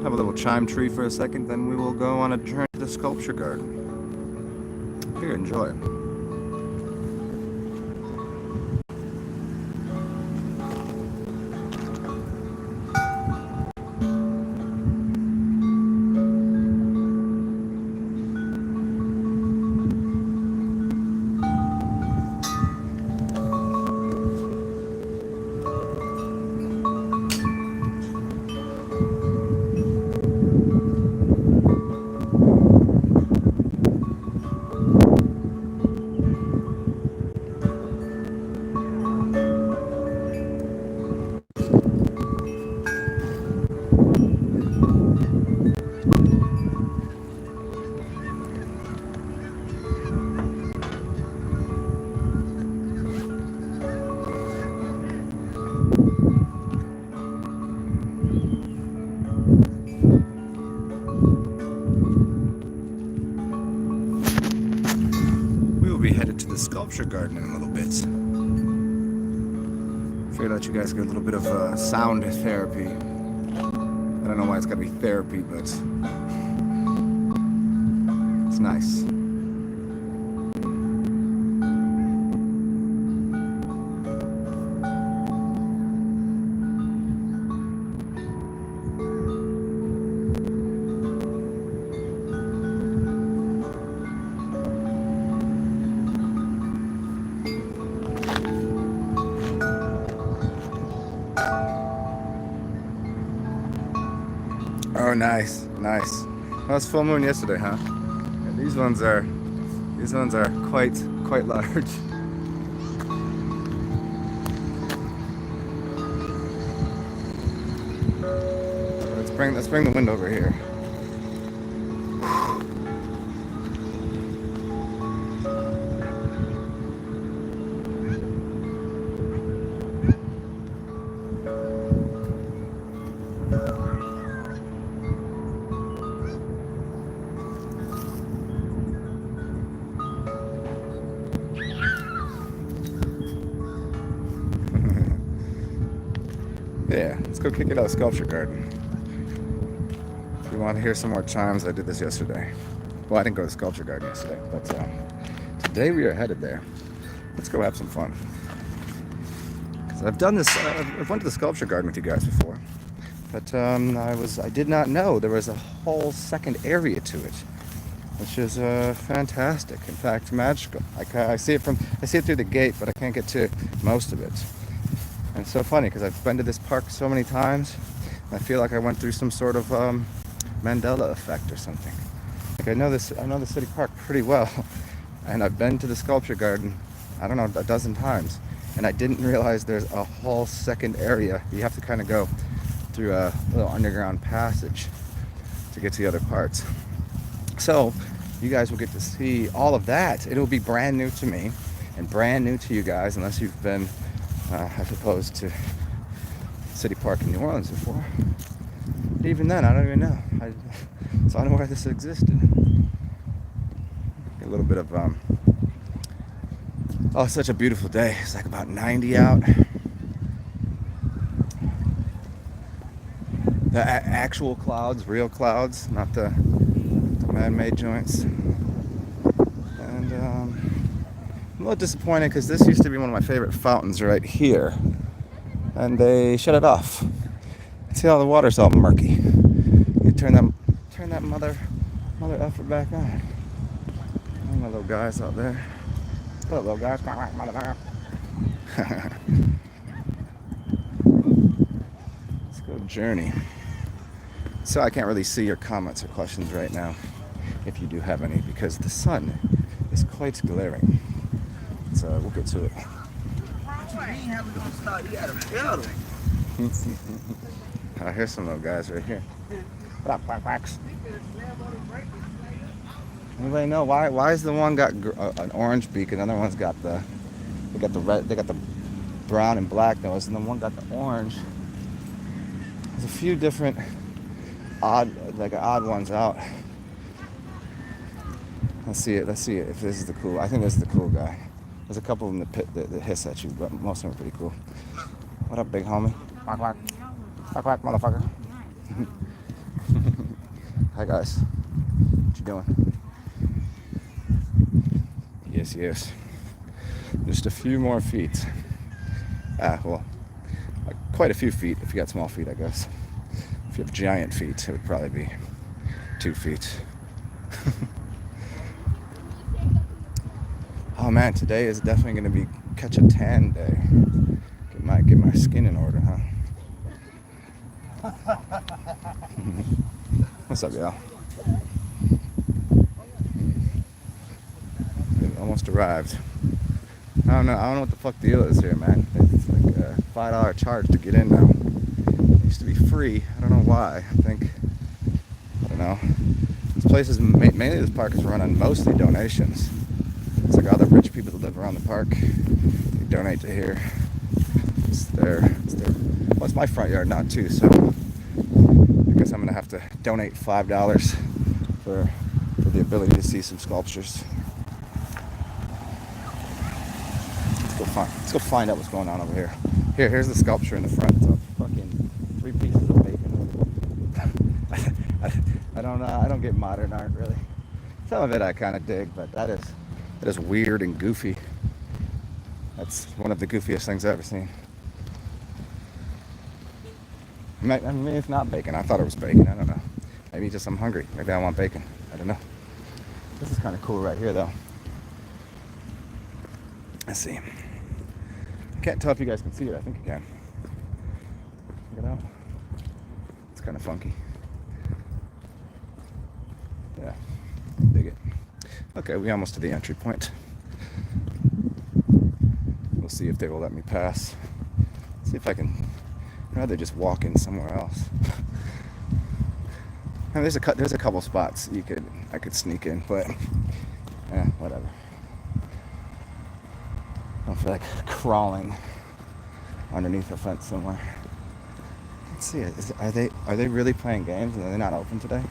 have a little chime tree for a second, then we will go on a journey to the sculpture garden. Here, enjoy. Be headed to the sculpture garden in a little bit. Figured I'd let you guys get a little bit of sound therapy. I don't know why it's got to be therapy, but it's nice. Oh, nice, nice. Well, it was full moon yesterday, huh? Yeah, these ones are quite large. Let's bring the wind over here. Yeah, let's go kick it out of Sculpture Garden. If you want to hear some more chimes, I did this yesterday. Well, I didn't go to Sculpture Garden yesterday, but today we are headed there. Let's go have some fun. So I've done this. I've went to the Sculpture Garden with you guys before, but I did not know there was a whole second area to it, which is fantastic. In fact, magical. I see it through the gate, but I can't get to most of it. And it's so funny because I've been to this park so many times, and I feel like I went through some sort of Mandela effect or something. Like I know the city park pretty well, and I've been to the Sculpture Garden, I don't know, a dozen times, and I didn't realize there's a whole second area. You have to kind of go through a little underground passage to get to the other parts. So you guys will get to see all of that. It will be brand new to me and brand new to you guys, unless you've been as opposed to City Park in New Orleans before. But even then, I don't even know. So I don't know why this existed. A little bit of oh, it's such a beautiful day. It's like about 90 out. The actual clouds, real clouds, not the man-made joints. And I'm a little disappointed because this used to be one of my favorite fountains right here, and they shut it off. See how the water's all murky. You turn that mother effer back on. Oh, my little guys out there. What up, little guys? Let's go journey. So I can't really see your comments or questions right now, if you do have any, because the sun is quite glaring. So we'll get to it. I hear some little guys right here. Anybody know why is the one got an orange beak and the other one's got the red, they got the brown and black nose, and the one got the orange? There's a few different odd ones out. Let's see it. If this is the cool. I think this is the cool guy. There's a couple of them that hiss at you, but most of them are pretty cool. What up, big homie? Quack, quack. Quack, quack, motherfucker. Hi guys. What you doing? Yes, yes. Just a few more feet. Well, quite a few feet if you got small feet, I guess. If you have giant feet, it would probably be 2 feet. Oh man, today is definitely going to be catch a tan day. Get my skin in order, huh? What's up, y'all? We almost arrived. I don't know what the fuck the deal is here, man. It's like a $5 charge to get in now. It used to be free. I don't know why. I don't know. This place is mainly this park is run on mostly donations. It's like all the rich people that live around the park. They donate to here. It's their. Well, it's my front yard now too, so I guess I'm gonna have to donate $5 for the ability to see some sculptures. Let's go find out what's going on over here. Here's the sculpture in the front. It's a fucking 3 pieces of bacon. I don't get modern art really. Some of it I kind of dig, but that is weird and goofy. That's one of the goofiest things I've ever seen. I mean, it's not bacon. I thought it was bacon. I don't know. Maybe just I'm hungry. Maybe I want bacon. I don't know. This is kind of cool right here, though. Let's see. I can't tell if you guys can see it. I think you can. Check it out. It's kind of funky. Yeah. Dig it. Okay, we're almost to the entry point. We'll see if they will let me pass. See if I can. I'd rather just walk in somewhere else. And there's a couple spots I could sneak in, but whatever. I don't feel like crawling underneath a fence somewhere. Let's see. Are they really playing games and are they not open today?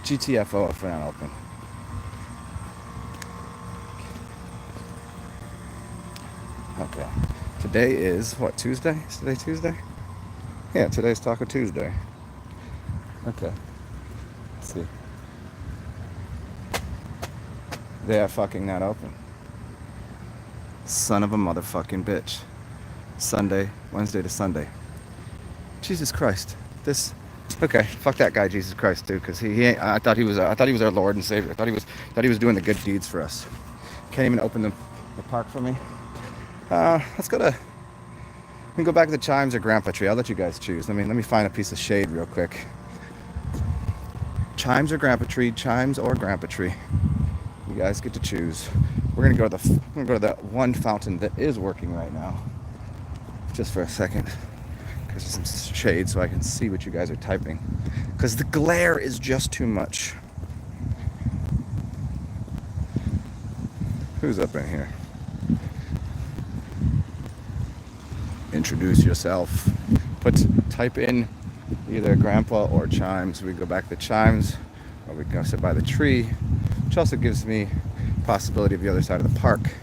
GTFO if they're not open. Okay. Today is what, Tuesday? Is today Tuesday? Yeah, today's Taco Tuesday. Okay. Let's see. They are fucking not open. Son of a motherfucking bitch. Sunday, Wednesday to Sunday. Jesus Christ. Okay, fuck that guy, Jesus Christ, too, because he ain't. I thought he was our Lord and Savior. I thought he was doing the good deeds for us. Can't even open the park for me. We can go back to the Chimes or Grandpa Tree. I'll let you guys choose. Let me find a piece of shade real quick. Chimes or Grandpa Tree. Chimes or Grandpa Tree. You guys get to choose. We're gonna go to the one fountain that is working right now. Just for a second. There's some shade so I can see what you guys are typing. Because the glare is just too much. Who's up in here? Introduce yourself. Type in either Grandpa or Chimes. We go back to Chimes, or we go sit by the tree, which also gives me possibility of the other side of the park.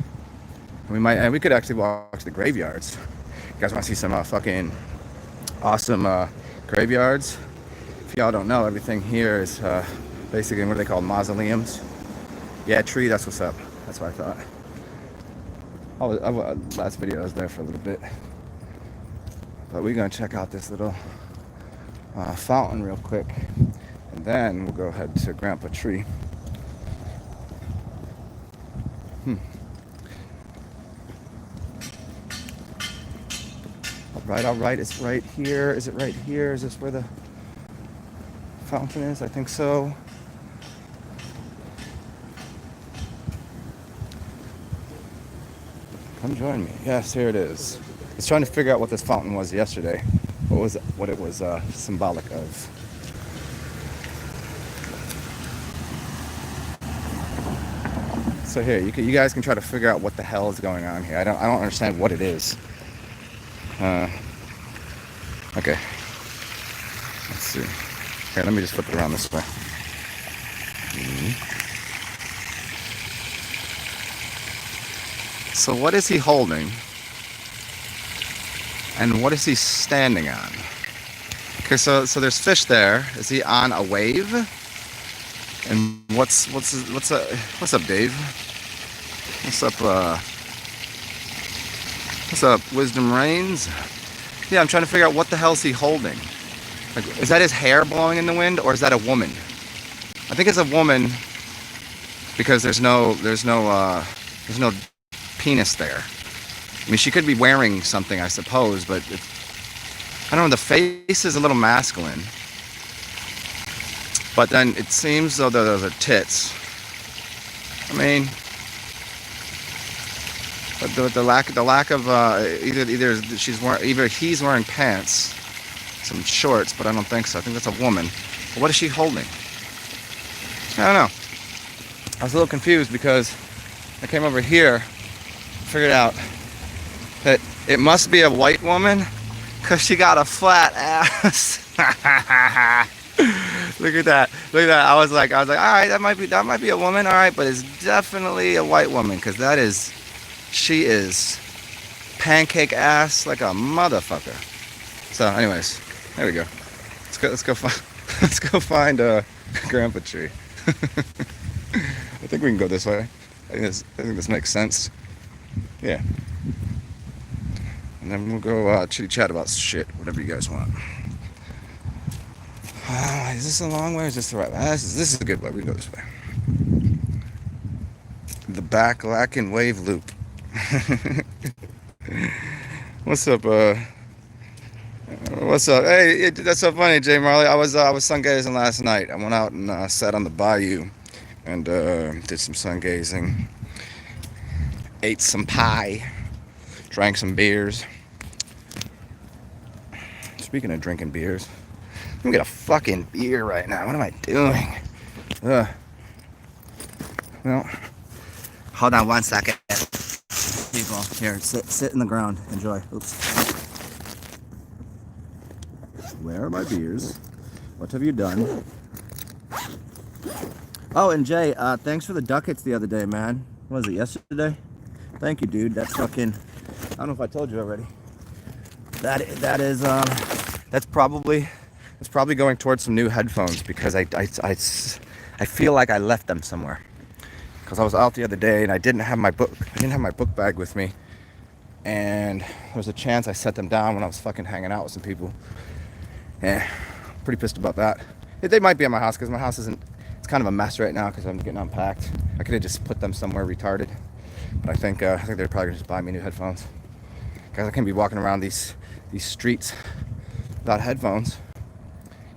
And we could actually walk to the graveyards. You guys want to see some fucking awesome graveyards? If y'all don't know, everything here is basically what they call mausoleums. Yeah, tree. That's what's up. That's what I thought. Last video I was there for a little bit. But we're going to check out this little fountain real quick. And then we'll go ahead to Grandpa Tree. All right. It's right here. Is it right here? Is this where the fountain is? I think so. Come join me. Yes, here it is. I was trying to figure out what this fountain was yesterday. What it was symbolic of. So here, you guys can try to figure out what the hell is going on here. I don't understand what it is. Okay. Let's see. Here, let me just flip it around this way. So what is he holding? And what is he standing on? Okay, so there's fish there. Is he on a wave? And what's up, Dave? What's up, Wisdom Reigns? Yeah, I'm trying to figure out what the hell's he holding. Like, is that his hair blowing in the wind, or is that a woman? I think it's a woman because there's no penis there. I mean, she could be wearing something, I suppose, but I don't know. The face is a little masculine, but then it seems though that those are tits. I mean, but the lack of either he's wearing pants, some shorts, but I don't think so. I think that's a woman. But what is she holding? I don't know. I was a little confused because I came over here, figured out that it must be a white woman because she got a flat ass. Look at that. Look at that. I was like, all right, that might be a woman, all right, but it's definitely a white woman because she is pancake ass like a motherfucker. So, anyways, there we go. Let's go find a grandpa tree. I think we can go this way. I think this makes sense. Yeah. And then we'll go chitty chat about shit, whatever you guys want. Is this a long way or is this the right way? This is a good way. We can go this way. The back lacking wave loop. What's up, what's up? Hey, that's so funny, Jay Marley. I was sun gazing last night. I went out and sat on the bayou and did some sun gazing. Ate some pie. Drank some beers. Speaking of drinking beers, I'm gonna get a fucking beer right now. What am I doing? Well, hold on 1 second. People, here, sit in the ground. Enjoy. Oops. Where are my beers? What have you done? Oh, and Jay, thanks for the ducats the other day, man. What was it, yesterday? Thank you, dude. That's fucking... I don't know if I told you already. That's probably going towards some new headphones because I feel like I left them somewhere. Because I was out the other day and I didn't have my book bag with me, and there was a chance I set them down when I was fucking hanging out with some people. Yeah, pretty pissed about that. They might be at my house because my house it's kind of a mess right now because I'm getting unpacked. I could have just put them somewhere retarded, but I think they're probably gonna just buy me new headphones because I can't be walking around these streets without headphones.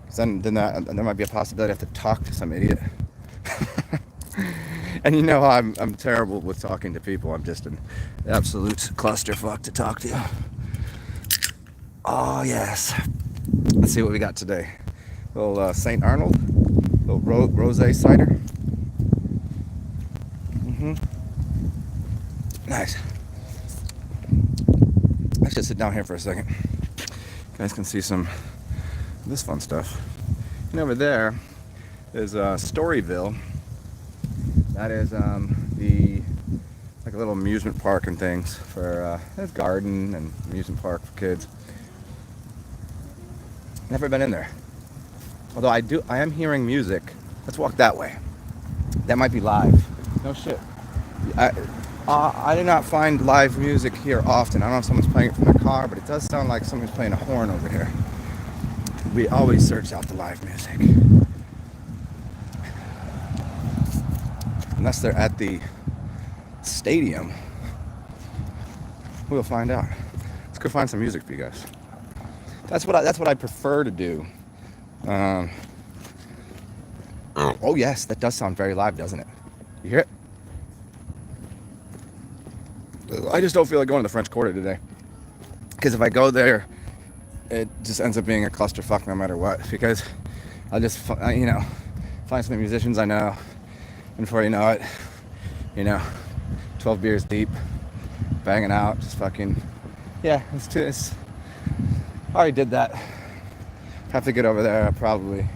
Because then there might be a possibility I have to talk to some idiot. And you know I'm terrible with talking to people. I'm just an absolute clusterfuck to talk to. Oh yes. Let's see what we got today. A little St. Arnold, a little rosé cider. Nice. Let's just sit down here for a second. You guys can see some of this fun stuff. And over there is Storyville. That is like a little amusement park and things for there's garden and amusement park for kids. Never been in there. Although I am hearing music. Let's walk that way. That might be live. No shit. I do not find live music here often. I don't know if someone's playing it from their car, but it does sound like someone's playing a horn over here. We always search out the live music. Unless they're at the stadium. We'll find out. Let's go find some music for you guys. That's what I prefer to do. Oh yes, that does sound very live, doesn't it? You hear it? I just don't feel like going to the French Quarter today. Because if I go there, it just ends up being a clusterfuck no matter what. Because I'll just, find some musicians I know. And before you know it, 12 beers deep, banging out, just fucking, yeah, it's I already did that. Have to get over there probably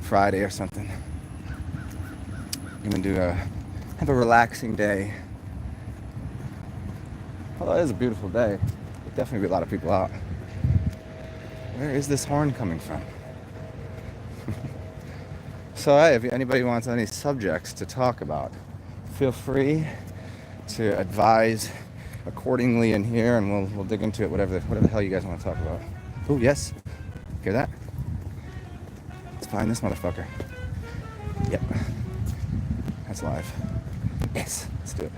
Friday or something. I'm gonna have a relaxing day. Although it is a beautiful day, there'll definitely be a lot of people out. Where is this horn coming from? So hey, if anybody wants any subjects to talk about, feel free to advise accordingly in here, and we'll dig into it. Whatever the hell you guys want to talk about. Oh yes, hear that? Let's find this motherfucker. Yep, that's live. Yes, let's do it.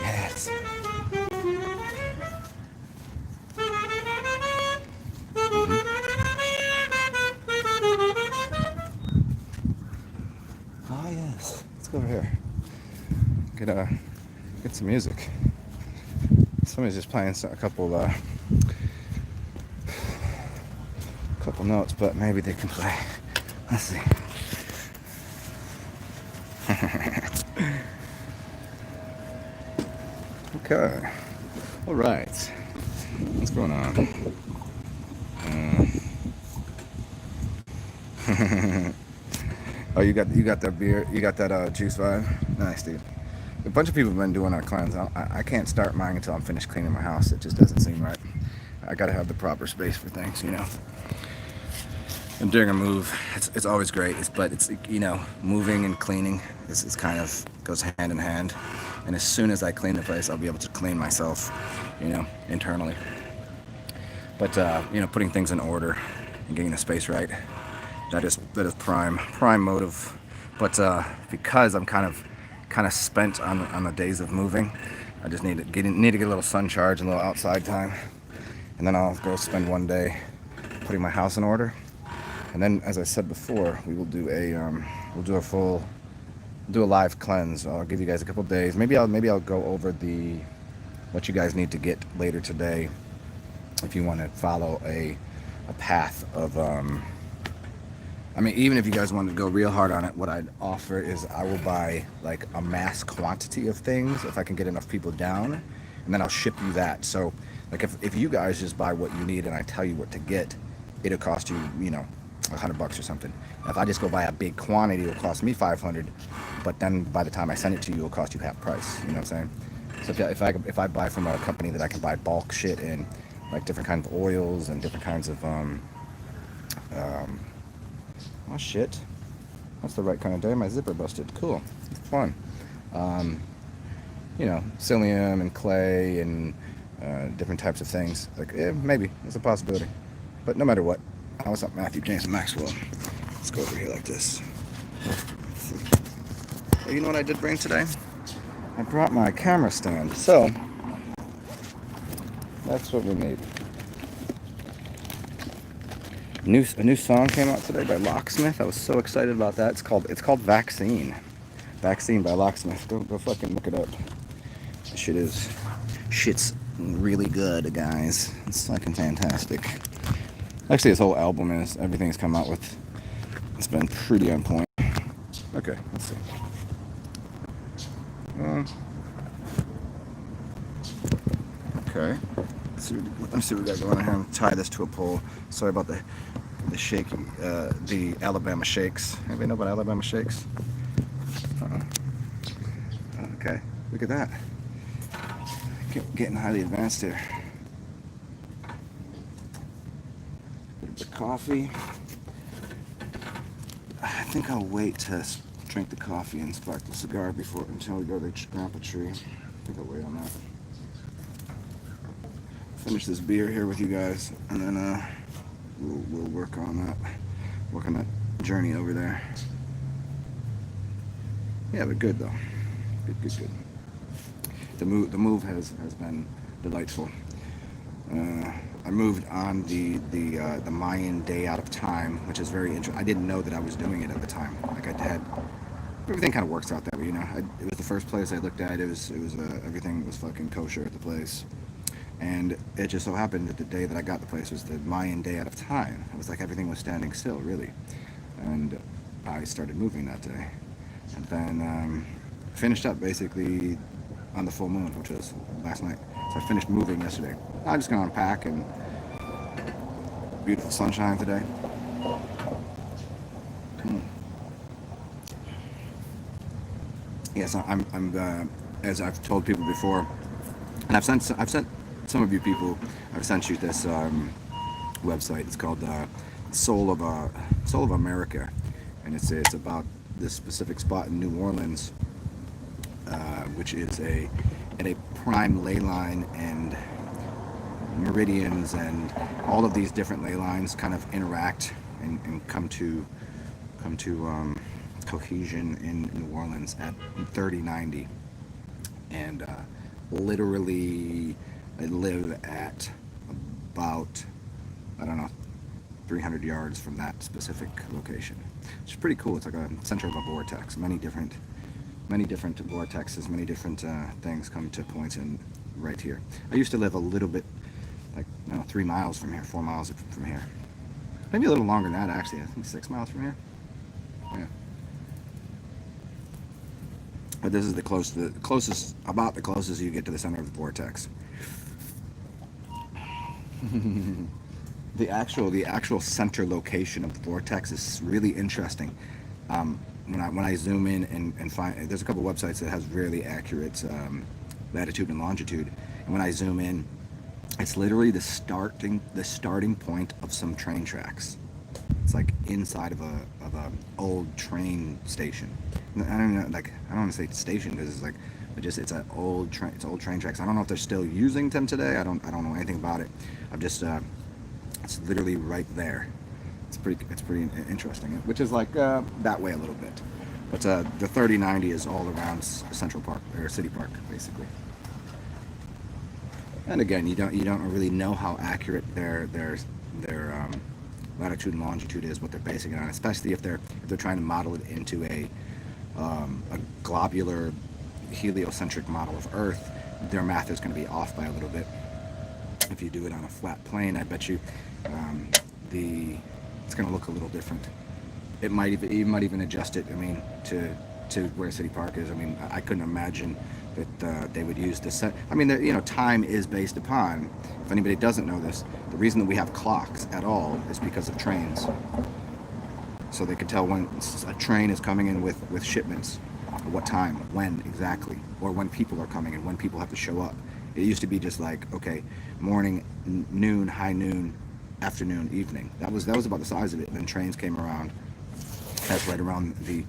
Yes. Oh yes. Let's go over here. Get some music. Somebody's just playing a couple notes, but maybe they can play. Let's see. Okay. All right. What's going on? Oh, you got that beer, you got that juice vibe. Nice, dude. A bunch of people have been doing our cleanse. I can't start mine until I'm finished cleaning my house. It just doesn't seem right. I gotta have the proper space for things, you know. And during a move, it's always great. But it's moving and cleaning is kind of goes hand in hand. And as soon as I clean the place, I'll be able to clean myself, internally. But putting things in order and getting the space right, that is prime motive. But because I'm kind of spent on the days of moving, I just need to get a little sun charge and a little outside time, and then I'll go spend one day putting my house in order. And then, as I said before, we will do a live cleanse. I'll give you guys a couple days. Maybe I'll go over what you guys need to get later today, if you want to follow a path of even if you guys want to go real hard on it, what I'd offer is I will buy like a mass quantity of things if I can get enough people down, and then I'll ship you that. So like if you guys just buy what you need and I tell you what to get, it'll cost you, $100 or something. If I just go buy a big quantity, it'll cost me $500, but then by the time I send it to you, it'll cost you half price. You know what I'm saying? So if I buy from a company that I can buy bulk shit in, like different kinds of oils and different kinds of oh shit, that's the right kind of day. My zipper busted. Cool, fun. Psyllium and clay and different types of things. Like, maybe it's a possibility. But no matter what, what's up, Matthew, James, and Maxwell? Let's go over here like this. Hey, you know what I did bring today? I brought my camera stand. So that's what we need. A new song came out today by Locksmith. I was so excited about that. It's called Vaccine. Vaccine by Locksmith. Go fucking look it up. Shit's really good, guys. It's fucking fantastic. Actually, this whole album everything's come out with. It's been pretty on point. Okay, let's see. Okay. Let me see what we got going on here. I'm gonna tie this to a pole. Sorry about the shaky, the Alabama shakes. Anybody know about Alabama shakes? Okay, look at that. Getting highly advanced here. Bit of coffee. I think I'll wait to drink the coffee and spark the cigar until we go to the grandpa tree. I think I'll wait on that. Finish this beer here with you guys, and then we'll work on that journey over there. Yeah, but good though. Good. The move has been delightful. I moved on the Mayan day out of time, which is very interesting. I didn't know that I was doing it at the time. Like I had everything kind of works out that way, it was the first place I looked at. It was everything was fucking kosher at the place. And it just so happened that the day that I got the place was the Mayan day out of time. It was like everything was standing still, really. And I started moving that day. And then finished up basically on the full moon, which was last night. So I finished moving yesterday. I'm just going to unpack, and beautiful sunshine today. Yes, as I've told people before, and I've sent some of you people. I've sent you this website. It's called Soul of America, and it's about this specific spot in New Orleans, which is a at a prime ley line, and meridians and all of these different ley lines kind of interact and come to cohesion in New Orleans at 3090, and literally I live at about, I don't know, 300 yards from that specific location. It's pretty cool. It's like a center of a vortex. Many different vortexes, many different things come to points in right here. I used to live a little bit, like, 3 miles from here, 4 miles from here, maybe a little longer than that actually. I think 6 miles from here. Yeah. But this is about the closest you get to the center of the vortex. The actual center location of the vortex is really interesting. When I zoom in and find, there's a couple websites that has really accurate latitude and longitude, and when I zoom in, it's literally the starting point of some train tracks. It's like inside of a old train station. I don't know, like, I don't want to say station because it's like, but just it's old train tracks. I don't know if they're still using them today. I don't know anything about it. I'm just it's literally right there. It's pretty interesting. Which is like that way a little bit, but the 3090 is all around Central Park or City Park basically. And again, you don't really know how accurate their latitude and longitude is, what they're basing it on, especially if they're trying to model it into a globular heliocentric model of Earth. Their math is going to be off by a little bit. If you do it on a flat plane, I bet you it's going to look a little different. It might even adjust it. I mean, to where City Park is. I mean, I couldn't imagine that they would use this. I mean, time is based upon. If anybody doesn't know this, the reason that we have clocks at all is because of trains. So they can tell when a train is coming in with shipments, what time, when exactly, or when people are coming and when people have to show up. It used to be just like, okay, morning, noon, high noon, afternoon, evening. That was about the size of it. And then trains came around. That's right around the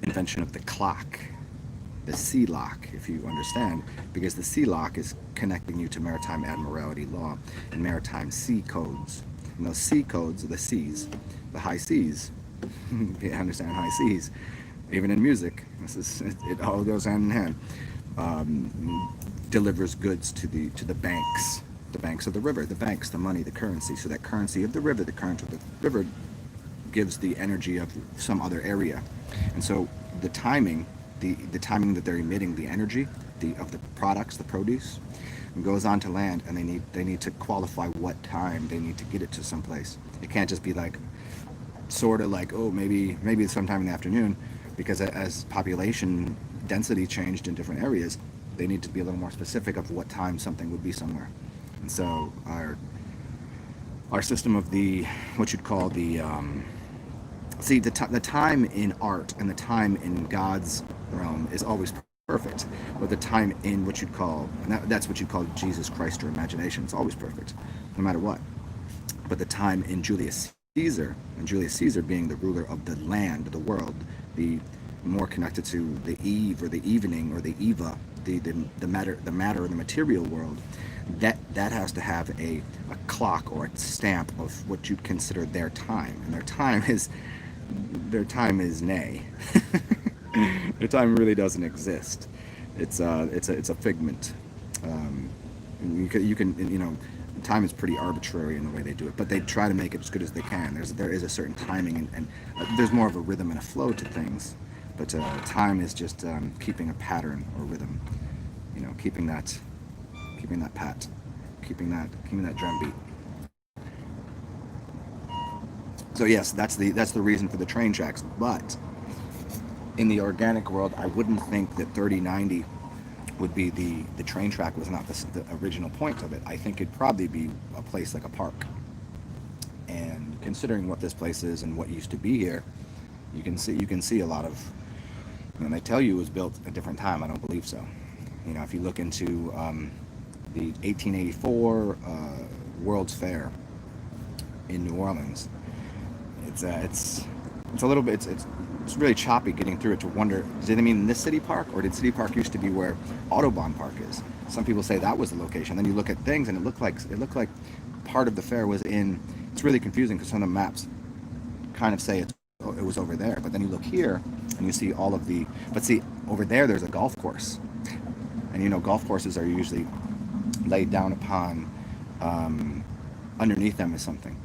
invention of the clock, the sea lock, if you understand, because the sea lock is connecting you to maritime admiralty law and maritime sea codes. And those sea codes are the seas, the high seas. You understand high seas, even in music. It all goes hand in hand. Delivers goods to the banks of the river, the banks, the money, the currency. So that currency of the river, the current of the river, gives the energy of some other area. And so the timing that they're emitting the energy of the products, the produce, goes on to land, and they need to qualify what time they need to get it to someplace. It can't just be like sort of like, oh, maybe sometime in the afternoon, because as population density changed in different areas, they need to be a little more specific of what time something would be somewhere. And so our system of what you'd call the time in art and the time in God's realm is always perfect, but the time in what you'd call, that's what you'd call Jesus Christ or imagination, it's always perfect, no matter what. But the time in Julius Caesar, and Julius Caesar being the ruler of the land, the world, the more connected to the eve or the evening or the eva, the matter or the material world, that has to have a clock or a stamp of what you'd consider their time, and their time is nay. Their time really doesn't exist. It's a figment. You can time is pretty arbitrary in the way they do it, but they try to make it as good as they can. There is a certain timing, and there's more of a rhythm and a flow to things, but time is just keeping a pattern or rhythm. Keeping that pat, keeping that drum beat. So yes, that's the reason for the train tracks. But in the organic world, I wouldn't think that 3090 would be the train track was not the original point of it. I think it'd probably be a place like a park. And considering what this place is and what used to be here, you can see a lot of And they tell you it was built at a different time. I don't believe so. If you look into the 1884 World's Fair in New Orleans, it's a little bit it's really choppy getting through it to wonder, did they mean this city park, or did City Park used to be where Autobahn Park is? Some people say that was the location. Then you look at things and it looked like part of the fair was in. It's really confusing because some of the maps kind of say it was over there, but then you look here and you see all of the. But see, over there's a golf course, and golf courses are usually laid down upon underneath them is something.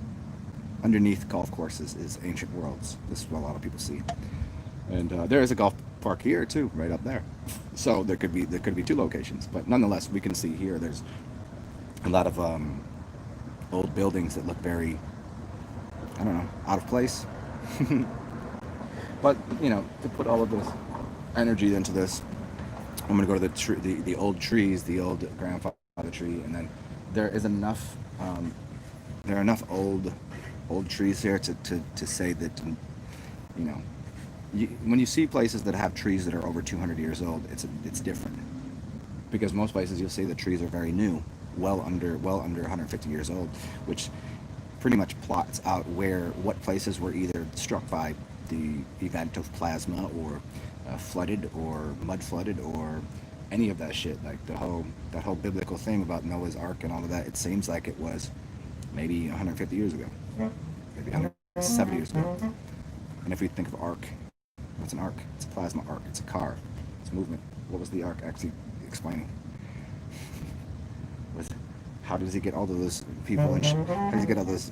Underneath golf courses is ancient worlds. This is what a lot of people see, and there is a golf park here too, right up there. So there could be two locations, but nonetheless, we can see here there's a lot of old buildings that look very, I don't know, out of place. But to put all of this energy into this, I'm gonna go to the old trees, the old grandfather tree, and then there is enough. There are enough old trees here to say that when you see places that have trees that are over 200 years old, it's different, because most places you'll see the trees are very new, well under 150 years old, which pretty much plots out what places were either struck by the event of plasma, or flooded, or mud flooded, or any of that shit, like that whole biblical thing about Noah's Ark and all of that. It seems like it was maybe 150 years ago, maybe 170 years ago. And if we think of arc, what's an arc? It's a plasma arc. It's a car. It's movement. What was the arc actually explaining? How does he get all of those people and how does he get all those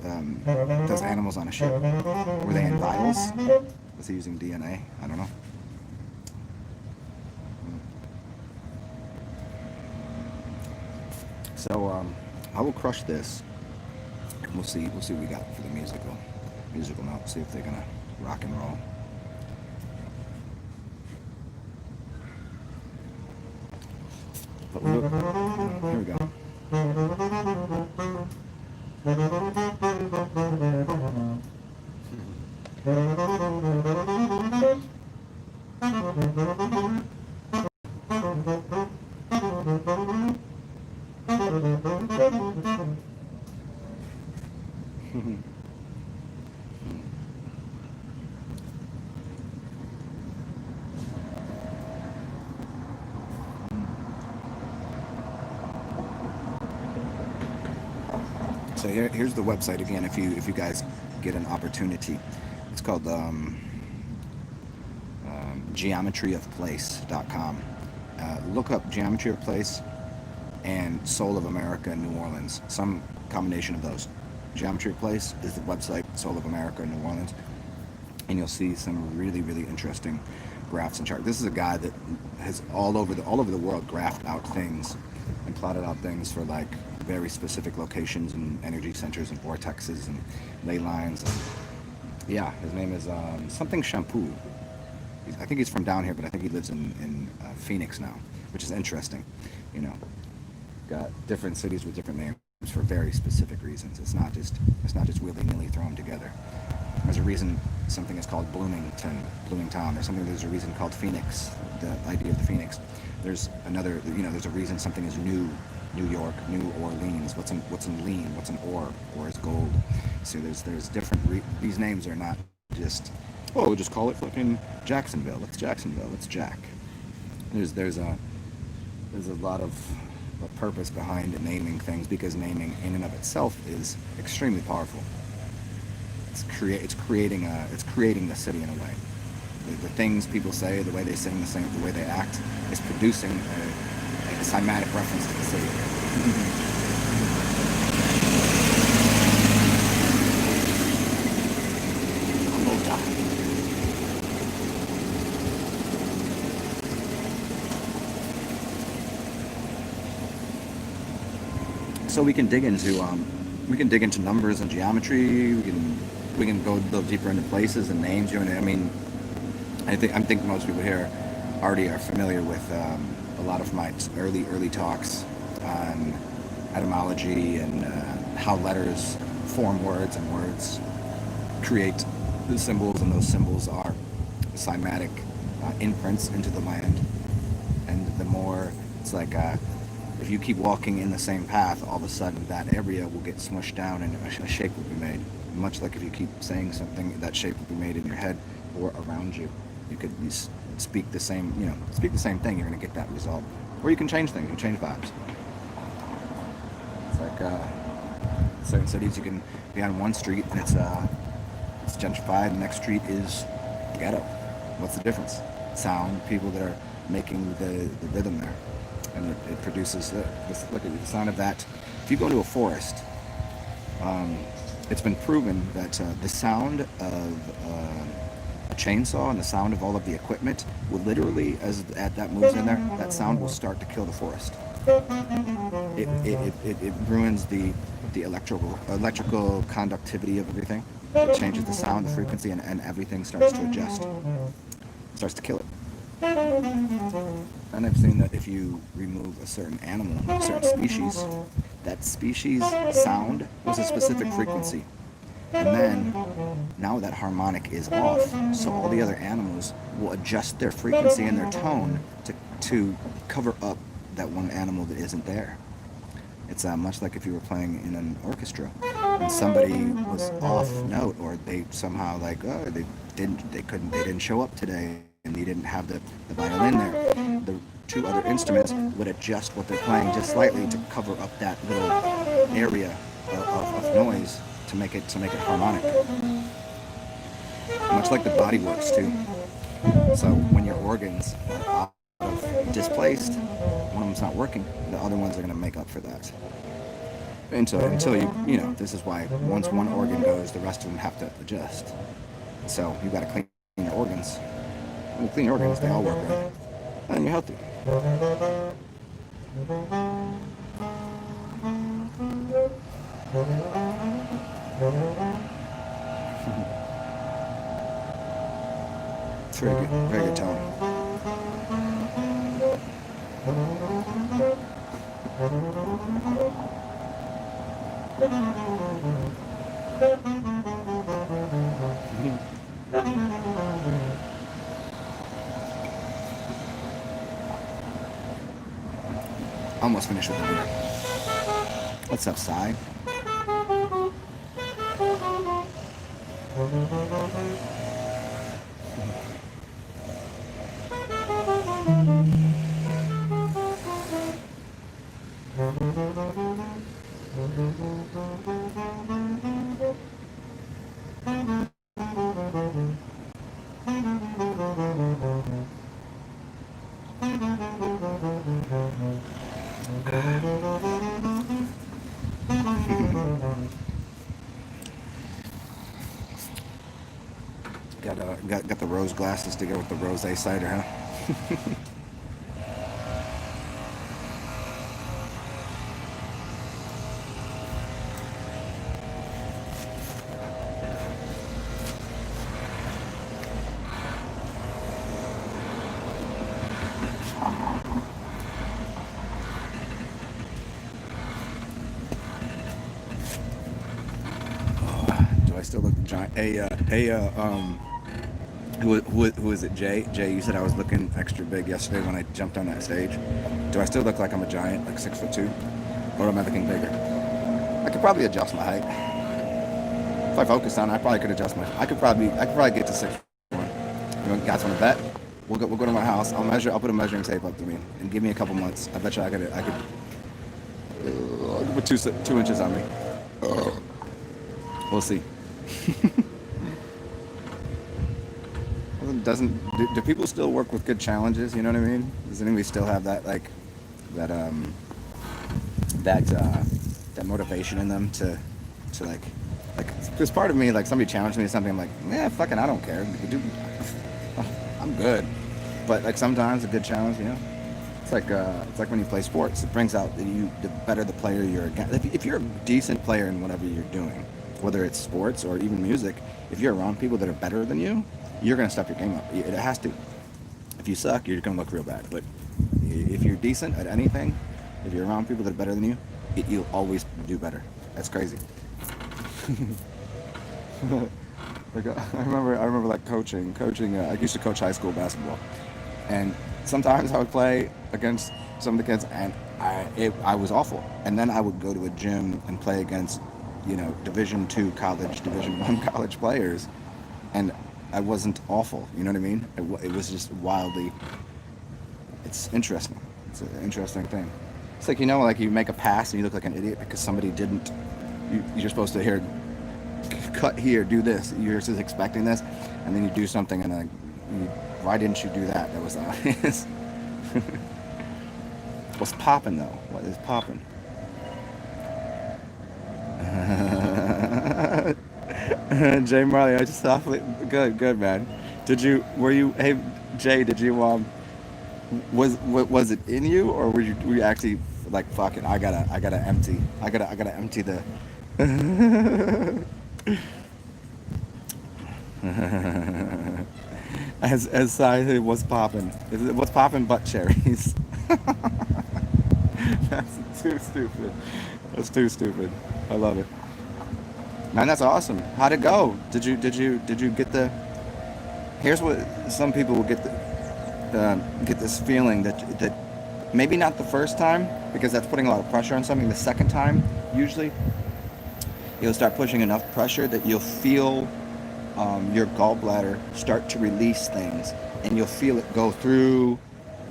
animals on a ship? Were they in vials? Was he using DNA? I don't know. So I will crush this. We'll see what we got for the musical note. See if they're gonna rock and roll. But here we go. So here's the website again. If you guys get an opportunity, it's called geometryofplace.com. Look up Geometry of Place and Soul of America in New Orleans. Some combination of those. Geometry of Place is the website. Soul of America in New Orleans, and you'll see some really, really interesting graphs and charts. This is a guy that has all over the world graphed out things and plotted out things for like very specific locations and energy centers and vortexes and ley lines. And yeah, his name is something Shampoo. I think he's from down here, but I think he lives in Phoenix now, which is interesting. Got different cities with different names for very specific reasons. It's not just willy-nilly thrown together. There's a reason something is called Bloomington, or something. There's a reason called Phoenix, the idea of the Phoenix. There's another, there's a reason something is New York, New Orleans. What's in lean? What's in ore? Ore is gold. So there's different. These names are not just, we'll just call it fucking Jacksonville. It's Jacksonville. It's Jack. There's a lot of purpose behind naming things, because naming in and of itself is extremely powerful. It's creating the city in a way. The things people say, the way they sing, the way they act, is producing a cymatic reference to the city. So we can dig into numbers and geometry. We can go a little deeper into places and names. I mean, I think most people here already are familiar with a lot of my early talks on etymology and how letters form words, and words create the symbols, and those symbols are cymatic imprints into the land, and the more it's like if you keep walking in the same path, all of a sudden that area will get smushed down and a shape will be made. Much like if you keep saying something, that shape will be made in your head or around you. You could speak the same, speak the same thing. You're going to get that result. Or you can change things. You can change vibes. It's like certain cities, you can be on one street and it's gentrified. The next street is ghetto. What's the difference? Sound, people that are making the rhythm there, and it produces look at the sound of that. If you go to a forest, it's been proven that the sound of a chainsaw and the sound of all of the equipment will literally, as that moves in there, that sound will start to kill the forest. It ruins the electrical conductivity of everything. It changes the sound, the frequency, and everything starts to adjust. It starts to kill it. And I've seen that if you remove a certain animal, a certain species, that species sound was a specific frequency. And then, now that harmonic is off, so all the other animals will adjust their frequency and their tone to cover up that one animal that isn't there. It's much like if you were playing in an orchestra and somebody was off note, or they somehow they didn't show up today and they didn't have the violin there. The two other instruments would adjust what they're playing just slightly to cover up that little area of noise to make it harmonic. Much like the body works too. So when your organs are displaced, one of them's not working, the other ones are going to make up for that. Until you this is why once one organ goes, the rest of them have to adjust. So you got to clean your organs. When you clean your organs, they all work right, and you're healthy. It's very good tone. Almost finished with the beer. What's up, Sai? Got the rose glasses to go with the rosé cider, huh? Do I still look giant? Who is it? Jay, you said I was looking extra big yesterday when I jumped on that stage. Do I still look like I'm a giant, like 6'2", or am I looking bigger? I could probably adjust my height. If I focused on it, I probably could adjust my. I could probably get to 6'1". You guys want to bet? We'll go to my house. I'll put a measuring tape up to me and give me a couple months. I bet you I could put 2 inches on me. We'll see. Do people still work with good challenges? You know what I mean? Does anybody still have that that motivation in them to there's part of me, like, somebody challenged me to something, I'm like, yeah, fucking, I don't care. I'm good. But like sometimes a good challenge, it's like when you play sports, it brings out the better the player you're against. If you're a decent player in whatever you're doing, whether it's sports or even music, if you're around people that are better than you, you're going to step your game up. It has to. If you suck, you're going to look real bad. But if you're decent at anything, if you're around people that are better than you, you'll always do better. That's crazy. Like I remember like coaching. I used to coach high school basketball, and sometimes I would play against some of the kids, and I was awful. And then I would go to a gym and play against, Division 2 college, Division 1 college players, and I wasn't awful. You know what I mean? It was just wildly. It's interesting. It's an interesting thing. It's like like you make a pass and you look like an idiot because somebody didn't. You're supposed to hear cut here, do this. You're just expecting this, and then you do something, and why didn't you do that? That was obvious. What's popping though? What is popping? Jay Marley, I just softly. Good man. Were you? Hey, Jay, did you was it in you, or were you actually like, fuck it, I gotta empty the. As Sai, what's popping? What's popping? Butt cherries. That's too stupid. That's too stupid. I love it. Man, that's awesome. How'd it go? Did you get the? Here's what some people will get this feeling that maybe not the first time, because that's putting a lot of pressure on something. The second time, usually, you'll start pushing enough pressure that you'll feel your gallbladder start to release things, and you'll feel it go through.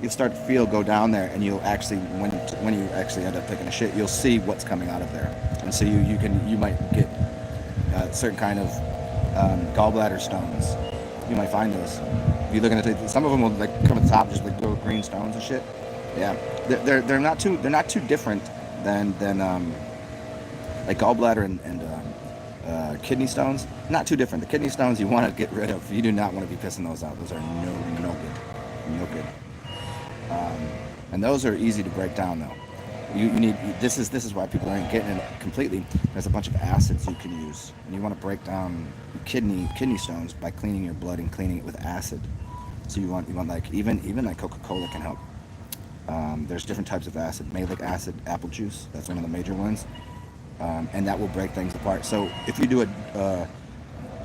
You'll start to feel go down there, and you'll actually, when you actually end up taking a shit, you'll see what's coming out of there, and so you might get certain kind of gallbladder stones. You might find those. If you look at it, some of them will like come at the top, just like little green stones and shit. Yeah, they're not too different than like gallbladder and kidney stones. Not too different. The kidney stones you want to get rid of. You do not want to be pissing those out. Those are no good. And those are easy to break down though. You need this is why people aren't getting it completely. There's a bunch of acids you can use, and you want to break down kidney stones by cleaning your blood and cleaning it with acid. So you want like even like Coca-Cola can help. There's different types of acid. Malic acid, apple juice. That's one of the major ones, and that will break things apart. So if you do an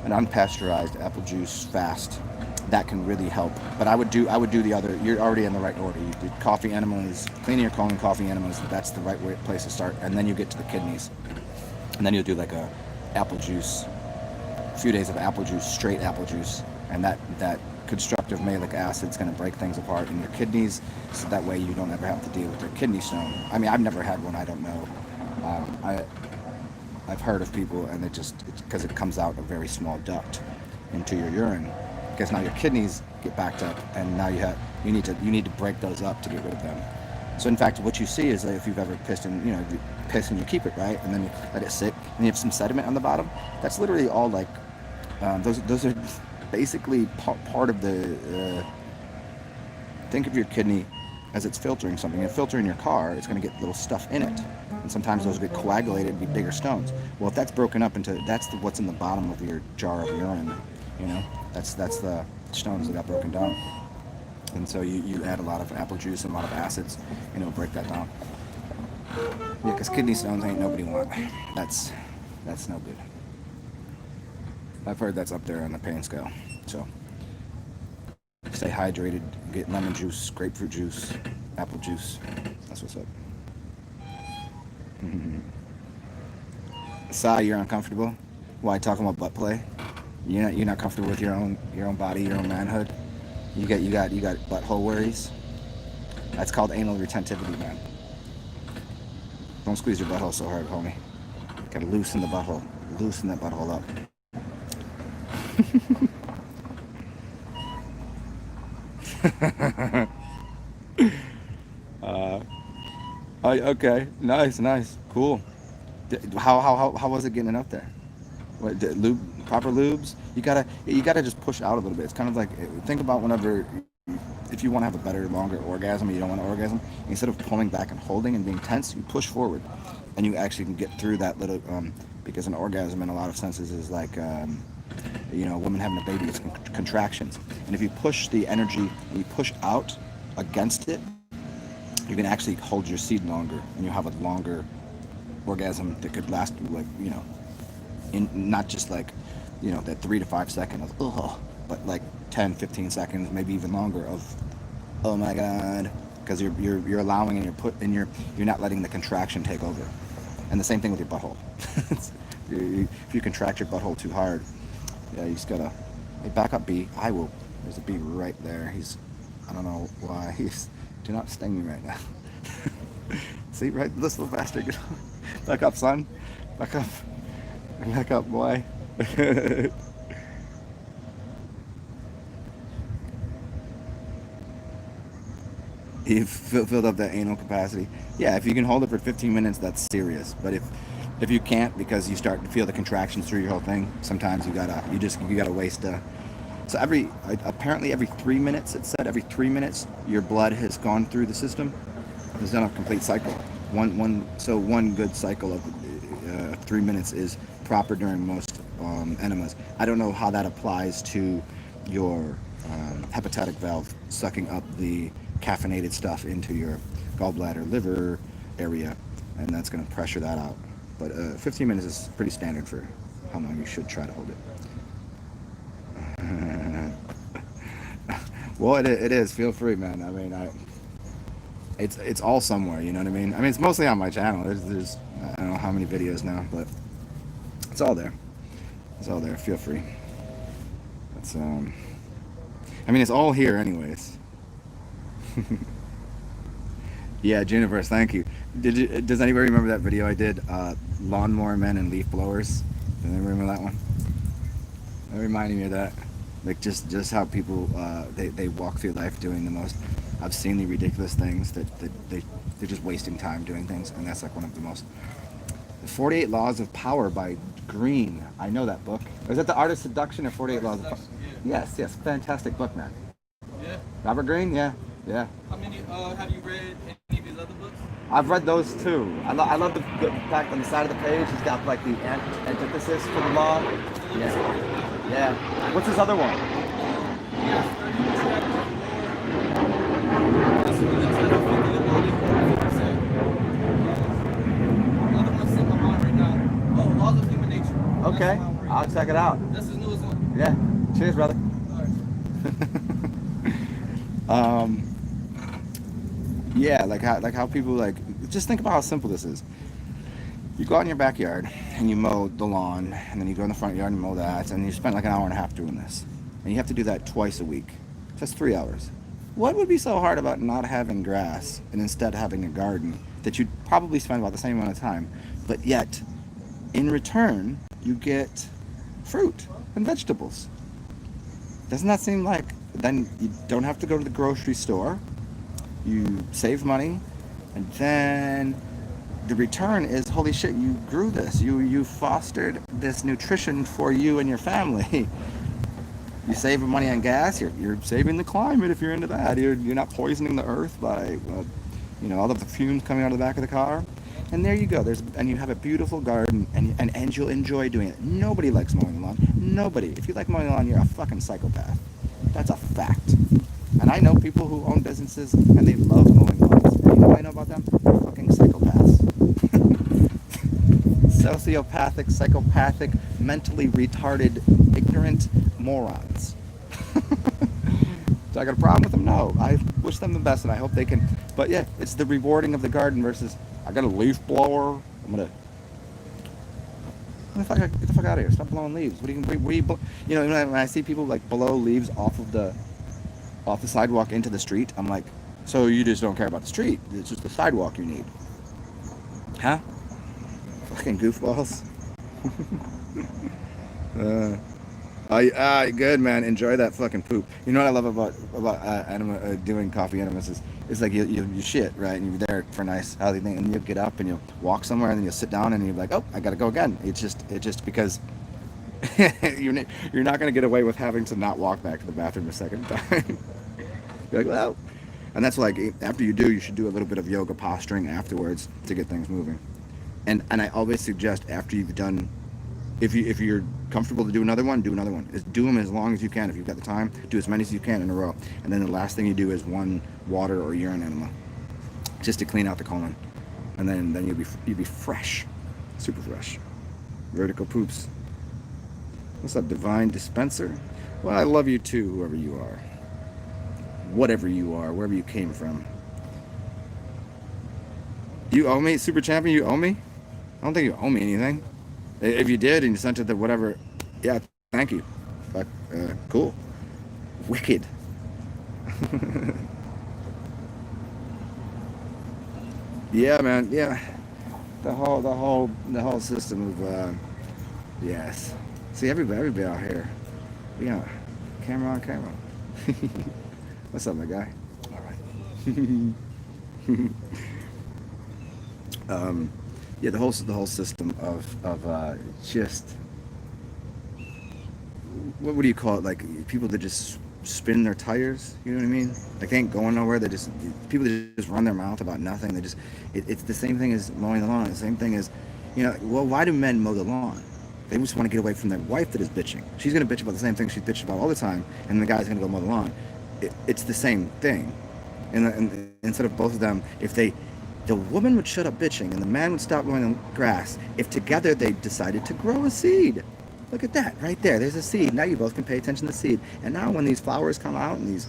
unpasteurized apple juice fast, that can really help. But I would do the other. You're already in the right order. You did coffee enemas, cleaning your colon, coffee enemas. That's the right place to start, and then you get to the kidneys, and then you'll do like a apple juice, a few days of apple juice, straight apple juice, and that constructive malic acid is going to break things apart in your kidneys, so that way you don't ever have to deal with your kidney stone. I mean, I've never had one. I don't know. I've heard of people, and it's because it comes out a very small duct into your urine. Because now your kidneys get backed up, and now you need to break those up to get rid of them. So in fact, what you see is that if you've ever pissed and you piss and you keep it right, and then you let it sit, and you have some sediment on the bottom. That's literally all like those are basically part of the. Think of your kidney as it's filtering something. If filtering your car, it's going to get little stuff in it, and sometimes those get coagulated and be bigger stones. Well, if that's broken up into what's in the bottom of your jar of urine, that's the stones that got broken down. And so you add a lot of apple juice and a lot of acids, break that down. Yeah, because kidney stones ain't nobody want. That's no good. I've heard that's up there on the pain scale. So stay hydrated, get lemon juice, grapefruit juice, apple juice. That's what's up. Sai, you're uncomfortable? Why, talking about butt play? You're not comfortable with your own body, your own manhood. You got butthole worries. That's called anal retentivity, man. Don't squeeze your butthole so hard, homie. Gotta loosen the butthole. Loosen that butthole up. Okay, nice, cool. How was it getting up there? What, proper lubes? You gotta just push out a little bit. It's kind of like, think about whenever, if you want to have a better, longer orgasm, you don't want to orgasm, instead of pulling back and holding and being tense, you push forward, and you actually can get through that little, because an orgasm in a lot of senses is like, a woman having a baby, it's contractions. And if you push the energy, and you push out against it, you can actually hold your seed longer, and you have a longer orgasm that could last, like, in not just like you know, that 3 to 5 seconds of ugh, but like 10, 15 seconds, maybe even longer of oh my god, because you're allowing and you're not letting the contraction take over. And the same thing with your butthole. If you contract your butthole too hard, yeah, you just gotta. Hey, back up, bee. I will. There's a bee right there. I don't know why. Do not sting me right now. See, right, this little bastard. Back up, son. Back up. Back up, boy. He filled up that anal capacity. Yeah, if you can hold it for 15 minutes, that's serious. But if you can't because you start to feel the contractions through your whole thing, sometimes you gotta waste. So apparently every 3 minutes, it said every 3 minutes your blood has gone through the system. It's done a complete cycle. One good cycle of 3 minutes is proper during most enemas. I don't know how that applies to your hepatic valve sucking up the caffeinated stuff into your gallbladder, liver area, and that's going to pressure that out. But 15 minutes is pretty standard for how long you should try to hold it. Well, it is. Feel free, man. I mean, it's all somewhere. You know what I mean? I mean, it's mostly on my channel. There's I don't know how many videos now, but it's all there. It's all there. Feel free. It's I mean, it's all here, anyways. Yeah, Juniverse, thank you. Does anybody remember that video I did? Lawnmower men and leaf blowers. Does anybody remember that one? That reminded me of that. Like just how people they walk through life doing the most obscenely ridiculous things that they're just wasting time doing things, and that's like one of the most. The 48 Laws of Power by Green. I know that book. Is that The Art of Seduction or 48 Laws of Power? Yes, fantastic book, man. Yeah. Robert Greene, yeah. How many? Have you read any of his other books? I've read those too. I love the fact on the side of the page he's got like the antithesis for the law. Yeah. What's his other one? Laws of Human Nature. Okay, I'll check it out. That's his newest one. Yeah. Cheers, brother. Yeah, like how people like just think about how simple this is. You go out in your backyard and you mow the lawn, and then you go in the front yard and mow that, and you spend like an hour and a half doing this, and you have to do that twice a week. That's 3 hours. What would be so hard about not having grass and instead having a garden that you'd probably spend about the same amount of time, but yet in return you get fruit and vegetables? Doesn't that seem like then you don't have to go to the grocery store, you save money, and then the return is, holy shit, you grew this, you fostered this nutrition for you and your family. You save money on gas, you're saving the climate if you're into that. You're not poisoning the earth by all of the fumes coming out of the back of the car. And there you go. And you have a beautiful garden, and you'll enjoy doing it. Nobody likes mowing the lawn. Nobody. If you like mowing the lawn, you're a fucking psychopath. That's a fact. And I know people who own businesses and they love mowing lawns. And you know what I know about them? They're fucking psychopaths. Sociopathic, psychopathic, mentally retarded, ignorant morons. Do I got a problem with them? No. I wish them the best, and I hope they can. But yeah, it's the rewarding of the garden versus I got a leaf blower. I'm gonna get the fuck out of here. Stop blowing leaves. When I see people like blow leaves off the sidewalk into the street, I'm like, so you just don't care about the street? It's just the sidewalk you need, huh? Fucking goofballs. Good, man. Enjoy that fucking poop. You know what I love about doing coffee enemas is it's like you shit, right? And you're there for a nice healthy thing, and you'll get up and you'll walk somewhere, and then you'll sit down, and you're like, oh, I gotta go again. It's just because you're not gonna get away with having to not walk back to the bathroom a second time. You're like, well, and that's like after you should do a little bit of yoga posturing afterwards to get things moving. And I always suggest after you've done, if you're comfortable to do another one, Just do them as long as you can. If you've got the time, do as many as you can in a row. And then the last thing you do is one water or urine enema, just to clean out the colon. And then you'll be fresh, super fresh. Vertical poops. What's up, Divine Dispenser? Well, I love you too, whoever you are. Whatever you are, wherever you came from. You owe me, Super Champion, you owe me? I don't think you owe me anything. If you did and you sent it to whatever, yeah, thank you. But, cool. Wicked. Yeah, man, yeah. The whole system of, yes. See, everybody out here. Yeah, camera on camera. What's up, my guy? All right. um, yeah, the whole system of just what do you call it? Like people that just spin their tires. You know what I mean? Like they ain't going nowhere. They just people that just run their mouth about nothing. They just it's the same thing as mowing the lawn. The same thing as well, why do men mow the lawn? They just want to get away from their wife that is bitching. She's gonna bitch about the same thing she bitches about all the time, and the guy's gonna go mow the lawn. It's the same thing. And instead of both of them, if the woman would shut up bitching and the man would stop mowing the grass, if together they decided to grow a seed. Look at that, right there. There's a seed. Now you both can pay attention to the seed. And now when these flowers come out and these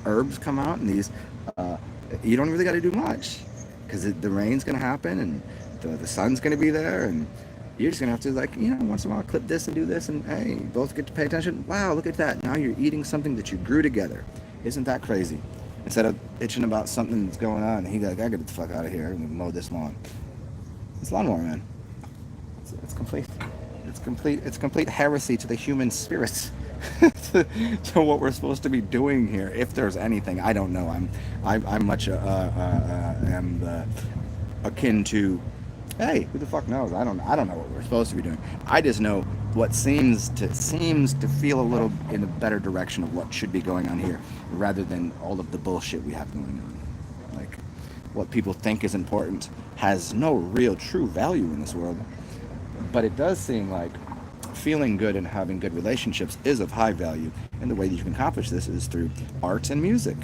herbs come out and these, you don't really got to do much because the rain's going to happen and the sun's going to be there and you're just going to have to once in a while clip this and do this and hey, you both get to pay attention. Wow, look at that. Now you're eating something that you grew together. Isn't that crazy? Instead of bitching about something that's going on, he gotta get the fuck out of here and mow this lawn. It's lawnmower, man. It's complete. It's complete heresy to the human spirits, to what we're supposed to be doing here. If there's anything, I don't know. I'm much am akin to, hey, who the fuck knows? I don't know what we're supposed to be doing. I just know what seems to feel a little in a better direction of what should be going on here, rather than all of the bullshit we have going on. Like what people think is important has no real true value in this world. But it does seem like feeling good and having good relationships is of high value, and the way that you can accomplish this is through art and music.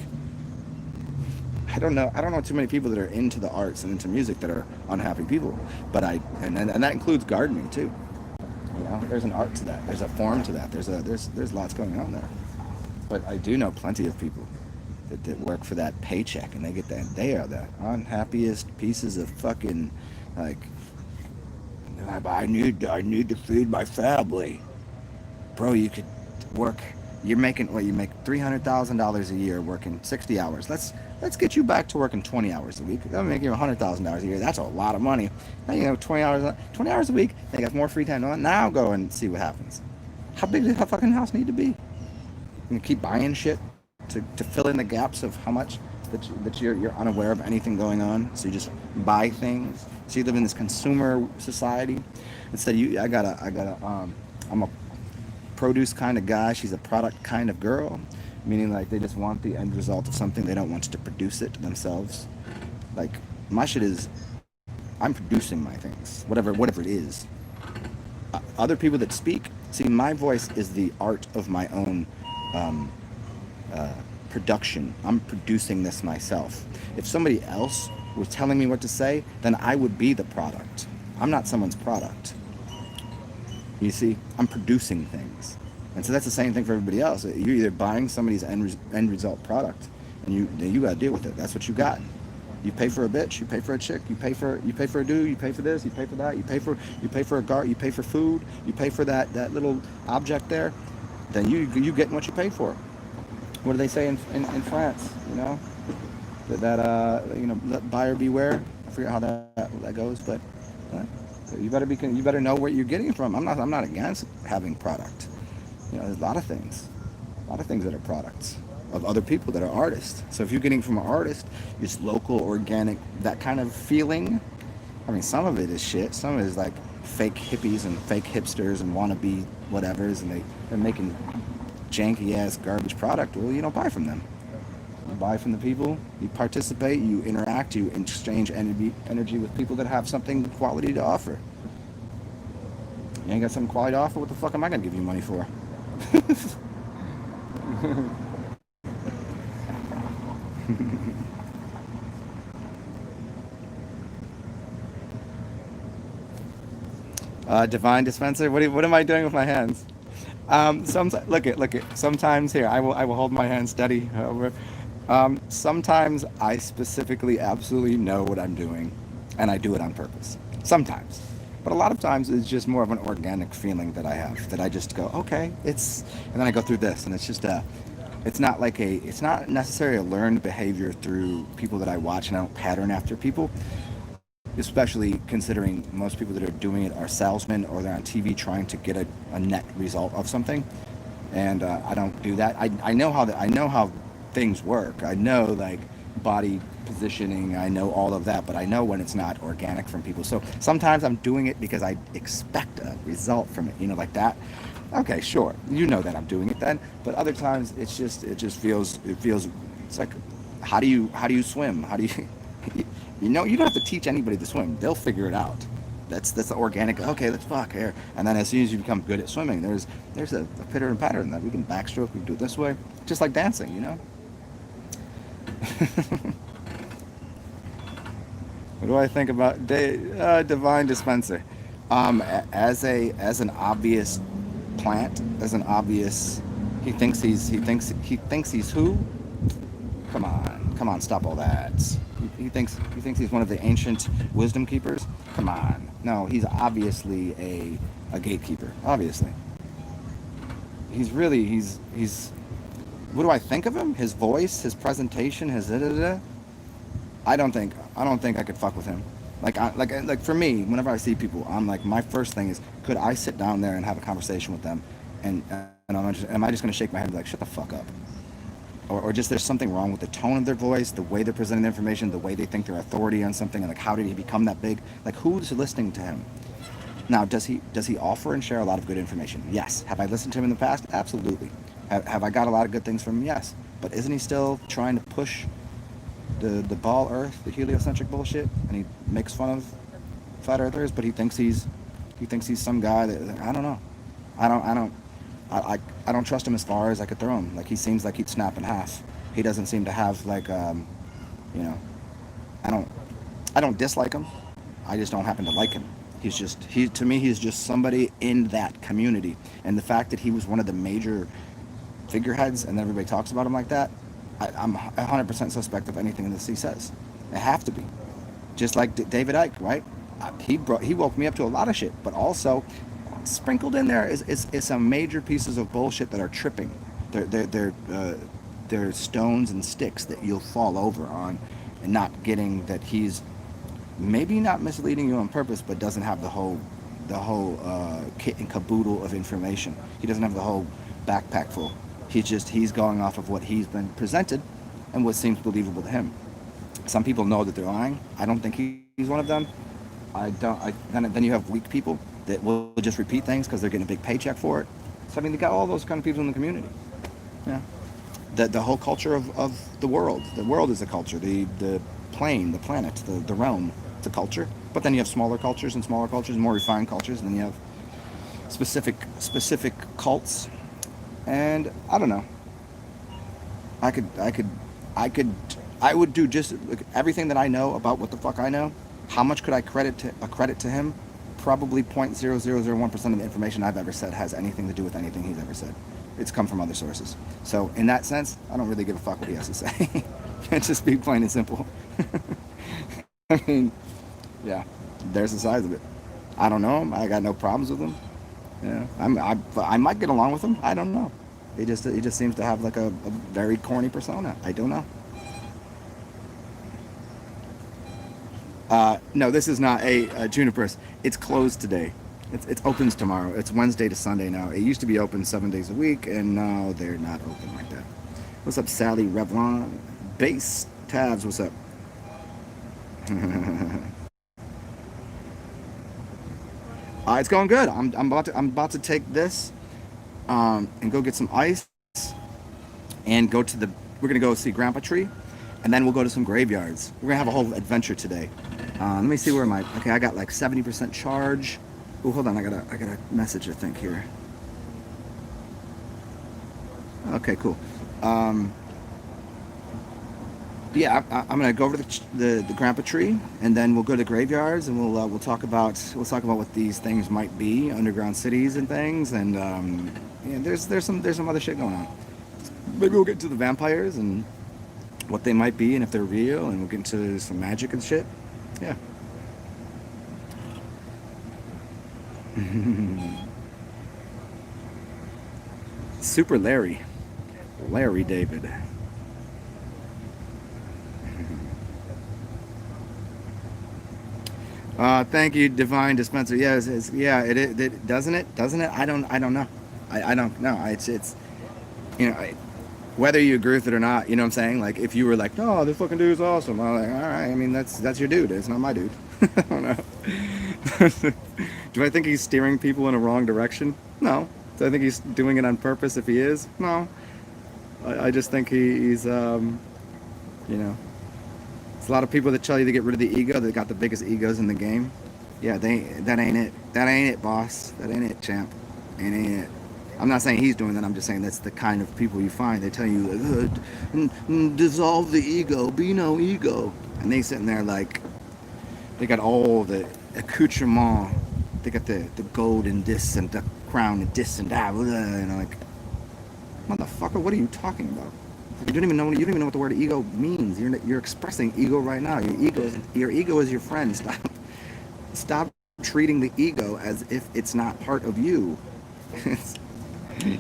I don't know too many people that are into the arts and into music that are unhappy people, but and that includes gardening too. There's an art to that. There's a form to that. There's lots going on there. But I do know plenty of people that work for that paycheck, and they are the unhappiest pieces of fucking like. I need to feed my family. Bro, you could work. You're making what you make $300,000 a year working 60 hours. Let's get you back to working 20 hours a week. That'll make you $100,000 a year. That's a lot of money. Now 20 hours a week. They got more free time. Now go and see what happens. How big does that fucking house need to be? You keep buying shit to fill in the gaps of how much that you're unaware of anything going on. So you just buy things. So you live in this consumer society. Instead, I'm a produce kind of guy. She's a product kind of girl, meaning like they just want the end result of something. They don't want to produce it themselves. Like my shit is, I'm producing my things, whatever it is. Other people that speak, see, my voice is the art of my own production. I'm producing this myself. If somebody else was telling me what to say, then I would be the product. I'm not someone's product. You see, I'm producing things. And so that's the same thing for everybody else. You're either buying somebody's end result product, and you got to deal with it. That's what you got. You pay for a bitch, you pay for a chick, you pay for a dude, you pay for this, you pay for that, you pay for a guard, you pay for food, you pay for that little object there. Then you get what you pay for. What do they say in France? Let buyer beware. I forget how that goes, but you better know where you're getting it from. I'm not against having product. There's a lot of things that are products of other people that are artists. So if you're getting from an artist, it's local, organic, that kind of feeling. I mean, some of it is shit. Some of it is like fake hippies and fake hipsters and wannabe whatevers, and they're making janky ass garbage product. Well, you don't buy from them. You buy from the people. You participate. You interact. You exchange energy with people that have something quality to offer. You ain't got something quality to offer. What the fuck am I gonna give you money for? Divine dispenser. What am I doing with my hands? Look it. Sometimes here, I will hold my hand steady. Sometimes I specifically absolutely know what I'm doing, and I do it on purpose. Sometimes, but a lot of times it's just more of an organic feeling that I have that I just go, okay, and then I go through this, and it's just it's not necessarily a learned behavior through people that I watch, and I don't pattern after people, especially considering most people that are doing it are salesmen or they're on TV trying to get a net result of something. And I don't do that. I know how things work. I know like body positioning. I know all of that, but I know when it's not organic from people. So sometimes I'm doing it because I expect a result from it. You know, like that. Okay, sure. You know that I'm doing it then. But other times it feels. It's like, how do you swim? How do you you know, you don't have to teach anybody to swim. They'll figure it out. That's the organic. Okay, let's fuck here. And then as soon as you become good at swimming, there's a pitter and pattern that we can backstroke. We can do it this way, just like dancing. You know. What do I think about divine dispenser? As an obvious plant, as an obvious, he thinks he's who? Come on, stop all that. He thinks he's one of the ancient wisdom keepers. Come on, no, he's obviously a gatekeeper. Obviously, he's. What do I think of him? His voice, his presentation, his da da da. I don't think I could fuck with him. Like for me, whenever I see people, I'm like, my first thing is, could I sit down there and have a conversation with them, and am I just gonna shake my head and be like, shut the fuck up, or just there's something wrong with the tone of their voice, the way they're presenting the information, the way they think they're authority on something, and like how did he become that big? Like who's listening to him? Now, does he offer and share a lot of good information? Yes. Have I listened to him in the past? Absolutely. Have I got a lot of good things from him? Yes. But isn't he still trying to push the ball Earth, the heliocentric bullshit, and he makes fun of flat earthers, but he thinks he's some guy that I don't know. I don't trust him as far as I could throw him. Like he seems like he'd snap in half. He doesn't seem to have like you know, I don't I don't dislike him. I just don't happen to like him. He to me he's just somebody in that community. And the fact that he was one of the major figureheads and everybody talks about him like that, I'm 100% suspect of anything that he says. It have to be. Just like David Icke, right? He woke me up to a lot of shit, but also sprinkled in there is some major pieces of bullshit that are tripping. They're stones and sticks that you'll fall over on, and not getting that he's maybe not misleading you on purpose, but doesn't have the whole kit and caboodle of information. He doesn't have the whole backpack full. He's going off of what he's been presented and what seems believable to him. Some people know that they're lying. I don't think he's one of them. Then you have weak people that will just repeat things because they're getting a big paycheck for it. So I mean, they got all those kind of people in the community. Yeah. The whole culture of the world. The world is a culture. The plane, the planet, the realm. It's a culture. But then you have smaller cultures and smaller cultures, more refined cultures, and then you have specific cults. And I don't know. I would do just like, everything that I know about what the fuck I know. How much could I credit to him? Probably 0.0001% of the information I've ever said has anything to do with anything he's ever said. It's come from other sources. So in that sense, I don't really give a fuck what he has to say. It's just be plain and simple. I mean, yeah, there's the size of it. I don't know him. I got no problems with him. Yeah, I might get along with him. I don't know. He just seems to have like a very corny persona. I don't know. No, this is not a Juniper's. It's closed today. It opens tomorrow. It's Wednesday to Sunday now. It used to be open 7 days a week, and now they're not open like that. What's up, Sally Revlon? Base Tabs, what's up? It's going good. I'm about to take this and go get some ice and we're gonna go see Grandpa Tree, and then we'll go to some graveyards. We're gonna have a whole adventure today. Let me see where okay, I got like 70% charge. Oh, hold on, I got a message I think here. Okay, cool. Yeah, I'm gonna go over to the grandpa tree, and then we'll go to graveyards, and we'll talk about what these things might be, underground cities and things, and yeah, there's some other shit going on. Maybe we'll get to the vampires and what they might be, and if they're real, and we'll get into some magic and shit. Yeah. Super Larry David. Thank you, Divine Dispenser. Yes, yeah, it doesn't it? Doesn't it? I don't know. I don't know. It's you know, whether you agree with it or not, you know what I'm saying? Like, if you were like, no, this fucking dude's awesome, I'm like, all right, I mean, that's your dude. It's not my dude. I don't know. Do I think he's steering people in a wrong direction? No. Do I think he's doing it on purpose if he is? No. I just think he's, you know, it's a lot of people that tell you to get rid of the ego. They got the biggest egos in the game. Yeah, that ain't it. That ain't it, boss. That ain't it, champ. Ain't it. I'm not saying he's doing that. I'm just saying that's the kind of people you find. They tell you, dissolve the ego, be no ego. And they sitting there like, they got all the accoutrement. They got the gold and this and the crown and this and that. And I'm like, motherfucker, what are you talking about? You don't even know what the word ego means. You're expressing ego right now. Your ego is your friend. Stop treating the ego as if it's not part of you.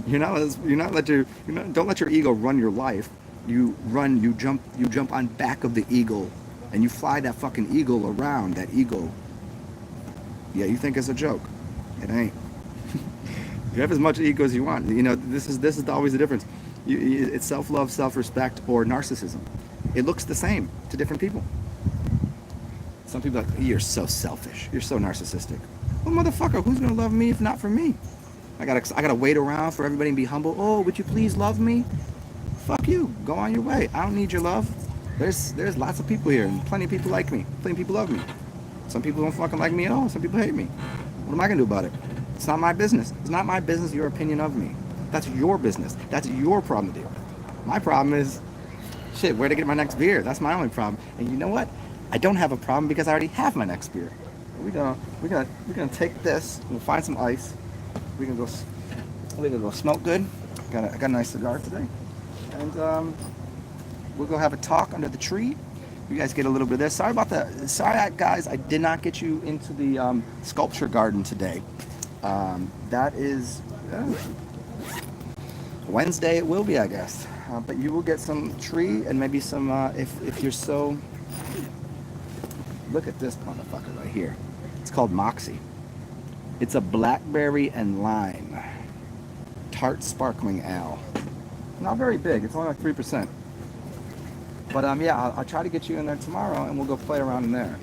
Don't let your ego run your life. You jump on back of the eagle, and you fly that fucking eagle around. That ego. Yeah, you think it's a joke. It ain't. You have as much ego as you want. You know, this is always the difference. It's self-love, self-respect, or narcissism. It looks the same to different people. Some people are like, you're so selfish. You're so narcissistic. Well, motherfucker, who's gonna love me if not for me? I gotta wait around for everybody to be humble. Oh, would you please love me? Fuck you. Go on your way. I don't need your love. There's lots of people here, and plenty of people like me. Plenty of people love me. Some people don't fucking like me at all. Some people hate me. What am I gonna do about it? It's not my business. It's not my business, your opinion of me. That's your business. That's your problem to deal with. My problem is, shit, where to get my next beer? That's my only problem. And you know what? I don't have a problem because I already have my next beer. We're gonna take this. We'll find some ice. We're gonna go smoke good. I got a nice cigar today, and we'll go have a talk under the tree. You guys get a little bit of this. Sorry, guys. I did not get you into the sculpture garden today. That is Wednesday. It will be, I guess. But you will get some tree and maybe some if you're so. Look at this motherfucker right here. It's called Moxie. It's a blackberry and lime tart sparkling ale. Not very big. It's only like 3%. But yeah, I'll try to get you in there tomorrow, and we'll go play around in there.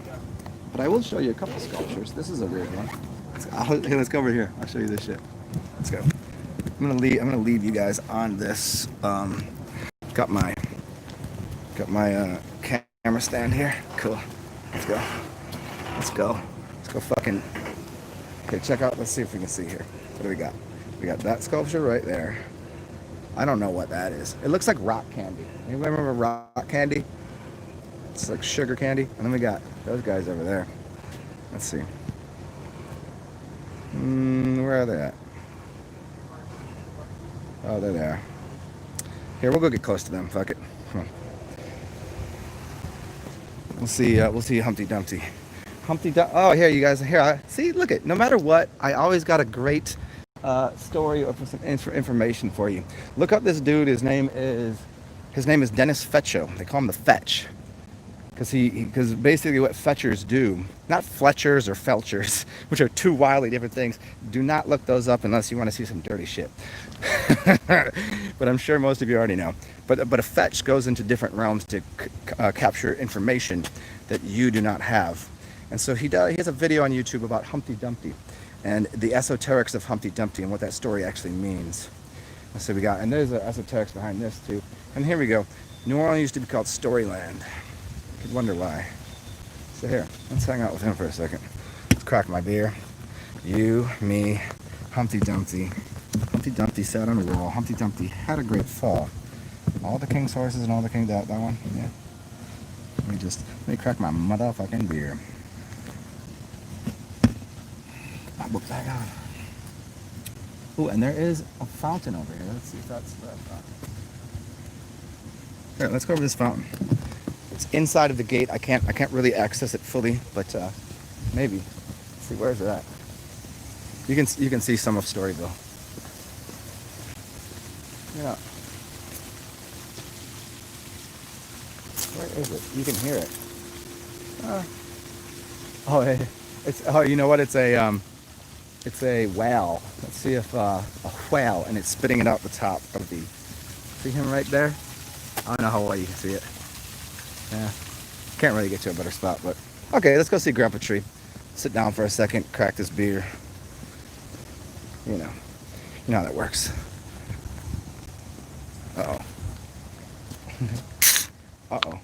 But I will show you a couple sculptures. This is a weird one. Let's go over here. I'll show you this shit. Let's go. I'm gonna leave you guys on this. Got my camera stand here. Cool. Let's go. Fucking. Okay, check out. Let's see if we can see here. What do we got? We got that sculpture right there. I don't know what that is. It looks like rock candy. Anybody remember rock candy? It's like sugar candy. And then we got those guys over there. Let's see. Where are they at? Oh, they're there. Here, we'll go get close to them. Fuck it. Come on. We'll see Humpty Dumpty. Oh, here, you guys. Here, see, look it. No matter what, I always got a great story or some information for you. Look up this dude. His name is Dennis Fetcho. They call him the Fetch, because basically what Fetchers do, not Fletchers or Felchers, which are two wildly different things. Do not look those up unless you want to see some dirty shit. But I'm sure most of you already know. But a fetch goes into different realms to capture information that you do not have. And so he has a video on YouTube about Humpty Dumpty and the esoterics of Humpty Dumpty and what that story actually means. And so and there's the esoterics behind this too. And here we go. New Orleans used to be called Storyland. You could wonder why. So here, let's hang out with him for a second. Let's crack my beer. You, me, Humpty Dumpty. Humpty Dumpty sat on a wall. Humpty Dumpty had a great fall. All the king's horses and all the king, that one, yeah. Let me crack my motherfucking beer. I book back on. Ooh, and there is a fountain over here. Let's see if that's the fountain. Here, let's go over this fountain. It's inside of the gate. I can't really access it fully, but maybe. Let's see, where's it at? You can see some of Storyville. Yeah. Where is it? You can hear it. You know what? It's a whale. Let's see if a whale, and it's spitting it out the top of the. See him right there? I don't know how well you can see it. Yeah, can't really get to a better spot, but okay. Let's go see Grandpa Tree. Sit down for a second, crack this beer. You know how that works. Uh oh.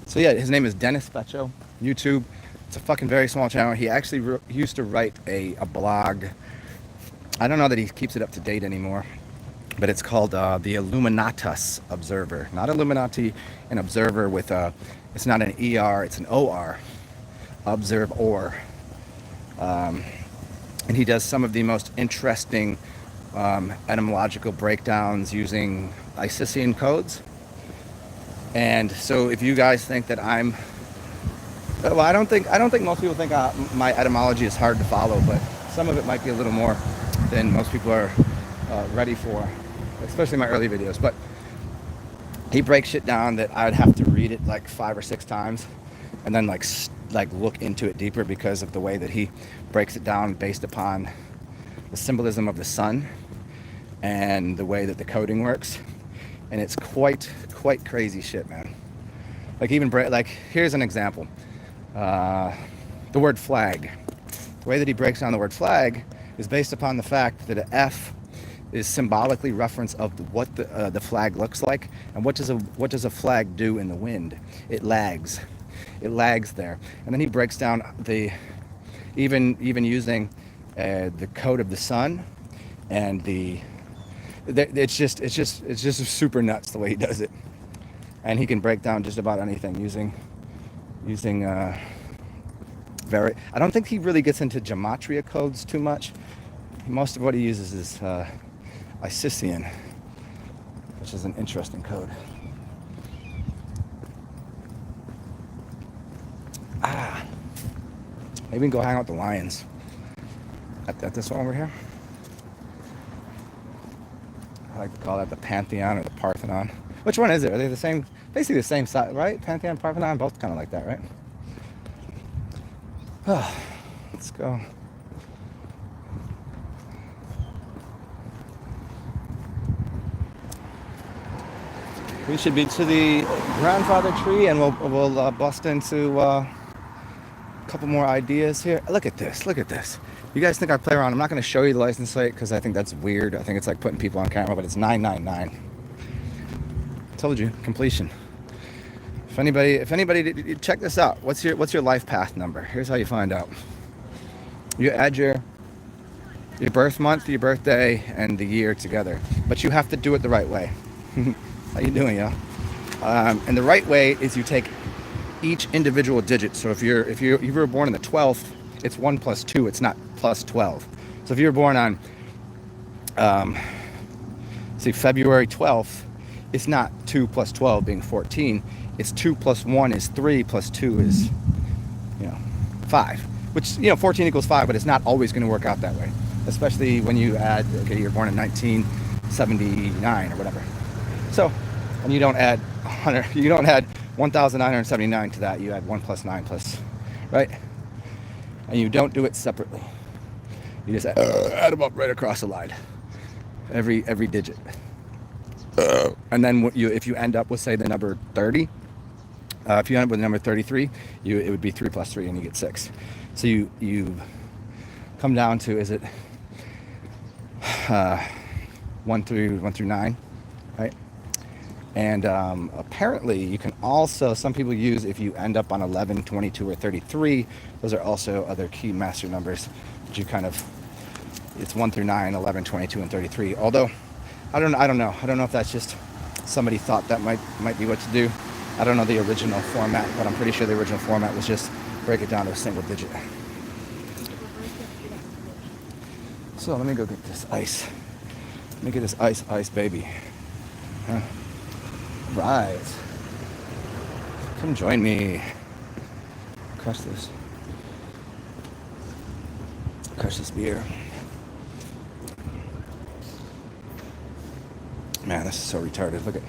So yeah, his name is Dennis Feccio. YouTube. It's a fucking very small channel. He actually used to write a blog. I don't know that he keeps it up to date anymore, but it's called the Illuminatus Observer. Not Illuminati, an observer with a. It's not an ER, it's an OR. Observe or. And he does some of the most interesting etymological breakdowns using Isisian codes. And so, if you guys think that I'm, well, I don't think most people think my etymology is hard to follow, but some of it might be a little more than most people are ready for, especially my early videos. But he breaks shit down that I would have to read it like 5 or 6 times, and then like look into it deeper because of the way that he breaks it down based upon the symbolism of the sun and the way that the coding works. And it's quite crazy shit, man. Like here's an example. The word flag. The way that he breaks down the word flag is based upon the fact that an F is symbolically reference of what the flag looks like, and what does a flag do in the wind? It lags. It lags there, and then he breaks down even using the code of the sun, and it's just super nuts the way he does it, and he can break down just about anything using I don't think he really gets into gematria codes too much. Most of what he uses is Isisian, which is an interesting code. Maybe we can go hang out with the lions at this one over here. I like to call that the Pantheon or the Parthenon. Which one is it? Are they the same? Basically the same size, right? Pantheon, Parthenon, both kind of like that, right? Let's go. We should be to the grandfather tree, and we'll bust into a couple more ideas here. Look at this. Look at this. You guys think I play around? I'm not going to show you the license plate because I think that's weird. I think it's like putting people on camera, but it's 999. Told you, completion. If anybody, check this out. What's your life path number? Here's how you find out. You add your birth month, your birthday, and the year together, but you have to do it the right way. How you doing, y'all? And the right way is you take each individual digit. So if you were born on the 12th, it's 1 plus 2. It's not plus 12. So if you were born on, February 12th, it's not 2 plus 12 being 14. It's 2 plus 1 is 3 plus 2 is, 5. Which, 14 equals 5, but it's not always going to work out that way. Especially when you add, okay, you're born in 1979 or whatever. So, and you don't add 1,979 to that. You add 1 plus 9 plus, right? And you don't do it separately. You just add them up right across the line. Every digit. And then if you end up with, say, the number 30, if you end up with the number 33, it would be 3 plus 3, and you get 6. So you come down to, is it 1 through 9, right? And apparently you can also, some people use, if you end up on 11, 22, or 33, those are also other key master numbers that you kind of it's 1 through 9, 11, 22, and 33. Although, I don't know. I don't know if that's just somebody thought that might be what to do. I don't know the original format, but I'm pretty sure the original format was just break it down to a single digit. So let me go get this ice. Let me get this ice, baby. Huh? Rise. Come join me. Crush this. Crush this beer. Man, this is so retarded. Look at,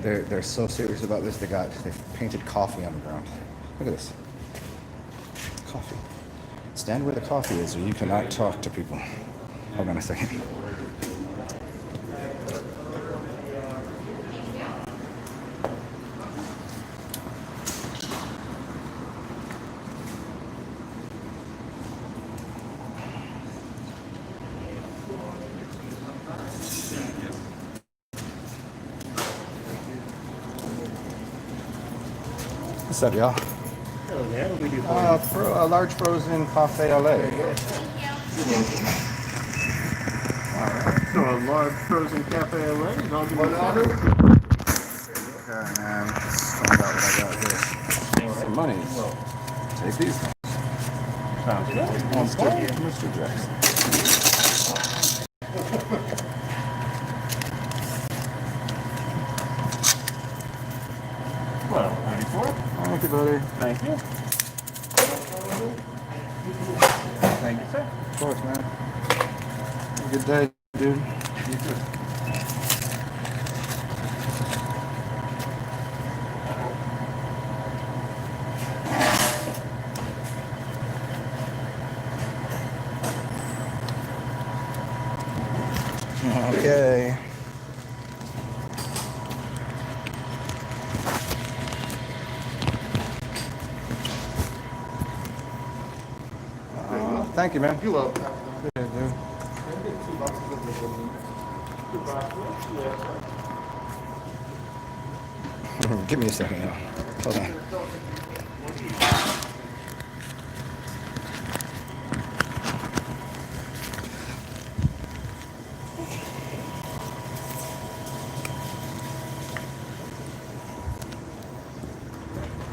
they're so serious about this. They've painted coffee on the ground. Look at this. Coffee. Stand where the coffee is, or you cannot talk to people. Hold on a second. What's up, y'all? Hello there. What do we do for you? A large frozen cafe au lait. So a large frozen cafe au lait. I'll give you a order. Okay, man. Let's find out what I got here. Some money. Take these. Sounds good. Mr. Jackson. Well, ready for it? Thank you, buddy. Thank you. Thank you, sir. Of course, man. Have a good day, dude. You too. Okay. Thank you, man. You love. Yeah, dude. Give me a second, y'all. Hold on.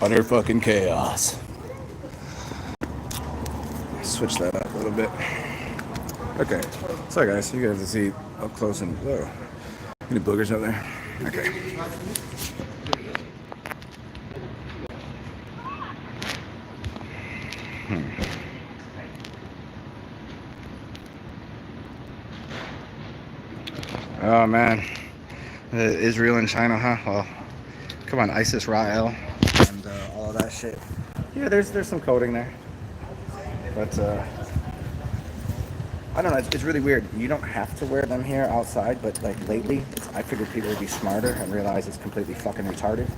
Utter fucking chaos. Switch that up a little bit. Okay. So guys, you guys can see up close and whoa. Any boogers out there? Okay. Oh man. Israel and China, huh? Well, come on, ISIS, Rael, and all of that shit. Yeah, there's some coding there. But I don't know. It's really weird. You don't have to wear them here outside, but like lately, I figured people would be smarter and realize it's completely fucking retarded.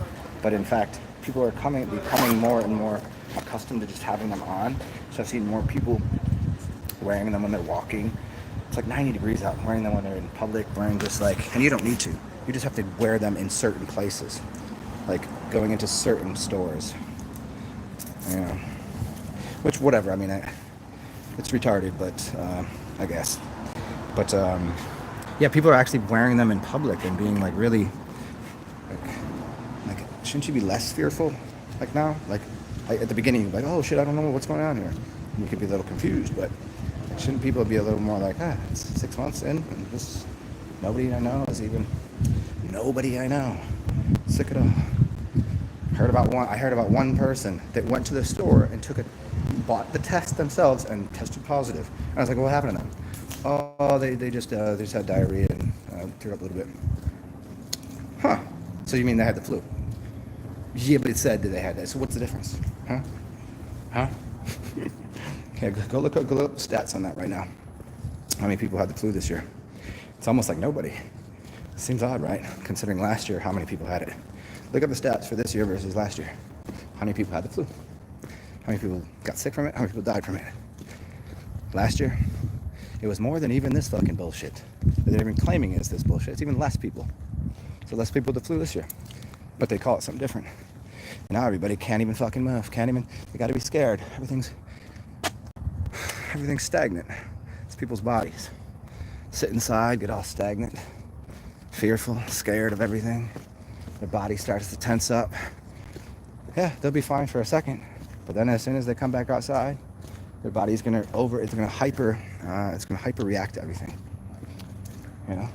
But in fact, people are becoming more and more accustomed to just having them on. So I've seen more people wearing them when they're walking. It's like 90 degrees out. Wearing them when they're in public. Wearing just like, and you don't need to. You just have to wear them in certain places, like going into certain stores. You know. Which, whatever, I mean, it's retarded, but I guess. But, yeah, people are actually wearing them in public and being, like, really, like, shouldn't you be less fearful, like, now? Like, at the beginning, like, oh, shit, I don't know what's going on here. And you could be a little confused, but shouldn't people be a little more like, it's 6 months in, and this, nobody I know is even, nobody I know. Sick it all. I heard about one person that went to the store and bought the test themselves and tested positive. And I was like, what happened to them? Oh, they just had diarrhea and threw up a little bit. Huh. So you mean they had the flu? Yeah, but it said that they had that. So what's the difference? Huh? Okay, go look up stats on that right now. How many people had the flu this year? It's almost like nobody. Seems odd, right? Considering last year, how many people had it? Look up the stats for this year versus last year. How many people had the flu? How many people got sick from it? How many people died from it? Last year, it was more than even this fucking bullshit. They're even claiming it's this bullshit. It's even less people. So less people with the flu this year. But they call it something different. Now everybody can't even fucking move. They gotta be scared. Everything's stagnant. It's people's bodies. Sit inside, get all stagnant, fearful, scared of everything. Their body starts to tense up. Yeah, they'll be fine for a second, but then as soon as they come back outside, their body's gonna hyper react to everything. You know,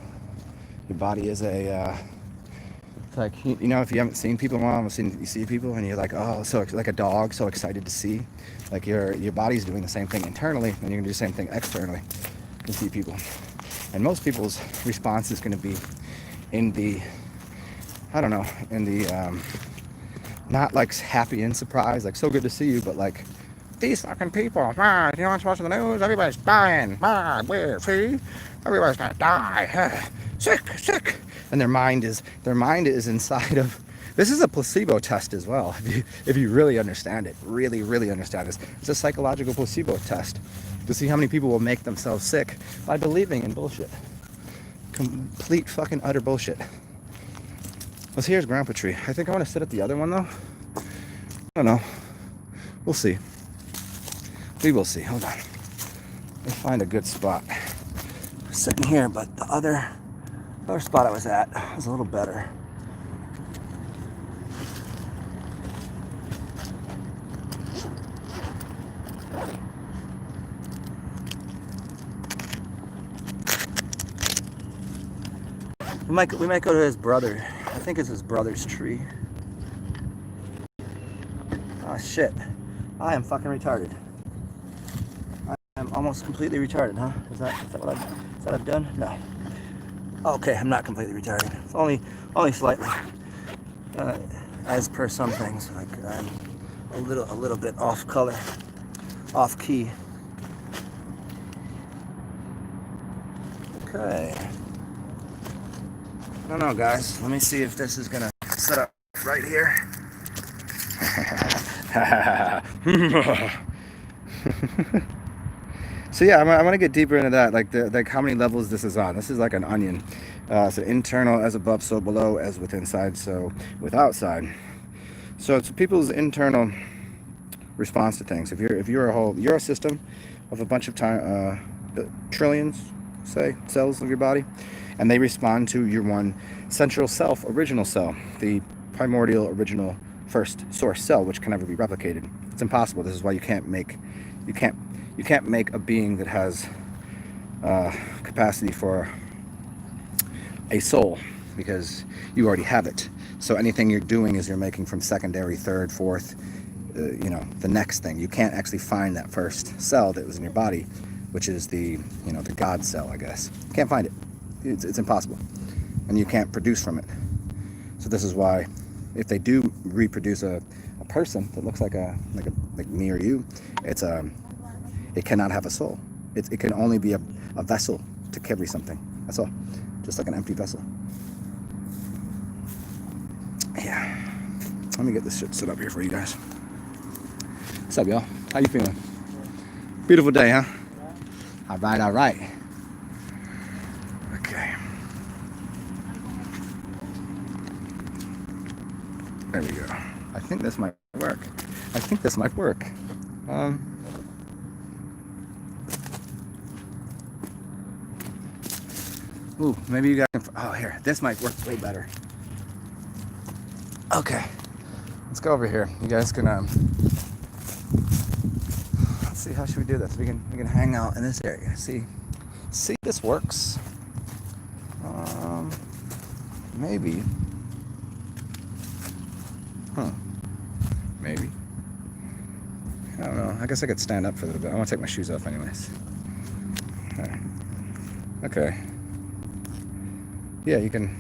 your body is it's like, you know, if you haven't seen people in a while, you see people and you're like, oh, so like a dog, so excited to see. Like your body's doing the same thing internally, and you're gonna do the same thing externally to see people. And most people's response is gonna be in the, I don't know, in the not like happy and surprised, like so good to see you, but like, these fucking people, you know what's watching the news? Everybody's dying. Where, see? Everybody's gonna die. Sick. And their mind is inside of, this is a placebo test as well. If you really understand it, really understand this. It's a psychological placebo test to see how many people will make themselves sick by believing in bullshit. Complete fucking utter bullshit. Well, here's Grandpa Tree. I think I want to sit at the other one though. I don't know. We'll see. We will see. Hold on. Let's find a good spot. I'm sitting here, but the other spot I was at was a little better. We might go to his brother. I think it's his brother's tree. Oh shit. I am fucking retarded. I'm almost completely retarded, huh? Is that what I've done? No. Okay, I'm not completely retarded. It's only slightly. As per some things, like I'm a little bit off color, off key. Okay. I don't know, guys. Let me see if this is gonna set up right here. So yeah, I'm gonna get deeper into that, like how many levels this is on. This is like an onion. So internal as above, so below, as with inside, so with outside. So it's people's internal response to things. If you're a system of a bunch of trillions, say, cells of your body, and they respond to your one central self, original cell, the primordial original first source cell, which can never be replicated. It's impossible. This is why you can't make a being that has capacity for a soul, because you already have it. So anything you're doing is you're making from secondary, third, fourth, the next thing. You can't actually find that first cell that was in your body, which is the God cell, I guess. You can't find it. It's impossible, and you can't produce from it. So this is why, if they do reproduce a person that looks like me or you, it cannot have a soul. It can only be a vessel to carry something. That's all. Just like an empty vessel. Yeah. Let me get this shit set up here for you guys. What's up, y'all? How you feeling? Beautiful day, huh? All right. Okay. There we go. I think this might work. Ooh, maybe you guys can, oh, here, this might work way better. Okay, let's go over here. You guys can, let's see, how should we do this? We can hang out in this area. See if this works. Maybe. Maybe. I don't know. I guess I could stand up for a little bit. I want to take my shoes off anyways. Okay. Yeah, you can.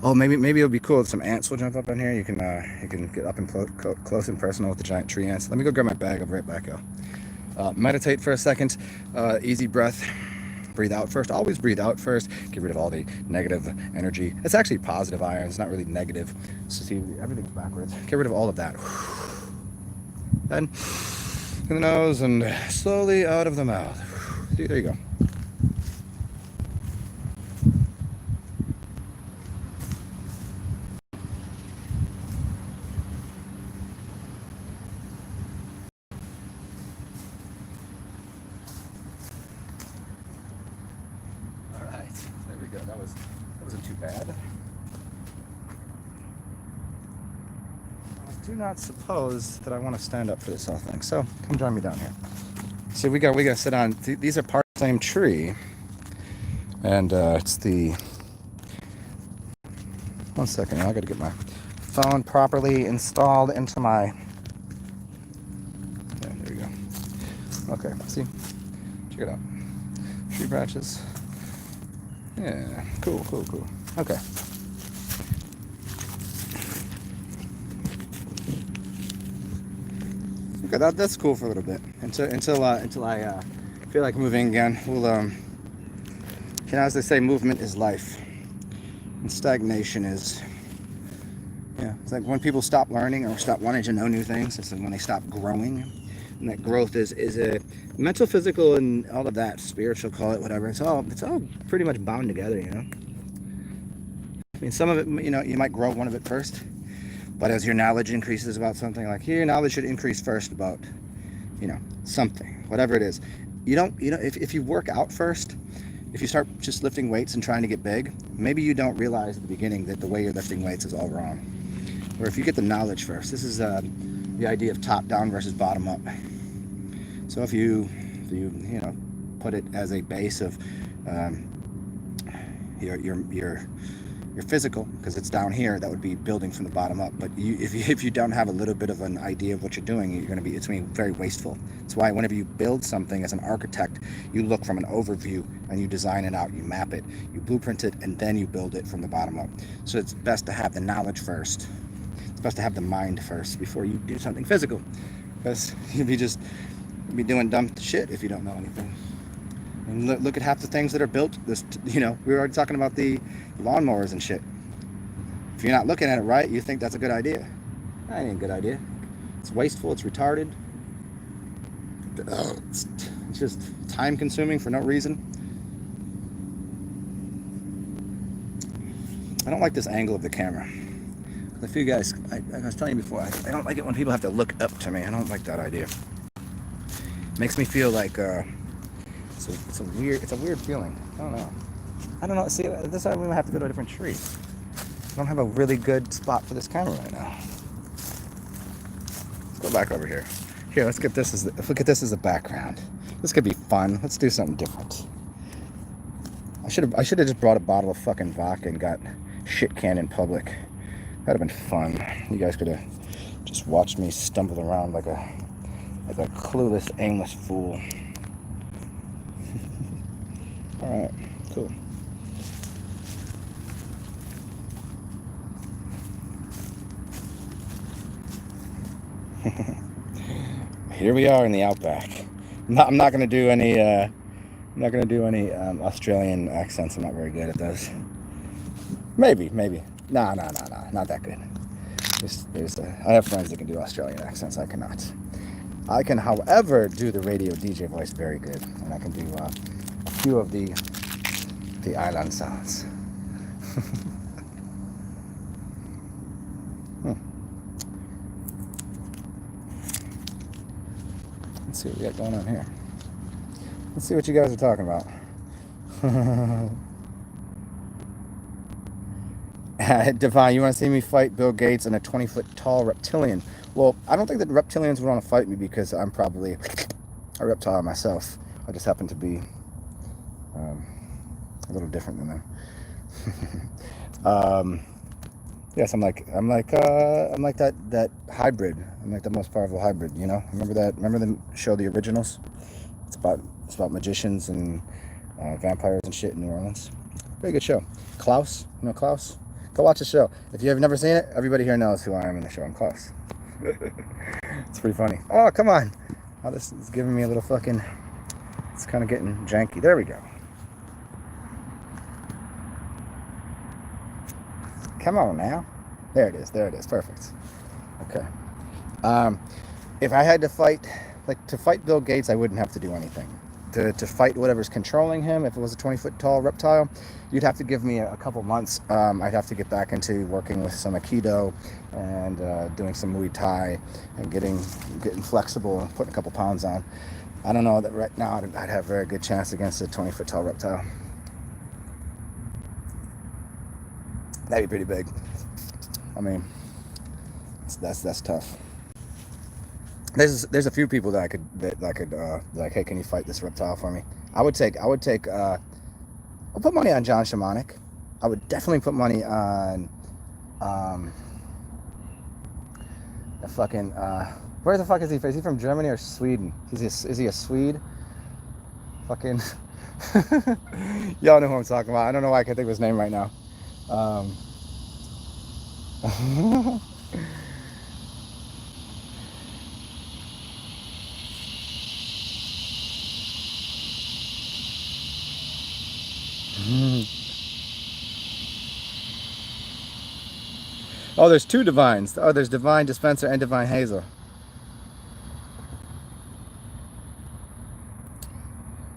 Oh, maybe it'll be cool if some ants will jump up in here. You can get up and close and personal with the giant tree ants. Let me go grab my bag. I'll be right back, y'all. Meditate for a second. Easy breath. Breathe out first. Always breathe out first. Get rid of all the negative energy. It's actually positive ions. It's not really negative. So see, everything's backwards. Get rid of all of that. Then in the nose and slowly out of the mouth. There you go. pretty good. That wasn't too bad. I do not suppose that I want to stand up for this whole thing. So come join me down here. See, we got to sit on. These are part of the same tree, and it's the. One second, I got to get my phone properly installed into my. Yeah, there you go. Okay, see, check it out. Tree branches. Yeah, cool. Okay. Okay, that's cool for a little bit until I feel like moving again. We'll as they say, movement is life, and stagnation is. Yeah, it's like when people stop learning or stop wanting to know new things. It's like when they stop growing, and that growth is a mental, physical, and all of that, spiritual, call it whatever. It's all pretty much bound together, you know. I mean, some of it, you might grow one of it first, but as your knowledge increases about something, like here, your knowledge should increase first about, something, whatever it is. If you work out first, if you start just lifting weights and trying to get big, maybe you don't realize at the beginning that the way you're lifting weights is all wrong. Or if you get the knowledge first, this is the idea of top down versus bottom up. So if you put it as a base of your physical, because it's down here, that would be building from the bottom up. But if you don't have a little bit of an idea of what you're doing, it's going to be very wasteful. That's why whenever you build something as an architect, you look from an overview and you design it out, you map it, you blueprint it, and then you build it from the bottom up. So it's best to have the knowledge first. It's best to have the mind first before you do something physical, because you'll be doing dumb shit if you don't know anything. And look at half the things that are built. We were already talking about the lawnmowers and shit. If you're not looking at it right, you think that's a good idea. That ain't a good idea. It's wasteful. It's retarded. It's just time consuming for no reason. I don't like this angle of the camera. A few guys, I was telling you before, I don't like it when people have to look up to me. I don't like that idea. It makes me feel like it's a weird feeling. I don't know. See, this is why we have to go to a different tree. I don't have a really good spot for this camera right now. Let's go back over here. Here, let's get this as a background. This could be fun. Let's do something different. I should have just brought a bottle of fucking vodka and got shit canned in public. That'd have been fun. You guys could have just watched me stumble around like a clueless, aimless fool. All right, cool. Here we are in the outback. I'm not gonna do any Australian accents. I'm not very good at those. Maybe. Nah, not that good. I have friends that can do Australian accents. I cannot. I can, however, do the radio DJ voice very good, and I can do a few of the island sounds. Let's see what we got going on here. Let's see what you guys are talking about. Divine, you want to see me fight Bill Gates and a 20-foot tall reptilian? Well, I don't think that reptilians would want to fight me because I'm probably a reptile myself. I just happen to be a little different than them. Yes, I'm like that hybrid. I'm like the most powerful hybrid. Remember that? Remember the show The Originals? It's about magicians and vampires and shit in New Orleans. Very good show. Klaus, you know Klaus? Go watch the show. If you have never seen it, everybody here knows who I am in the show. I'm Klaus. It's pretty funny. Oh, come on. Oh, this is giving me a little fucking... It's kind of getting janky. There we go. Come on now. There it is. Perfect. Okay. If I had to fight Bill Gates, I wouldn't have to do anything. To fight whatever's controlling him, if it was a 20-foot tall reptile, you'd have to give me a couple months. I'd have to get back into working with some Aikido and doing some Muay Thai and getting flexible and putting a couple pounds on. I don't know that right now I'd have a very good chance against a 20-foot tall reptile. That'd be pretty big. I mean, that's tough. There's a few people that I could like, hey, can you fight this reptile for me? I'll put money on John Shamanic. I would definitely put money on the fucking where the fuck is he from? Is he from Germany or Sweden? Is he a Swede? Fucking y'all know who I'm talking about. I don't know why I can't think of his name right now. Oh, there's two divines. Oh, there's Divine Dispenser and Divine Hazel.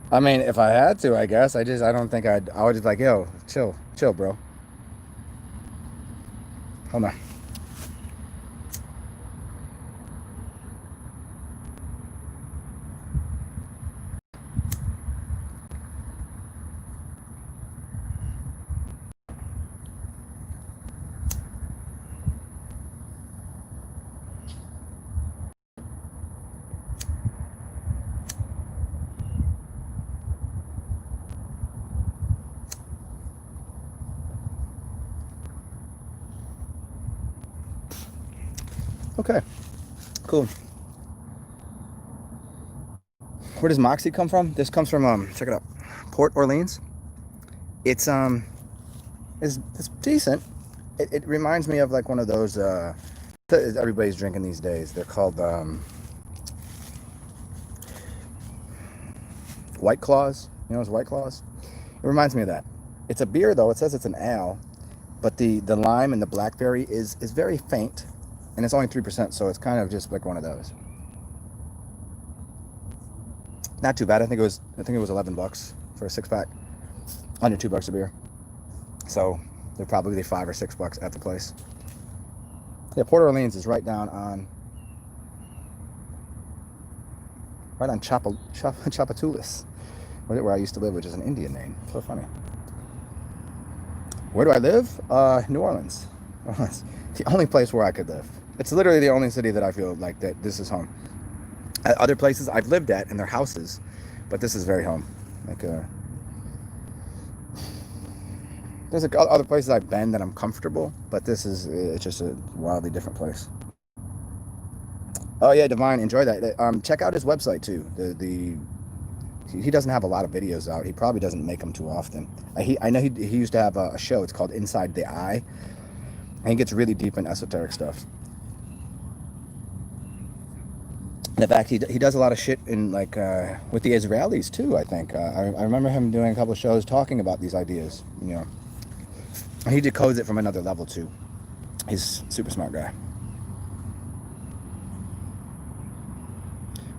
I mean, if I had to, I guess. I don't think I would just like, yo, chill, bro. Hold on. Okay, cool. Where does Moxie come from? This comes from check it out, Port Orleans. It's decent. It reminds me of like one of those everybody's drinking these days. They're called White Claws. You know, it's White Claws. It reminds me of that. It's a beer though. It says it's an ale, but the lime and the blackberry is very faint, and it's only 3%, so it's kind of just like one of those. Not too bad. I think it was $11 for a 6-pack, under $2 a beer. So they're probably $5 or $6 at the place. Yeah, Port Orleans is right on Chapatulis, where I used to live, which is an Indian name. So funny. Where do I live? New Orleans. The only place where I could live. It's literally the only city that I feel like that this is home. At other places I've lived at in their houses, but this is very home. Like there's other places I've been that I'm comfortable, but it's just a wildly different place. Oh yeah, Divine, enjoy that. Check out his website too. He doesn't have a lot of videos out. He probably doesn't make them too often. I know he used to have a show. It's called Inside the Eye, and he gets really deep in esoteric stuff. In fact, he does a lot of shit in like with the Israelis too. I think I remember him doing a couple of shows talking about these ideas. You know, he decodes it from another level too. He's a super smart guy.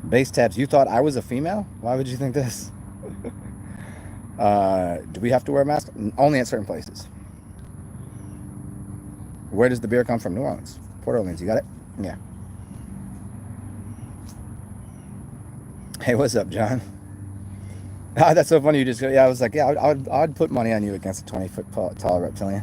Base tabs. You thought I was a female? Why would you think this? Do we have to wear a mask? Only at certain places. Where does the beer come from? New Orleans. Port Orleans. You got it? Yeah. Hey, what's up, John? Ah, that's so funny. You just, yeah, I was like, yeah, I'd put money on you against a 20-foot tall reptilian.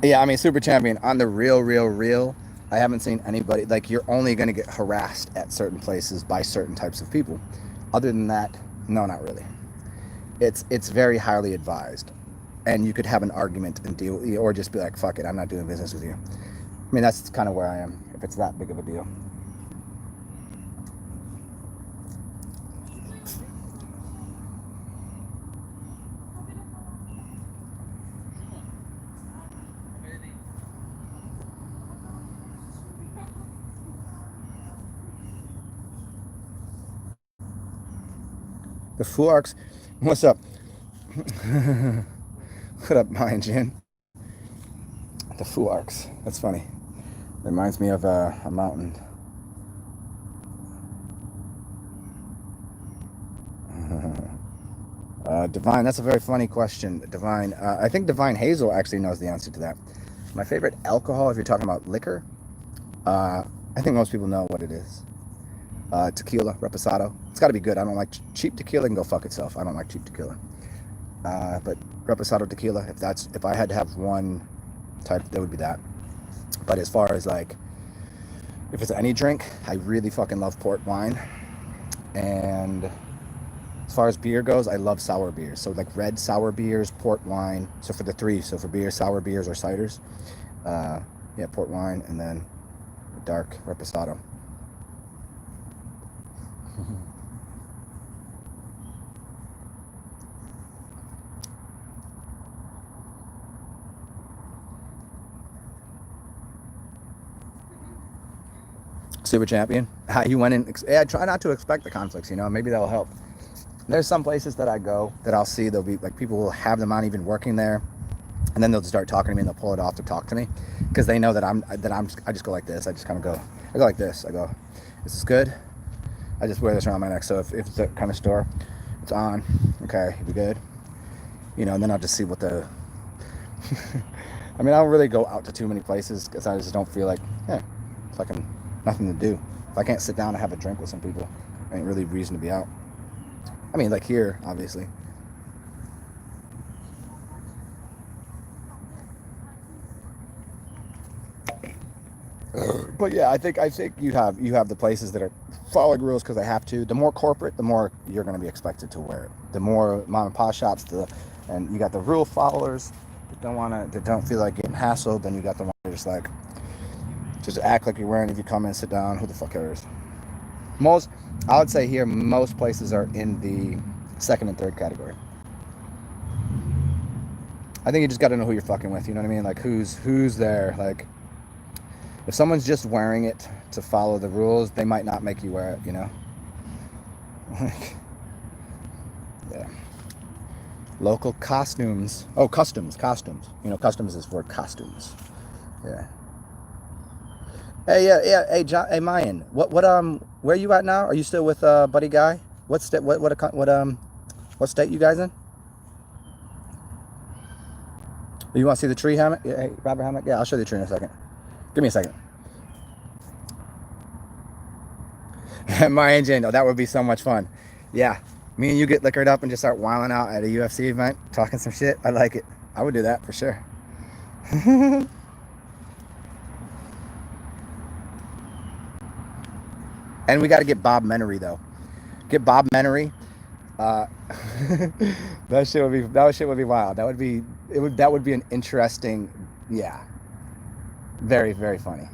Yeah, I mean, Super Champion, on the real, I haven't seen anybody, like, you're only going to get harassed at certain places by certain types of people. Other than that, no, not really. It's very highly advised. And you could have an argument and deal, or just be like, fuck it, I'm not doing business with you. I mean, that's kind of where I am, if it's that big of a deal. The Fuarks, what's up? What up, Mayan Jin? The Fuarks, that's funny. Reminds me of a mountain. Divine, that's a very funny question. Divine, I think Divine Hazel actually knows the answer to that. My favorite alcohol, if you're talking about liquor, I think most people know what it is. Tequila, reposado. It's got to be good. I don't like cheap tequila. Can go fuck itself. I don't like cheap tequila. But reposado tequila, if I had to have one type, that would be that. But as far as like, if it's any drink, I really fucking love port wine. And as far as beer goes, I love sour beers. So like red sour beers, port wine. So for the three, so for beer, sour beers or ciders, yeah, port wine, and then dark reposado. Super champion. You went in. Yeah, try not to expect the conflicts. You know, maybe that'll help. There's some places that I go that I'll see. There'll be like people will have them on even working there, and then they'll start talking to me and they'll pull it off to talk to me because they know that I just go like this. I just kind of go. I go like this. I go, "Is this good?" I just wear this around my neck. So if it's that kind of store, it's on. Okay, we good. You know, and then I'll just see what the. I mean, I don't really go out to too many places because I just don't feel like, fucking nothing to do. If I can't sit down and have a drink with some people, ain't really reason to be out. I mean, like here, obviously. But yeah, I think you have the places that are following rules because they have to. The more corporate, the more you're going to be expected to wear it. The more mom and pop shops, and you got the rule followers that don't feel like getting hassled. Then you got the ones that are just act like you're wearing it. If you come in, sit down. Who the fuck cares? I would say here, most places are in the second and third category. I think you just got to know who you're fucking with. You know what I mean? Like who's there. Like if someone's just wearing it to follow the rules, they might not make you wear it. You know? Like, yeah. Local costumes. Oh, customs. You know, customs is for costumes. Yeah. Hey, hey, John, hey, Mayan. Where you at now? Are you still with Buddy Guy? What state you guys in? You want to see the tree hammock? Yeah, hey, Robert hammock? Yeah, I'll show you the tree in a second. Give me a second. Mayan Jane, that would be so much fun. Yeah, me and you get liquored up and just start wilding out at a UFC event, talking some shit. I like it. I would do that for sure. And we got to get Bob Menery though. Get Bob Menery. That shit would be wild. That would be an interesting, yeah. Very, very funny.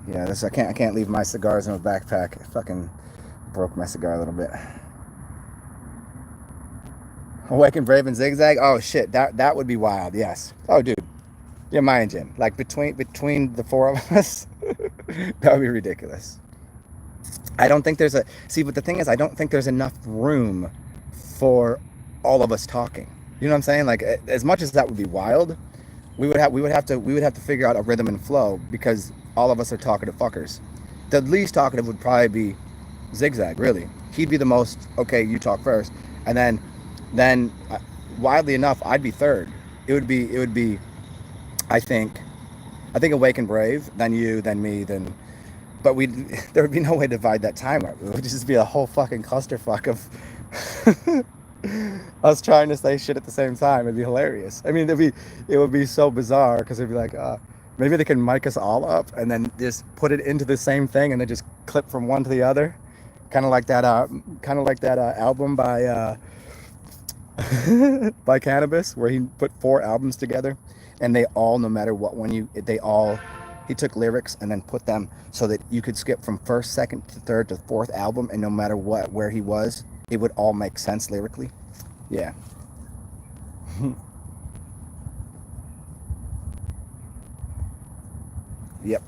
Yeah, I can't leave my cigars in my backpack. I fucking broke my cigar a little bit. Awaken Brave and Zigzag. Oh shit, that would be wild. Yes. Oh dude, yeah, my engine. Like between the four of us, that would be ridiculous. I don't think but the thing is, I don't think there's enough room for all of us talking. You know what I'm saying? Like as much as that would be wild, we would have to figure out a rhythm and flow because all of us are talkative fuckers. The least talkative would probably be Zigzag. Really, he'd be the most. Okay, you talk first, and then wildly enough, I'd be third. It would be. I think Awaken Brave, then you, then me, then. But there would be no way to divide that time up. It would just be a whole fucking clusterfuck of us trying to say shit at the same time. It'd be hilarious. I mean, it would be so bizarre because it'd be like, maybe they can mic us all up and then just put it into the same thing and then just clip from one to the other, kind of like that album by by Cannabis where he put 4 albums together, and they all, no matter what one he took lyrics and then put them so that you could skip from first, second to third to fourth album, and no matter where he was, it would all make sense lyrically. Yeah. Yep.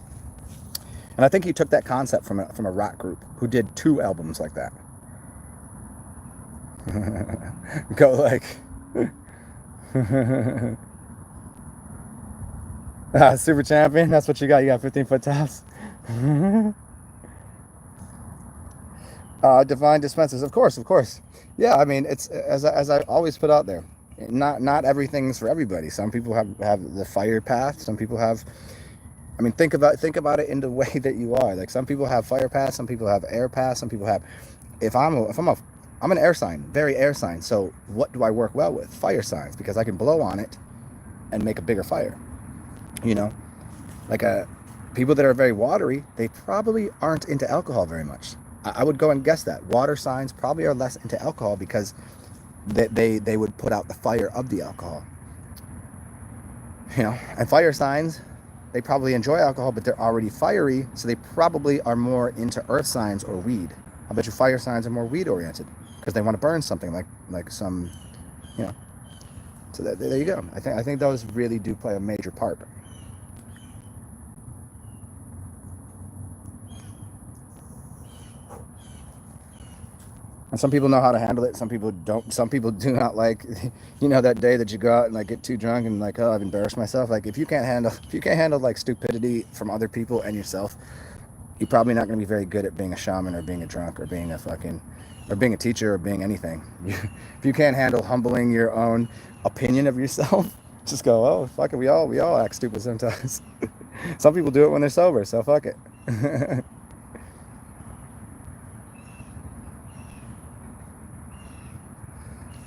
And I think he took that concept from a rock group who did 2 albums like that. Go like super champion. That's what you got. You got 15-foot tops. Divine dispensers, of course, of course. Yeah, I mean, it's as I always put out there. Not everything's for everybody. Some people have the fire path. Some people have. I mean, think about it in the way that you are. Like some people have fire path. Some people have air path. Some people have. I'm an air sign, very air sign. So what do I work well with? Fire signs, because I can blow on it and make a bigger fire. You know, like people that are very watery, they probably aren't into alcohol very much. I would go and guess that water signs probably are less into alcohol because they would put out the fire of the alcohol. You know, and fire signs, they probably enjoy alcohol, but they're already fiery, so they probably are more into earth signs or weed. I bet you fire signs are more weed oriented because they want to burn something like some, you know. So there you go. I think those really do play a major part. And some people know how to handle it. Some people don't. Some people do not like, you know, that day that you go out and like get too drunk and like, oh, I've embarrassed myself. Like if you can't handle like stupidity from other people and yourself, you're probably not going to be very good at being a shaman or being a drunk or being a teacher or being anything. If you can't handle humbling your own opinion of yourself, just go, oh, fuck it. We all act stupid sometimes. Some people do it when they're sober, so fuck it.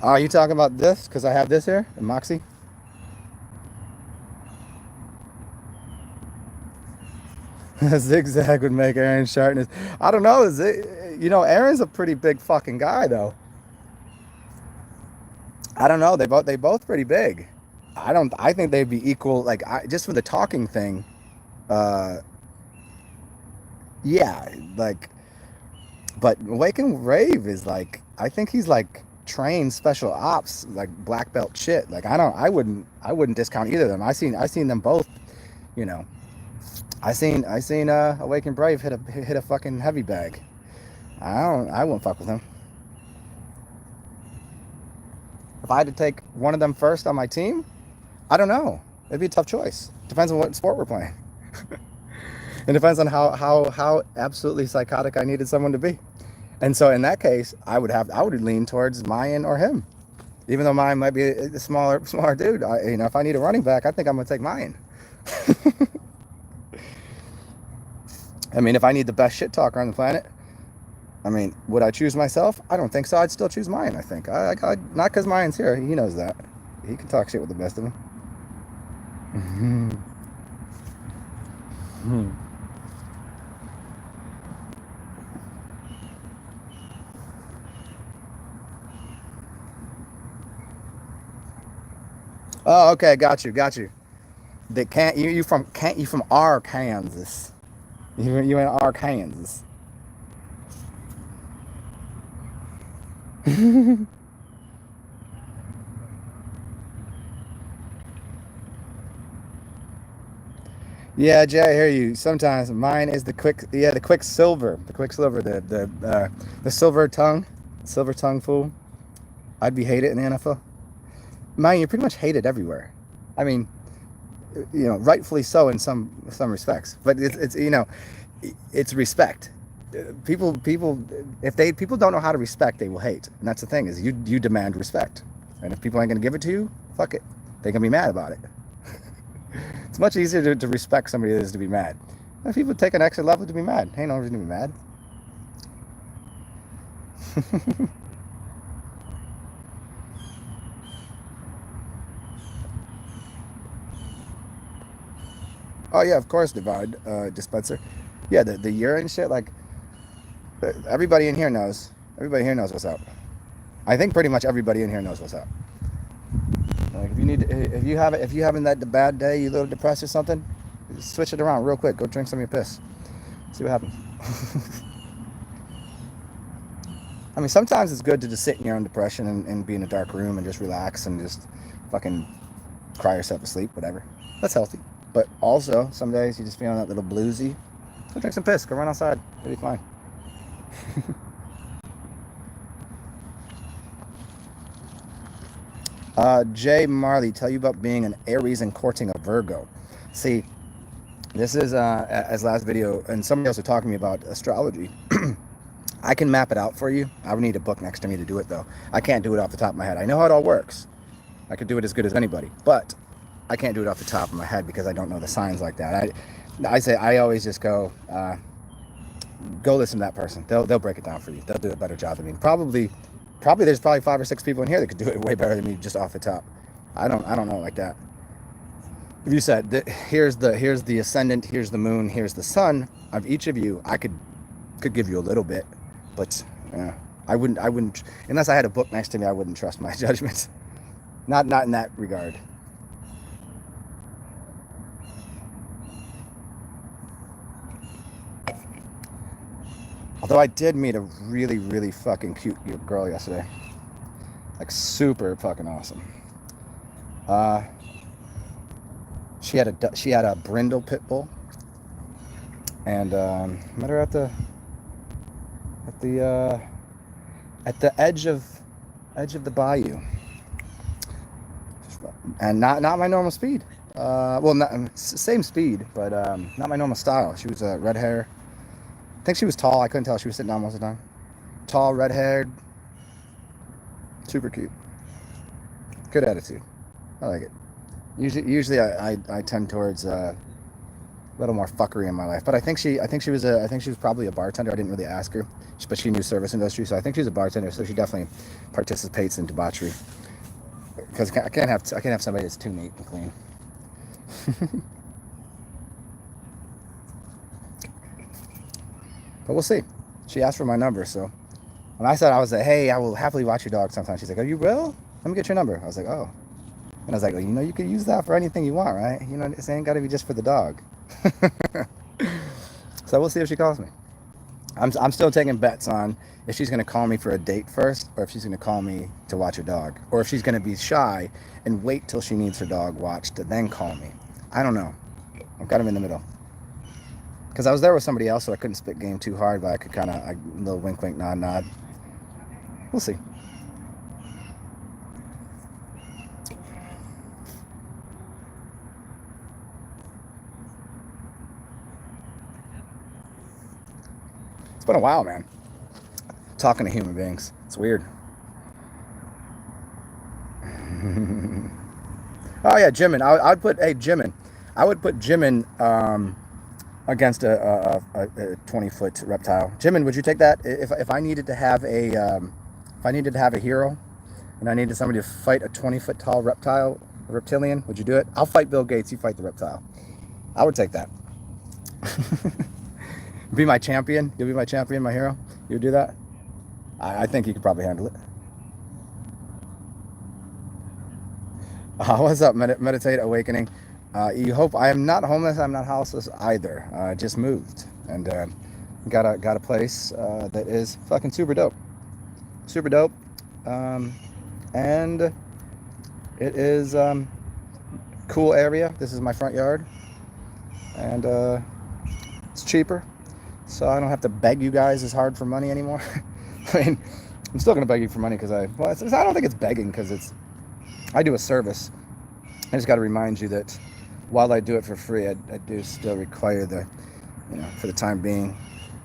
Are you talking about this? Because I have this here, the Moxie. A zigzag would make Aaron sharpness. I don't know. You know, Aaron's a pretty big fucking guy, though. I don't know. They both pretty big. I don't. I think they'd be equal. Like just for the talking thing. Uh, yeah. Like, but Wake and Rave is like. I think he's like trained special ops, like black belt shit. Like I don't. I wouldn't discount either of them. I seen them both. You know. I seen Awaken Brave hit a fucking heavy bag. I won't fuck with him. If I had to take one of them first on my team, I don't know. It'd be a tough choice. Depends on what sport we're playing. It depends on how absolutely psychotic I needed someone to be. And so in that case, I would lean towards Mayan or him. Even though Mayan might be a smaller dude. If I need a running back, I think I'm gonna take Mayan. I mean, if I need the best shit talker on the planet, I mean, would I choose myself? I don't think so. I'd still choose Mayan, I think. Not because Mayan's here. He knows that. He can talk shit with the best of them. Oh, okay. Got you. They can't. You from Arkansas. You in Arkansas. Yeah, Jay, I hear you. Sometimes mine is the quicksilver, the silver tongue fool. I'd be hated in the NFL. Mine, you're pretty much hated everywhere. I mean, rightfully so in some respects, but it's respect. People, if people don't know how to respect, they will hate, and that's the thing is you demand respect, and if people ain't gonna give it to you, fuck it, they can be mad about it. It's much easier to respect somebody than it is to be mad. If people take an extra level to be mad, ain't no reason to be mad. Oh yeah, of course, Divide Dispenser. Yeah, the urine shit. Like everybody in here knows. Everybody here knows what's up. I think pretty much everybody in here knows what's up. Like if you having that bad day, you a little depressed or something, just switch it around real quick. Go drink some of your piss. See what happens. I mean, sometimes it's good to just sit in your own depression and be in a dark room and just relax and just fucking cry yourself to sleep, whatever. That's healthy. But also, some days you just feeling that little bluesy. Go drink some piss. Go run outside. It'll be fine. Jay Marley, tell you about being an Aries and courting a Virgo. See, this is as last video, and somebody else was talking to me about astrology. I can map it out for you. I would need a book next to me to do it, though. I can't do it off the top of my head. I know how it all works. I could do it as good as anybody, but I can't do it off the top of my head because I don't know the signs like that. I always just go listen to that person. They'll break it down for you. They'll do a better job than me. Probably there's probably 5 or 6 people in here that could do it way better than me just off the top. I don't know it like that. If you said that here's the ascendant, here's the moon, here's the sun of each of you, I could give you a little bit, but I wouldn't unless I had a book next to me. I wouldn't trust my judgments. Not in that regard. Although I did meet a really, really fucking cute girl yesterday. Like super fucking awesome. She had a brindle pit bull, and met her at the edge of the bayou, and not my normal speed. Well, same speed, but not my normal style. She was red hair. I think she was tall. I couldn't tell. She was sitting down most of the time. Tall, red-haired, super cute. Good attitude. I like it. Usually I tend towards a little more fuckery in my life, but I think she was probably a bartender. I didn't really ask her, but she knew service industry, so I think she's a bartender. So she definitely participates in debauchery. Because I can't have somebody that's too neat and clean. But we'll see. She asked for my number, so when I said, I was like, hey, I will happily watch your dog sometime. She's like, oh, you will? Let me get your number. I was like, oh. And I was like, well, you could use that for anything you want, right? This ain't got to be just for the dog. So we'll see if she calls me. I'm still taking bets on if she's going to call me for a date first, or if she's going to call me to watch her dog, or if she's going to be shy and wait till she needs her dog watched to then call me. I don't know. I've got him in the middle. Because I was there with somebody else, so I couldn't spit game too hard, but I could kind of, a little wink, wink, nod, nod. We'll see. It's been a while, man. Talking to human beings. It's weird. Oh, yeah, Jimin. I would put Jimin against a 20-foot reptile. Jimin, would you take that? If I needed to have a hero and I needed somebody to fight a 20-foot tall reptilian, would you do it? I'll fight Bill Gates, you fight the reptile. I would take that. Be my champion. You'll be my champion, my hero. You would do that? I think you could probably handle it. What's up, Meditate Awakening? You hope I am not homeless. I'm not houseless either. I just moved and got a place that is fucking super dope. Super dope. And it is cool area. This is my front yard, and it's cheaper, so I don't have to beg you guys as hard for money anymore. I mean, I'm still gonna beg you for money because I don't think it's begging, because I do a service. I just got to remind you that while I do it for free, I do still require for the time being,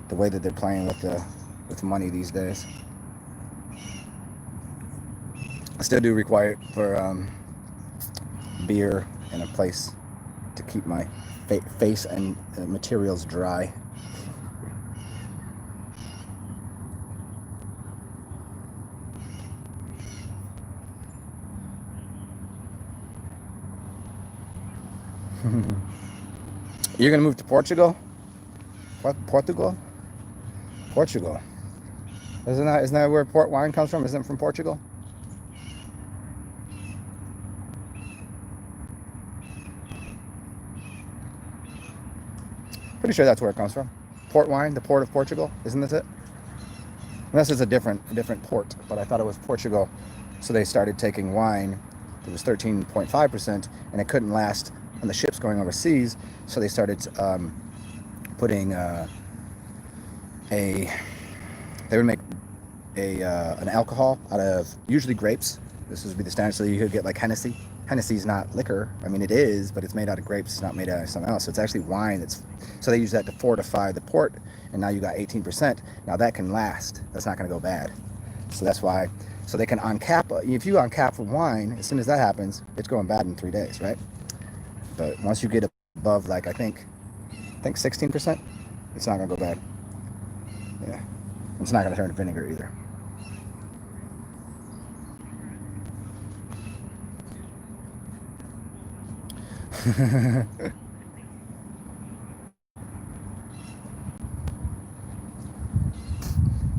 the way that they're playing with money these days. I still do require it for beer and a place to keep my face and materials dry. You're gonna move to Portugal? Portugal? Isn't that where port wine comes from? Isn't it from Portugal? Pretty sure that's where it comes from. Port wine, the port of Portugal, isn't this it? Unless it's a different port, but I thought it was Portugal. So they started taking wine that was 13.5%, and it couldn't last on the ships going overseas, so they started putting they would make an alcohol out of usually grapes. This would be the standard, so you could get like Hennessy Hennessy's not liquor. I mean, it is, but it's made out of grapes. It's not made out of something else. So it's actually wine. So they use that to fortify the port, and now you got 18%. Now that can last. That's not going to go bad. So that's why. So they can uncap. If you uncap wine, as soon as that happens, it's going bad in 3 days, right? But once you get above, like I think 16%, it's not going to go bad. Yeah, it's not going to turn to vinegar either.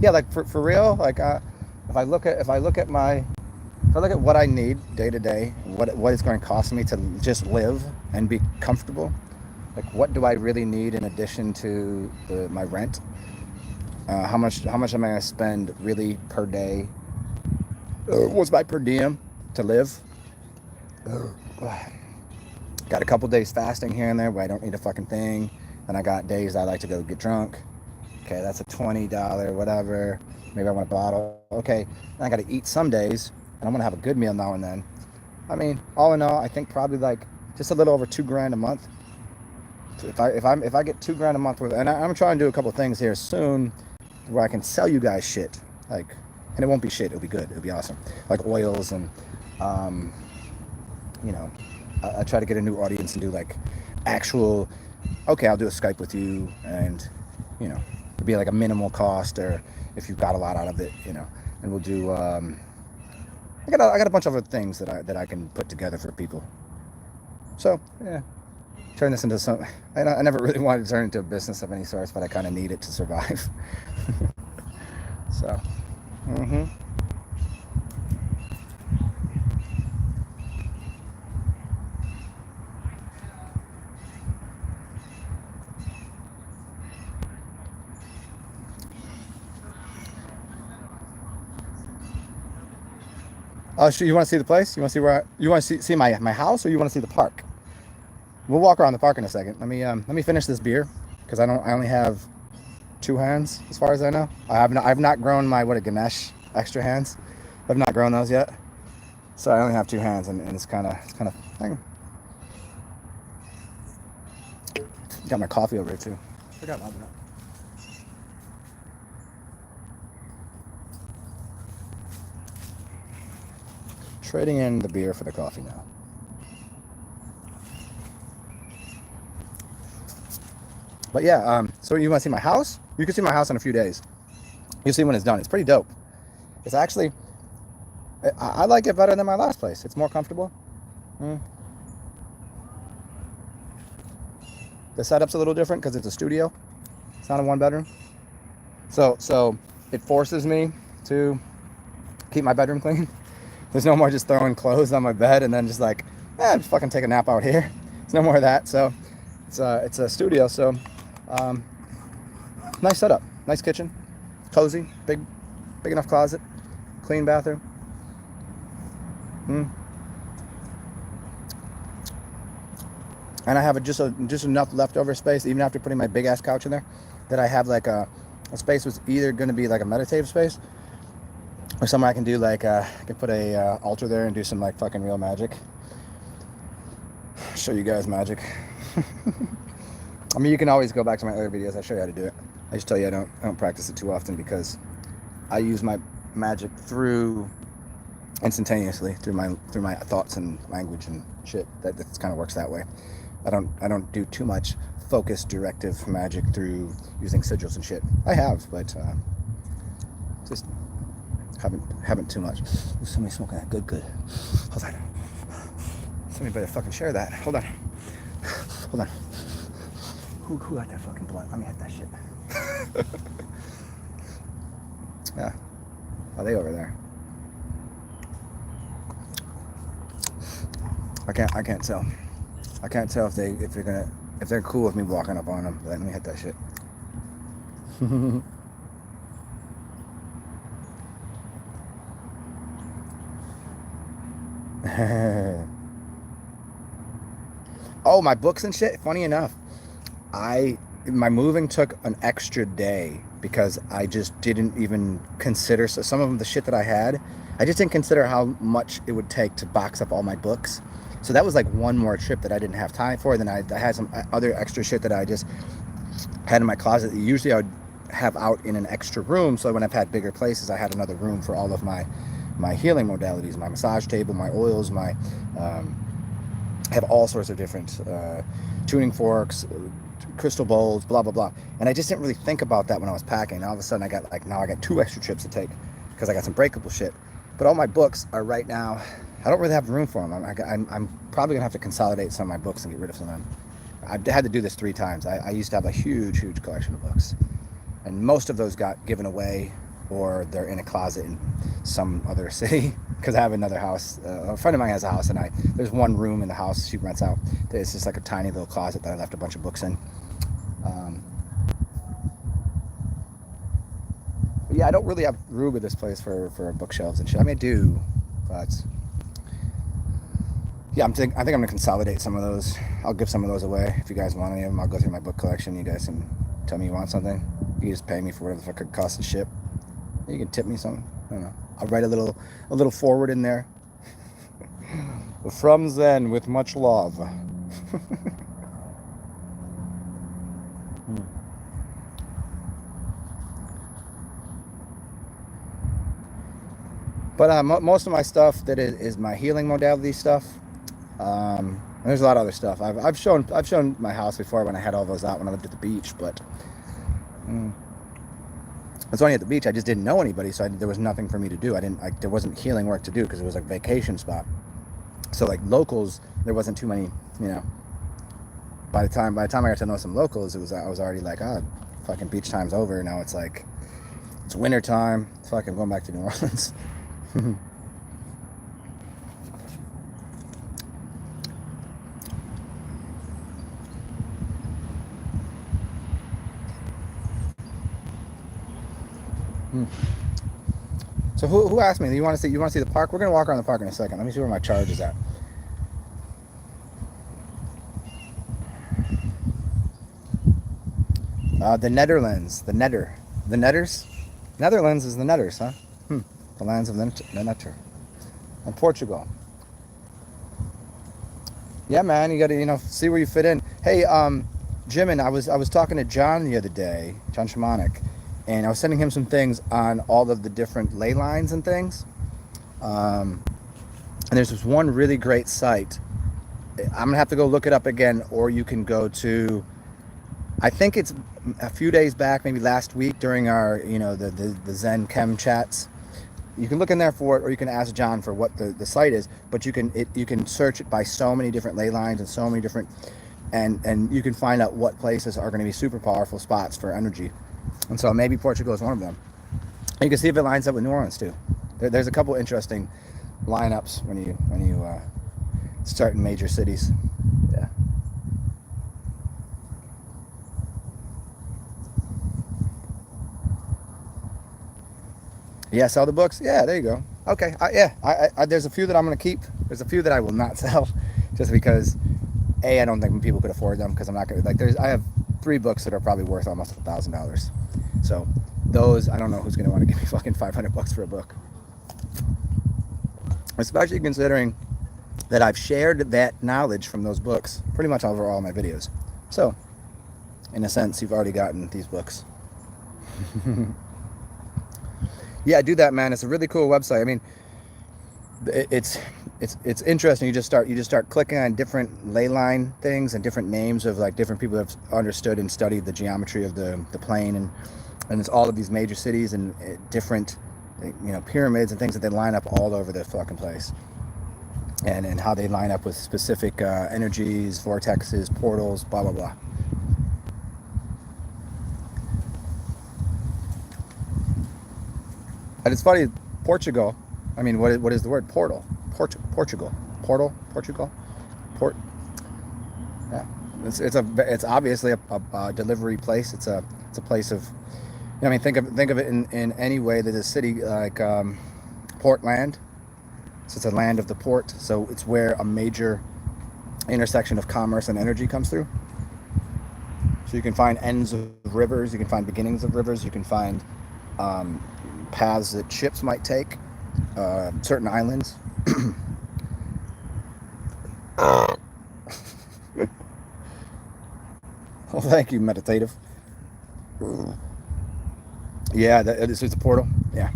Yeah, like for real, like if I look at what I need day to day, what it's going to cost me to just live and be comfortable, like what do I really need in addition to my rent? How much am I going to spend really per day? What's my per diem to live? Got a couple days fasting here and there where I don't need a fucking thing. Then I got days I like to go get drunk. Okay, that's a $20 whatever. Maybe I want a bottle. Okay, then I got to eat some days, and I'm gonna have a good meal now and then. I mean, all in all, I think probably like just a little over $2,000 a month. If I get $2,000 a month worth, and I'm trying to do a couple things here soon, where I can sell you guys shit, like, and it won't be shit. It'll be good. It'll be awesome. Like oils and, you know. I try to get a new audience and do like actual, okay, I'll do a Skype with you, and you know, it'll be like a minimal cost, or if you've got a lot out of it, you know, and we'll do I got a bunch of other things that I can put together for people. So yeah, turn this into some, I never really wanted to turn it into a business of any sort, but I kind of need it to survive. So oh, sure. You want to see the place? You want to see you want to see my house, or you want to see the park? We'll walk around the park in a second. Let me finish this beer, because I only have 2 hands as far as I know. I've not grown my Ganesh extra hands. I've not grown those yet, so I only have 2 hands, and it's kind of thing. Got my coffee over here too. Forgot about that. Trading in the beer for the coffee now. But yeah, so you want to see my house? You can see my house in a few days. You'll see when it's done. It's pretty dope. It's actually, I like it better than my last place. It's more comfortable. The setup's a little different because it's a studio. It's not a 1-bedroom. So it forces me to keep my bedroom clean. There's no more just throwing clothes on my bed and then just like, just fucking take a nap out here. There's no more of that. So it's a studio. So nice setup, nice kitchen, cozy, big enough closet, clean bathroom. And I have just enough leftover space, even after putting my big ass couch in there, that I have like a space was either going to be like a meditative space, or somewhere I can do like I can put a altar there and do some like fucking real magic. Show you guys magic. I mean, you can always go back to my other videos. I show you how to do it. I just tell you I don't practice it too often, because I use my magic through instantaneously through my thoughts and language and shit. That kind of works that way. I don't do too much focused directive magic through using sigils and shit. I have, but just haven't too much. There's somebody smoking that. Good. Hold on. Somebody better fucking share that. Hold on. Who got that fucking blunt? Let me hit that shit. Yeah. Are they over there? I can't tell. I can't tell if they're cool with me walking up on them. Let me hit that shit. Oh, my books and shit. Funny enough, my moving took an extra day because I just didn't even consider. So some of the shit that I had, I just didn't consider how much it would take to box up all my books. So that was like one more trip that I didn't have time for. Then I had some other extra shit that I just had in my closet that usually I would have out in an extra room. So when I've had bigger places, I had another room for all of my healing modalities, my massage table, my oils, my have all sorts of different tuning forks, crystal bowls, blah blah blah. And I just didn't really think about that when I was packing. All of a sudden I got now I got 2 extra trips to take because I got some breakable shit. But all my books are right now, I don't really have room for them. I'm probably gonna have to consolidate some of my books and get rid of some of them. I've had to do this 3 times. I used to have a huge collection of books, and most of those got given away or they're in a closet in some other city because I have another house. A friend of mine has a house, and there's one room in the house she rents out. It's just like a tiny little closet that I left a bunch of books in. But yeah, I don't really have room in this place for bookshelves and shit. I mean, I do, but yeah, I think I'm gonna consolidate some of those. I'll give some of those away if you guys want any of them. I'll go through my book collection. You guys can tell me you want something. You can just pay me for whatever the fuck it costs to ship. You can tip me something. I don't know. I'll write a little forward in there. From Zen with much love. But most of my stuff that is my healing modality stuff. There's a lot of other stuff. I've shown my house before when I had all those out when I lived at the beach, but it's only at the beach. I just didn't know anybody, so there was nothing for me to do. There wasn't healing work to do because it was a vacation spot. So like locals, there wasn't too many. You know, by the time I got to know some locals, I was already like, fucking beach time's over. Now it's like it's winter time. Fucking going back to New Orleans. So who asked me? You want to see the park? We're gonna walk around the park in a second. Let me see where my charge is at. The Netherlands, the Netters. Netherlands is the Netters, huh? The lands of the Netter. And Portugal. Yeah, man, you gotta see where you fit in. Hey, Jimin, I was talking to John the other day, John Shamanic, and I was sending him some things on all of the different ley lines and things. And there's this one really great site. I'm gonna have to go look it up again, or you can go to, I think it's a few days back, maybe last week during our, the Zen Chem chats. You can look in there for it, or you can ask John for what the site is. But you can search it by so many different ley lines and so many different, and you can find out what places are going to be super powerful spots for energy. And so maybe Portugal is one of them. And you can see if it lines up with New Orleans too. There's a couple interesting lineups when you start in major cities. Yeah. Yeah, sell the books. Yeah, there you go. Okay. I there's a few that I'm gonna keep. There's a few that I will not sell, just because I don't think people could afford them, because I'm not gonna I have 3 books that are probably worth almost $1,000. So those, I don't know who's gonna want to give me fucking $500 for a book. Especially considering that I've shared that knowledge from those books pretty much over all my videos. So, in a sense, you've already gotten these books. Yeah, do that, man. It's a really cool website. I mean, it's interesting. You just start clicking on different ley line things and different names of like different people that have understood and studied the geometry of the plane, and it's all of these major cities and different pyramids and things that they line up all over the fucking place, and how they line up with specific energies, vortexes, portals, blah blah blah. And it's funny, Portugal. I mean, what is the word? Portal. Portugal. Portal. Portugal. Port. Yeah. It's obviously a delivery place. It's a place of. I mean, think of it in any way that a city like Portland. So it's a land of the port. So it's where a major intersection of commerce and energy comes through. So you can find ends of rivers. You can find beginnings of rivers. You can find paths that ships might take. certain islands. Well, thank you, meditative. Yeah, this is a portal. Yeah.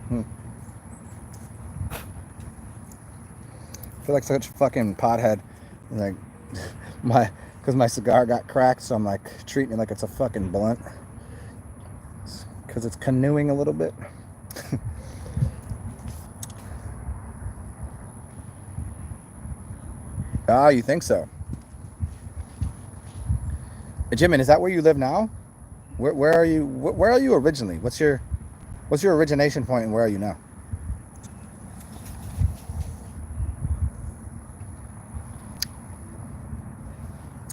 Hmm. I feel like such a fucking pothead. Like because my cigar got cracked, so I'm like treating it like it's a fucking blunt. Because it's canoeing a little bit. Ah, you think so? Jimin, is that where you live now? Where are you? Where are you originally? What's your origination point, and where are you now?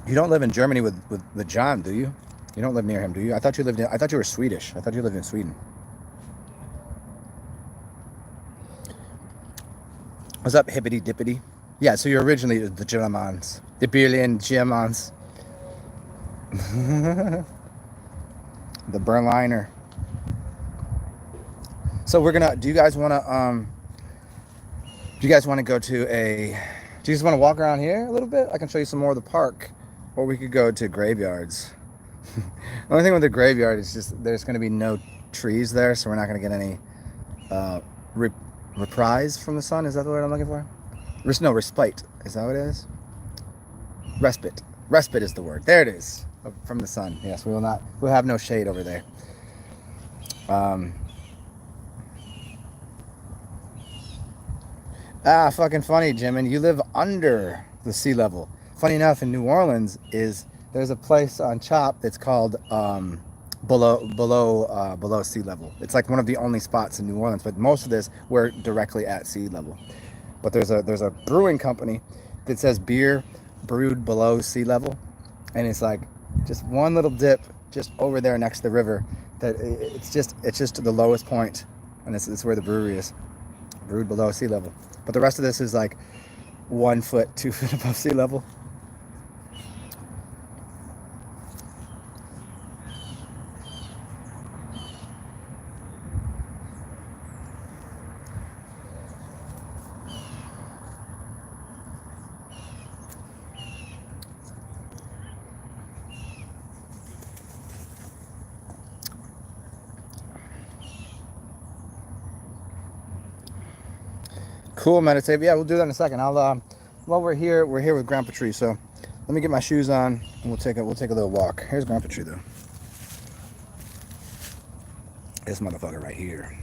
You don't live in Germany with John, do you? You don't live near him, do you? I thought you lived in. I thought you were Swedish. I thought you lived in Sweden. What's up, hippity dippity? Yeah, so you're originally the Germans, the Berlin Germans, the Berliner. So we're gonna. Do you guys want to? Do you guys want to go to a? Do you just want to walk around here a little bit? I can show you some more of the park, or we could go to graveyards. The only thing with the graveyard is just there's going to be no trees there, so we're not going to get any reprise from the sun. Is that the word I'm looking for? No, respite. Is that what it is? Respite. Respite is the word. There it is. From the sun. Yes, we will not. We'll have no shade over there. Fucking funny, Jim. And you live under the sea level. Funny enough, in New Orleans there's a place on Chop that's called below sea level. It's like one of the only spots in New Orleans, but most of this we're directly at sea level. But there's a brewing company that says beer brewed below sea level, and it's like just one little dip just over there next to the river. That it's just the lowest point, and it's where the brewery is, brewed below sea level. But the rest of this is like 1 foot, 2 foot above sea level. Cool, meditative. Yeah, we'll do that in a second. While we're here with Grandpa Tree. So let me get my shoes on and we'll take a little walk. Here's Grandpa Tree though. This motherfucker right here.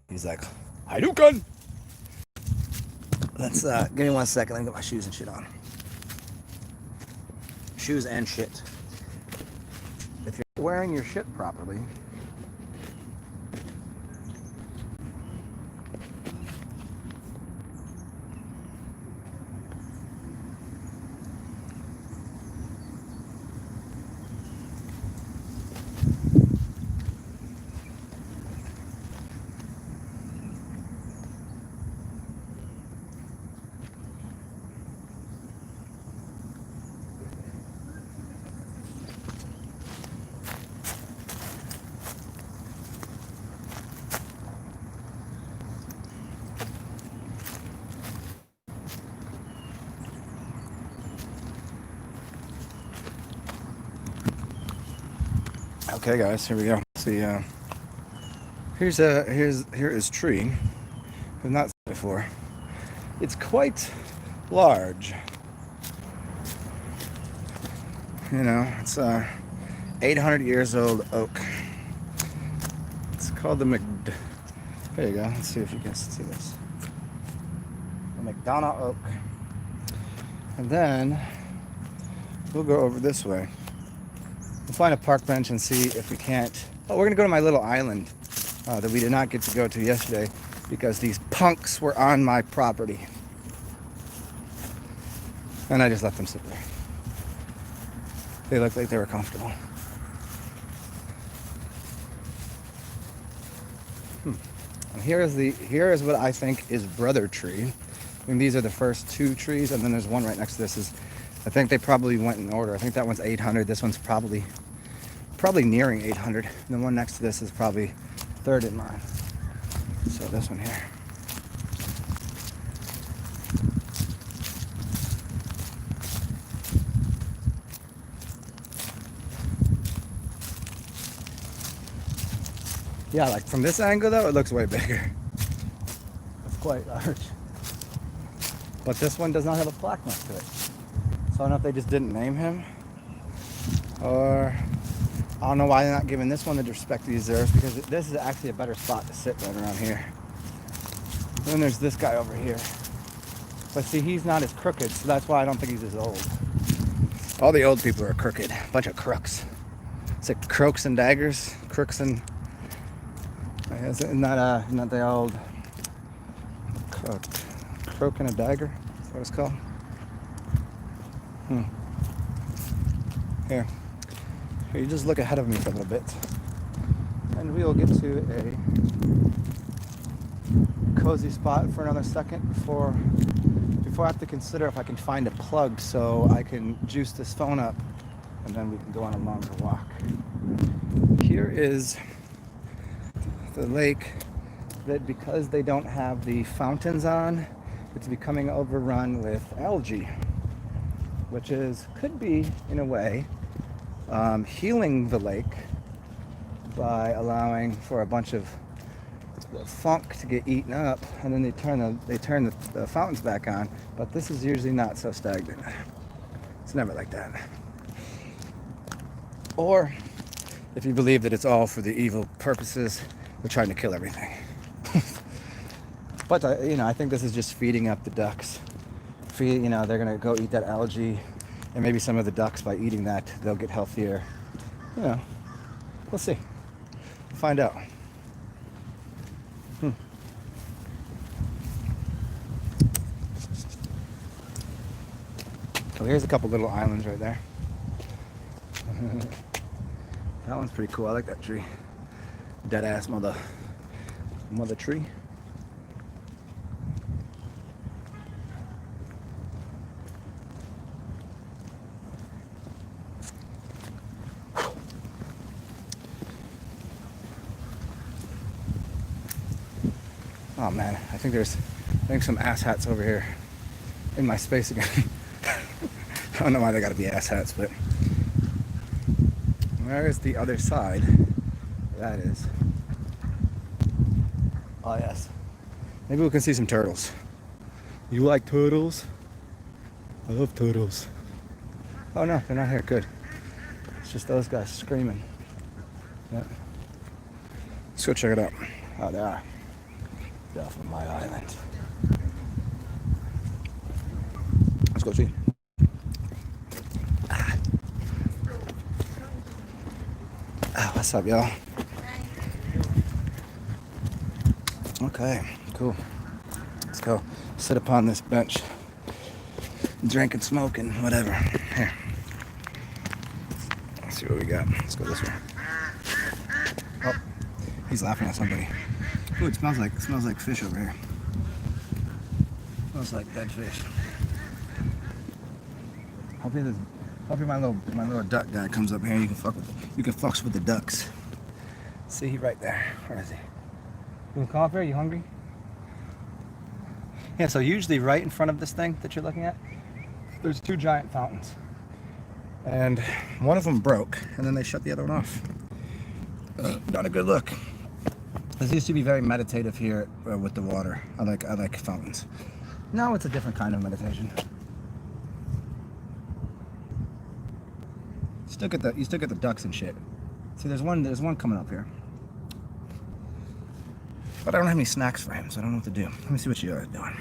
He's like, Hadouken! Let's give me 1 second. Let me get my shoes and shit on. Shoes and shit. If you're wearing your shit properly. Okay, guys, here we go. See, here is tree. I've not seen it before. It's quite large. You know, it's 800 years old oak. It's called the There you go. Let's see if you can see this. The McDonough oak. And then we'll go over this way. We'll find a park bench and see if we can't. Oh, we're gonna go to my little island that we did not get to go to yesterday because these punks were on my property. And I just let them sit there. They looked like they were comfortable. And here is what I think is brother tree. I mean, these are the first two trees, and then there's one right next to this. I think they probably went in order. I think that one's 800. This one's probably nearing 800. And the one next to this is probably third in line. So this one here. Yeah, like from this angle though, it looks way bigger. It's quite large. But this one does not have a plaque next to it. So I don't know if they just didn't name him, or I don't know why they're not giving this one the respect he deserves, because this is actually a better spot to sit right around here. And then there's this guy over here. But see, he's not as crooked, so that's why I don't think he's as old. All the old people are crooked. Bunch of crooks. It's like crooks and daggers. Crooks and... not the old... Croak and a dagger? Is that what it's called? Here, you just look ahead of me for a little bit, and we will get to a cozy spot for another second before I have to consider if I can find a plug so I can juice this phone up, and then we can go on a longer walk. Here is the lake that, because they don't have the fountains on, it's becoming overrun with algae, which could be, in a way, healing the lake by allowing for a bunch of funk to get eaten up, and then they turn the fountains back on. But this is usually not so stagnant. It's never like that. Or if you believe that it's all for the evil purposes, they're trying to kill everything. But I think this is just feeding up the ducks. They're gonna go eat that algae, and maybe some of the ducks, by eating that, they'll get healthier. We'll see. We'll find out. So here's a couple little islands right there. That one's pretty cool. I like that tree. Dead ass mother tree. Oh man, I think there's some ass hats over here in my space again. I don't know why they gotta be ass hats, but where is the other side? That is. Oh yes. Maybe we can see some turtles. You like turtles? I love turtles. Oh no, they're not here. Good. It's just those guys screaming. Yeah. Let's go check it out. Oh, they are. Get off of my island. Let's go see. What's up, y'all? Okay, cool. Let's go sit upon this bench, drink and smoke and whatever. Here. Let's see what we got. Let's go this way. Oh, he's laughing at somebody. Ooh, it smells like fish over here. Smells like dead fish. Hopefully my little duck guy comes up here and you can fuck with the ducks. See, he right there. Where is he? You want to come up here? You hungry? Yeah, so usually right in front of this thing that you're looking at, there's two giant fountains. And one of them broke, and then they shut the other one off. Not a good look. This used to be very meditative here with the water. I like fountains. Now it's a different kind of meditation. You still get the ducks and shit. See, there's one coming up here. But I don't have any snacks for him, so I don't know what to do. Let me see what you are doing.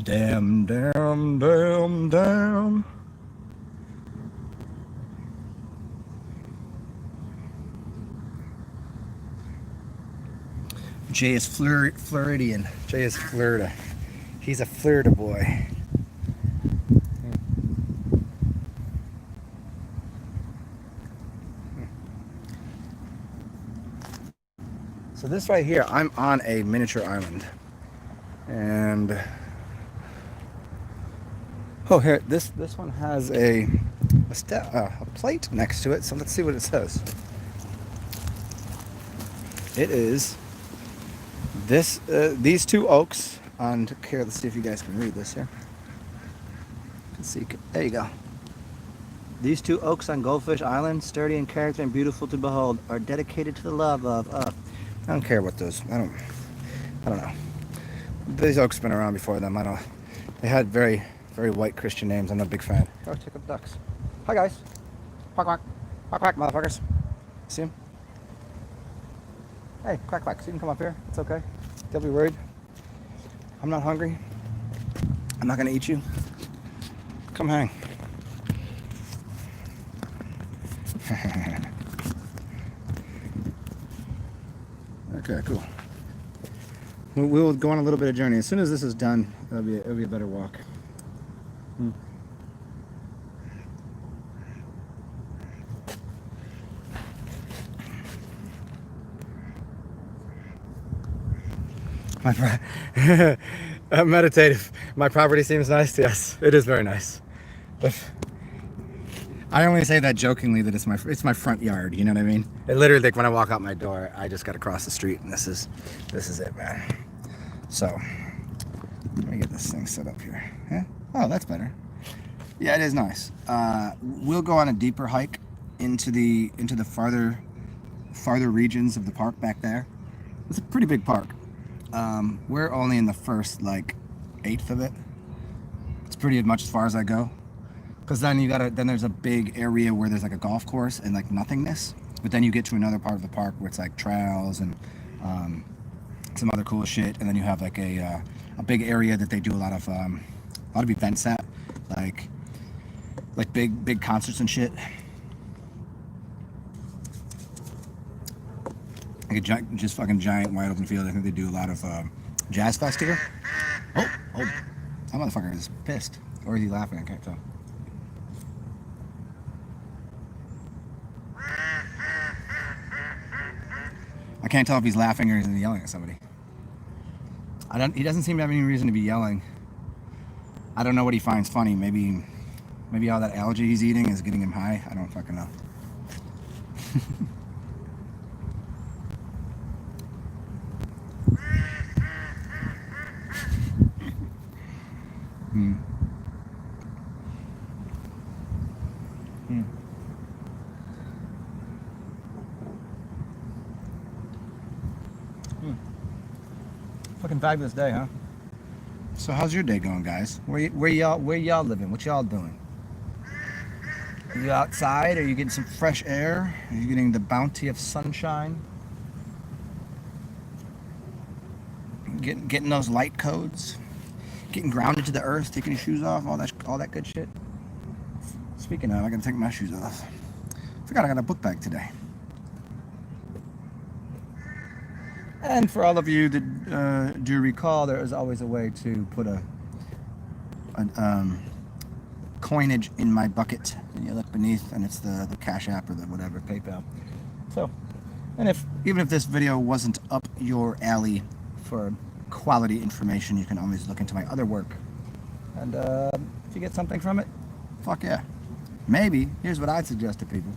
Damn. Jay is Floridian. Jay is Florida. He's a Florida boy. this right here, I'm on a miniature island. And oh, here, this one has a plate next to it. So let's see what it says. It is these two oaks on here. Let's see if you guys can read this here. Let's see. There you go. These two oaks on Goldfish Island, sturdy in character and beautiful to behold, are dedicated to the love of. I don't care what those. I don't know. These oaks have been around before them. They had very, very white Christian names. I'm not a big fan. Oh, check out ducks. Hi guys. Quack quack. Quack quack, motherfuckers. See him? Hey, quack quack. So you can come up here. It's okay. Don't be worried. I'm not hungry. I'm not gonna eat you. Come hang. Okay, cool. We'll go on a little bit of journey. As soon as this is done, it'll be a better walk. Meditative. My property seems nice. Yes, it is very nice. But I only say that jokingly that it's my front yard. You know what I mean? It literally, like when I walk out my door, I just got to cross the street, and this is it, man. So let me get this thing set up here. Yeah. Oh, that's better. Yeah, it is nice. We'll go on a deeper hike into the farther regions of the park back there. It's a pretty big park. We're only in the first like eighth of it. It's pretty much as far as I go. Because then then there's a big area where there's like a golf course and like nothingness. But then you get to another part of the park where it's like trails and some other cool shit. And then you have like a big area that they do a lot of events at, like big concerts and shit. Like just fucking giant wide open field. I think they do a lot of jazz fest here. Oh, that motherfucker is pissed. Or is he laughing? I can't tell. I can't tell if he's laughing or he's yelling at somebody. He doesn't seem to have any reason to be yelling. I don't know what he finds funny. Maybe all that algae he's eating is getting him high. I don't fucking know. Fucking fabulous day, huh? So how's your day going, guys? Where y'all living? What y'all doing? Are you outside? Are you getting some fresh air? Are you getting the bounty of sunshine? Getting those light codes? Getting grounded to the earth? Taking your shoes off? All that good shit. Speaking of, I gotta take my shoes off. Forgot I got a book bag today. And for all of you that do recall, there is always a way to put a coinage in my bucket. And you look beneath, and it's the Cash App or the whatever, PayPal. So, and even if this video wasn't up your alley for quality information, you can always look into my other work. And if you get something from it, fuck yeah. Maybe, here's what I'd suggest to people.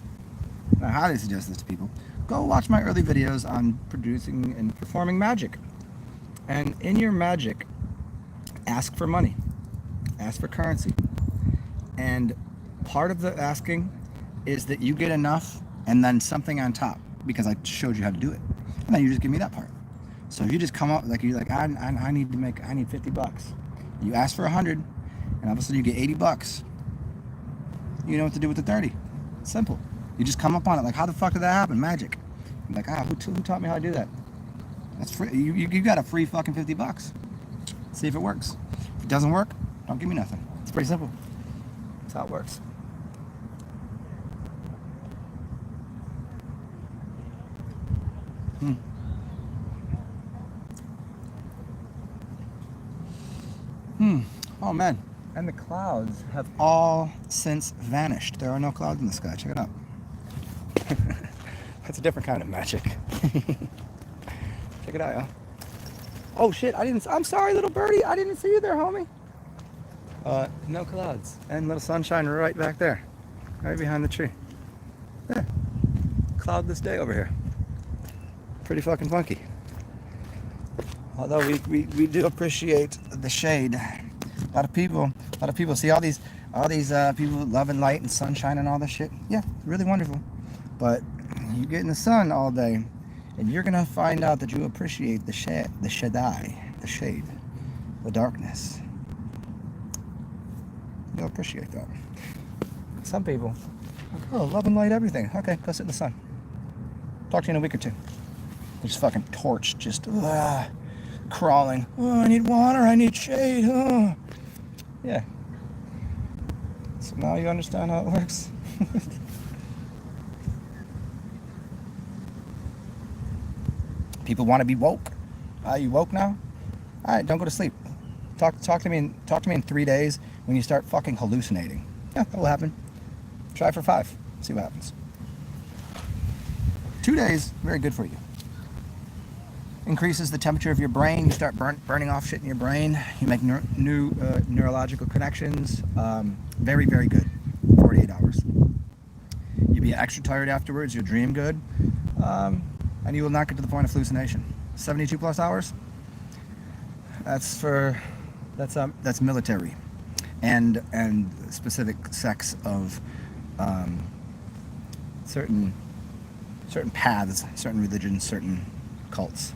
Now, how do I suggest this to people? Go watch my early videos on producing and performing magic. And in your magic, ask for money. Ask for currency. And part of the asking is that you get enough and then something on top, because I showed you how to do it. And then you just give me that part. So if you just come up, like you're like, I need 50 bucks. You ask for 100, and all of a sudden you get 80 bucks. You know what to do with the 30. It's simple. You just come up on it. Like, how the fuck did that happen? Magic. I'm like, who taught me how to do that? That's free. You got a free fucking 50 bucks. See if it works. If it doesn't work, don't give me nothing. It's pretty simple. That's how it works. Oh man. And the clouds have all since vanished. There are no clouds in the sky. Check it out. That's a different kind of magic. Check it out, y'all. Oh shit, I'm sorry, little birdie. I didn't see you there, homie. No clouds. And little sunshine right back there. Right behind the tree. Yeah. Cloudless day over here. Pretty fucking funky. Although we do appreciate the shade. A lot of people see all these people loving light and sunshine and all this shit. Yeah, really wonderful. But you get in the sun all day, and you're gonna find out that you appreciate the shade, the shade, the darkness. You'll appreciate that. Some people, oh, love and light everything. Okay, go sit in the sun. Talk to you in a week or two. There's fucking torch just crawling. Oh, I need water. I need shade. Oh. Yeah. So now you understand how it works. People want to be woke. You woke now? All right, don't go to sleep. Talk to me in 3 days when you start fucking hallucinating. Yeah, that will happen. Try for 5. See what happens. 2 days, very good for you. Increases the temperature of your brain. You start burning off shit in your brain. You make new neurological connections. Very, very good. 48 hours. You'll be extra tired afterwards. You'll dream good. And you will not get to the point of hallucination. 72 plus hours. That's military, and specific sects of certain paths, certain religions, certain cults.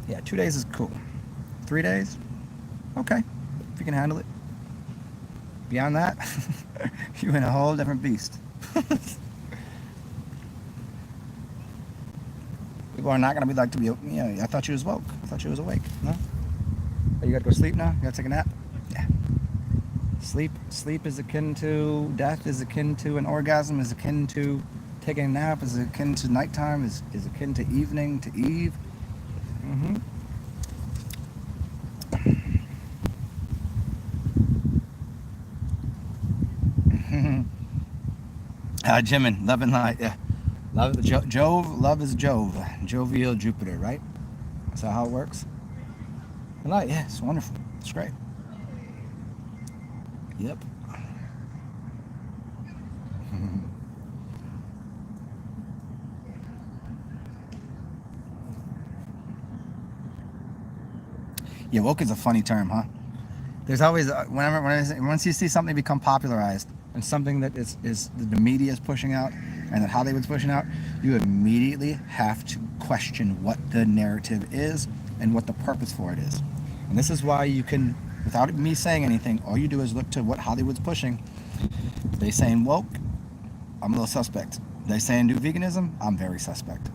Yeah, 2 days is cool. 3 days, okay, if you can handle it. Beyond that, you're in a whole different beast. People are not going to be like to be, I thought you was woke. I thought you was awake. No? Oh, you got to go sleep now? You got to take a nap? Yeah. Sleep is akin to death, is akin to an orgasm, is akin to taking a nap, is akin to nighttime, is akin to evening, to eve. Mm-hmm. Jimin, love and light, yeah. Love is Jove, jovial Jupiter, right? Is that how it works? Light, yeah, it's wonderful. It's great. Yep. Yeah, woke is a funny term, huh? There's always once you see something become popularized and something that is the media is pushing out and that Hollywood's pushing out, you immediately have to question what the narrative is and what the purpose for it is. And this is why you can, without me saying anything, all you do is look to what Hollywood's pushing. They saying woke, I'm a little suspect. They saying do veganism, I'm very suspect.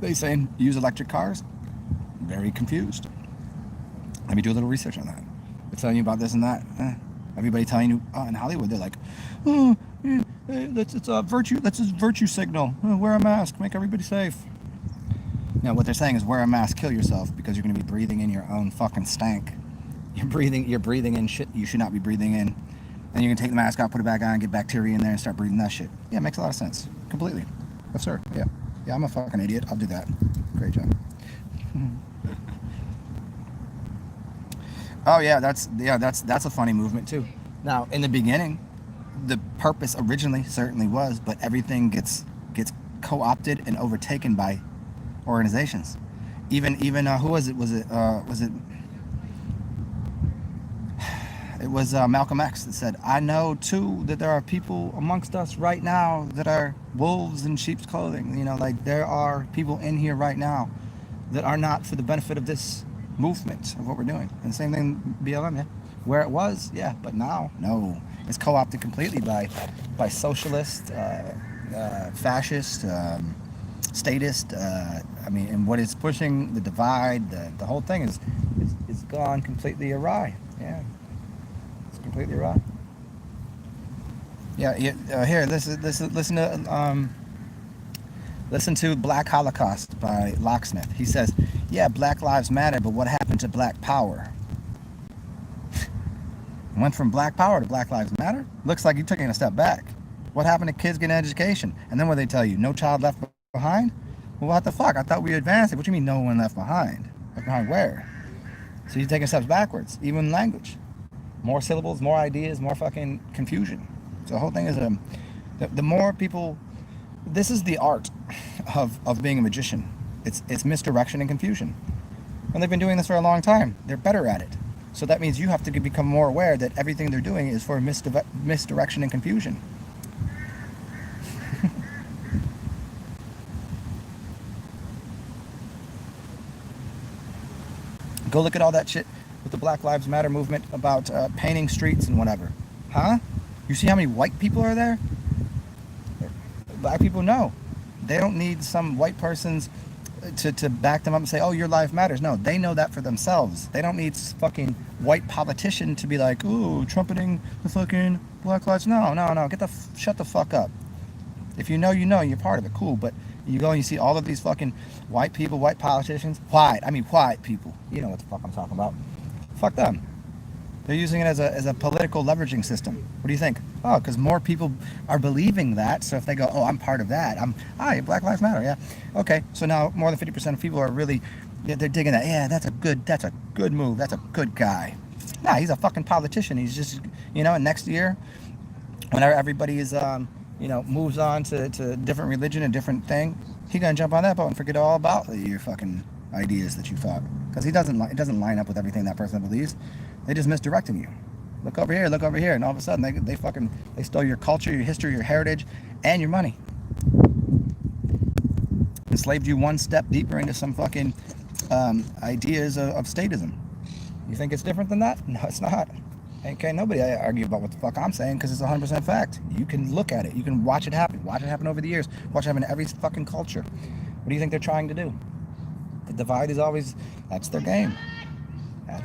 They saying use electric cars, very confused. Let me do a little research on that. They're telling you about this and that. Everybody telling you in Hollywood, they're like, oh, it's a virtue. That's a virtue signal. Wear a mask, make everybody safe. Now, what they're saying is wear a mask, kill yourself, because you're going to be breathing in your own fucking stank. You're breathing in shit you should not be breathing in. And you're going to take the mask out, put it back on, get bacteria in there, and start breathing that shit. Yeah, it makes a lot of sense. Completely. Yes, sir. Yeah. Yeah, I'm a fucking idiot. I'll do that. Great job. Oh yeah, that's a funny movement too. Now, in the beginning, the purpose originally certainly was, but everything gets co-opted and overtaken by organizations. Even who was it? It was Malcolm X that said, "I know too that there are people amongst us right now that are wolves in sheep's clothing. Like there are people in here right now that are not for the benefit of this movement of what we're doing." And same thing BLM, yeah. Where it was, yeah, but now, no. It's co-opted completely by socialist, fascist, statist. And what is pushing the divide, the whole thing is gone completely awry. Yeah, it's completely awry. Yeah. Here, listen to Black Holocaust by Locksmith. He says, yeah, Black Lives Matter, but what happened to Black Power? Went from Black Power to Black Lives Matter? Looks like you're taking a step back. What happened to kids getting education? And then what they tell you? No child left behind? Well, what the fuck? I thought we advanced it. What do you mean no one left behind? Left behind where? So you're taking steps backwards, even in language. More syllables, more ideas, more fucking confusion. So the whole thing is the more people. This is the art of being a magician. It's misdirection and confusion. And they've been doing this for a long time. They're better at it. So that means you have to become more aware that everything they're doing is for misdirection and confusion. Go look at all that shit with the Black Lives Matter movement about painting streets and whatever. Huh? You see how many white people are there? Black people know. They don't need some white person's to back them up and say, oh, your life matters. No, they know that for themselves. They don't need fucking white politician to be like, ooh, trumpeting the fucking Black Lives. No. Shut the fuck up. If you know, you're part of it. Cool. But you go and you see all of these fucking white people, white politicians, white people. You know what the fuck I'm talking about. Fuck them. They're using it as a political leveraging system. What do you think? Oh, because more people are believing that. So if they go, oh, I'm part of that. Black Lives Matter. Yeah. Okay. So now more than 50% of people are really, they're digging that. Yeah, that's a good move. That's a good guy. Nah, he's a fucking politician. He's just, and next year, whenever everybody is, moves on to different religion, a different thing, he's going to jump on that boat and forget all about your fucking ideas that you thought. Because it doesn't line up with everything that person believes. They're just misdirecting you. Look over here, and all of a sudden they stole your culture, your history, your heritage, and your money. Enslaved you one step deeper into some fucking ideas of statism. You think it's different than that? No, it's not. Okay, nobody argue about what the fuck I'm saying because it's 100% fact. You can look at it. You can watch it happen. Watch it happen over the years. Watch it happen in every fucking culture. What do you think they're trying to do? The divide is always, that's their game. That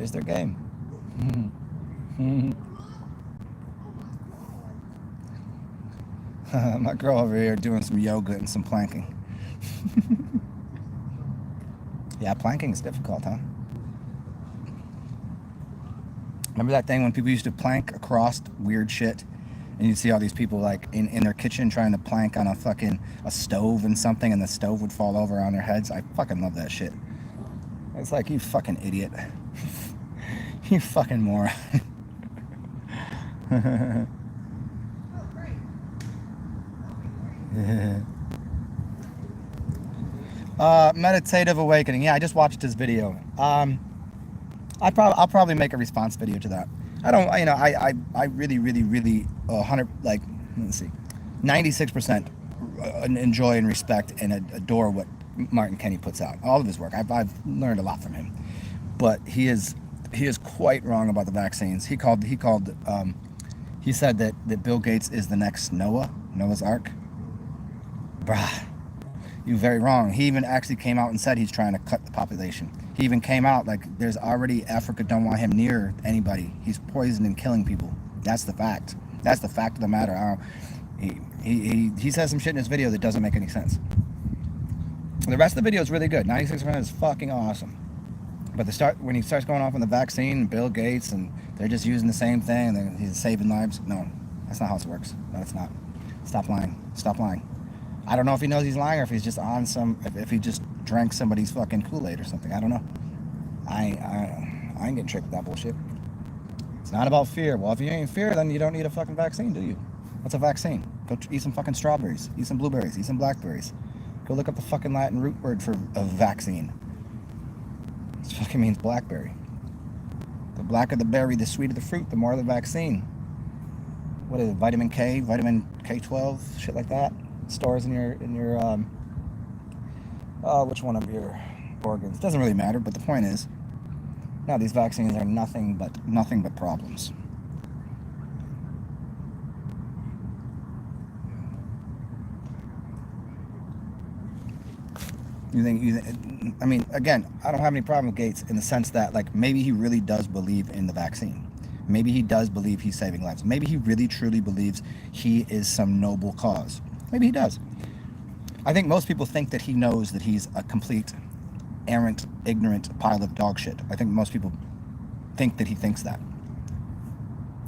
is their game. My girl over here doing some yoga and some planking. Yeah, planking is difficult, huh? Remember that thing when people used to plank across weird shit? And you'd see all these people like in their kitchen trying to plank on a stove and something, and the stove would fall over on their heads. I fucking love that shit. It's like, you fucking idiot. You fucking moron. Meditative awakening. Yeah, I just watched his video. I'll probably make a response video to that. I really 100, like, let's see, 96% enjoy and respect and adore what Martin Kenney puts out. All of his work. I've learned a lot from him. But he is quite wrong about the vaccines. He said that Bill Gates is the next Noah's Ark. Bruh, you're very wrong. He even actually came out and said he's trying to cut the population. He even came out like there's already, Africa don't want him near anybody. He's poisoning and killing people. That's the fact. That's the fact of the matter. He says some shit in his video that doesn't make any sense. The rest of the video is really good. 96% is fucking awesome. But when he starts going off on the vaccine, Bill Gates, and they're just using the same thing, and he's saving lives. No, that's not how it works. No, it's not. Stop lying. I don't know if he knows he's lying or if he's just on if he just drank somebody's fucking Kool-Aid or something. I don't know. I ain't getting tricked with that bullshit. It's not about fear. Well, if you ain't in fear, then you don't need a fucking vaccine, do you? What's a vaccine? Go eat some fucking strawberries. Eat some blueberries. Eat some blackberries. Go look up the fucking Latin root word for a vaccine. It fucking means blackberry. The blacker the berry, the sweeter the fruit, the more the vaccine. What is it? Vitamin K, vitamin K12, shit like that. Stores in your which one of your organs? Doesn't really matter, but the point is, now these vaccines are nothing but problems. I mean, again, I don't have any problem with Gates in the sense that, like, maybe he really does believe in the vaccine. Maybe he does believe he's saving lives. Maybe he really truly believes he is some noble cause. Maybe he does. I think most people think that he knows that he's a complete, errant, ignorant pile of dog shit. I think most people think that he thinks that.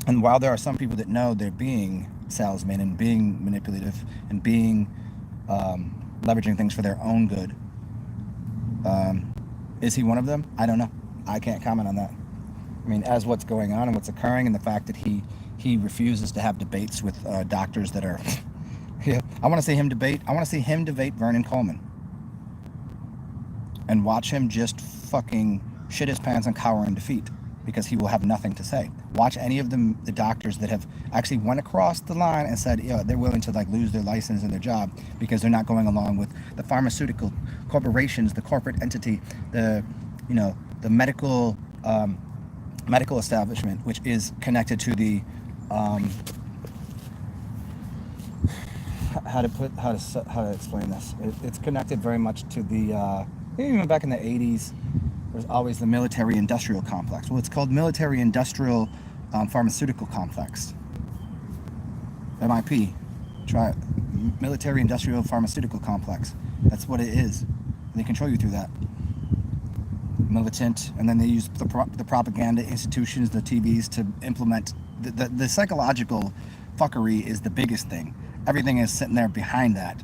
And while there are some people that know they're being salesmen and being manipulative and being leveraging things for their own good. Is he one of them? I don't know. I can't comment on that. I mean, as what's going on and what's occurring, and the fact that he refuses to have debates with doctors that are. Yeah, I want to see him debate. I want to see him debate Vernon Coleman, and watch him just fucking shit his pants and cower in defeat, because he will have nothing to say. Watch any of the doctors that have actually went across the line and said, yeah, they're willing to like lose their license and their job because they're not going along with the pharmaceutical corporations, the corporate entity, the medical establishment, which is connected to the how to explain this. It's connected very much to the even back in the 80s. There's always the military-industrial complex. Well, it's called military-industrial pharmaceutical complex. MIP. Try it. Military-industrial pharmaceutical complex. That's what it is. And they control you through that. Militant, and then they use the propaganda institutions, the TVs, to implement the psychological fuckery is the biggest thing. Everything is sitting there behind that.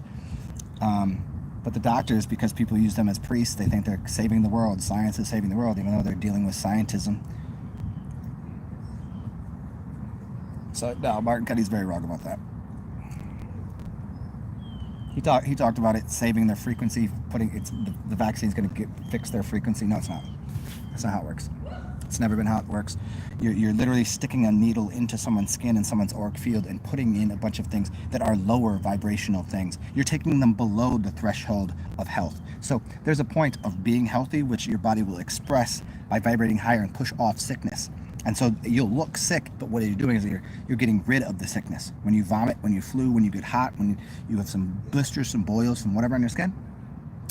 But the doctors, because people use them as priests, they think they're saving the world. Science is saving the world, even though they're dealing with scientism. So, no, Martin Cuddy's very wrong about that. He talked about it saving their frequency, the vaccine's going to fix their frequency. No, it's not. That's not how it works. It's never been how it works. You're literally sticking a needle into someone's skin and someone's auric field and putting in a bunch of things that are lower vibrational things. You're taking them below the threshold of health. So there's a point of being healthy, which your body will express by vibrating higher and push off sickness. And so you'll look sick, but what you're doing is you're getting rid of the sickness. When you vomit, when you flu, when you get hot, when you have some blisters, some boils, some whatever on your skin,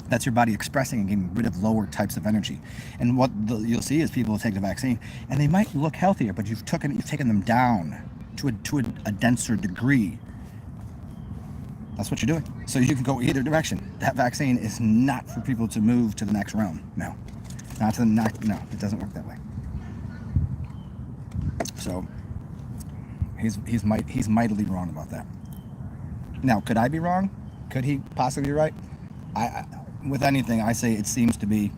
that's your body expressing and getting rid of lower types of energy. And what you'll see is people will take the vaccine and they might look healthier, but you've taken them down to a denser degree. That's what you're doing. So you can go either direction. That vaccine is not for people to move to the next realm. No, not to the next. No, it doesn't work that way. So he's mightily wrong about that. Now, could I be wrong? Could he possibly be right? With anything, I say it seems to be.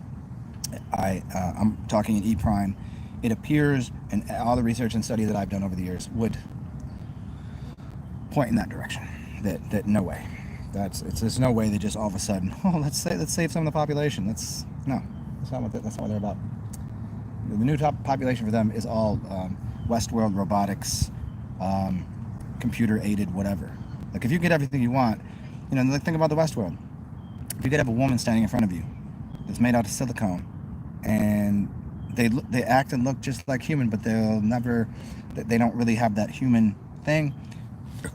I'm talking in E prime. It appears, and all the research and study that I've done over the years would point in that direction. That no way. There's no way that just all of a sudden, let's save some of the population. That's not what they're about. The new top population for them is all Westworld robotics, computer aided whatever. Like if you get everything you want, think about the Westworld. If you could have a woman standing in front of you that's made out of silicone, and they act and look just like human, but they don't really have that human thing.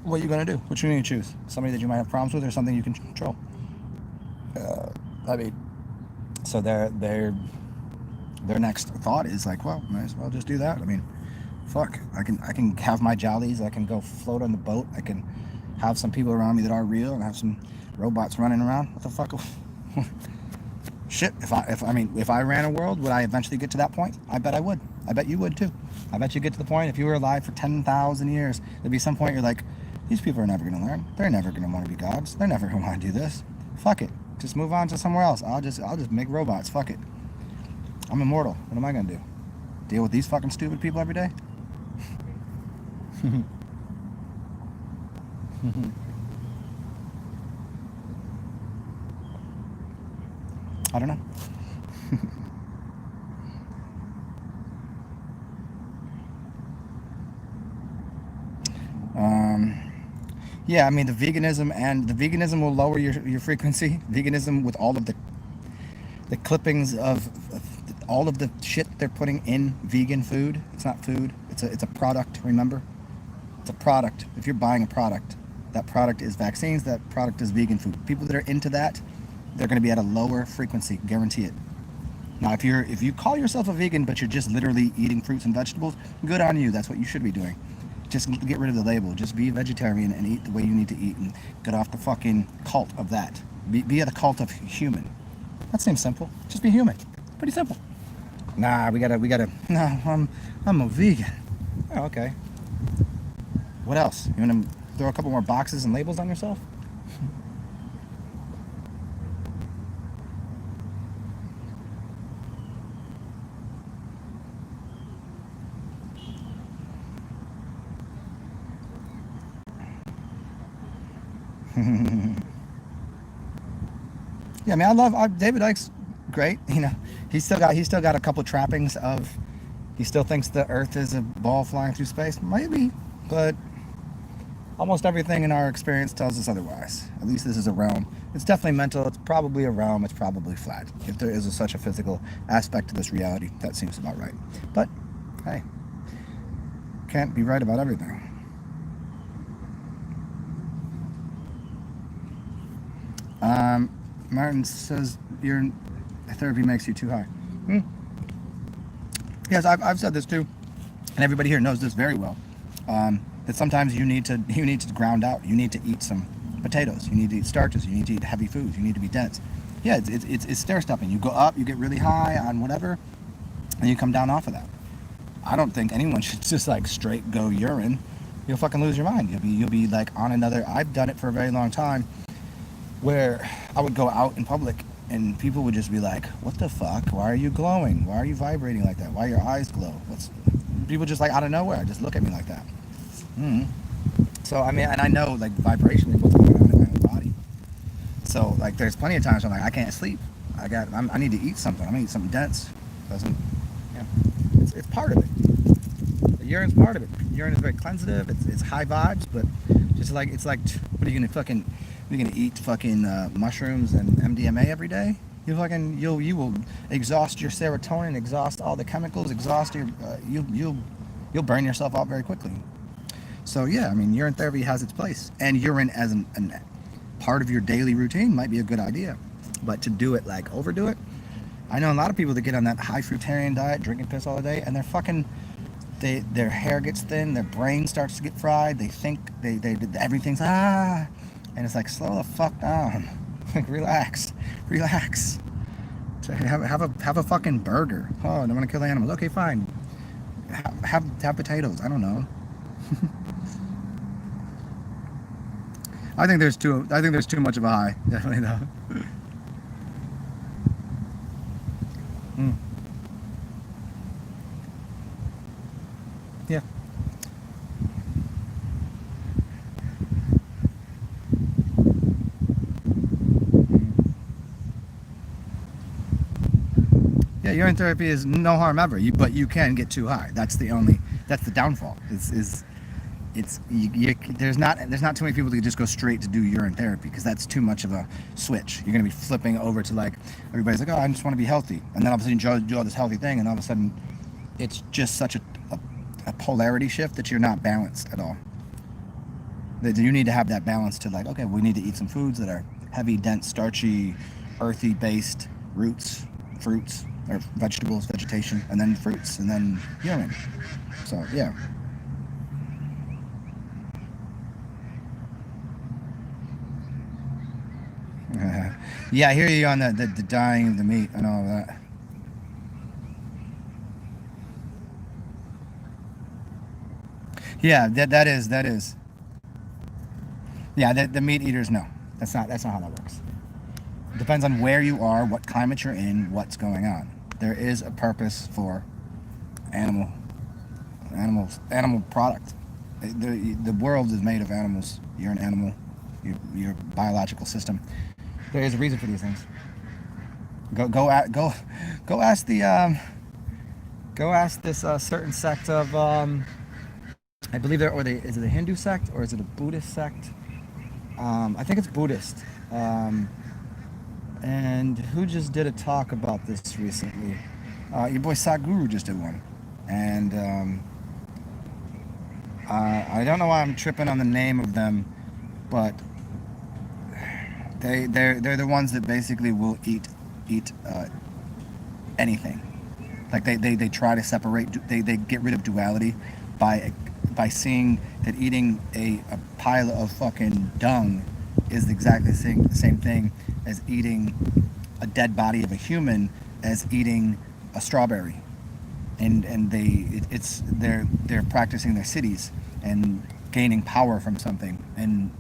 What are you gonna do? What you need to choose? Somebody that you might have problems with, or something you can control? So their next thought is like, well, might as well just do that. I mean, fuck, I can have my jollies. I can go float on the boat. I can have some people around me that are real, and have some robots running around. What the fuck? Shit. If I ran a world, would I eventually get to that point? I bet I would. I bet you would too. I bet you get to the point, if you were alive for 10,000 years, there'd be some point you're like, these people are never going to learn. They're never going to want to be gods. They're never going to want to do this. Fuck it. Just move on to somewhere else. I'll just make robots. Fuck it. I'm immortal. What am I going to do? Deal with these fucking stupid people every day? I don't know. Yeah, I mean the veganism will lower your frequency. Veganism, with all of the clippings of all of the shit they're putting in vegan food. It's not food. It's a product. Remember, it's a product. If you're buying a product, that product is vaccines. That product is vegan food. People that are into that, they're going to be at a lower frequency. Guarantee it. Now, if you call yourself a vegan, but you're just literally eating fruits and vegetables, good on you. That's what you should be doing. Just get rid of the label. Just be a vegetarian and eat the way you need to eat, and get off the fucking cult of that. Be the cult of human. That seems simple. Just be human. Pretty simple. Nah, we gotta. No, I'm a vegan. Oh, okay. What else? You want to throw a couple more boxes and labels on yourself? Yeah, I mean, David Icke's great. You know, he's still got a couple trappings of. He still thinks the Earth is a ball flying through space. Maybe, but almost everything in our experience tells us otherwise. At least this is a realm. It's definitely mental. It's probably a realm. It's probably flat. If there is such a physical aspect to this reality, that seems about right. But hey, can't be right about everything. Martin says your therapy makes you too high. Yes, I've said this too, and everybody here knows this very well. That sometimes you need to ground out. You need to eat some potatoes. You need to eat starches. You need to eat heavy foods. You need to be dense. Yeah, it's stair stepping. You go up, you get really high on whatever, and you come down off of that. I don't think anyone should just like straight go urine. You'll fucking lose your mind. You'll be like on another. I've done it for a very long time, where I would go out in public and people would just be like, "What the fuck? Why are you glowing? Why are you vibrating like that? Why your eyes glow?" People just like out of nowhere just look at me like that. So I mean, and I know like vibrationally what's going on in my own body. So like, there's plenty of times I'm like, I can't sleep. I need to eat something. I'm gonna eat something dense. Doesn't, yeah, it's part of it. The urine's part of it. Urine is very cleansative. It's high vibes, but just like it's like, what are you gonna eat fucking mushrooms and MDMA every day? You will exhaust your serotonin, exhaust all the chemicals, exhaust your you'll burn yourself out very quickly. So yeah, I mean, urine therapy has its place, and urine as an part of your daily routine might be a good idea, but to do it like overdo it, I know a lot of people that get on that high fruitarian diet, drinking piss all the day, and their hair gets thin, their brain starts to get fried, they think everything's and it's like, slow the fuck down. Like, relax. So have a fucking burger. Oh, I don't want to kill animals. Okay, fine. Have potatoes. I don't know. I think there's too much of a high. Definitely though. Yeah. Yeah, urine therapy is no harm ever, but you can get too high. That's the downfall. There's not too many people that just go straight to do urine therapy, because that's too much of a switch. You're gonna be flipping over to like, everybody's like, oh, I just want to be healthy, and then all of a sudden you do all this healthy thing, and all of a sudden it's just such a polarity shift that you're not balanced at all. That you need to have that balance to like, okay, we need to eat some foods that are heavy, dense, starchy, earthy based, roots, fruits, or vegetables, vegetation, and then fruits, and then urine. So yeah. Yeah, I hear you on the dying of the meat and all of that. Yeah, that is. Yeah, the meat eaters, no. That's not how that works. It depends on where you are, what climate you're in, what's going on. There is a purpose for animal product. The world is made of animals. You're an animal. Your biological system. There is a reason for these things. Go ask this certain sect of I believe is it a Hindu sect or is it a Buddhist sect? I think it's Buddhist. And who just did a talk about this recently? Your boy Sadhguru just did one, and I don't know why I'm tripping on the name of them, but they're the ones that basically will eat anything. Like they try to separate. They get rid of duality by seeing that eating a pile of fucking dung is exactly the same thing as eating a dead body of a human, as eating a strawberry, and they're practicing their cities and gaining power from something, and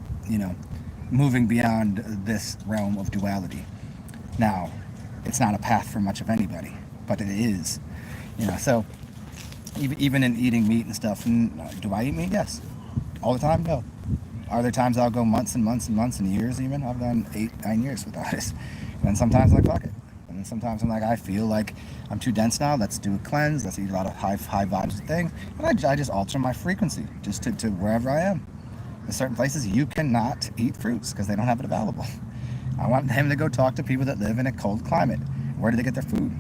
moving beyond this realm of duality. Now, it's not a path for much of anybody, but it is, so even in eating meat and stuff. And do I eat meat? Yes. All the time? No. Are there times I'll go months and months and months and years even? I've gone 8, 9 years without it. And then sometimes I'm like, fuck it. And then sometimes I'm like, I feel like I'm too dense now. Let's do a cleanse. Let's eat a lot of high vibes and things. And I just alter my frequency just to wherever I am. In certain places, you cannot eat fruits because they don't have it available. I want him to go talk to people that live in a cold climate. Where do they get their food?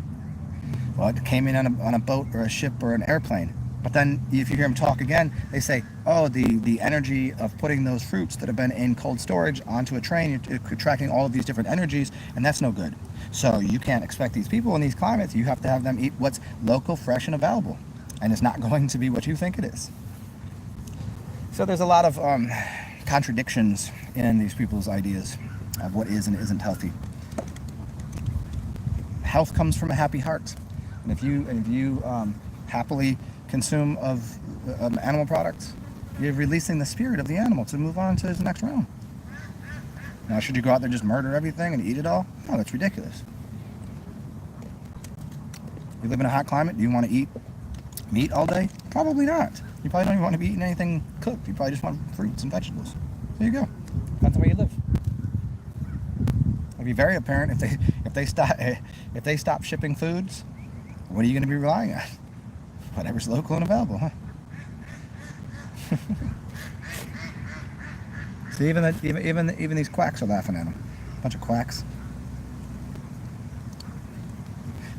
Well, it came in on a boat or a ship or an airplane. But then if you hear them talk again, they say, oh, the energy of putting those fruits that have been in cold storage onto a train, you're attracting all of these different energies, and that's no good. So you can't expect these people in these climates. You have to have them eat what's local, fresh, and available. And it's not going to be what you think it is. So there's a lot of contradictions in these people's ideas of what is and isn't healthy. Health comes from a happy heart. And if you happily consume of animal products, you're releasing the spirit of the animal to move on to the next realm. Now, should you go out there and just murder everything and eat it all? No, that's ridiculous. You live in a hot climate, do you want to eat meat all day? Probably not. You probably don't even want to be eating anything cooked. You probably just want fruits and vegetables. There you go. That's the way you live. It'll be very apparent if they stop shipping foods. What are you going to be relying on? Whatever's local and available, huh? See, even these quacks are laughing at them. Bunch of quacks.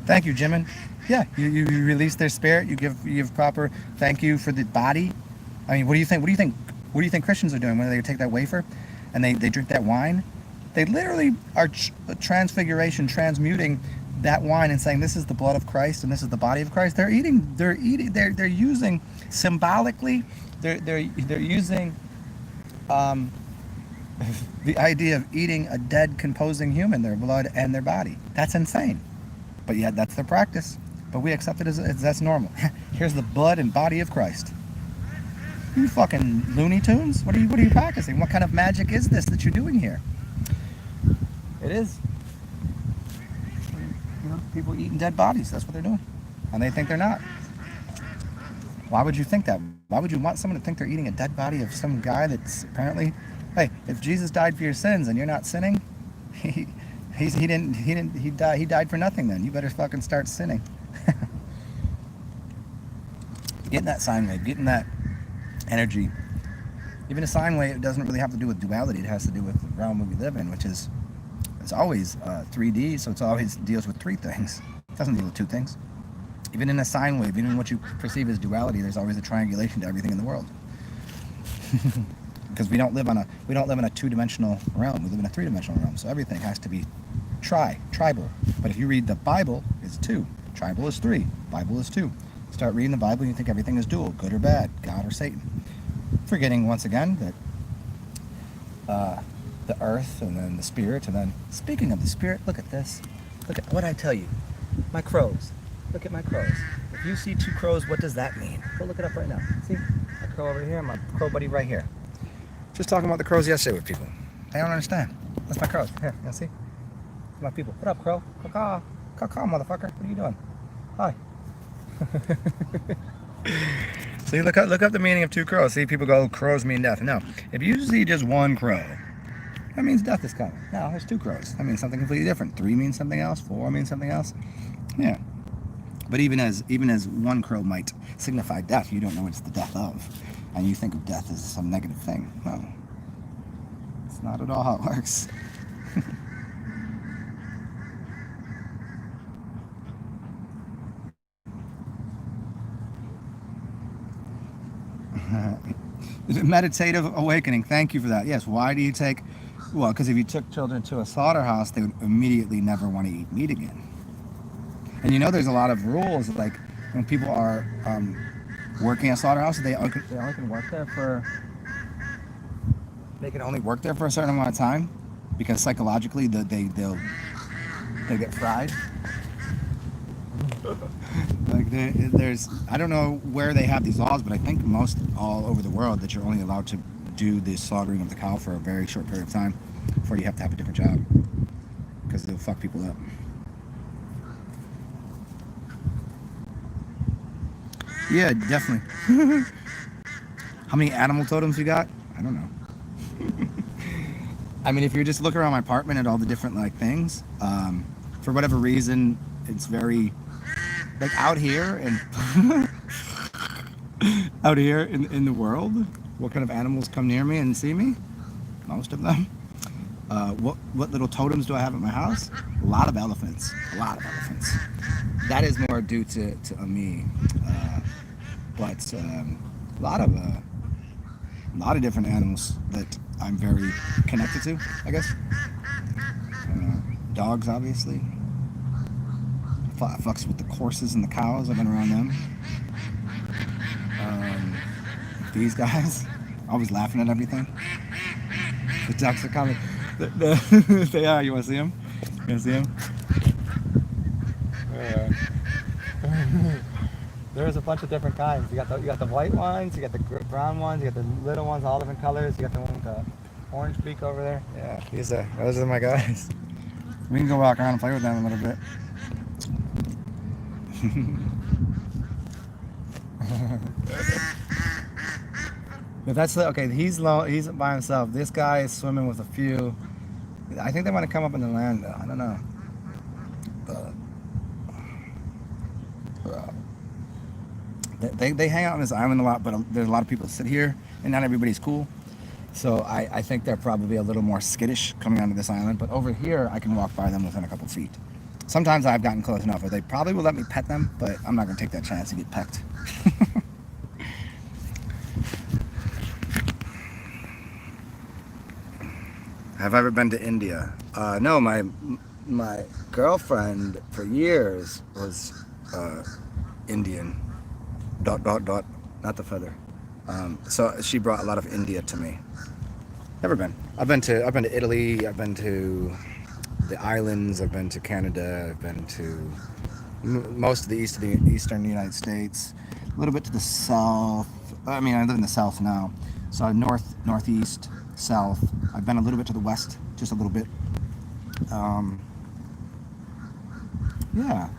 Thank you, Jimin. Yeah, you release their spirit. You give proper thank you for the body. I mean, what do you think Christians are doing when they take that wafer and they drink that wine? They literally are transmuting that wine and saying this is the blood of Christ and this is the body of Christ. They're using symbolically. They're using the idea of eating a dead composing human, their blood and their body. That's insane. But yet that's their practice. But we accept it as that's normal. Here's the blood and body of Christ. You fucking Looney Tunes? What are you practicing? What kind of magic is this that you're doing here? It is. You know, people eating dead bodies. That's what they're doing. And they think they're not. Why would you think that? Why would you want someone to think they're eating a dead body of some guy that's apparently, hey, if Jesus died for your sins and you're not sinning, he died for nothing then. You better fucking start sinning. Getting that sine wave, getting that energy. Even a sine wave doesn't really have to do with duality. It has to do with the realm we live in, which is, it's always 3D, so it always deals with 3 things. It doesn't deal with 2 things. Even in a sine wave, even in what you perceive as duality, there's always a triangulation to everything in the world. Because we don't live in a 2-dimensional realm. We live in a 3-dimensional realm. So everything has to be tribal. But if you read the Bible, it's 2. Tribal is 3. Bible is 2. Start reading the Bible and you think everything is dual, good or bad, God or Satan. Forgetting once again that the earth and then the spirit, and then speaking of the spirit, look at this. Look at what I tell you. My crows. Look at my crows. If you see 2 crows, what does that mean? Go look it up right now. See? My crow over here, my crow buddy right here. Just talking about the crows yesterday with people. They don't understand. That's my crows. Here, you see? My people. What up, crow? Caw-caw. Caw-caw, motherfucker. What are you doing? Hi. See, look up the meaning of 2 crows. See, people go, crows mean death. No. If you see just 1 crow, that means death is coming. No, there's 2 crows. That means something completely different. 3 means something else. 4 means something else. Yeah. But even as 1 crow might signify death, you don't know what it's the death of. And you think of death as some negative thing. No. It's not at all how it works. Meditative awakening. Thank you for that. Yes. Why do you take... Well, because if you took children to a slaughterhouse, they would immediately never want to eat meat again. And you know there's a lot of rules, like when people are working at slaughterhouses, they only can work there for... They can only work there for a certain amount of time because psychologically they'll get fried. Like there's, I don't know where they have these laws, but I think most all over the world that you're only allowed to do the slaughtering of the cow for a very short period of time before you have to have a different job because they'll fuck people up. Yeah, definitely. How many animal totems you got? I don't know. I mean, if you just look around my apartment at all the different like things, for whatever reason, it's very like out here and out here in the world. What kind of animals come near me and see me? Most of them. What little totems do I have at my house? A lot of elephants. A lot of elephants. That is more due to me, but a lot of different animals that I'm very connected to, I guess. Dogs, obviously. Fucks with the horses and the cows. I've been around them. These guys, always laughing at everything. The ducks are coming. They are. You want to see them? You want to see them? There's a bunch of different kinds. You got the white ones, you got the brown ones, you got the little ones, all different colors. You got the one with the orange beak over there. Yeah, those are my guys. We can go walk around and play with them a little bit. But that's okay. He's by himself. This guy is swimming with a few. I think they want to come up in the land though. I don't know. They hang out on this island a lot, but there's a lot of people that sit here, and not everybody's cool. So I think they're probably a little more skittish coming onto this island. But over here, I can walk by them within a couple feet. Sometimes I've gotten close enough where they probably will let me pet them, but I'm not going to take that chance to get pecked. Have I ever been to India? No, my girlfriend for years was Indian. ... Not the feather. So she brought a lot of India to me. Never been. I've been to Italy. I've been to the islands. I've been to Canada. I've been to most of the eastern United States. A little bit to the south. I mean, I live in the south now, so northeast, south. I've been a little bit to the west, just a little bit. Yeah.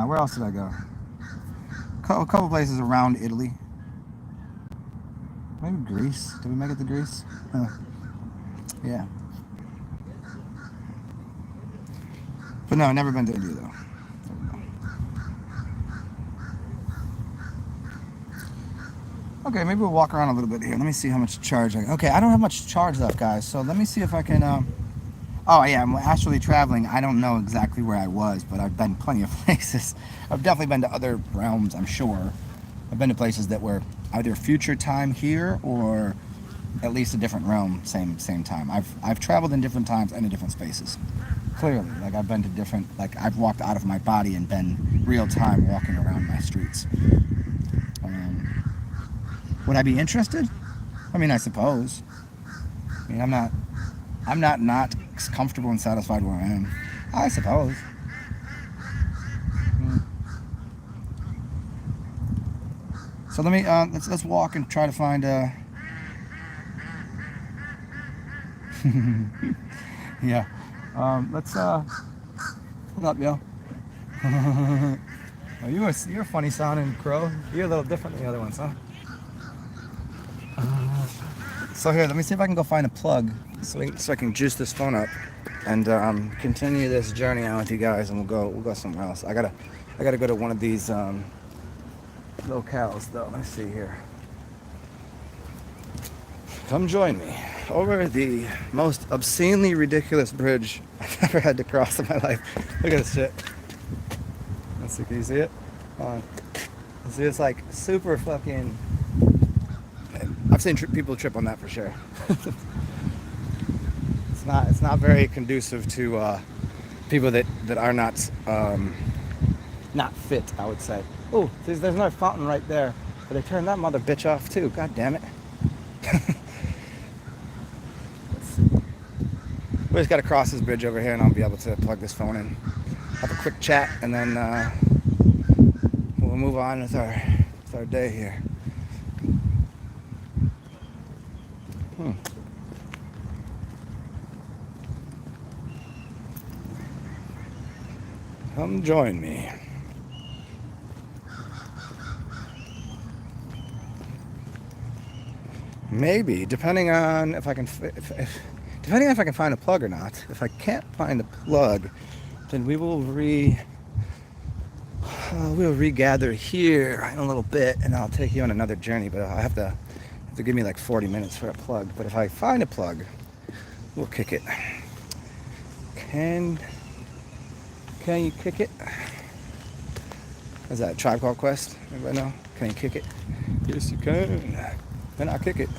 Where else did I go? A couple places around Italy. Maybe Greece. Did we make it to Greece? Yeah. But no, never been to India though. Okay, maybe we'll walk around a little bit here. Let me see how much charge okay, I don't have much charge left, guys. So let me see if I can. Oh yeah, I'm actually traveling. I don't know exactly where I was, but I've been plenty of places. I've definitely been to other realms, I'm sure. I've been to places that were either future time here or at least a different realm, same time. I've traveled in different times and in different spaces. Clearly, like I've been to different, like I've walked out of my body and been real time walking around my streets. Would I be interested? I mean, I suppose. I mean, I'm not comfortable and satisfied where I am. I suppose. So let me let's walk and try to find yeah. Let's what up, yo? Oh, you're a funny sounding crow. You're a little different than the other ones, huh? So here, let me see if I can go find a plug so I can juice this phone up and continue this journey out with you guys, and we'll go somewhere else. I gotta go to one of these locales though. Let's see here. Come join me over the most obscenely ridiculous bridge I've ever had to cross in my life. Look at this shit. Let's see, can you see it? Hold on. See, it's like super fucking. I've seen people trip on that for sure. It's not very conducive to people that are not fit, I would say. Oh, there's another fountain right there, but they turned that mother bitch off too. God damn it. We just got to cross this bridge over here, and I'll be able to plug this phone in, have a quick chat, and then we'll move on with our day here. Come join me. maybe, depending on if I can, depending on if I can find a plug or not. If I can't find a plug, then we'll regather here in a little bit, and I'll take you on another journey. But I have to give me like 40 minutes for a plug. But if I find a plug, we'll kick it. Can you kick it? Is that a Tribe Called Quest? Anybody know? Can you kick it? Yes, you can. Then I'll kick it.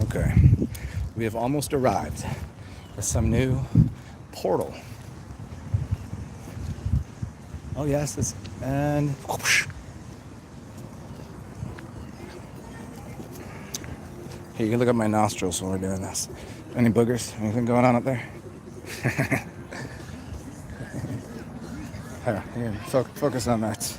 Okay. We have almost arrived at some new portal. Oh yes, and whoosh. Hey, you can look at my nostrils while we're doing this. Any boogers? Anything going on up there? Here, focus on that.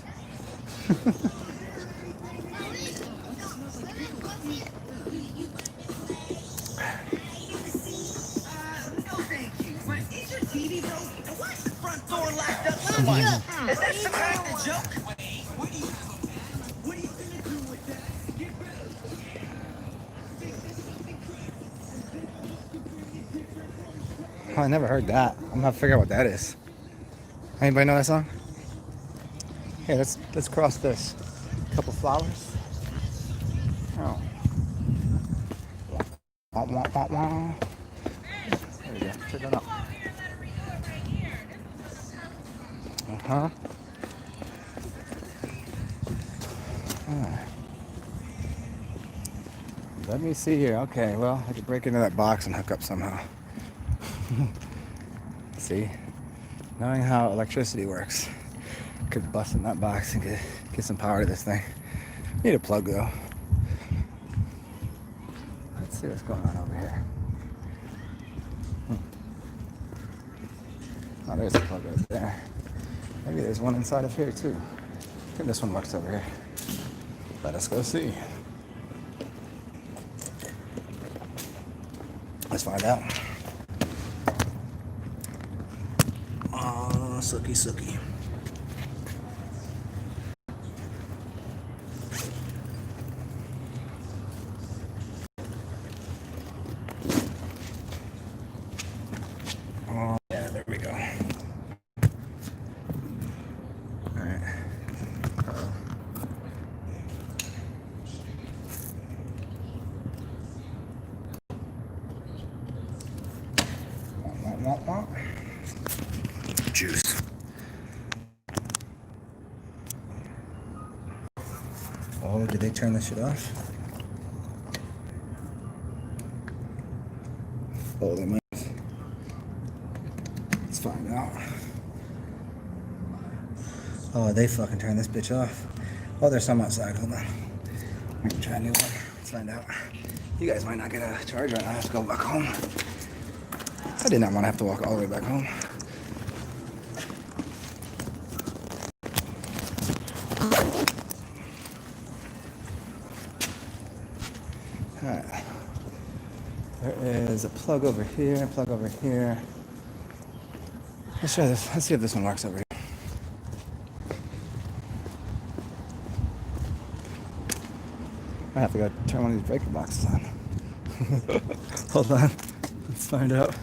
Is that some kind of joke? Oh, I never heard that. I'm not figuring out what that is. Anybody know that song? Hey, let's cross this. A couple flowers. Oh. Wah, wah, wah, wah. There we go. Check that out. Uh-huh. Alright. Let me see here. Okay, well, I could break into that box and hook up somehow. See? Knowing how electricity works. Could bust in that box and get some power to this thing. Need a plug though. Let's see what's going on over here. Oh, there's a plug right there. Maybe there's one inside of here too. I think this one works over here. Let us go see. Let's find out. Oh, sucky, sucky. Oh, yeah, there we go. All right. Juice. Oh, did they turn this shit off? Oh, they might. Let's find out. Oh, they fucking turned this bitch off. Oh, there's some outside. Hold on. I'm gonna try a new one. Let's find out. You guys might not get a charge right now. I have to go back home. I did not want to have to walk all the way back home. Alright. There is a plug over here, a plug over here. Let's try this. Let's see if this one works over here. I have to go turn one of these breaker boxes on. Hold on. Let's find out.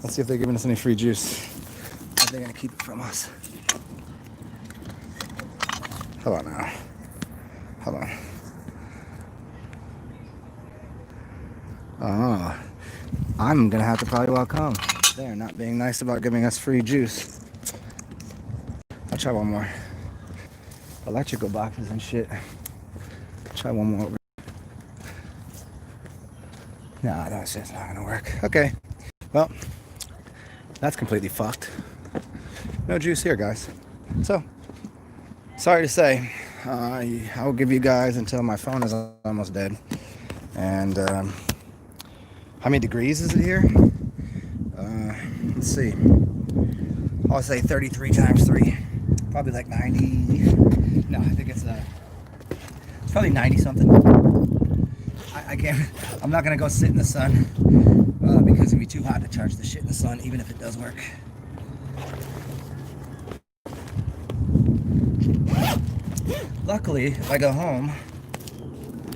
Let's see if they're giving us any free juice. Are they gonna keep it from us? Hold on now. Hold on. Oh, I'm gonna have to probably walk home. They're not being nice about giving us free juice. I'll try one more. Electrical boxes and shit. Try one more. Nah, that's just not gonna work. Okay, well, that's completely fucked. No juice here, guys. So, sorry to say, I will give you guys until my phone is almost dead. And how many degrees is it here? Let's see. I'll say 33 times 3. Probably like 90. No, I think it's probably 90 something. I can't. I'm not gonna go sit in the sun because it'd be too hot to charge the shit in the sun, even if it does work. Luckily, if I go home,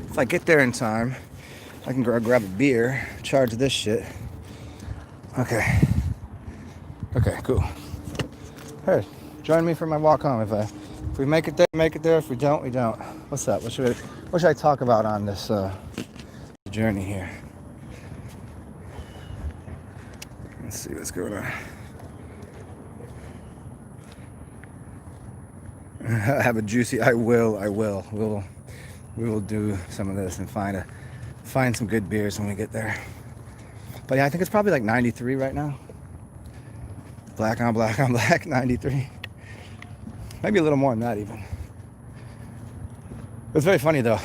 if I get there in time, I can grab a beer, charge this shit. Okay. Okay, cool. Hey, join me for my walk home. If we make it there, make it there. If we don't, we don't. What's up? What should I talk about on this journey here? Let's see what's going on. I have a juicy. I will. We will do some of this and find some good beers when we get there. But yeah, I think it's probably like 93 right now. Black on black on black, 93. Maybe a little more than that even. It's very funny though.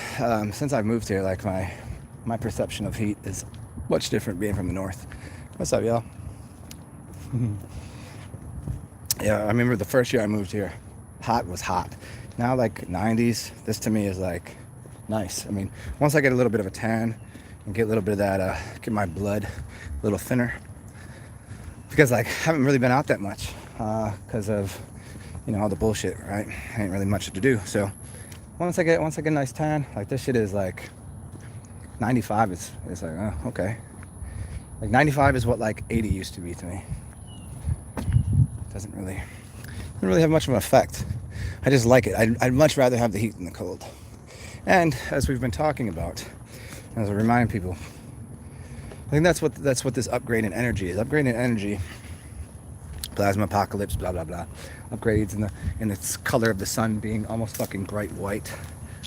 Since I've moved here, like my perception of heat is much different being from the north. What's up, y'all? Yeah, I remember the first year I moved here, hot was hot. Now like 90s, this to me is like nice. I mean, once I get a little bit of a tan and get a little bit of that, get my blood a little thinner. Because like I haven't really been out that much because of, you know, all the bullshit, right? Ain't really much to do. So once I get a nice tan, like this shit is like 95 is like, oh, okay. Like 95 is what like 80 used to be to me. Doesn't really have much of an effect. I just like it. I'd much rather have the heat than the cold. And as we've been talking about, as I remind people, I think that's what this upgrade in energy is. Upgrade in energy, plasma apocalypse, blah blah blah. Upgrades in its color of the sun being almost fucking bright white.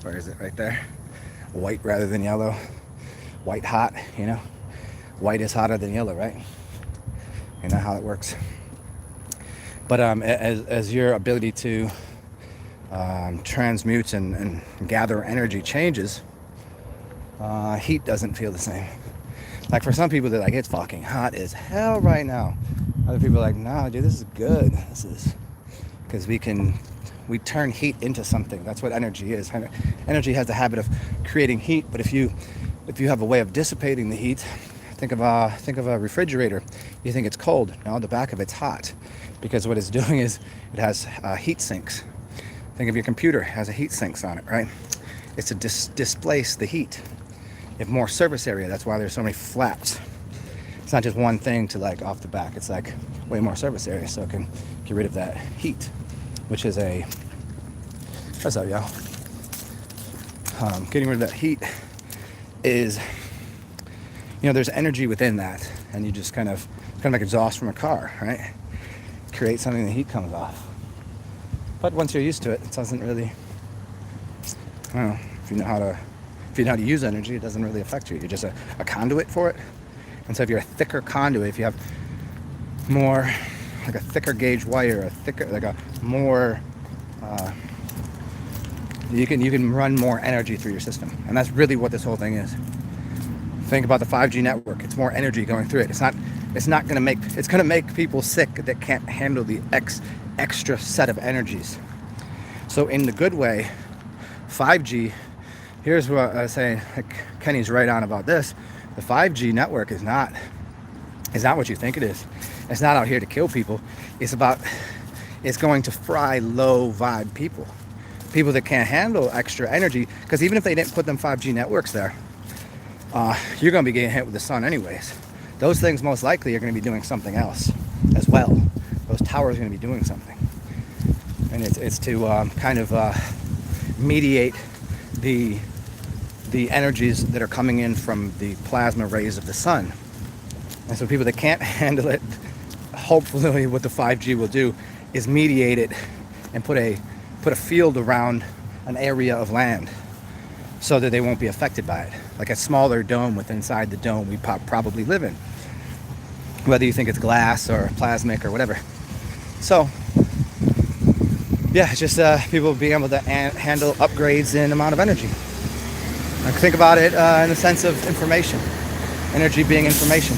Where is it? Right there. White rather than yellow. White hot, you know. White is hotter than yellow, right? You know how it works. But as your ability to transmute and gather energy changes, heat doesn't feel the same. Like for some people, they're like, it's fucking hot as hell right now. Other people are like, nah, dude, this is good. This is because we turn heat into something. That's what energy is. Energy has the habit of creating heat, but if you have a way of dissipating the heat, think of a refrigerator. You think it's cold. No, the back of it's hot, because what it's doing is it has heat sinks. Think of your computer, it has a heat sinks on it, right? It's to displace the heat. You have more surface area. That's why there's so many flaps. It's not just one thing to like off the back. It's like way more surface area, so it can get rid of that heat, which is what's up, y'all? Getting rid of that heat is, you know, there's energy within that, and you just kind of like exhaust from a car, right? Create something, the heat comes off. But once you're used to it, it doesn't really, I don't know, if you know how to use energy, it doesn't really affect you. You're just a conduit for it. And so if you're a thicker conduit, if you have more, like a thicker gauge wire, you can run more energy through your system. And that's really what this whole thing is. Think about the 5G network. It's more energy going through it. It's gonna make people sick that can't handle the extra set of energies. So in the good way, 5G, here's what I was saying, like Kenny's right on about this. The 5G network is not what you think it is. It's not out here to kill people. It's going to fry low vibe people that can't handle extra energy, because even if they didn't put them 5G networks there, you're going to be getting hit with the sun anyways. Those things most likely are going to be doing something else as well. Those towers are going to be doing something. And it's to kind of mediate the energies that are coming in from the plasma rays of the sun. And so people that can't handle it, hopefully what the 5G will do is mediate it and put a field around an area of land so that they won't be affected by it. Like a smaller dome within inside the dome we probably live in, whether you think it's glass or plasmic or whatever. So yeah, just people being able to handle upgrades in amount of energy. Like think about it in the sense of information. Energy being information.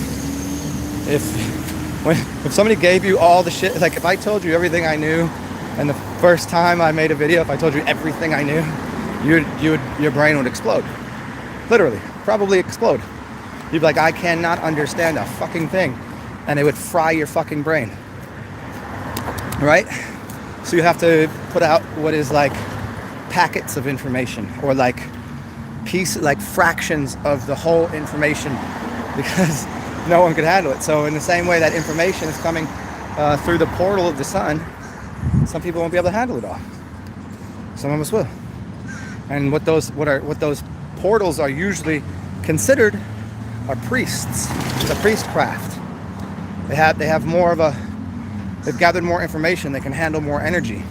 If somebody gave you all the shit, like if I told you everything I knew, and the first time I made a video, if I told you everything I knew, your brain would explode. Literally, probably explode. You'd be like, I cannot understand a fucking thing, and it would fry your fucking brain. right? So you have to put out what is like packets of information, or like fractions of the whole information, because no one could handle it. So in the same way that information is coming through the portal of the sun, some people won't be able to handle it all. Some of us will. And what those portals are usually considered are priests. It's a priestcraft. They've gathered more information. They can handle more energy.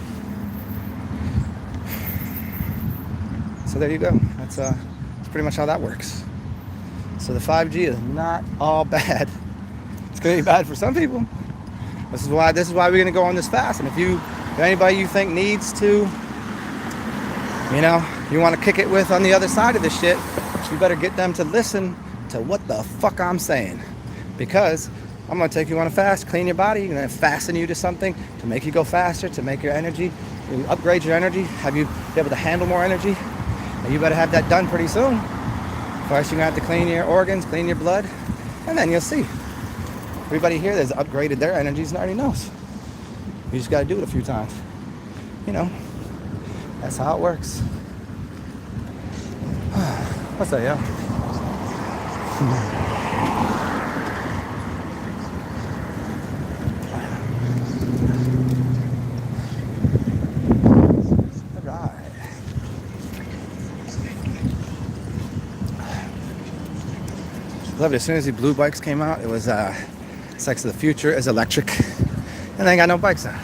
So there you go. That's pretty much how that works. So the 5G is not all bad. It's gonna be bad for some people. This is why we're gonna go on this fast. And if anybody you think needs to, you want to kick it with on the other side of this shit, you better get them to listen to what the fuck I'm saying. Because I'm gonna take you on a fast, clean your body, gonna fasten you to something to make you go faster, to make your energy, upgrade your energy, have you be able to handle more energy. And you better have that done pretty soon. First, you're gonna have to clean your organs, clean your blood, and then you'll see. Everybody here that's upgraded their energies and already knows. You just gotta do it a few times. That's how it works. What's that, yo? Loved it. As soon as the blue bikes came out, it was sex of the future is electric, and they ain't got no bikes now.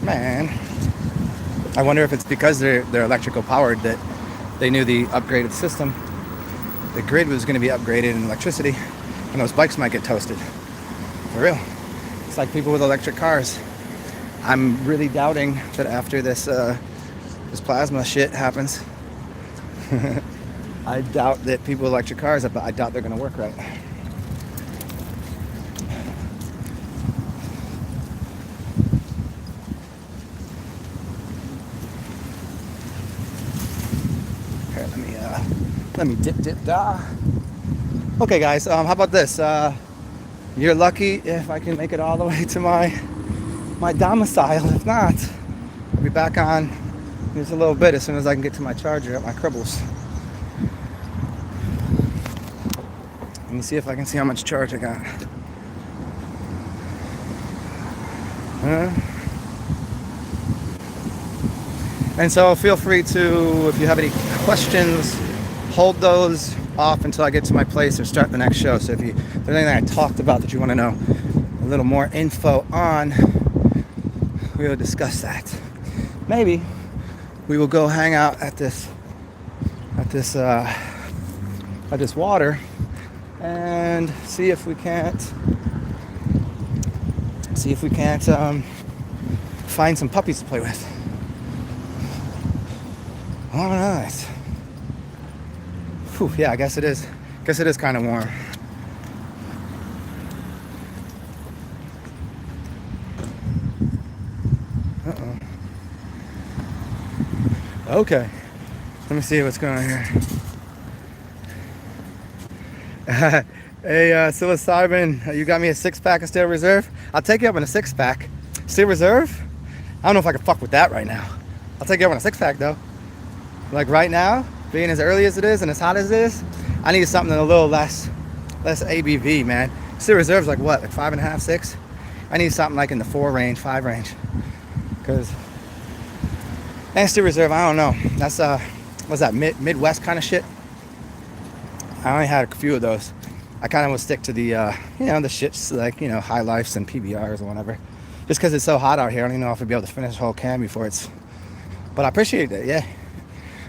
Man, I wonder if it's because they're electrical powered that they knew the upgraded system, the grid was going to be upgraded in electricity, and those bikes might get toasted. For real. It's like people with electric cars. I'm really doubting that after this plasma shit happens. I doubt that people with electric cars, I doubt they're going to work right. Here, let me dip da. Okay, guys, how about this? You're lucky if I can make it all the way to my domicile. If not, I'll be back on just a little bit as soon as I can get to my charger at my Cribbles. Let me see if I can see how much charge I got. And so feel free to, if you have any questions, hold those off until I get to my place or start the next show. So if there's anything I talked about that you want to know a little more info on, we will discuss that. Maybe we will go hang out at this water and see if we can't find some puppies to play with. All right. Whew, yeah, I guess it is kind of warm. Okay, let me see what's going on here. Hey, psilocybin, you got me a 6-pack of Steel Reserve? I'll take you up in a 6-pack. Steel Reserve? I don't know if I can fuck with that right now. I'll take you up in a 6-pack though. Like right now, being as early as it is and as hot as it is, I need something a little less ABV, man. Steel Reserve's like what, like 5.5, 6? I need something like in the 4 range, 5 range. Cause, and Steel Reserve, I don't know. That's what's that, Midwest kind of shit? I only had a few of those. I kind of would stick to the, the shits like, High Lifes and PBRs or whatever. Just because it's so hot out here, I don't even know if I'd be able to finish the whole can before it's... But I appreciate it, yeah.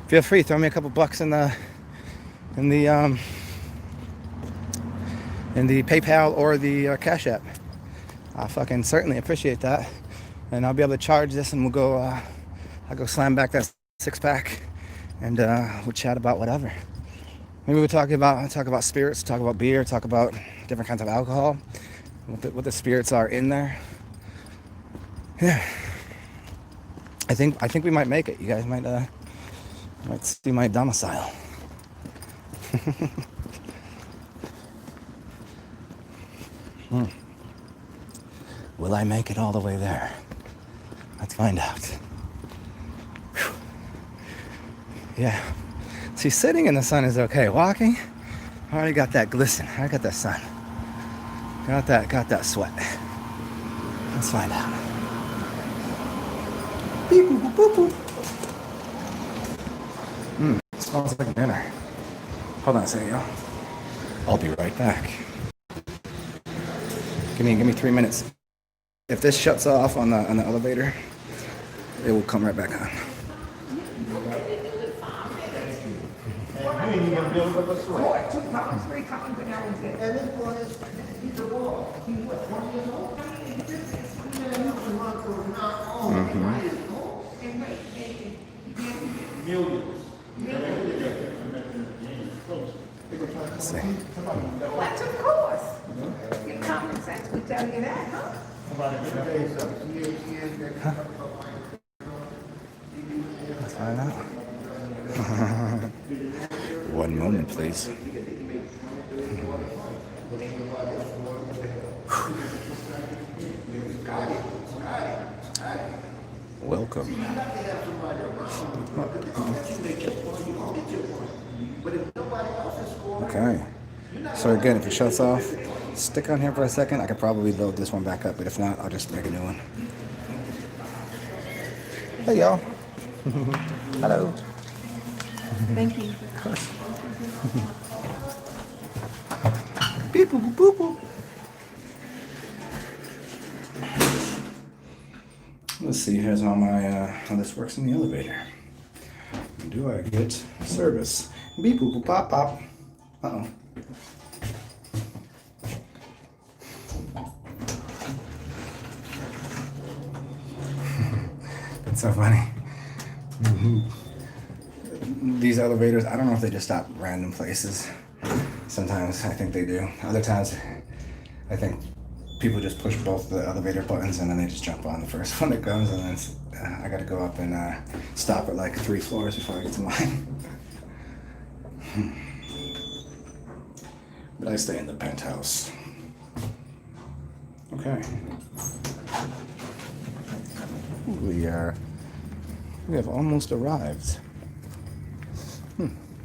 Feel free, throw me a couple bucks in the PayPal or the Cash App. I fucking certainly appreciate that. And I'll be able to charge this and we'll go, I'll go slam back that 6-pack and we'll chat about whatever. Maybe we'll talk about spirits, talk about beer, talk about different kinds of alcohol, what the spirits are in there. Yeah, I think we might make it. You guys might see my domicile. Will I make it all the way there? find out. Whew. Yeah. See, sitting in the sun is okay. Walking, I already got that glisten. I got that sun. Got that sweat. Let's find out. Beep, boop, boop, boop, boop. Smells like dinner. Hold on a second, y'all. I'll be right back. Give me 3 minutes. If this shuts off on the elevator, it will come right back on. Let's see. What, of course. Your common sense would tell you that, huh? Let's find out. One moment, please. Welcome. Okay. So again, if it shuts off, stick on here for a second. I could probably load this one back up, but if not, I'll just make a new one. Hey, y'all. Hello. Thank you. Beep, boop, boop, boop. Let's see, here's how how this works in the elevator. Do I get service? Beep, boop, boop, pop, pop. Uh-oh. That's so funny. These elevators, I don't know if they just stop random places. Sometimes I think they do. Other times, I think people just push both the elevator buttons and then they just jump on the first one that comes, and then I gotta go up and stop at like 3 floors before I get to mine. But I stay in the penthouse. Okay. We have almost arrived.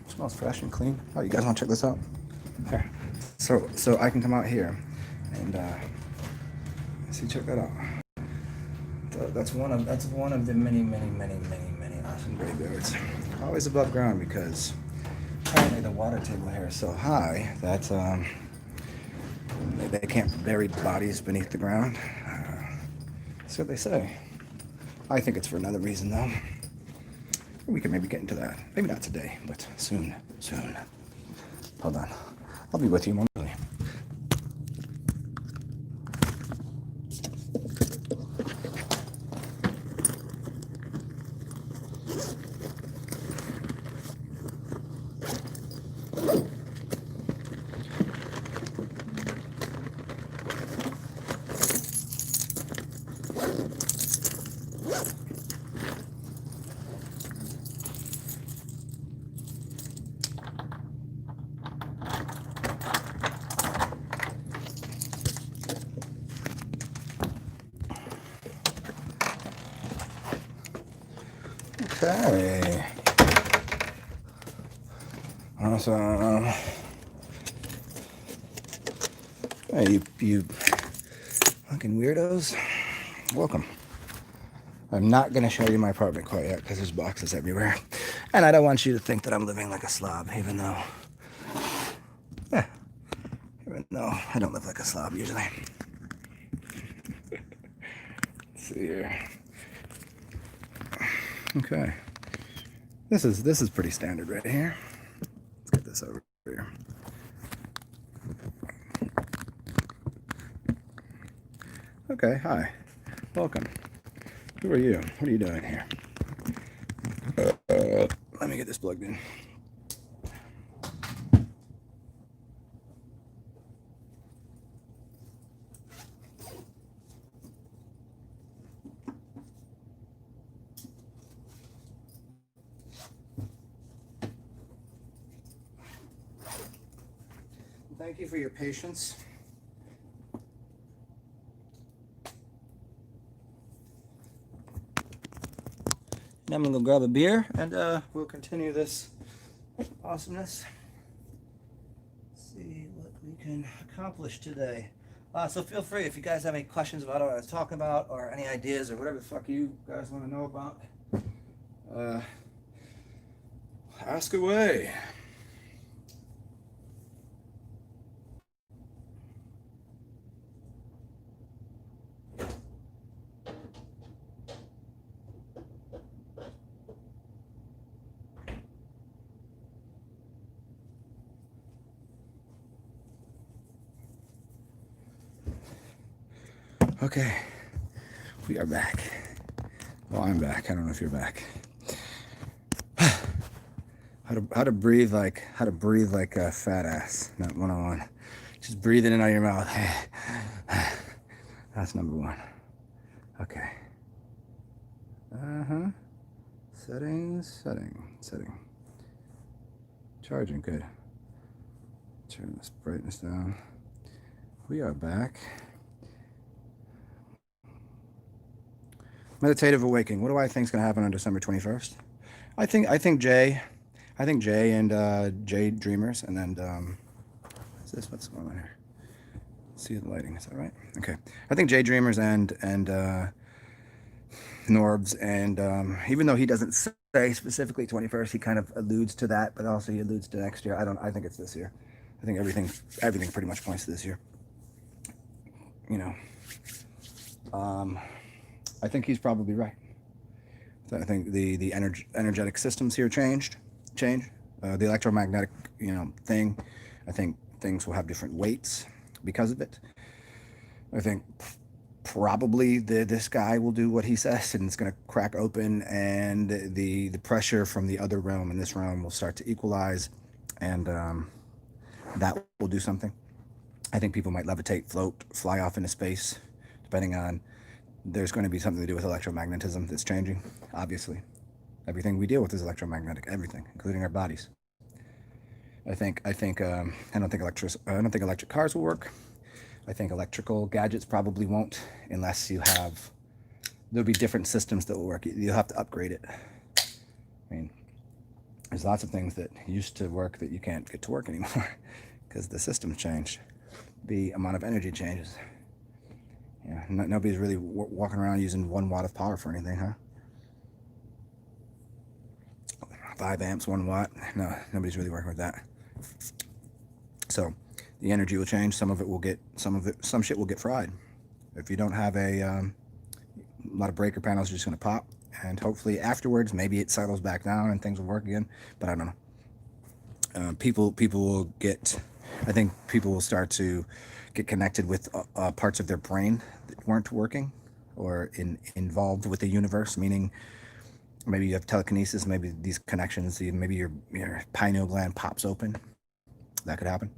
Smells fresh and clean. Oh, you guys want to check this out? Here. So I can come out here and see. Check that out. That's one of the many awesome graveyards. Always above ground because apparently the water table here is so high that they can't bury bodies beneath the ground. That's what they say. I think it's for another reason though. We can maybe get into that. Maybe not today, but soon. Hold on. I'll be with you momentarily. Okay. Awesome. Hey, you fucking weirdos. Welcome. I'm not going to show you my apartment quite yet because there's boxes everywhere. And I don't want you to think that I'm living like a slob, even though I don't live like a slob usually. Let's see here. Okay. This is pretty standard right here. Let's get this over here. Okay, hi. Welcome. Who are you? What are you doing here? Let me get this plugged in. Thank you for your patience. I'm gonna go grab a beer and we'll continue this awesomeness. See what we can accomplish today. So feel free if you guys have any questions about what I was talking about or any ideas or whatever the fuck you guys want to know about. Ask away. Okay, we are back. Well, I'm back. I don't know if you're back. How to breathe like a fat ass. Not 101. Just breathe it in out of your mouth. That's number one. Okay. Setting. Charging, good. Turn this brightness down. We are back. Meditative awakening. What do I think is going to happen on December 21st? I think Jay and Jay Dreamers, and then what's this? What's going on here? See the lighting? Is that right? Okay. I think Jay Dreamers and Norbs, and even though he doesn't say specifically 21st, he kind of alludes to that, but also he alludes to next year. I think it's this year. I think everything pretty much points to this year. You know. I think he's probably right. So I think the energetic systems here change. The electromagnetic, thing. I think things will have different weights because of it. I think probably this guy will do what he says, and it's going to crack open, and the pressure from the other realm and this realm will start to equalize, and that will do something. I think people might levitate, float, fly off into space, depending on. There's going to be something to do with electromagnetism that's changing. Obviously, everything we deal with is electromagnetic. Everything, including our bodies. I don't think electric cars will work. I think electrical gadgets probably won't, unless there'll be different systems that will work. You'll have to upgrade it. I mean, there's lots of things that used to work that you can't get to work anymore because the system's changed. The amount of energy changes. Yeah, nobody's really walking around using 1 watt of power for anything, huh? 5 amps, 1 watt. No, nobody's really working with that. So the energy will change. Some shit will get fried. If you don't have a lot of breaker panels, are just going to pop. And hopefully afterwards, maybe it settles back down and things will work again. But I don't know. People will get, I think people will start to get connected with parts of their brain that weren't working or involved with the universe, meaning maybe you have telekinesis, maybe these connections, maybe your pineal gland pops open. That could happen.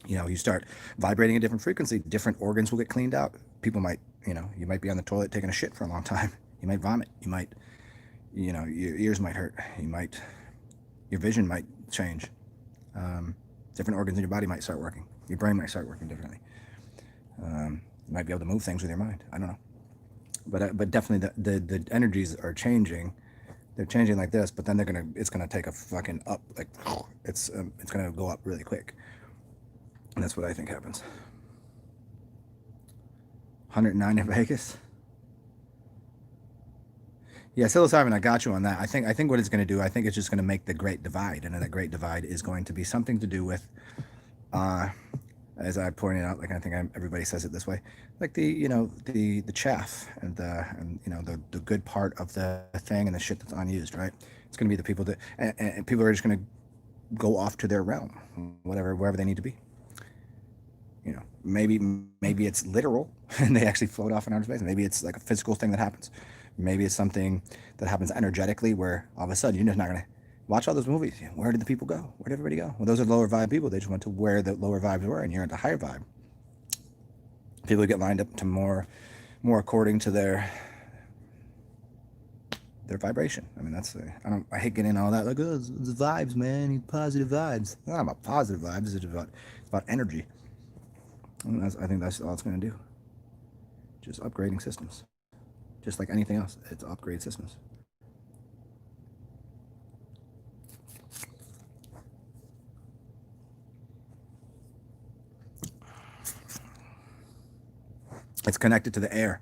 You start vibrating a different frequency, different organs will get cleaned out. People might, you might be on the toilet taking a shit for a long time. You might vomit. You might, your ears might hurt. Your vision might change. Different organs in your body might start working. Your brain might start working differently. You might be able to move things with your mind. I don't know. But definitely the energies are changing. They're changing like this, but then it's gonna take a fucking up, like it's gonna go up really quick. And that's what I think happens. 109 in Vegas. Yeah, psilocybin, I got you on that. I think what it's going to do, I think it's just going to make the Great Divide, and then that Great Divide is going to be something to do with, as I pointed out, like I think everybody says it this way, like the chaff and the good part of the thing and the shit that's unused, right? It's going to be the people that and people are just going to go off to their realm, wherever they need to be. Maybe it's literal and they actually float off in outer space. Maybe it's like a physical thing that happens. Maybe it's something that happens energetically where all of a sudden you're just not going to watch all those movies. Where did the people go? Where did everybody go? Well, those are lower vibe people. They just went to where the lower vibes were, and you're at the higher vibe. People get lined up to more according to their vibration. I mean, I hate getting all that, like, oh, it's the vibes, man, you positive vibes. It's not about positive vibes, it's about energy. And I think that's all it's going to do. Just upgrading systems. Just like anything else, it's upgrade systems. It's connected to the air.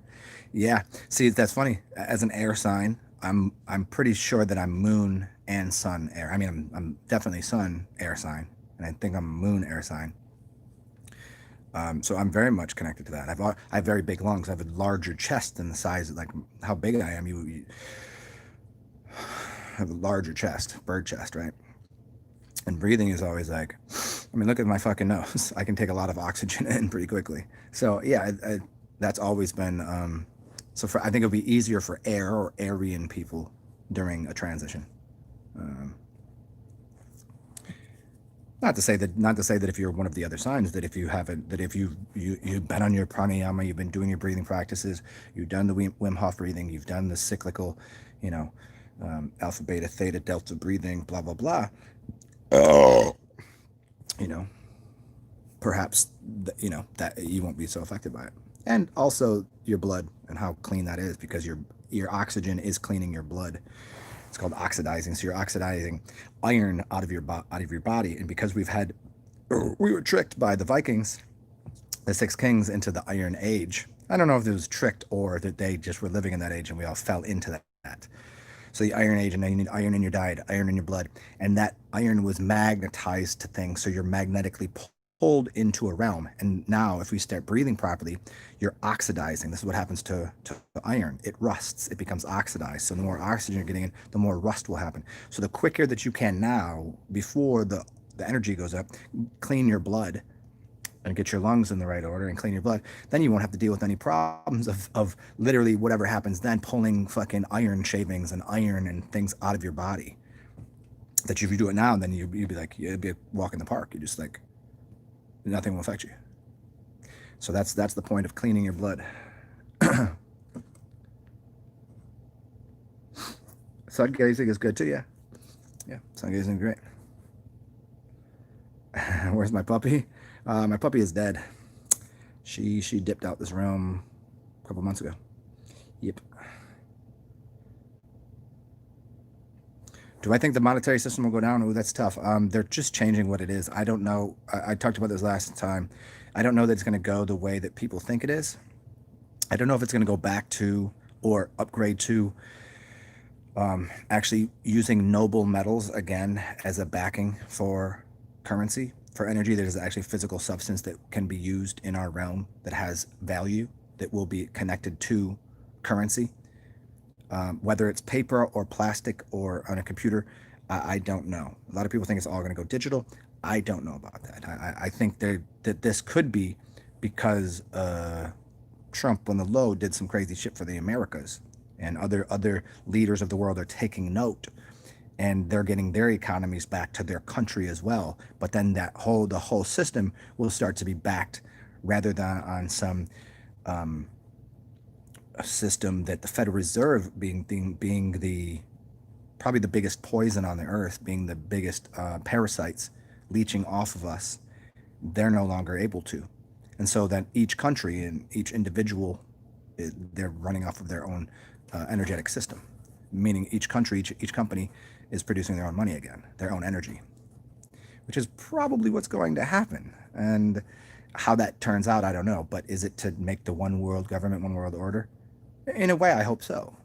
Yeah. See, that's funny. As an air sign, I'm pretty sure that I'm moon and sun air. I mean, I'm definitely sun air sign, and I think I'm moon air sign. So I'm very much connected to that. I have very big lungs. I have a larger chest than the size of, like, how big I am. You have a larger chest, bird chest, right? And breathing is always like, I mean, look at my fucking nose. I can take a lot of oxygen in pretty quickly. So yeah, that's always been. I think it'll be easier for air or Aryan people during a transition. Um, not to say that if you're one of the other signs, that if you haven't, that if you've been on your pranayama, you've been doing your breathing practices, you've done the Wim Hof breathing, you've done the cyclical, you know, alpha, beta, theta, delta breathing, blah blah blah. Oh, you know, perhaps that you won't be so affected by it. And also your blood and how clean that is, because your oxygen is cleaning your blood. It's called oxidizing. So you're oxidizing iron out of your body. And because we were tricked by the Vikings, the Six Kings, into the Iron Age. I don't know if it was tricked or that they just were living in that age and we all fell into that. So the Iron Age, and now you need iron in your diet, iron in your blood, and that iron was magnetized to things. So you're magnetically pulled into a realm. And now, if we start breathing properly, you're oxidizing. This is what happens to iron. It rusts. It becomes oxidized. So the more oxygen you're getting in, the more rust will happen. So the quicker that you can now, before the energy goes up, clean your blood and get your lungs in the right order and clean your blood, then you won't have to deal with any problems of literally whatever happens then, pulling fucking iron shavings and iron and things out of your body. That if you do it now, then you'd be like, you'd be a walk in the park. You just like, nothing will affect you. So that's the point of cleaning your blood. Sun gazing is good too, yeah. Yeah, sun gazing is great. Where's my puppy? My puppy is dead. She dipped out this room a couple months ago. Yep. Do I think the monetary system will go down? Oh, that's tough. They're just changing what it is. I don't know. I talked about this last time. I don't know that it's going to go the way that people think it is. I don't know if it's going to go back to or upgrade to actually using noble metals again as a backing for currency, for energy. There's actually physical substance that can be used in our realm that has value, that will be connected to currency. Whether it's paper or plastic or on a computer, I don't know. A lot of people think it's all going to go digital. I don't know about that. I think that this could be because Trump on the low did some crazy shit for the Americas, and other leaders of the world are taking note, and they're getting their economies back to their country as well. But then the whole system will start to be backed, rather than on some a system that the Federal Reserve being the probably the biggest poison on the earth, being the biggest parasites leeching off of us. They're no longer able to, and so that each country and each individual, they're running off of their own energetic system, meaning each country, each company is producing their own money again, their own energy, which is probably what's going to happen. And how that turns out, I don't know. But is it to make the one world government, one world order? In a way, I hope so,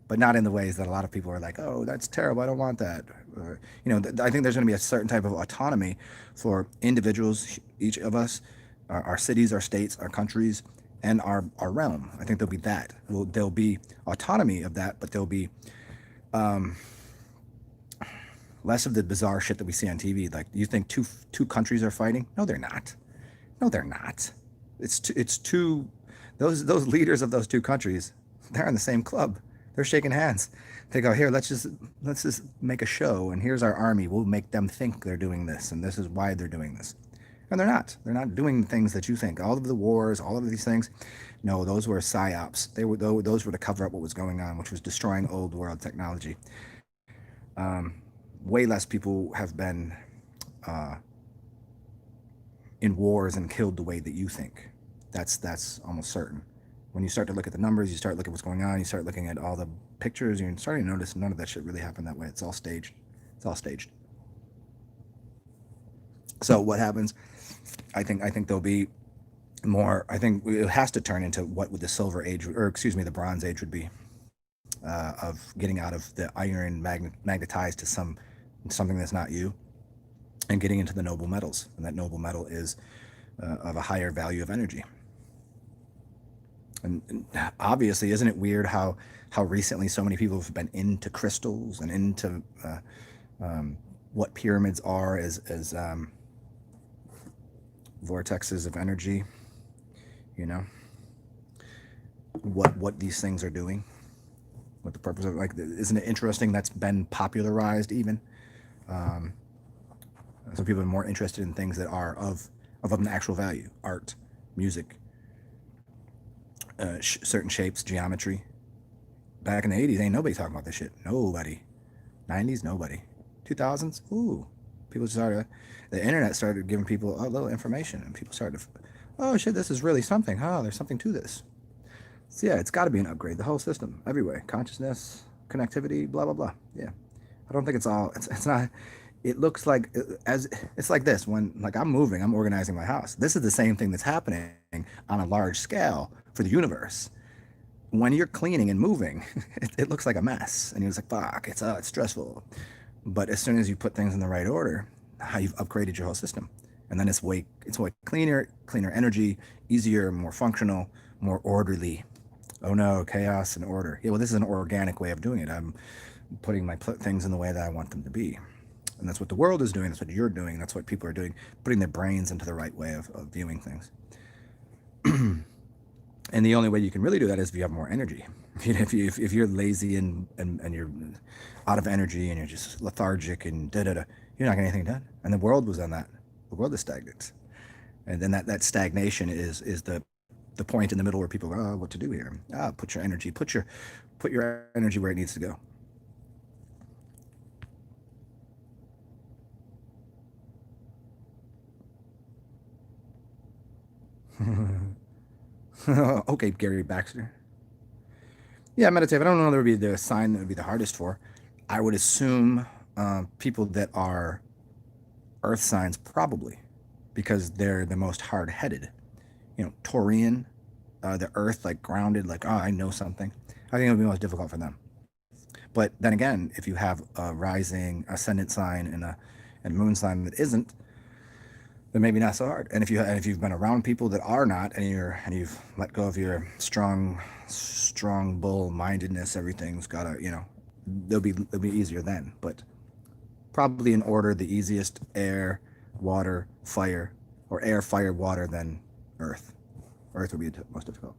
but not in the ways that a lot of people are like, oh, that's terrible, I don't want that. I think there's going to be a certain type of autonomy for individuals, each of us, our cities, our states, our countries, and our realm. I think there'll be that. There'll be autonomy of that, but there'll be less of the bizarre shit that we see on TV. Like, you think two countries are fighting? No, they're not. No, they're not. It's two. Those leaders of those two countries, they're in the same club. They're shaking hands. They go, here, let's just make a show, and here's our army. We'll make them think they're doing this, and this is why they're doing this. And they're not. They're not doing the things that you think. All of the wars, all of these things, no, those were psyops. Those were to cover up what was going on, which was destroying old world technology. Way less people have been in wars and killed the way that you think. That's almost certain. When you start to look at the numbers, you start looking at what's going on, you start looking at all the pictures, you're starting to notice none of that shit really happened that way. It's all staged. It's all staged. So what happens? I think there'll be more. I think it has to turn into what would the silver age, or excuse me, the bronze age would be, of getting out of the iron magnetized to something that's not you, and getting into the noble metals. And that noble metal is of a higher value of energy. And obviously, isn't it weird how recently so many people have been into crystals and into what pyramids are as vortexes of energy, you know, what these things are doing, what the purpose of, like, isn't it interesting that's been popularized even? Some people are more interested in things that are of an actual value: art, music, certain shapes, geometry. Back in the 80s, ain't nobody talking about this shit. Nobody. 90s, nobody. 2000s, ooh. People started, the internet started giving people a little information, and people started to, oh shit, this is really something. Huh, there's something to this. So yeah, it's got to be an upgrade. The whole system, every way. Consciousness, connectivity, blah, blah, blah. Yeah. I don't think it's all, it's not, it looks like, as it's like this, when, like, I'm moving, I'm organizing my house. This is the same thing that's happening on a large scale for the universe. When you're cleaning and moving, it looks like a mess, and you're just like, fuck, it's stressful. But as soon as you put things in the right order, how you've upgraded your whole system, and then it's way cleaner energy, easier, more functional, more orderly. Oh no, chaos and order. Yeah, well, this is an organic way of doing it. I'm putting my things in the way that I want them to be, and that's what the world is doing. That's what you're doing. That's what people are doing, putting their brains into the right way of viewing things. And the only way you can really do that is if you have more energy. If you're lazy and you're out of energy and you're just lethargic and da-da-da, you're not getting anything done. And the world was on that. The world is stagnant. And then that stagnation is the point in the middle where people go, oh, what to do here? Put your energy, put your energy where it needs to go. Okay, Gary Baxter. Yeah, meditate. I don't know that would be the sign that would be the hardest for. I would assume people that are earth signs, probably, because they're the most hard-headed. You know, Taurian, the earth, like grounded, like, oh, I know something. I think it would be most difficult for them. But then again, if you have a rising ascendant sign and a moon sign that isn't, then maybe not so hard. And if you've been around people that are not, and you've let go of your strong bull mindedness, everything's gotta, it'll be easier then. But probably in order, the easiest: air, water, fire, or air, fire, water, then earth. Earth would be the most difficult.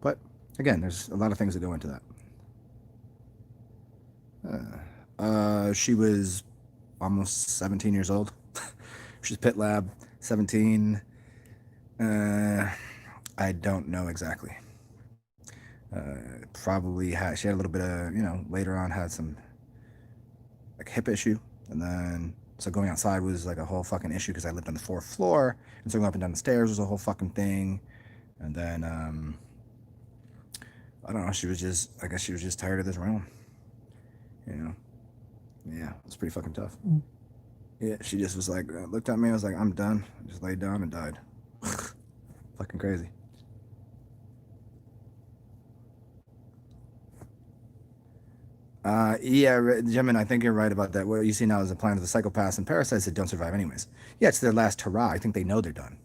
But again, there's a lot of things that go into that. She was almost 17 years old. She's Pit Lab, 17. I don't know exactly. Probably she had a little bit of, later on had some like hip issue. And then, so going outside was like a whole fucking issue because I lived on the 4th floor. And so going up and down the stairs was a whole fucking thing. And then, I don't know, I guess she was just tired of this realm. Yeah, it's pretty fucking tough. Yeah, she just was like, looked at me, I was like, I'm done. I just laid down and died. Fucking crazy. Yeah, Jimin, I think you're right about that. What you see now is a plan of the psychopaths and parasites that don't survive anyways. Yeah, it's their last hurrah. I think they know they're done.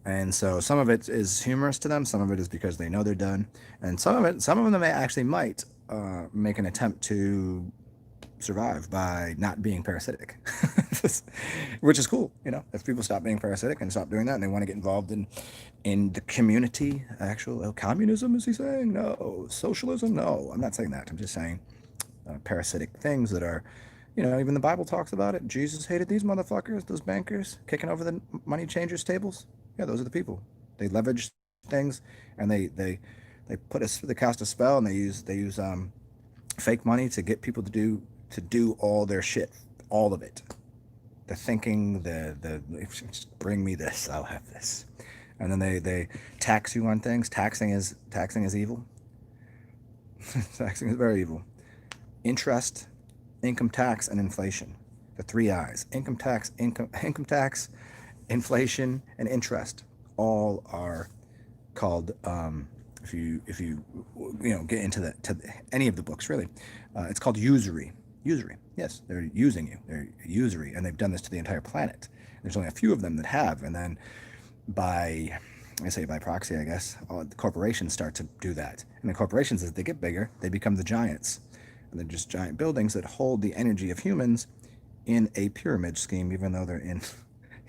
And so some of it is humorous to them, some of it is because they know they're done, and some of them actually might make an attempt to survive by not being parasitic, which is cool. If people stop being parasitic and stop doing that, and they want to get involved in the community, actual communism, is he saying? No. Socialism? No, I'm not saying that. I'm just saying parasitic things that are, even the Bible talks about it. Jesus hated these motherfuckers, those bankers kicking over the money changers tables. Yeah, those are the people. They leverage things, and they cast a spell, and they use fake money to get people to do all their shit, all of it. The thinking, just bring me this, I'll have this. And then they tax you on things. Taxing is evil. Taxing is very evil. Interest, income tax, and inflation. The 3 I's. Income tax, inflation, and interest. All are called if you get into any of the books really, it's called usury. Usury. Yes, they're using you. They're usury, and they've done this to the entire planet. There's only a few of them that have, and then by proxy, I guess, all the corporations start to do that. And the corporations, as they get bigger, they become the giants. And they're just giant buildings that hold the energy of humans in a pyramid scheme, even though they're in...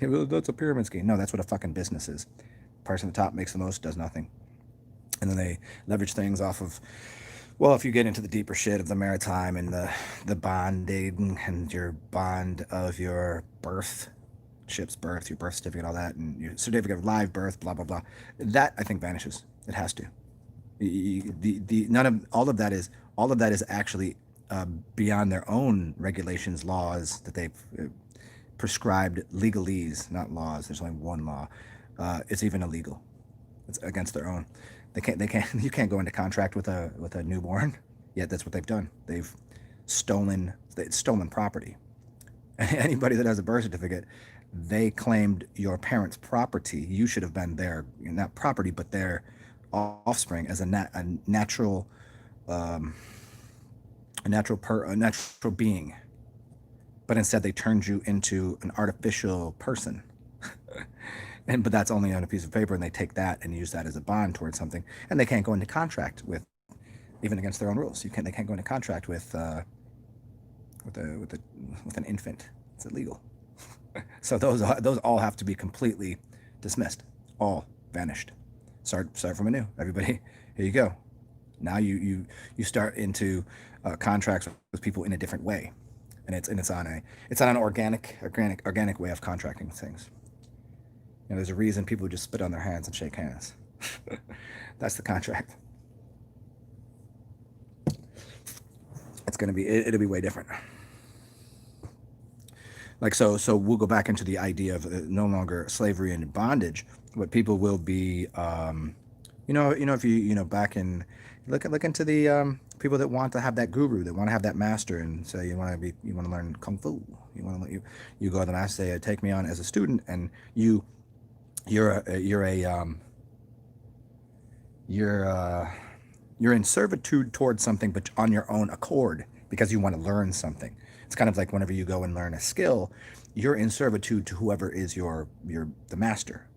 Well, that's a pyramid scheme. No, that's what a fucking business is. The person at the top makes the most, does nothing. And then they leverage things off of... Well, if you get into the deeper shit of the maritime and the bonding and your bond of your birth, ship's birth, your birth certificate, all that, and your certificate of live birth, blah blah blah, that I think vanishes. It has to. All of that is actually beyond their own regulations, laws that they've prescribed, legalese, not laws. There's only one law. It's even illegal. It's against their own. You can't go into contract with a newborn. Yet that's what they've done. They've stolen property. Anybody that has a birth certificate, they claimed your parents' property. You should have been their, not property, but their offspring as a natural being. But instead, they turned you into an artificial person. But that's only on a piece of paper, and they take that and use that as a bond towards something. And they can't go into contract with, even against their own rules. They can't go into contract with an infant. It's illegal. So those all have to be completely dismissed, all vanished. Start from anew. Everybody, here you go. Now you start into contracts with people in a different way, and it's on an organic way of contracting things. There's a reason people just spit on their hands and shake hands. That's the contract. It'll be way different. Like so we'll go back into the idea of no longer slavery and bondage. What people will be, if you back in, look into the people that want to have that guru, that want to have that master, and say you want to learn kung fu. You go to the master, say, take me on as a student, and you're in servitude towards something, but on your own accord, because you want to learn something. It's kind of like whenever you go and learn a skill, you're in servitude to whoever is the master,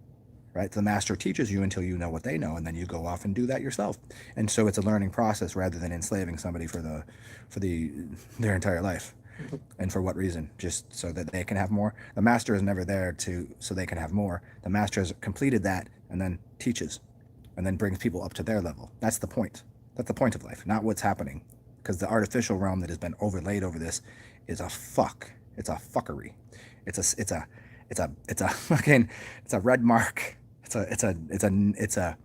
right? The master teaches you until you know what they know, and then you go off and do that yourself. And so it's a learning process rather than enslaving somebody for their entire life. And for what reason? Just so that they can have more. The master is never there so they can have more. The master has completed that and then teaches, and then brings people up to their level. That's the point. That's the point of life, not what's happening. Because the artificial realm that has been overlaid over this is a fuck. It's a fuckery. It's a red mark. It's a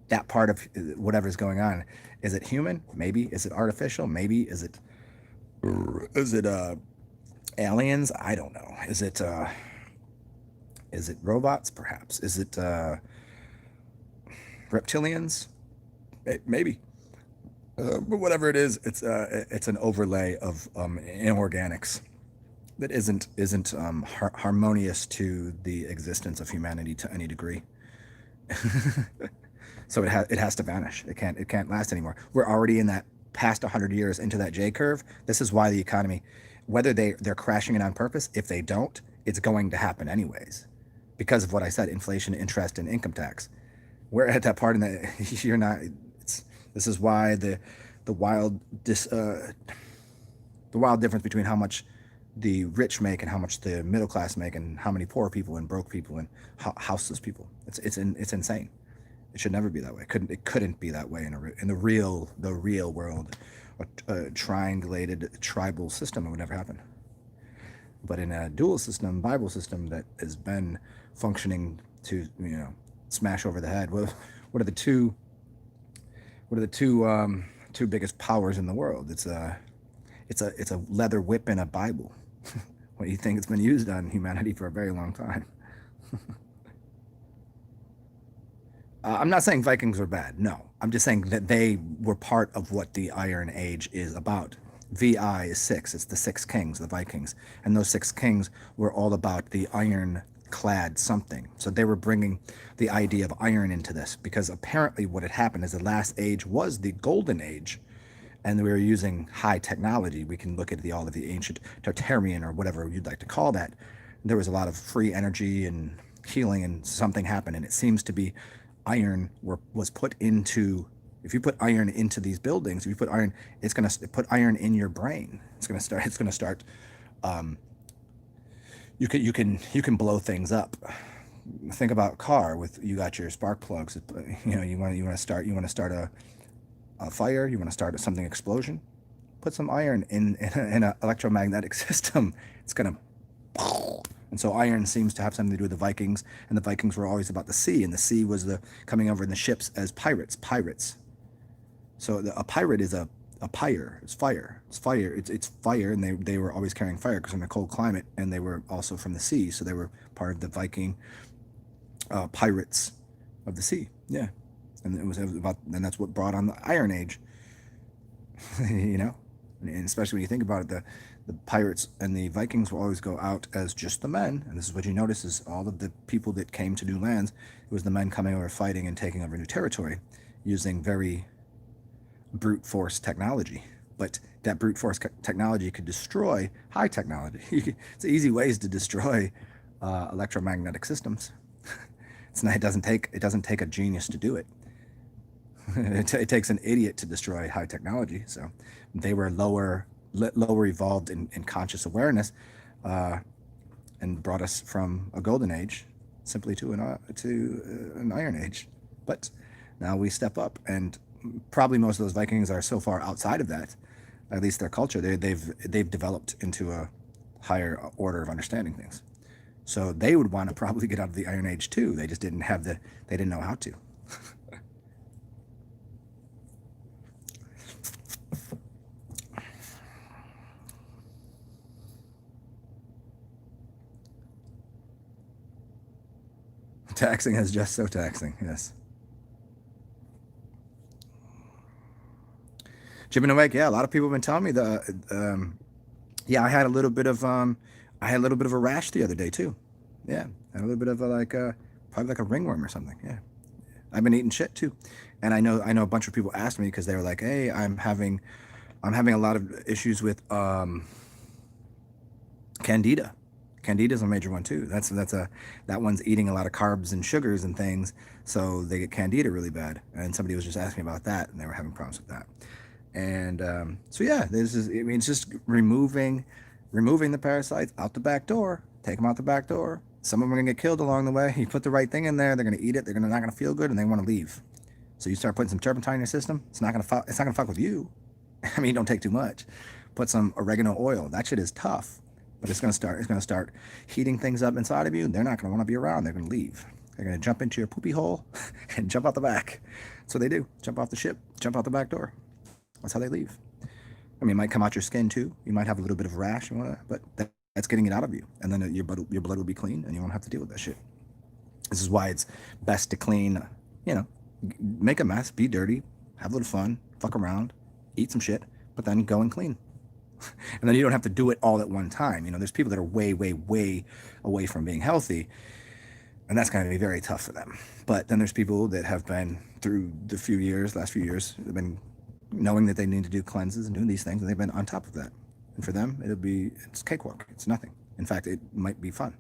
that part of whatever's going on. Is it human? Maybe. Is it artificial? Maybe. Is it aliens? I don't know. Is it robots? Perhaps. Is it reptilians? Maybe. But whatever it is, it's an overlay of inorganics that isn't harmonious to the existence of humanity to any degree. So it has to vanish. It can't last anymore. We're already in that past 100 years into that J curve. This is why the economy, whether they're crashing it on purpose, if they don't, it's going to happen anyways, because of what I said: inflation, interest, and income tax. We're at that part in that you're not. This is why the wild difference between how much the rich make and how much the middle class make, and how many poor people and broke people and houseless people. It's insane. It should never be that way. It couldn't be that way in the real world. A triangulated tribal system, it would never happen. But in a dual system, Bible system that has been functioning to smash over the head. What are the two biggest powers in the world? It's a leather whip and a Bible. What do you think? It's been used on humanity for a very long time. I'm not saying Vikings were bad. No, I'm just saying that they were part of what the Iron Age is about. VI is 6. It's the 6 kings, the Vikings. And those 6 kings were all about the iron clad something. So they were bringing the idea of iron into this, because apparently what had happened is the last age was the golden age, and we were using high technology. We can look at all of the ancient Tartarian, or whatever you'd like to call that. There was a lot of free energy and healing, and something happened, and it seems to be iron was put into. If you put iron into these buildings, if you put iron, it's going to put iron in your brain. It's going to start. You can blow things up. Think about a car with, you got your spark plugs. You know, you want to start a fire. You want to start something explosion. Put some iron in an electromagnetic system. It's gonna. And so iron seems to have something to do with the Vikings, and the Vikings were always about the sea, and the sea was the coming over in the ships as pirates. So a pirate is a pyre. It's fire. It's fire, and they were always carrying fire because in a cold climate, and they were also from the sea, so they were part of the Viking pirates of the sea. Yeah, and it was about, and that's what brought on the Iron Age. You know, and especially when you think about it, the pirates and the Vikings will always go out as just the men, and this is what you notice is all of the people that came to new lands, it was the men coming over, fighting and taking over new territory, using very brute force technology. But that brute force technology could destroy high technology. It's easy ways to destroy electromagnetic systems. It doesn't take a genius to do it. It takes an idiot to destroy high technology. So they were lower evolved in conscious awareness, and brought us from a golden age simply to an iron age. But now we step up, and probably most of those Vikings are so far outside of that, at least their culture, they've developed into a higher order of understanding things. So they would want to probably get out of the Iron Age too. They just didn't know how to. Taxing is just so taxing, yes. Chipping awake, yeah. A lot of people have been telling me yeah, I had a little bit of a rash the other day too. Yeah, I had a little bit of probably like a ringworm or something. Yeah, I've been eating shit too, and I know a bunch of people asked me because they were like, hey, I'm having a lot of issues with candida. Candida's a major one too. That one's eating a lot of carbs and sugars and things, so they get candida really bad. And somebody was just asking about that, and they were having problems with that. And so yeah, it's just removing the parasites out the back door. Take them out the back door. Some of them are gonna get killed along the way. You put the right thing in there, they're gonna eat it. They're not gonna feel good, and they want to leave. So you start putting some turpentine in your system. It's not gonna fuck with you. I mean, don't take too much. Put some oregano oil. That shit is tough, but it's gonna start heating things up inside of you. They're not gonna want to be around. They're gonna leave. They're gonna jump into your poopy hole and jump out the back. That's what they do. Jump off the ship. Jump out the back door. That's how they leave. I mean, it might come out your skin too. You might have a little bit of rash, but that's getting it out of you. And then your blood will be clean, and you won't have to deal with that shit. This is why it's best to clean, make a mess, be dirty, have a little fun, fuck around, eat some shit, but then go and clean. And then you don't have to do it all at one time. There's people that are way, way, way away from being healthy, and that's going to be very tough for them. But then there's people that have been through the last few years, they've been knowing that they need to do cleanses and doing these things, and they've been on top of that. And for them, it's cakewalk. It's nothing. In fact, it might be fun.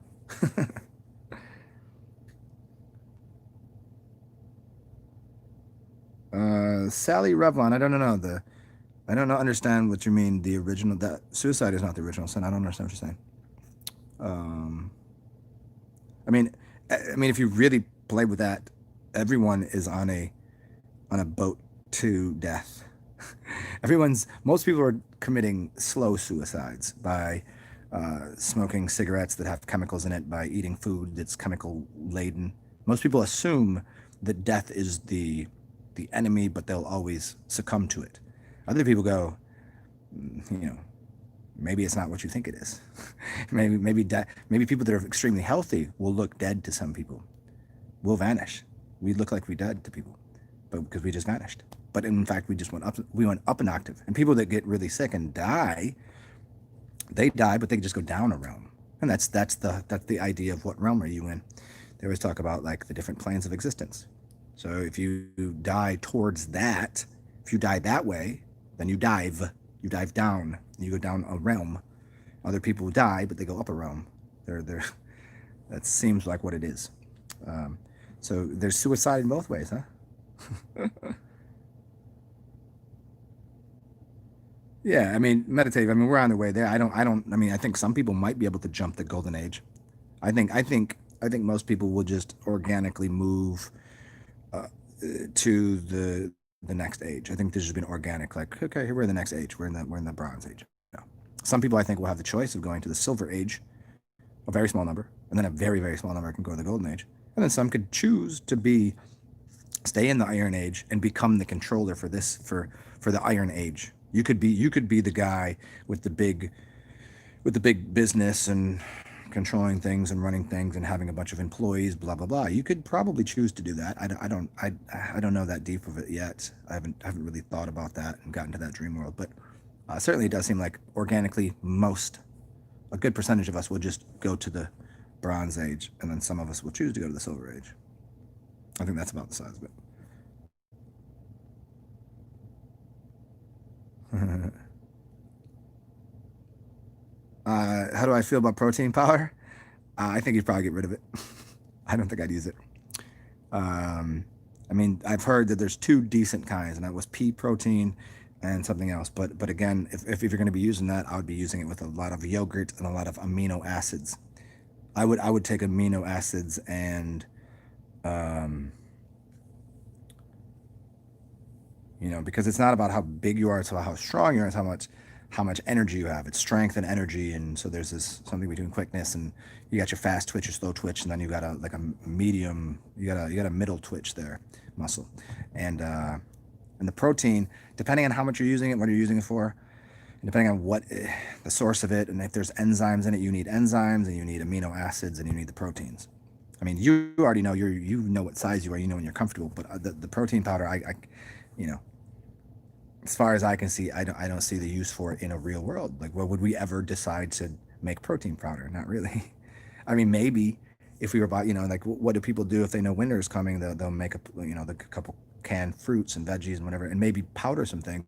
Sally Revlon, I don't understand what you mean. The original, that suicide is not the original sin. I don't understand what you're saying. I mean, if you really play with that, everyone is on a boat to death. Most people are committing slow suicides by smoking cigarettes that have chemicals in it, by eating food that's chemical laden. Most people assume that death is the enemy, but they'll always succumb to it. Other people go, maybe it's not what you think it is. maybe people that are extremely healthy will look dead to some people. We'll vanish. We look like we're dead to people, but because we just vanished. But in fact, we went up an octave. And people that get really sick and die, they die, but they just go down a realm. And that's the idea of what realm are you in. They always talk about like the different planes of existence. So if you die towards that, if you die that way, then you dive down, you go down a realm. Other people die, but they go up a realm. They're that seems like what it is. So there's suicide in both ways, huh? Yeah, I mean, meditative. I mean, we're on the way there. I mean, I think some people might be able to jump the golden age. I think most people will just organically move to the next age. I think this has been organic. Like, okay, here we're in the next age. We're in the bronze age. No. Some people I think will have the choice of going to the silver age, a very small number, and then a very very small number can go to the golden age, and then some could choose to stay in the iron age and become the controller for the iron age. You could be the guy with the big business and controlling things and running things and having a bunch of employees, blah blah blah. You could probably choose to do that. I don't know that deep of it yet. I haven't really thought about that and gotten to that dream world, but certainly it does seem like organically a good percentage of us will just go to the bronze age, and then some of us will choose to go to the silver age. I think that's about the size of it. How do I feel about protein powder? I think you'd probably get rid of it. I don't think I'd use it. I mean, I've heard that there's two decent kinds, and that was pea protein and something else. But again, if you're going to be using that, I would be using it with a lot of yogurt and a lot of amino acids. I would take amino acids and because it's not about how big you are, it's about how strong you are, it's how much energy you have. It's strength and energy, and so there's this something between quickness, and you got your fast twitch, your slow twitch, and then you got a medium, you got a middle twitch there, muscle, and the protein, depending on how much you're using it, what you're using it for, and depending on what the source of it, and if there's enzymes in it, you need enzymes, and you need amino acids, and you need the proteins. I mean, you already know you know what size you are, you know when you're comfortable, but the protein powder, as far as I can see, I don't see the use for it in a real world. Like, what would we ever decide to make protein powder? Not really. I mean, maybe if we were about, like, what do people do if they know winter is coming? They'll make a couple canned fruits and veggies and whatever, and maybe powder some things.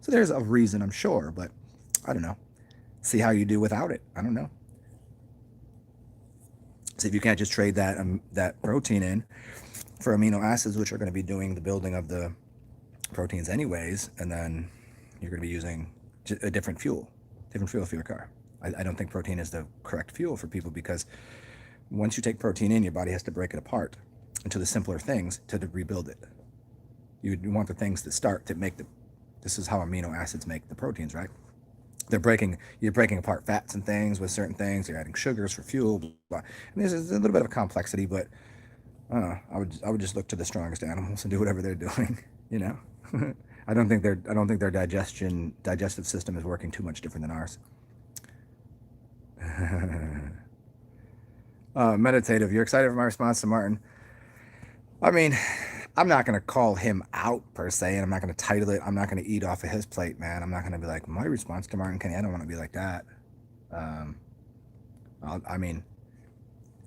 So there's a reason, I'm sure, but I don't know. See how you do without it. I don't know. See if you can't just trade that protein in for amino acids, which are going to be doing the building of the proteins anyways, and then you're going to be using a different fuel for your car. I don't think protein is the correct fuel for people, because once you take protein in, your body has to break it apart into the simpler things to rebuild it. You want the things that start to make this is how amino acids make the proteins, right? You're breaking apart fats and things with certain things. You're adding sugars for fuel, blah, blah. And there's a little bit of complexity, but I would just look to the strongest animals and do whatever they're doing, I don't think their digestive system is working too much different than ours. Meditative. You're excited for my response to Martin. I mean, I'm not going to call him out per se, and I'm not going to title it. I'm not going to eat off of his plate, man. I'm not going to be like, my response to Martin Kenny. I don't want to be like that. I mean,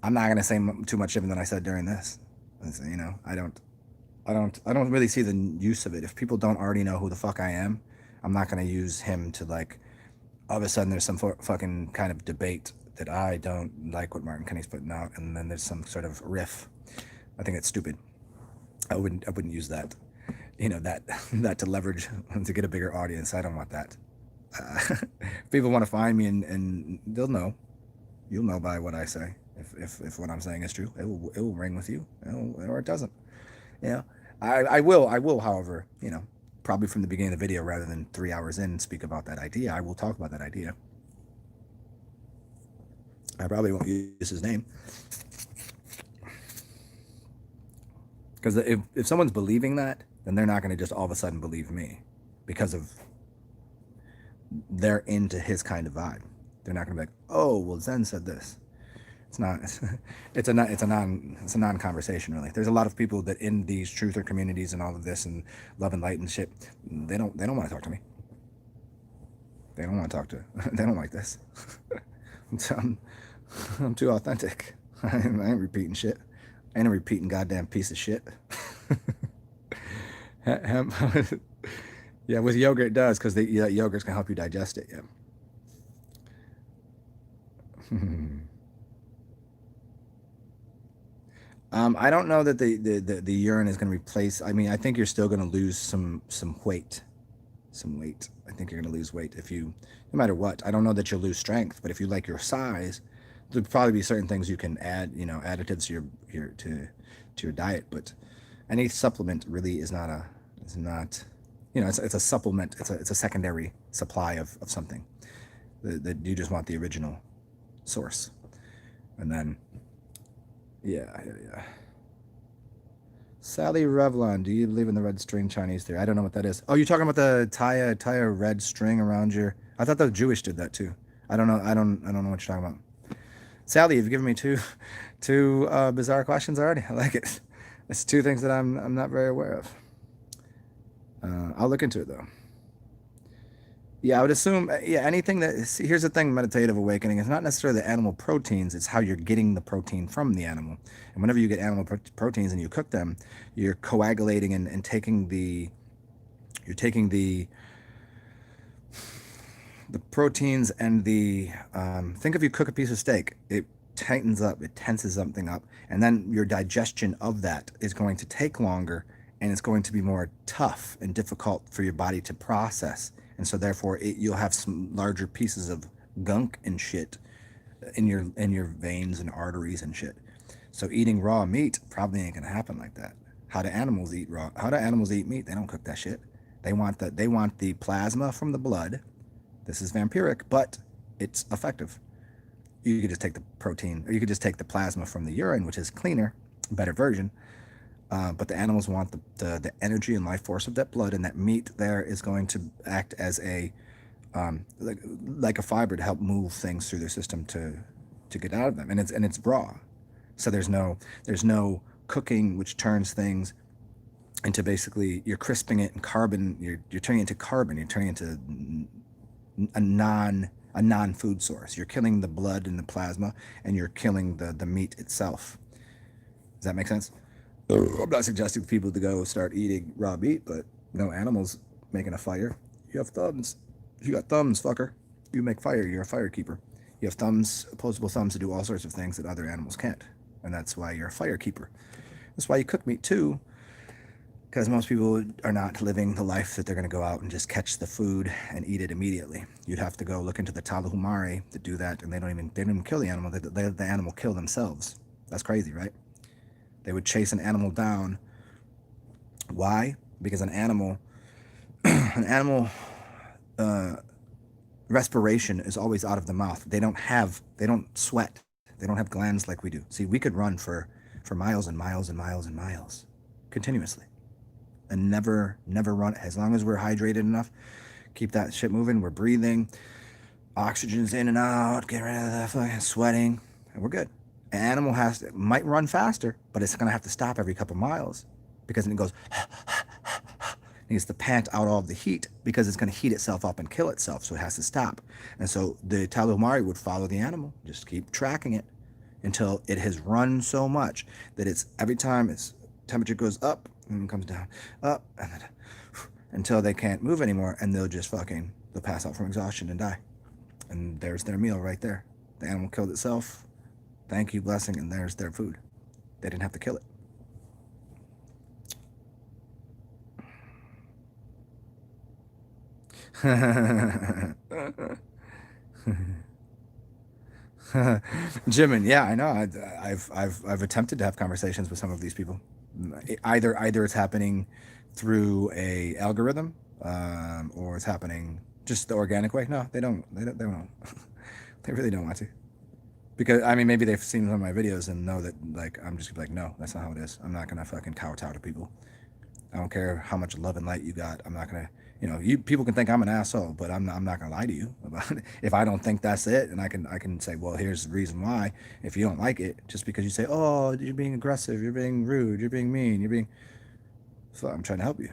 I'm not going to say too much different than I said during this. I don't really see the use of it. If people don't already know who the fuck I am, I'm not going to use him to, like, all of a sudden there's some fucking kind of debate that I don't like what Martin Kenny's putting out, and then there's some sort of riff. I think it's stupid. I wouldn't use that, that to leverage to get a bigger audience. I don't want that. If people want to find me and they'll know, you'll know by what I say. If what I'm saying is true, it will ring with you, or it doesn't. I will, however, probably from the beginning of the video rather than 3 hours in, speak about that idea. I will talk about that idea. I probably won't use his name. Because if someone's believing that, then they're not going to just all of a sudden believe me, because of they're into his kind of vibe. They're not going to be like, oh, well, Zen said this. It's not. It's a non-conversation, really. There's a lot of people that in these truther communities and all of this and love and light and shit, they don't want to talk to me. They don't want to talk to. They don't like this. I'm too authentic. I ain't repeating shit. I ain't a repeating goddamn piece of shit. Yeah, with yogurt it does, because yogurt's gonna help you digest it. Yeah. I don't know that the urine is gonna replace. I mean, I think you're still gonna lose some weight. Some weight. I think you're gonna lose weight if you, no matter what. I don't know that you'll lose strength, but if you like your size, there'll probably be certain things you can add, additives to your diet. But any supplement really is not, it's a supplement. It's a secondary supply of something. That you just want the original source, and then yeah. Sally Revlon, do you believe in the red string Chinese theory? I don't know what that is. Oh, you're talking about the tie a red string around your. I thought the Jewish did that too. I don't know. I don't know what you're talking about. Sally, you've given me two bizarre questions already. I like it. It's two things that I'm not very aware of. I'll look into it though. Yeah, I would assume. Yeah, anything that. See, here's the thing: meditative awakening is not necessarily the animal proteins. It's how you're getting the protein from the animal. And whenever you get animal proteins and you cook them, you're coagulating and taking the. You're taking the proteins and the. Think if you cook a piece of steak, it tightens up, it tenses something up, and then your digestion of that is going to take longer, and it's going to be more tough and difficult for your body to process. And so therefore you'll have some larger pieces of gunk and shit in your veins and arteries and shit. So eating raw meat probably ain't gonna happen like that. How do animals eat meat? They don't cook that shit. They want the plasma from the blood. This is vampiric, but it's effective. You could just take the protein, or you could just take the plasma from the urine, which is cleaner, better version. But the animals want the energy and life force of that blood, and that meat there is going to act as a like a fiber to help move things through their system to get out of them, and it's raw, so there's no cooking which turns things into, basically you're crisping it, and carbon, you're turning it into carbon, you're turning it into a non-food source. You're killing the blood and the plasma, and you're killing the meat itself. Does that make sense? I'm not suggesting people to go start eating raw meat, but no animals making a fire. You have thumbs. You got thumbs, fucker. You make fire. You're a fire keeper. You have thumbs, opposable thumbs, to do all sorts of things that other animals can't. And that's why you're a fire keeper. That's why you cook meat too, because most people are not living the life that they're going to go out and just catch the food and eat it immediately. You'd have to go look into the Talahumare to do that, and they don't even kill the animal. They let the animal kill themselves. That's crazy, right? They would chase an animal down. Why? Because an animal respiration is always out of the mouth. They don't sweat. They don't have glands like we do. See, we could run for miles and miles and miles and miles continuously and never run. As long as we're hydrated enough, keep that shit moving. We're breathing, oxygen's in and out, get rid of the fucking sweating, and we're good. An animal might run faster, but it's going to have to stop every couple miles, because then it goes, needs to pant out all of the heat, because it's going to heat itself up and kill itself, so it has to stop. And so the Talahumare would follow the animal, just keep tracking it until it has run so much that it's, every time its temperature goes up and comes down, up, and then until they can't move anymore, and they'll pass out from exhaustion and die. And there's their meal right there. The animal killed itself. Thank you, blessing, and there's their food. They didn't have to kill it. Jimin, yeah, I know. I've attempted to have conversations with some of these people. Either it's happening through a algorithm, or it's happening just the organic way. No, they don't. They don't. They really don't want to. Because, I mean, maybe they've seen some of my videos and know that, like, I'm just like, no, that's not how it is. I'm not going to fucking kowtow to people. I don't care how much love and light you got. I'm not going to, people can think I'm an asshole, but I'm not going to lie to you about it. If I don't think that's it, and I can say, well, here's the reason why. If you don't like it, just because you say, oh, you're being aggressive, you're being rude, you're being mean, so I'm trying to help you.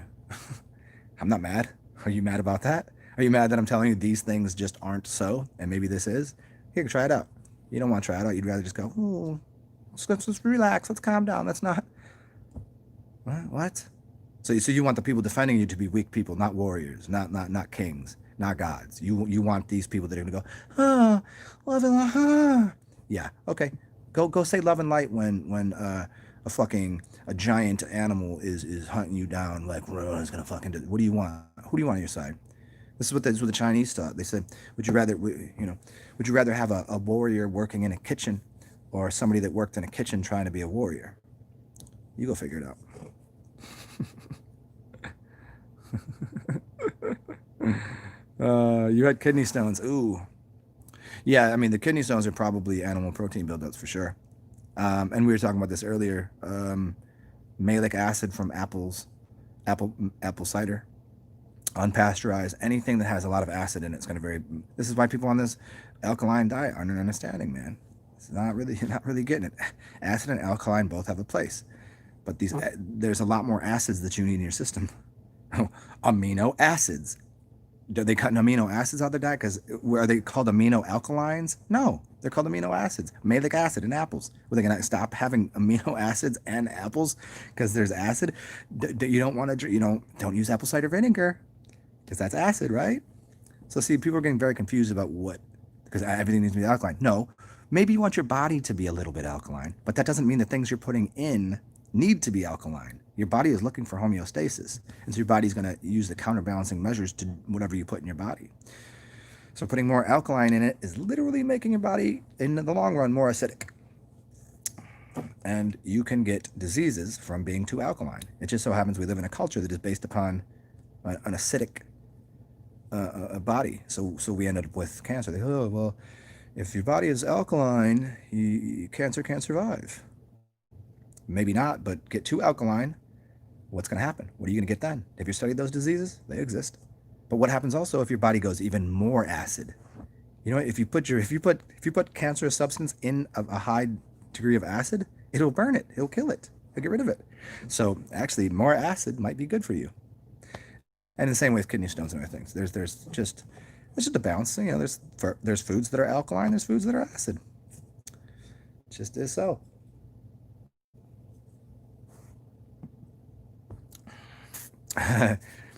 I'm not mad. Are you mad about that? Are you mad that I'm telling you these things just aren't so, and maybe this is? Here, try it out. You don't want to try it out. You'd rather just go, oh, let's relax. Let's calm down. Let's not. What? So you want the people defending you to be weak people, not warriors, not kings, not gods. You want these people that are gonna go, love and light, yeah, okay, go say love and light when a giant animal is hunting you down like it's gonna fucking do. What do you want? Who do you want on your side? This is what the Chinese thought. They said, would you rather have a warrior working in a kitchen, or somebody that worked in a kitchen trying to be a warrior? You go figure it out. You had kidney stones. Ooh. Yeah, I mean, the kidney stones are probably animal protein buildups for sure. And we were talking about this earlier. Malic acid from apple cider, unpasteurized, anything that has a lot of acid in it is going to this is why people on this alkaline diet aren't understanding, man. It's not really, you're not really getting it. Acid and alkaline both have a place, but there's a lot more acids that you need in your system. Amino acids. Do they cut amino acids out of their diet? Because are they called amino alkalines? No, they're called amino acids. Malic acid in apples. Were they gonna stop having amino acids and apples because there's acid? You don't want to. Don't use apple cider vinegar because that's acid, right? So see, people are getting very confused about because everything needs to be alkaline. No, maybe you want your body to be a little bit alkaline, but that doesn't mean the things you're putting in need to be alkaline. Your body is looking for homeostasis, and so your body's going to use the counterbalancing measures to whatever you put in your body. So putting more alkaline in it is literally making your body, in the long run, more acidic. And you can get diseases from being too alkaline. It just so happens we live in a culture that is based upon an acidic body. So we ended up with cancer. They go, oh, well, if your body is alkaline, cancer can't survive. Maybe not, but get too alkaline, what's going to happen? What are you going to get then? Have you studied those diseases? They exist. But what happens also if your body goes even more acid? If you put cancerous substance in a high degree of acid, it'll burn it. It'll kill it. It'll get rid of it. So actually, more acid might be good for you. And the same way with kidney stones and other things. There's just a balance. There's foods that are alkaline. There's foods that are acid. It just is so.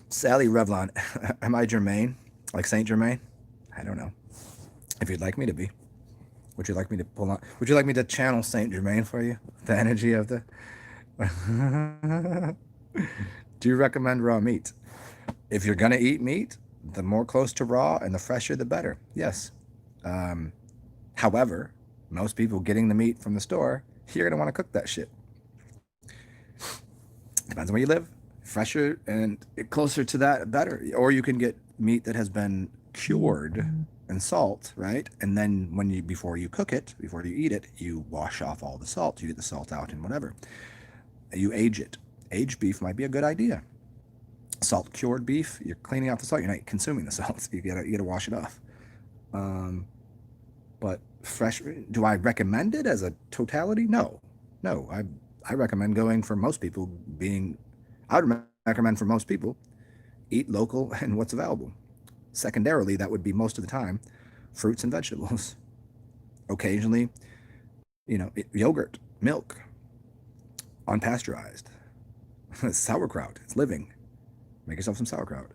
Sally Revlon, am I Germain? Like Saint Germain? I don't know. If you'd like me to be. Would you like me to pull on? Would you like me to channel Saint Germain for you? The energy of the... Do you recommend raw meat? If you're going to eat meat, the more close to raw and the fresher, the better. Yes. However, most people getting the meat from the store, you're going to want to cook that shit. Depends on where you live. Fresher and closer to that, better. Or you can get meat that has been cured in salt, right? And then before you cook it, before you eat it, you wash off all the salt. You get the salt out and whatever. You age it. Aged beef might be a good idea. Salt cured beef, you're cleaning out the salt. You're not consuming the salt. You gotta wash it off. But fresh. Do I recommend it as a totality? No. I recommend going for most people I would recommend for most people, eat local and what's available. Secondarily, that would be most of the time, fruits and vegetables. Occasionally, yogurt, milk, unpasteurized, sauerkraut, it's living. Make yourself some sauerkraut.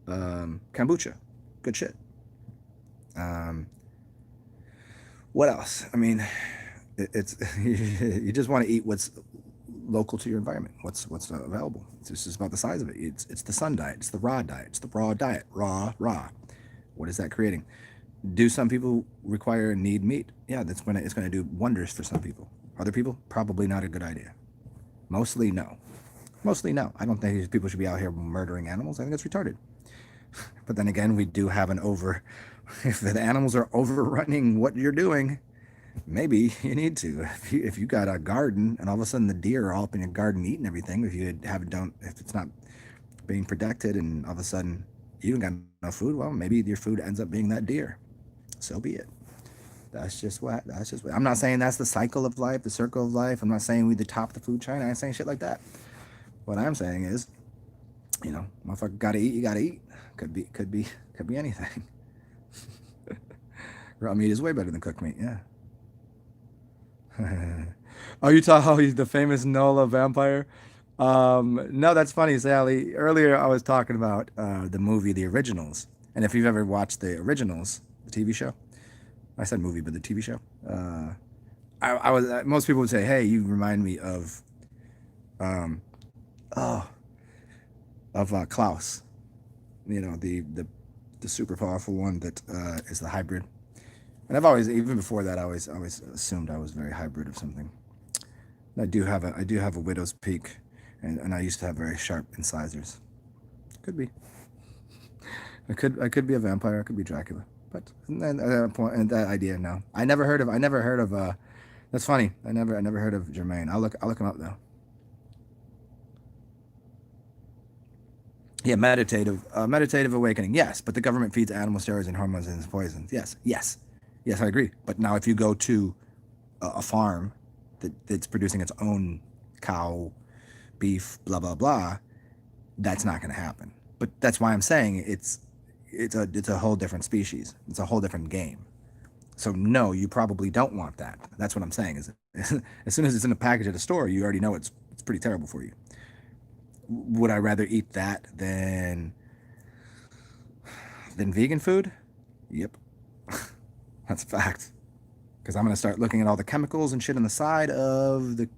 Kombucha, good shit. What else? I mean, it's you just want to eat what's local to your environment. What's available. It's just about the size of it. It's the sun diet. It's the raw diet. It's the raw diet. Raw. What is that creating? Do some people require and need meat? Yeah, it's gonna do wonders for some people. Other people, probably not a good idea. Mostly no. I don't think people should be out here murdering animals. I think it's retarded. But then again, we do have if the animals are overrunning what you're doing, maybe you need to. If you got a garden and all of a sudden the deer are all up in your garden eating everything, if it's not being protected and all of a sudden you don't got enough food, well, maybe your food ends up being that deer. So be it. That's just what. I'm not saying that's the cycle of life, the circle of life. I'm not saying we the top the food chain. I ain't saying shit like that. What I'm saying is, motherfucker gotta eat. You gotta eat. Could be anything. Raw meat is way better than cooked meat. Yeah. Oh, you talk. Oh, he's the famous Nola vampire. No, that's funny, Sally. Earlier, I was talking about the movie The Originals, and if you've ever watched The Originals, the TV show, I said movie, but the TV show. I was most people would say, "Hey, you remind me of um, oh, of Klaus." You know, the super powerful one that is the hybrid. And I've always, even before that, I always assumed I was very hybrid of something. I do have a widow's peak, and I used to have very sharp incisors. Could be. I could be a vampire. I could be Dracula. But at that point, and that idea, no. I never heard of. That's funny. I never heard of Jermaine. I'll look him up though. Yeah, meditative awakening. Yes, but the government feeds animal steroids and hormones and poisons. Yes, I agree. But now, if you go to a farm that's producing its own cow, beef, blah blah blah, that's not going to happen. But that's why I'm saying it's a whole different species. It's a whole different game. So no, you probably don't want that. That's what I'm saying. Is as soon as it's in a package at a store, you already know it's pretty terrible for you. Would I rather eat that than vegan food? Yep. That's a fact. Because I'm going to start looking at all the chemicals and shit on the side of the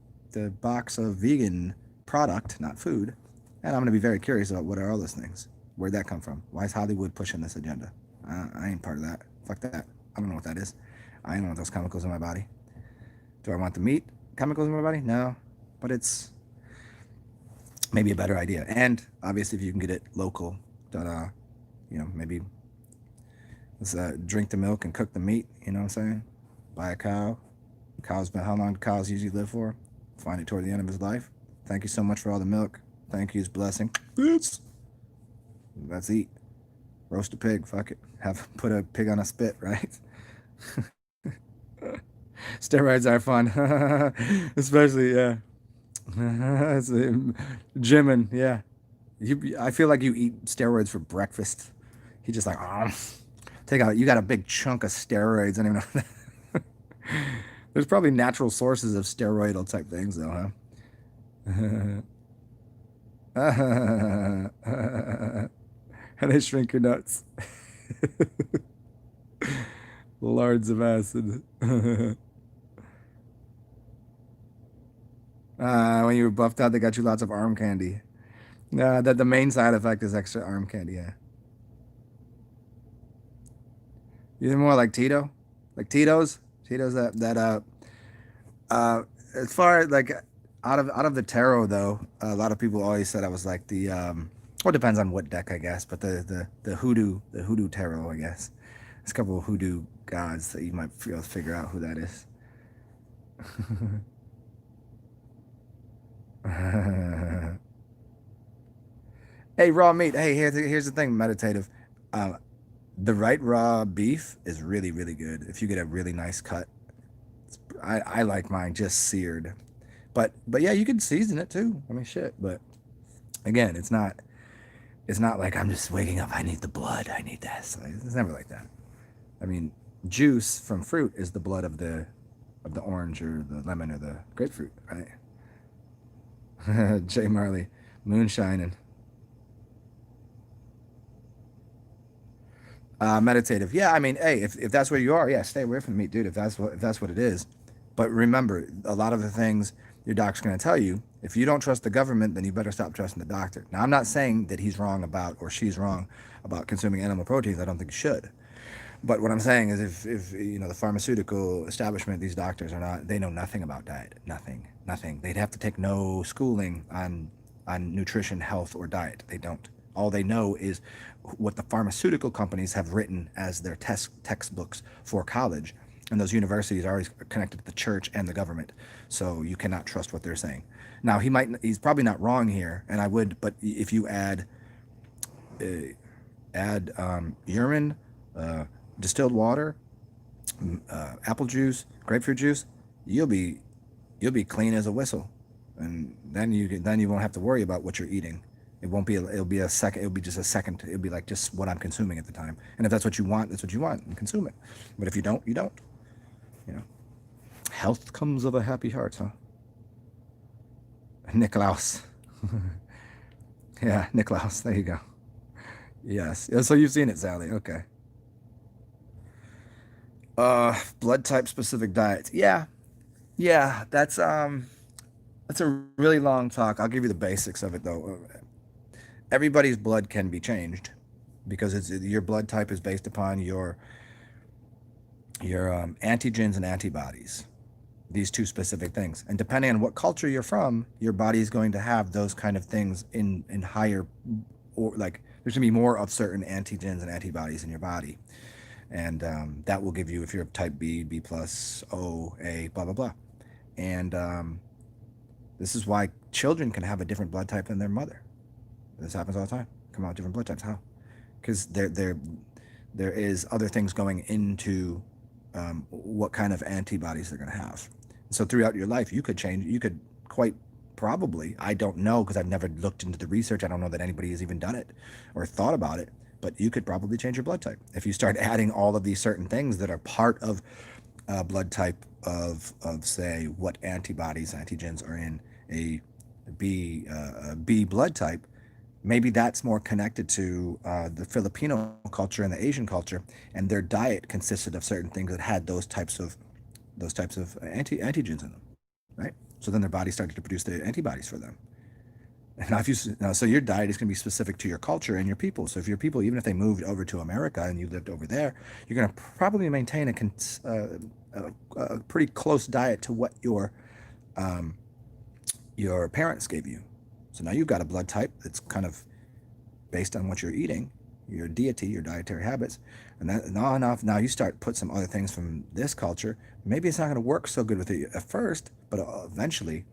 box of vegan product, not food. And I'm going to be very curious about what are all those things. Where'd that come from? Why is Hollywood pushing this agenda? I ain't part of that. Fuck that. I don't know what that is. I don't want those chemicals in my body. Do I want the meat chemicals in my body? No. But it's maybe a better idea. And obviously, if you can get it local, maybe let's drink the milk and cook the meat. You know what I'm saying? Buy a cow. How long do cows usually live for? Find it toward the end of his life. Thank you so much for all the milk. Thank you's blessing. Let's eat. Roast a pig. Fuck it. Put a pig on a spit, right? Steroids are fun, especially yeah. Jimin, yeah. I feel like you eat steroids for breakfast. He just like, take out. You got a big chunk of steroids. I don't even know. There's probably natural sources of steroidal type things, though, huh? And they shrink your nuts. Lards of acid. When you were buffed out, they got you lots of arm candy. That the main side effect is extra arm candy. Yeah. You're more like Tito, like Tito's as far as like out of the tarot though, a lot of people always said I was like the well, it depends on what deck I guess, but the hoodoo tarot I guess. There's a couple of hoodoo gods that you might be able to figure out who that is. Hey, raw meat. Hey, here's the thing, meditative. The right raw beef is really, really good. If you get a really nice cut, I like mine just seared. But yeah, you can season it too. I mean, shit. But again, it's not like I'm just waking up. I need the blood. I need this. It's never like that. I mean, juice from fruit is the blood of the orange or the lemon or the grapefruit, right? Jay Marley, moonshining. Meditative. Yeah, I mean, hey, if that's where you are, yeah, stay away from the meat, dude. If that's what it is. But remember, a lot of the things your doctor's going to tell you, if you don't trust the government, then you better stop trusting the doctor. Now, I'm not saying that he's wrong about or she's wrong about consuming animal proteins. I don't think you should. But what I'm saying is if the pharmaceutical establishment, these doctors they know nothing about diet. Nothing. They'd have to take no schooling on nutrition, health, or diet. They don't. All they know is what the pharmaceutical companies have written as their textbooks for college. And those universities are always connected to the church and the government. So you cannot trust what they're saying. Now, he's probably not wrong here. But if you add urine, distilled water, apple juice, grapefruit juice, you'll be clean as a whistle. And then you won't have to worry about what you're eating. It'll be just a second. It'll be like just what I'm consuming at the time. And if that's what you want, that's what you want, and consume it. But if you don't, you don't. Health comes of a happy heart, huh? Niklaus. Yeah, Niklaus. There you go. Yes. So you've seen it, Sally. Okay. Blood type specific diets. Yeah. Yeah, that's a really long talk. I'll give you the basics of it though. Everybody's blood can be changed because it's your blood type is based upon your antigens and antibodies. These two specific things, and depending on what culture you're from, your body is going to have those kind of things in higher, or like there's gonna be more of certain antigens and antibodies in your body, and that will give you, if you're type B, B plus, O, A, blah blah blah, and this is why children can have a different blood type than their mother. This happens all the time. Come out different blood types. How? Because there is other things going into what kind of antibodies they're going to have. So throughout your life, you could change. You could quite probably. I don't know because I've never looked into the research. I don't know that anybody has even done it or thought about it. But you could probably change your blood type if you start adding all of these certain things that are part of blood type of say what antibodies, antigens are in a B blood type. Maybe that's more connected to the Filipino culture and the Asian culture, and their diet consisted of certain things that had those types of antigens in them, right? So then their body started to produce the antibodies for them. And now, so your diet is going to be specific to your culture and your people. So if your people, even if they moved over to America and you lived over there, you're going to probably maintain a pretty close diet to what your parents gave you. So now you've got a blood type that's kind of based on what you're eating, your deity, your dietary habits, and that now you start put some other things from this culture. Maybe it's not going to work so good with you at first, but eventually,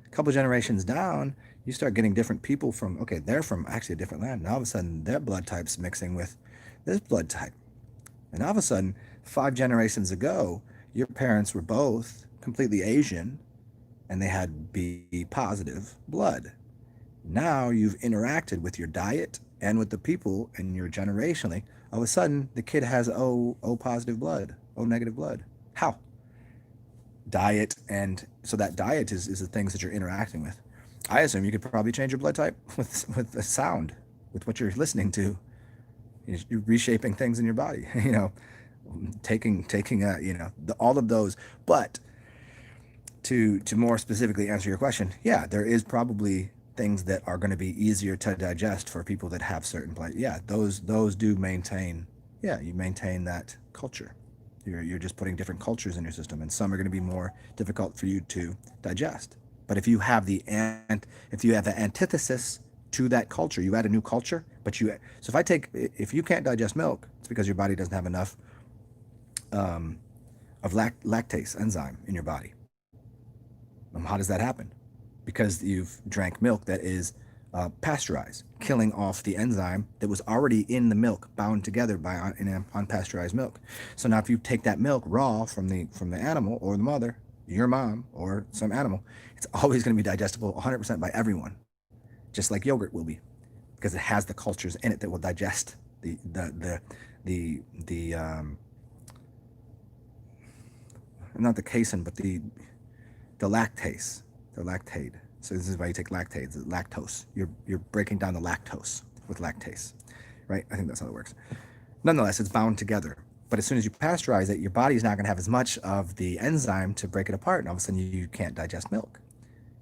a couple generations down, you start getting different people from, okay, they're from actually a different land. And all of a sudden, their blood type's mixing with this blood type. And all of a sudden, 5 generations ago, your parents were both completely Asian, and they had B positive blood. Now you've interacted with your diet and with the people, and you're generationally. All of a sudden, the kid has O positive blood, O negative blood. How? Diet, and so that diet is the things that you're interacting with. I assume you could probably change your blood type with the sound, with what you're listening to. You're reshaping things in your body, taking all of those. But to more specifically answer your question, yeah, there is probably things that are going to be easier to digest for people that have certain blood. Yeah, those do maintain. Yeah, you maintain that culture. You're just putting different cultures in your system, and some are going to be more difficult for you to digest. But if you have the antithesis to that culture, you add a new culture. So if you can't digest milk, it's because your body doesn't have enough of lactase enzyme in your body. How does that happen? Because you've drank milk that is pasteurized, killing off the enzyme that was already in the milk, bound together in unpasteurized milk. So now if you take that milk raw from the animal or the mother, your mom or some animal, it's always going to be digestible 100% by everyone, just like yogurt will be, because it has the cultures in it that will digest the not the casein, but the lactase, the lactate. So this is why you take lactase, lactose. You're breaking down the lactose with lactase, right? I think that's how it works. Nonetheless, it's bound together. But as soon as you pasteurize it, your body's not going to have as much of the enzyme to break it apart, and all of a sudden you can't digest milk.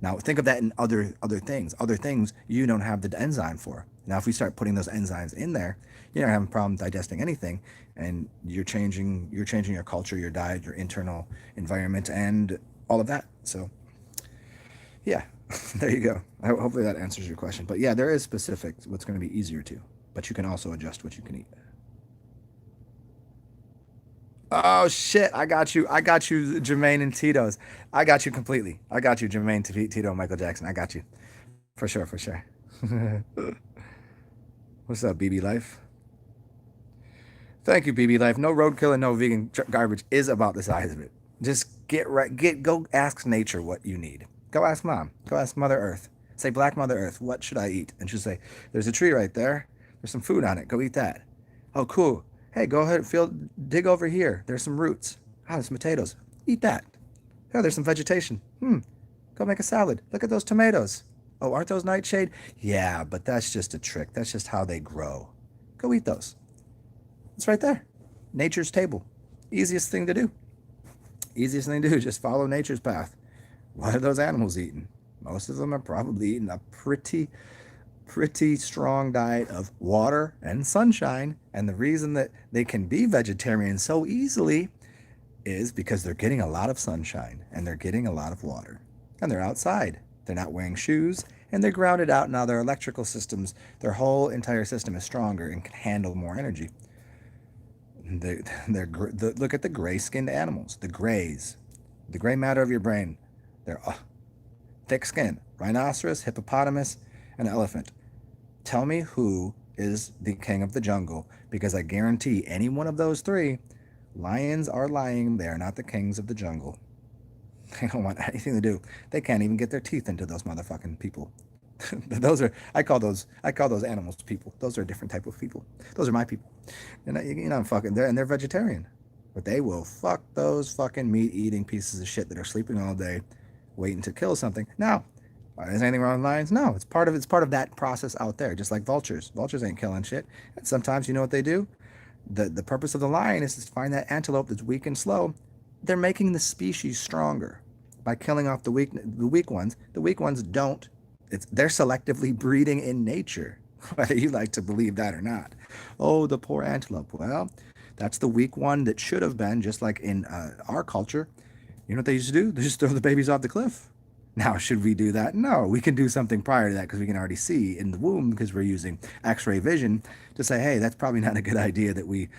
Now think of that in other things. Other things you don't have the enzyme for. Now if we start putting those enzymes in there, you're not having a problem digesting anything, and you're changing your culture, your diet, your internal environment, and all of that. So yeah, there you go. Hopefully that answers your question. But yeah, there is specific what's going to be easier to, but you can also adjust what you can eat. Oh shit, I got you, Jermaine and Tito's. I got you completely. I got you, Jermaine, Tito, Michael Jackson. I got you. For sure. What's up, BB Life? Thank you, BB Life. No roadkill and no vegan garbage is about the size of it. Just go ask nature what you need. Go ask mom. Go ask Mother Earth. Say, Black Mother Earth, what should I eat? And she'll say, there's a tree right there. There's some food on it. Go eat that. Oh, cool. Hey, go ahead, dig over here. There's some roots. Oh, there's some potatoes. Eat that. Oh, there's some vegetation. Go make a salad. Look at those tomatoes. Oh, aren't those nightshade? Yeah, but that's just a trick. That's just how they grow. Go eat those. It's right there. Nature's table. Easiest thing to do. Easiest thing to do. Just follow nature's path. What are those animals eating? Most of them are probably eating a pretty strong diet of water and sunshine. And the reason that they can be vegetarian so easily is because they're getting a lot of sunshine and they're getting a lot of water. And they're outside. They're not wearing shoes and they're grounded out. Now their electrical systems, their whole entire system is stronger and can handle more energy. Look at the gray-skinned animals, the grays, the gray matter of your brain. They're thick skin. Rhinoceros, hippopotamus, and elephant. Tell me who is the king of the jungle, because I guarantee any one of those three, lions are lying. They are not the kings of the jungle. They don't want anything to do. They can't even get their teeth into those motherfucking people. Those are I call those animals people. Those are a different type of people. Those are my people. And I'm fucking they're vegetarian. But they will fuck those fucking meat eating pieces of shit that are sleeping all day waiting to kill something. Now, is anything wrong with lions? No, it's part of that process out there, just like vultures. Vultures ain't killing shit. And sometimes you know what they do? The purpose of the lion is to find that antelope that's weak and slow. They're making the species stronger by killing off the weak ones. The weak ones don't. They're selectively breeding in nature, whether you like to believe that or not. Oh, the poor antelope. Well, that's the weak one that should have been, just like in our culture. You know what they used to do? They just throw the babies off the cliff. Now, should we do that? No, we can do something prior to that because we can already see in the womb, because we're using X-ray vision to say, hey, that's probably not a good idea that we,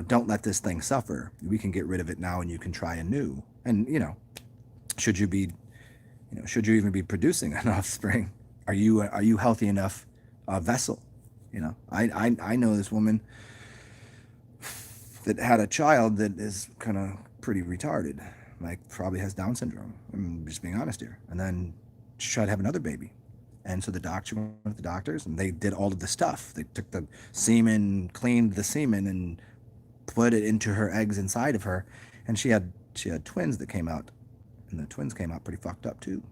don't let this thing suffer. We can get rid of it now and you can try anew. And, should you even be producing an offspring? Are you healthy enough vessel? I know this woman that had a child that is kind of pretty retarded, like probably has Down syndrome. I'm just being honest here. And then she tried to have another baby. And so she went to the doctors and they did all of the stuff. They took the semen, cleaned the semen and put it into her eggs inside of her. And she had twins that came out. And the twins came out pretty fucked up too,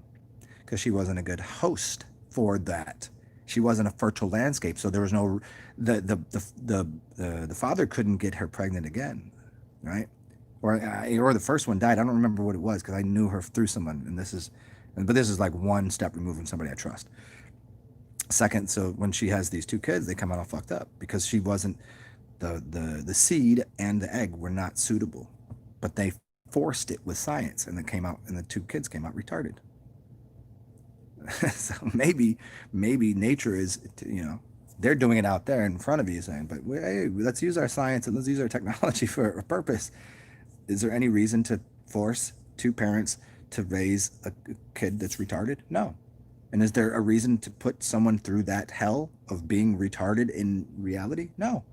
because she wasn't a good host for that. She wasn't a fertile landscape, so there was no the father couldn't get her pregnant again, right? Or the first one died. I don't remember what it was because I knew her through someone, but this is like one step removed from somebody I trust. Second, so when she has these two kids, they come out all fucked up because she wasn't the seed and the egg were not suitable, but they forced it with science, and the two kids came out retarded. So maybe nature is, they're doing it out there in front of you saying, but hey, let's use our science and let's use our technology for a purpose. Is there any reason to force two parents to raise a kid that's retarded? No. And is there a reason to put someone through that hell of being retarded in reality? No.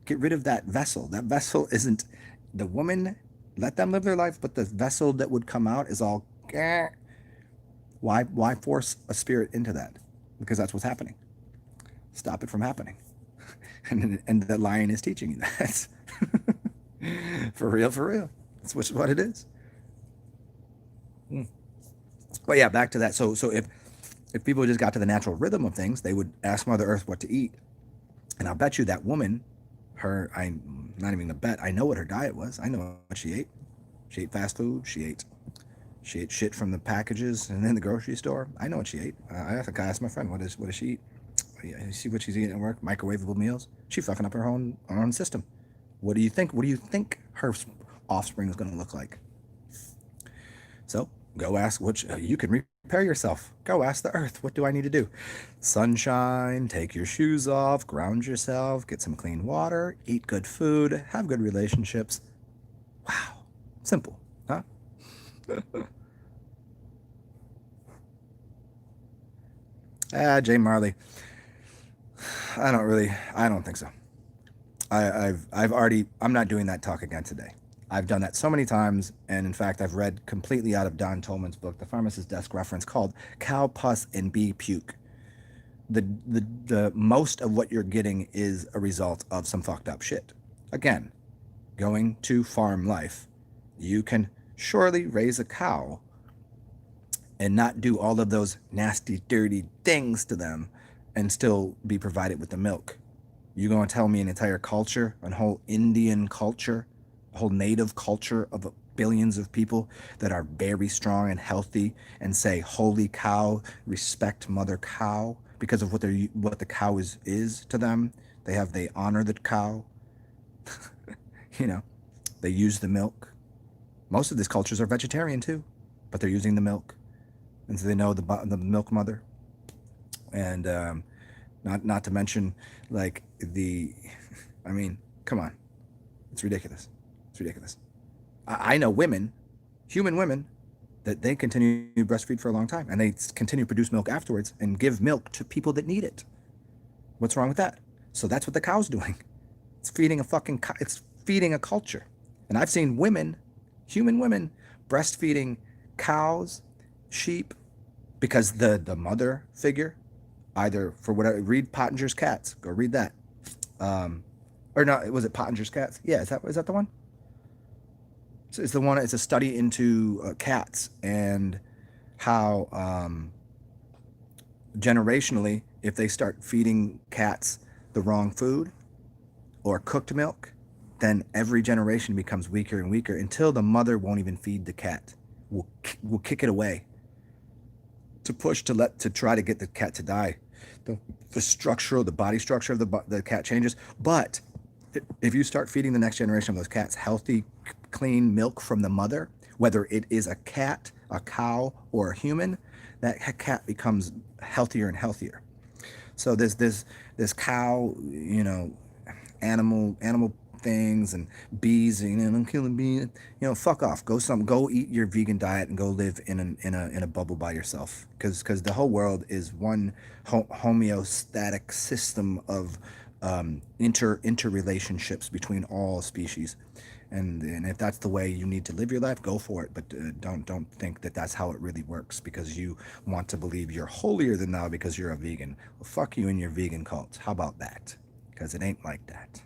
Get rid of that vessel. That vessel isn't the woman. Let them live their life, but the vessel that would come out is all. Why force a spirit into that? Because that's what's happening. Stop it from happening. And the lion is teaching you that. For real. That's what it is. But yeah, back to that. So if people just got to the natural rhythm of things, they would ask Mother Earth what to eat. And I'll bet you that woman, I'm not even gonna bet, I know what her diet was. I know what she ate. She ate fast food. She ate shit from the packages and in the grocery store. I know what she ate. I asked my friend, what does she eat? Yeah, you see what she's eating at work? Microwavable meals. She's fucking up her own system. What do you think? What do you think her offspring is going to look like? So go ask you can repair yourself. Go ask the earth. What do I need to do? Sunshine, take your shoes off, ground yourself, get some clean water, eat good food, have good relationships. Wow. Simple, huh? Jay Marley. I don't think so. I'm not doing that talk again today. I've done that so many times, and in fact, I've read completely out of Don Tolman's book, The Pharmacist's Desk Reference, called Cow Pus and Bee Puke. The most of what you're getting is a result of some fucked up shit. Again, going to farm life, you can surely raise a cow and not do all of those nasty, dirty things to them and still be provided with the milk? You going to tell me an entire culture, a whole Indian culture, a whole native culture of billions of people that are very strong and healthy and say, holy cow, respect mother cow because of what the cow is to them? They honor the cow. You know, they use the milk. Most of these cultures are vegetarian too, but they're using the milk. And so they know the milk mother. And not to mention, like, I mean, come on. It's ridiculous. It's ridiculous. I know women, human women, that they continue to breastfeed for a long time, and they continue to produce milk afterwards and give milk to people that need it. What's wrong with that? So that's what the cow's doing. It's feeding it's feeding a culture. And I've seen women, human women, breastfeeding cows, sheep, because the mother figure, either for whatever, read Pottinger's Cats, go read that. Or not, was it Pottinger's Cats? Yeah, is that the one? It's the one. It's a study into cats and how generationally, if they start feeding cats the wrong food or cooked milk, then every generation becomes weaker and weaker until the mother won't even feed the cat. Will kick it away to push to try to get the cat to die. The body structure of the cat changes. But if you start feeding the next generation of those cats healthy, clean milk from the mother, whether it is a cat, a cow, or a human, that cat becomes healthier and healthier. So this cow, animal things and bees, I'm killing bees. Fuck off. Go eat your vegan diet and go live in a bubble by yourself. Because the whole world is one homeostatic system of interrelationships between all species. And if that's the way you need to live your life, go for it. But don't think that that's how it really works because you want to believe you're holier than thou because you're a vegan. Well, fuck you and your vegan cult. How about that? Because it ain't like that.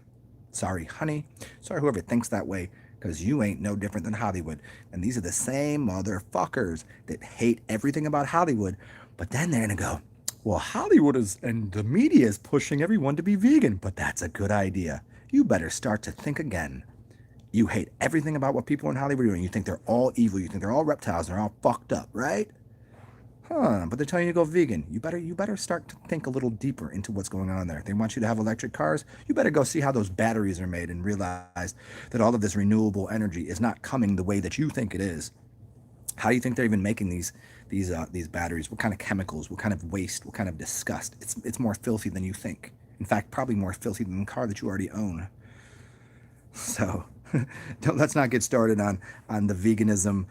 Sorry, honey. Sorry, whoever thinks that way, because you ain't no different than Hollywood. And these are the same motherfuckers that hate everything about Hollywood. But then they're going to go, well, Hollywood and the media is pushing everyone to be vegan. But that's a good idea. You better start to think again. You hate everything about what people in Hollywood are doing. You think they're all evil. You think they're all reptiles. They're all fucked up, right? But they're telling you to go vegan. You better start to think a little deeper into what's going on there. They want you to have electric cars. You better go see how those batteries are made and realize that all of this renewable energy is not coming the way that you think it is. How do you think they're even making these batteries? What kind of chemicals? What kind of waste? What kind of disgust? It's more filthy than you think. In fact, probably more filthy than the car that you already own. So let's not get started on the veganism.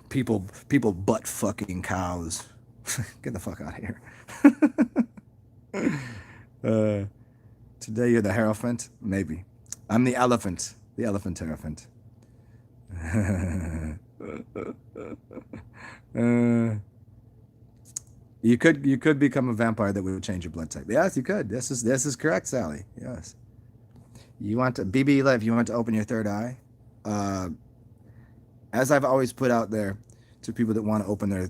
People butt fucking cows. Get the fuck out of here. Today you're the Hierophant? Maybe. I'm the elephant. The elephant Hierophant. You could become a vampire that would change your blood type. Yes, you could. This is correct, Sally. Yes. You want to BB Live, you want to open your third eye? As I've always put out there to people that want to open their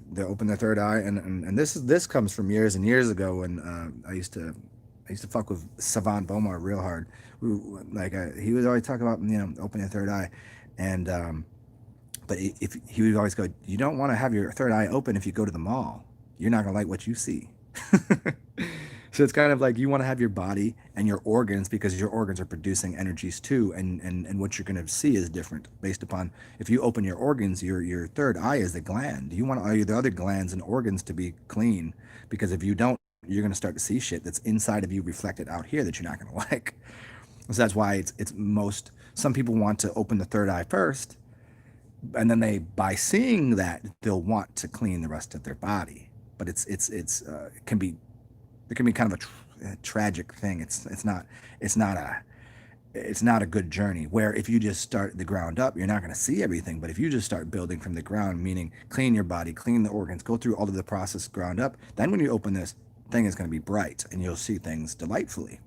third eye, and this comes from years and years ago when I used to fuck with Savant Bomar real hard. He would always talk about opening a third eye, and but if he would always go, you don't want to have your third eye open if you go to the mall. You're not gonna like what you see. So it's kind of like you want to have your body and your organs because your organs are producing energies too, and what you're going to see is different based upon if you open your organs. Your third eye is the gland. You want all the other glands and organs to be clean, because if you don't, you're going to start to see shit that's inside of you reflected out here that you're not going to like. So that's why some people want to open the third eye first, and then by seeing that they'll want to clean the rest of their body. But it can be kind of a tragic thing. It's not a good journey, where if you just start the ground up, you're not going to see everything. But if you just start building from the ground, meaning clean your body, clean the organs, go through all of the process ground up, then when you open this thing, it's going to be bright and you'll see things delightfully.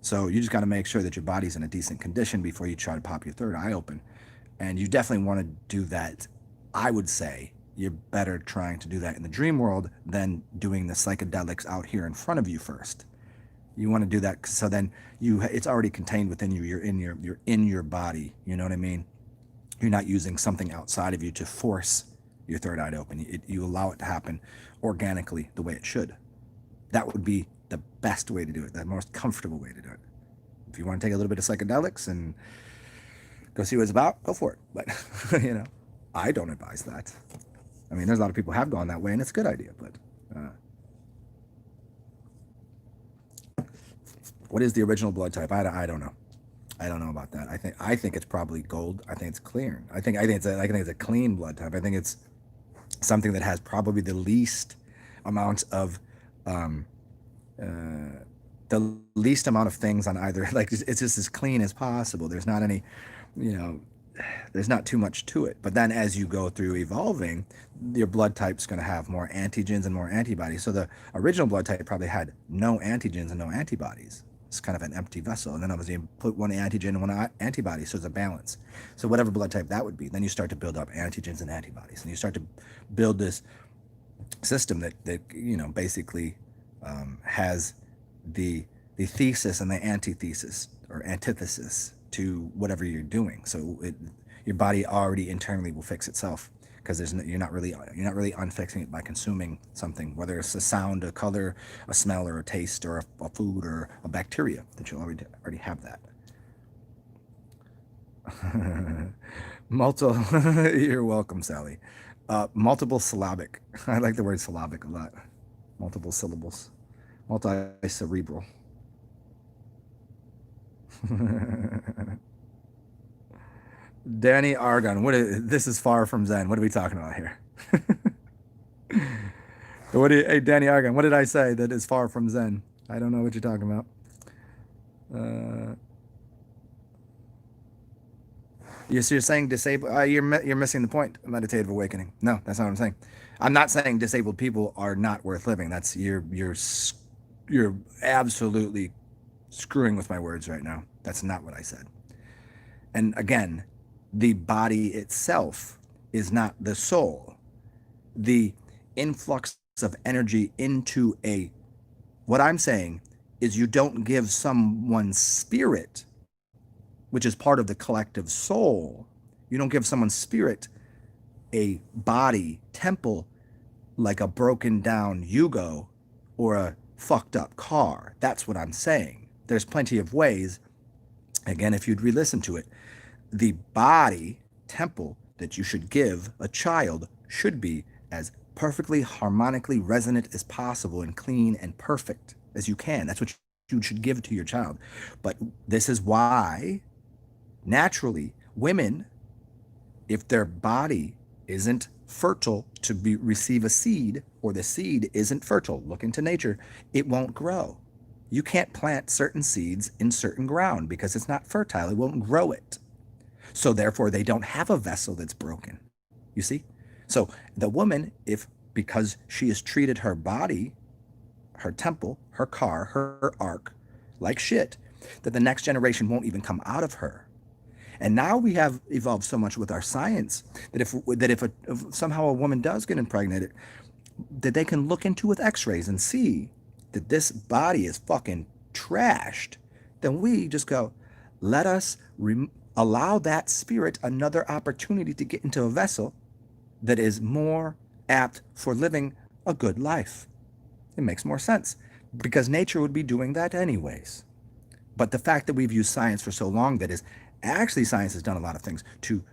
So you just got to make sure that your body's in a decent condition before you try to pop your third eye open. And you definitely want to do that. I would say you're better trying to do that in the dream world than doing the psychedelics out here in front of you first. You want to do that so then it's already contained within you. You're in your body. You know what I mean? You're not using something outside of you to force your third eye to open. You allow it to happen organically the way it should. That would be the best way to do it, the most comfortable way to do it. If you want to take a little bit of psychedelics and go see what it's about, go for it. But, I don't advise that. I mean, there's a lot of people who have gone that way, and it's a good idea. But what is the original blood type? I don't know. I don't know about that. I think it's probably gold. I think it's clear. I think it's a clean blood type. I think it's something that has probably the least amount of the least amount of things on either. Like it's just as clean as possible. There's not any, there's not too much to it. But then as you go through evolving, your blood type's going to have more antigens and more antibodies. So the original blood type probably had no antigens and no antibodies. It's kind of an empty vessel. And then obviously you put one antigen and one antibody, so it's a balance. So whatever blood type that would be, then you start to build up antigens and antibodies. And you start to build this system that basically has the thesis and the antithesis or antithesis to whatever you're doing. So your body already internally will fix itself, because you're not really unfixing it by consuming something, whether it's a sound, a color, a smell, or a taste, or a food, or a bacteria, that you already have that. You're welcome, Sally. Multiple syllabic. I like the word syllabic a lot. Multiple syllables. Multi-cerebral. Danny Argon, this is far from Zen. What are we talking about here? Hey, Danny Argon, what did I say that is far from Zen? I don't know what you're talking about. You're saying disabled. You're missing the point. Meditative awakening. No, that's not what I'm saying. I'm not saying disabled people are not worth living. That's you're absolutely screwing with my words right now. That's not what I said. And again, the body itself is not the soul. The influx of energy into what I'm saying is you don't give someone's spirit, which is part of the collective soul, you don't give someone's spirit a body temple like a broken down Yugo or a fucked up car. That's what I'm saying. There's plenty of ways. Again, if you'd re-listen to it, the body temple that you should give a child should be as perfectly harmonically resonant as possible and clean and perfect as you can. That's what you should give to your child. But this is why naturally women, if their body isn't fertile to receive a seed, or the seed isn't fertile, look into nature, it won't grow. You can't plant certain seeds in certain ground because it's not fertile. It won't grow it. So therefore, they don't have a vessel that's broken. You see? So the woman, because she has treated her body, her temple, her car, her ark, like shit, that the next generation won't even come out of her. And now we have evolved so much with our science that if somehow a woman does get impregnated, that they can look into with x-rays and see that this body is fucking trashed. Then we just go, let us allow that spirit another opportunity to get into a vessel that is more apt for living a good life. It makes more sense because nature would be doing that anyways. But the fact that we've used science for so long, science has done a lot of things to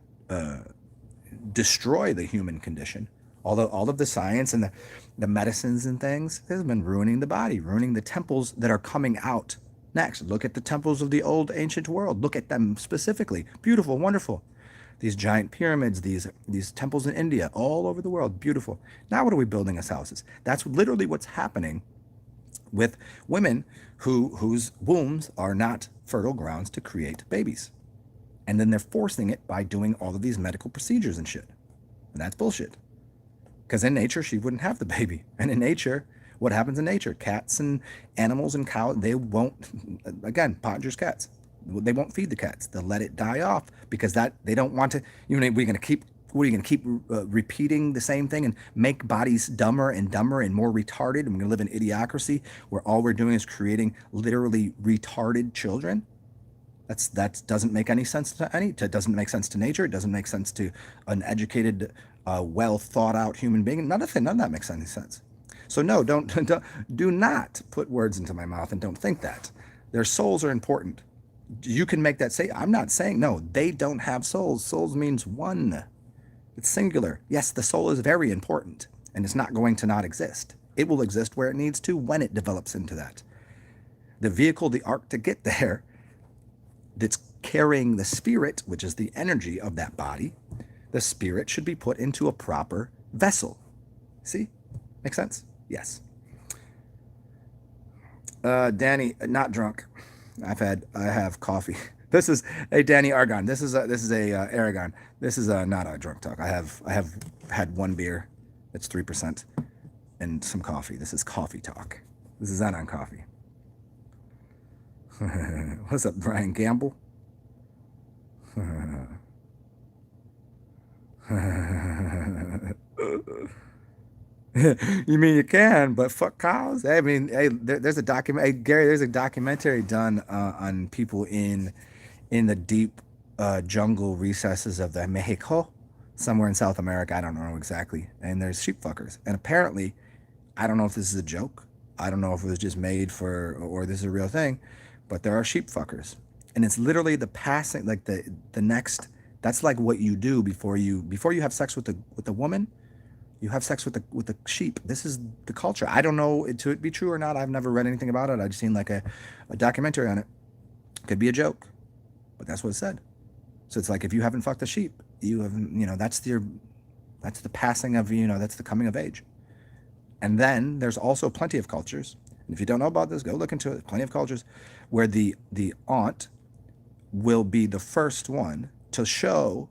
destroy the human condition. Although all of the science and the medicines and things has been ruining the body, ruining the temples that are coming out next. Look at the temples of the old ancient world. Look at them specifically. Beautiful, wonderful. These giant pyramids, these temples in India, all over the world, beautiful. Now what are we building as houses? That's literally what's happening with women whose wombs are not fertile grounds to create babies. And then they're forcing it by doing all of these medical procedures and shit. And that's bullshit. Because in nature, she wouldn't have the baby. And in nature, what happens in nature? Cats and animals and cows, they won't, again, Pottinger's cats. They won't feed the cats. They'll let it die off because that they don't want to. You know, we're going to keep. What are you going to keep repeating the same thing and make bodies dumber and dumber and more retarded? And we're going to live in idiocracy where all we're doing is creating literally retarded children. That doesn't make any sense to It doesn't make sense to nature. It doesn't make sense to an educated, well thought out human being. None of that makes any sense. So no, do not put words into my mouth and don't think that. Their souls are important. You can make that say. I'm not saying no. They don't have souls. Souls means one. It's singular. Yes, the soul is very important, and it's not going to not exist. It will exist where it needs to when it develops into that. The vehicle, the ark to get there, that's carrying the spirit, which is the energy of that body, the spirit should be put into a proper vessel. See? Make sense? Yes. Danny, not drunk. I have coffee. This is a Danny Argon. This is a Aragon. This is not a drunk talk. I have had one beer. It's 3% and some coffee. This is coffee talk. This is not on coffee. What's up, Brian Gamble? You mean you can, but fuck cows? I mean, hey, there's a document. Hey, Gary, there's a documentary done on people in the deep jungle recesses of the Mexico, somewhere in South America. I don't know exactly. And there's sheep fuckers. And apparently, I don't know if this is a joke. I don't know if it was just made for, or this is a real thing, but there are sheep fuckers. And it's literally the passing, like the next, that's like what you do before you have sex with the woman. You have sex with the sheep. This is the culture. I don't know to it be true or not. I've never read anything about it. I've seen like a documentary on it. Could be a joke, but that's what it said. So it's like if you haven't fucked a sheep, you haven't. That's the passing of. That's the coming of age. And then there's also plenty of cultures. And if you don't know about this, go look into it. Plenty of cultures where the aunt will be the first one to show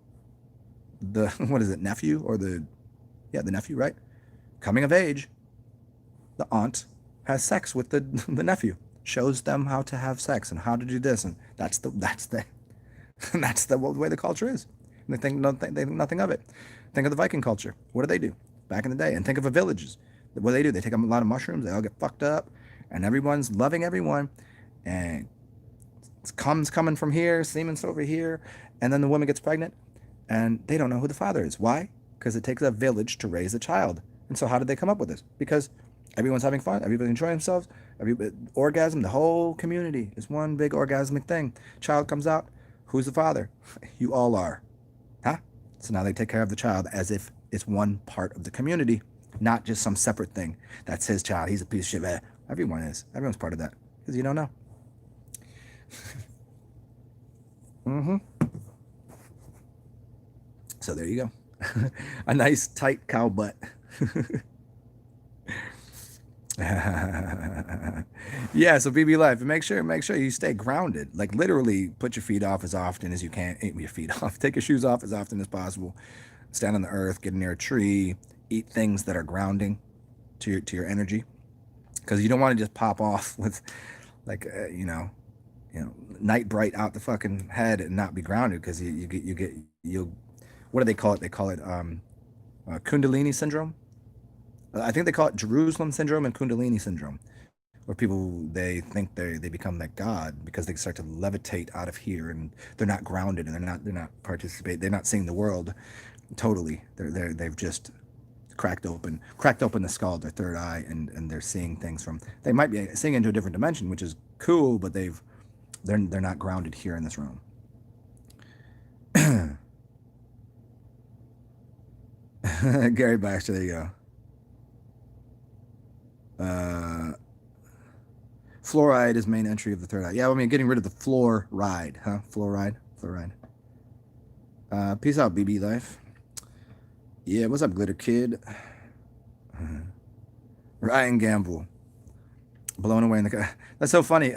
the nephew or the nephew, right? Coming of age, the aunt has sex with the nephew, shows them how to have sex and how to do this, and that's the way the culture is. And they think nothing of it. Think of the Viking culture. What do back in the day? And think of the villages. What do? They take a lot of mushrooms. They all get fucked up, and everyone's loving everyone, and cum's coming from here, semen's over here, and then the woman gets pregnant, and they don't know who the father is. Why? Because it takes a village to raise a child. And so how did they come up with this? Because everyone's having fun, everybody's enjoying themselves, orgasm, the whole community is one big orgasmic thing. Child comes out, who's the father? You all are. Huh? So now they take care of the child as if it's one part of the community, not just some separate thing. That's his child, he's a piece of shit. Everyone is. Everyone's part of that. Because you don't know. So there you go. A nice tight cow butt. Yeah, so BB Life, make sure you stay grounded. Like literally put your feet off as often as you can. Your feet off. Take your shoes off as often as possible. Stand on the earth, get near a tree, eat things that are grounding to your energy. Because you don't want to just pop off with like night bright out the fucking head and not be grounded, because you'll what do they call it? They call it Kundalini syndrome. I think they call it Jerusalem syndrome and Kundalini syndrome, where people, they think they become like God because they start to levitate out of here, and they're not grounded, and they're not participate. They're not seeing the world totally. They've just cracked open the skull, their third eye, and they're seeing things from. They might be seeing into a different dimension, which is cool, but they're not grounded here in this room. Gary Baxter, there you go. Fluoride is main entry of the third eye. Yeah, I mean, getting rid of the fluoride, huh? Fluoride. Peace out, BB Life. Yeah, what's up, Glitter Kid? Ryan Gamble. Blown away in the... That's so funny.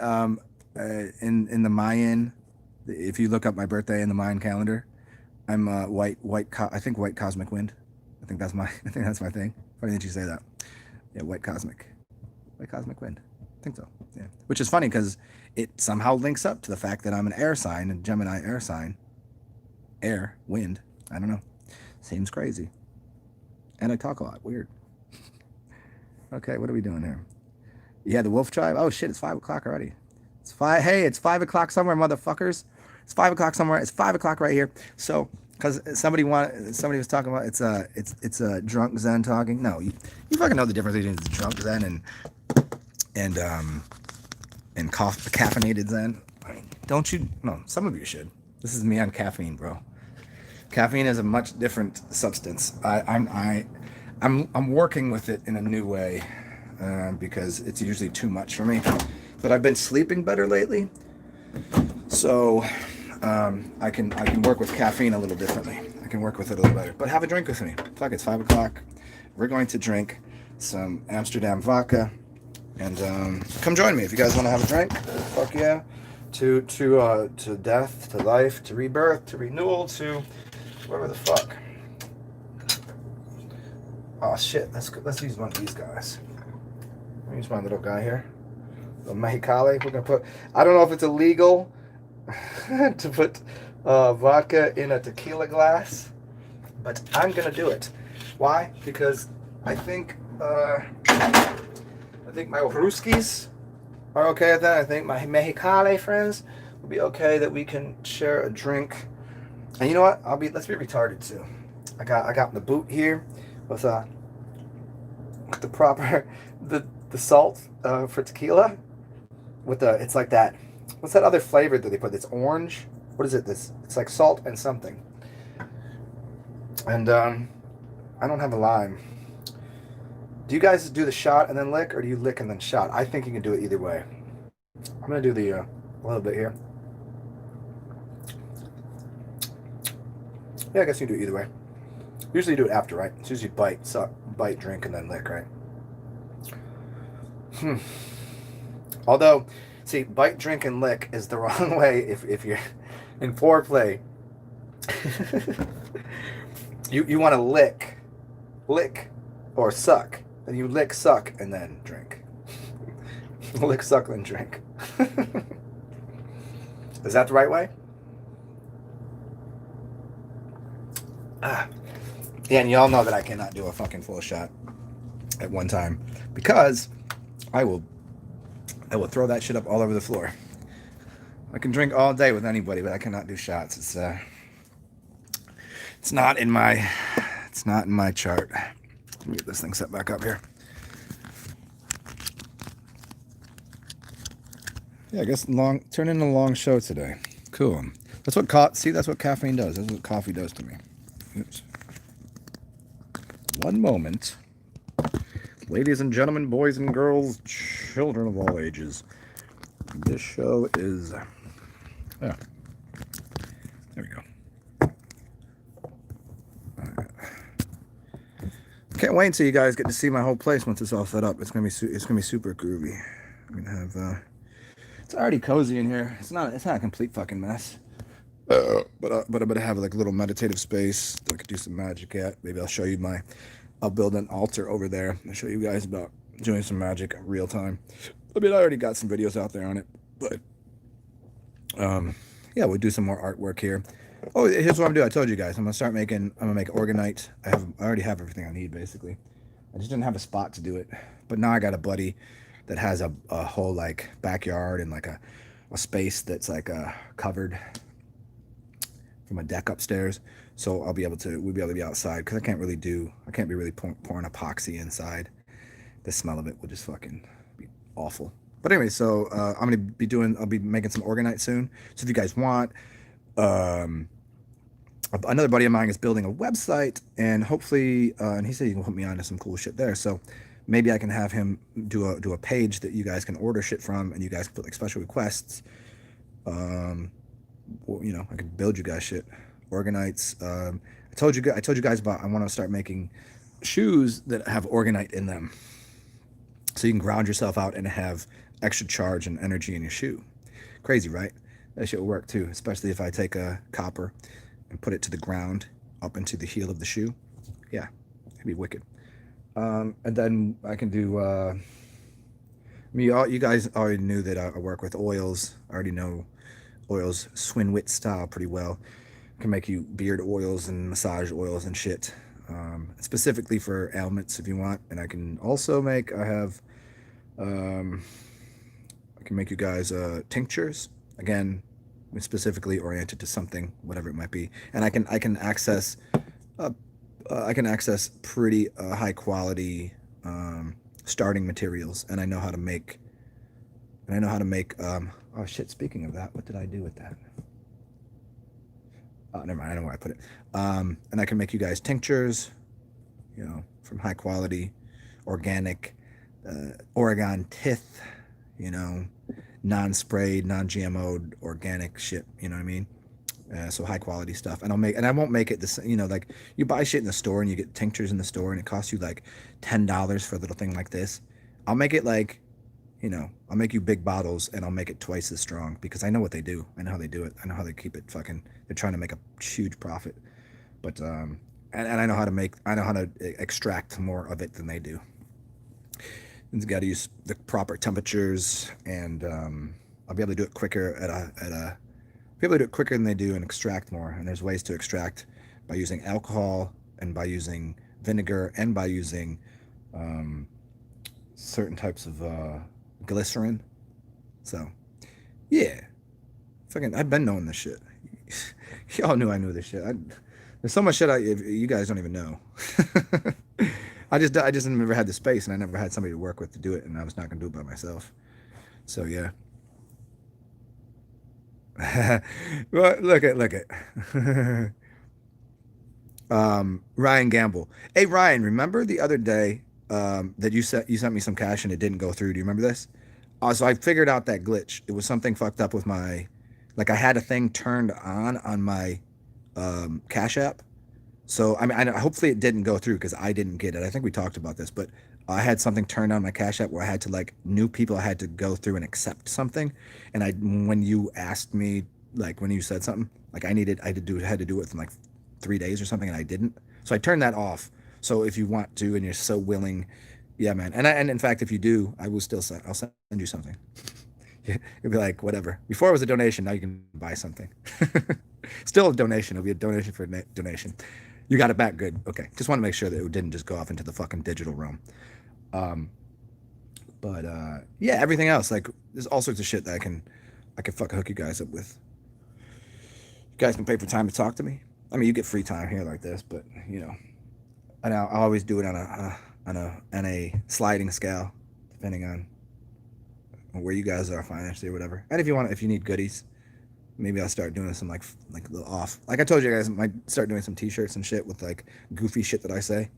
In the Mayan, if you look up my birthday in the Mayan calendar, I'm white cosmic wind. I think that's my thing. Funny that you say that. Yeah, white cosmic wind. think so. Yeah. Which is funny because it somehow links up to the fact that I'm an air sign, a Gemini air sign. Air, wind. I don't know. Seems crazy. And I talk a lot. Weird. Okay, what are we doing here? Yeah, the wolf tribe. Oh shit, it's 5 o'clock already. It's 5. Hey, it's 5 o'clock somewhere, motherfuckers. It's 5 o'clock somewhere. It's 5 o'clock right here. So, because somebody was talking about it's a drunk Zen talking. No, you fucking know the difference between drunk Zen and caffeinated Zen. I mean, don't you? No, some of you should. This is me on caffeine, bro. Caffeine is a much different substance. I'm working with it in a new way because it's usually too much for me. But I've been sleeping better lately, so I can work with caffeine a little differently. I can work with it a little better. But have a drink with me. Fuck, it's 5 o'clock. We're going to drink some Amsterdam vodka, and come join me if you guys want to have a drink. Fuck yeah. To death, to life, to rebirth, to renewal, to whatever the fuck. Oh shit, let's use one of these guys. Let me use my little guy here. The Mexicali. We're gonna put, I don't know if it's illegal to put vodka in a tequila glass, but I'm gonna do it. Why? Because I think my Ruskies are okay with that. I think my Mexicali friends will be okay that we can share a drink. And you know what? Let's be retarded too. I got the boot here with the proper the salt for tequila with it's like that. What's that other flavor that they put? It's orange. What is it? It's like salt and something. And I don't have a lime. Do you guys do the shot and then lick, or do you lick and then shot? I think you can do it either way. I'm gonna do the a little bit here. Yeah, I guess you can do it either way. Usually you do it after, right? It's usually bite, suck, bite, drink, and then lick, right? Although, see, bite, drink, and lick is the wrong way if you're in foreplay. you want to lick, or suck. Then you lick, suck, and then drink. Lick, suck, then drink. Is that the right way? Yeah, and y'all know that I cannot do a fucking full shot at one time because I will throw that shit up all over the floor. I can drink all day with anybody, but I cannot do shots. It's not in my chart. Let me get this thing set back up here. Yeah, I guess turn in a long show today. Cool. That's what caffeine does. That's what coffee does to me. Oops. One moment. Ladies and gentlemen, boys and girls, children of all ages. This show is... there we go. Right. Can't wait until you guys get to see my whole place once it's all set up. It's gonna be super groovy. I'm gonna have... it's already cozy in here. It's not a complete fucking mess. But I'm gonna have like a little meditative space that I could do some magic at. Maybe I'll build an altar over there and show you guys about doing some magic in real time. I mean, I already got some videos out there on it, but yeah, we'll do some more artwork here. Oh, here's what I'm doing. I told you guys, I'm gonna make Organite. I already have everything I need basically. I just didn't have a spot to do it, but now I got a buddy that has a whole like backyard and like a space that's like covered from a deck upstairs, so we'll be able to be outside because I can't be really pouring epoxy inside. The smell of it will just fucking be awful. But anyway, so I'll be making some Organite soon. So if you guys want, another buddy of mine is building a website, and hopefully, and he said he can put me onto some cool shit there. So maybe I can have him do a page that you guys can order shit from, and you guys put like special requests. Well, you know, I could build you guys shit, Organites. I told you guys about I want to start making shoes that have Organite in them, so you can ground yourself out and have extra charge and energy in your shoe. Crazy, right? That shit will work too, especially if I take a copper and put it to the ground up into the heel of the shoe. Yeah, it'd be wicked. And then I can do I mean, you guys already knew that I work with oils. I already know oils Swinwit style pretty well. Can make you beard oils and massage oils and shit, specifically for ailments if you want. And I can also make. Um, I can make you guys tinctures again, specifically oriented to something, whatever it might be. And uh, I can access pretty high quality starting materials, and I know how to make. And I know how to make. Oh shit! Speaking of that, what did I do with that? Oh, never mind. I know where I put it. And I can make you guys tinctures, from high quality, organic, Oregon tith, non-sprayed, non-GMO'd, organic shit. You know what I mean? So high quality stuff, and I won't make it this. Like you buy shit in the store and you get tinctures in the store, and it costs you like $10 for a little thing like this. I'll make it like, I'll make you big bottles, and I'll make it twice as strong because I know what they do. I know how they do it. I know how they keep it fucking. They're trying to make a huge profit, but and I know how to extract more of it than they do. You got to use the proper temperatures, and I'll be able to do it quicker be able to do it quicker than they do and extract more. And there's ways to extract by using alcohol and by using vinegar and by using certain types of glycerin. So, yeah, I've been knowing this shit. Y'all knew I knew this shit. There's so much shit you guys don't even know. I just never had the space, and I never had somebody to work with to do it, and I was not gonna do it by myself. So yeah. Well, look at Ryan Gamble. Hey Ryan, remember the other day that you sent me some cash and it didn't go through? Do you remember this? So I figured out that glitch. It was something fucked up with I had a thing turned on my Cash App. So I mean, hopefully it didn't go through because I didn't get it. I think we talked about this, but I had something turned on my Cash App where I had to new people. I had to go through and accept something. And when you asked me, when you said something, I had to do it within 3 days or something, and I didn't. So I turned that off. So if you want to and you're so willing, yeah, man. And in fact, if you do, I'll send you something. It'll be like whatever. Before it was a donation, now you can buy something. Still a donation. It'll be a donation for a donation. You got it back good. Okay. Just want to make sure that it didn't just go off into the fucking digital realm. But yeah, everything else, there's all sorts of shit that I can fucking hook you guys up with. You guys can pay for time to talk to me. I mean, you get free time here like this, but and I'll always do it on a sliding scale, depending on where you guys are financially or whatever. And if you need goodies, maybe I'll start doing some little off. Like I told you guys, I might start doing some T-shirts and shit with goofy shit that I say.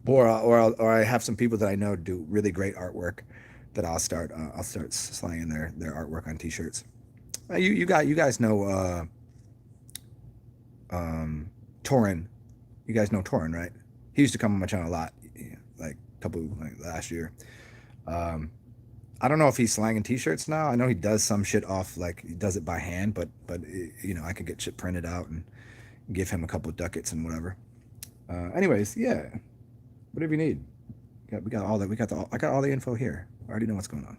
or I have some people that I know do really great artwork that I'll start slanging their artwork on T-shirts. You guys know Torin. You guys know Torin, right? He used to come on my channel a lot, last year. I don't know if he's slanging T-shirts now. I know he does some shit off, he does it by hand, but I could get shit printed out and give him a couple of ducats and whatever. Anyways, yeah, whatever you need. I got all the info here. I already know what's going on.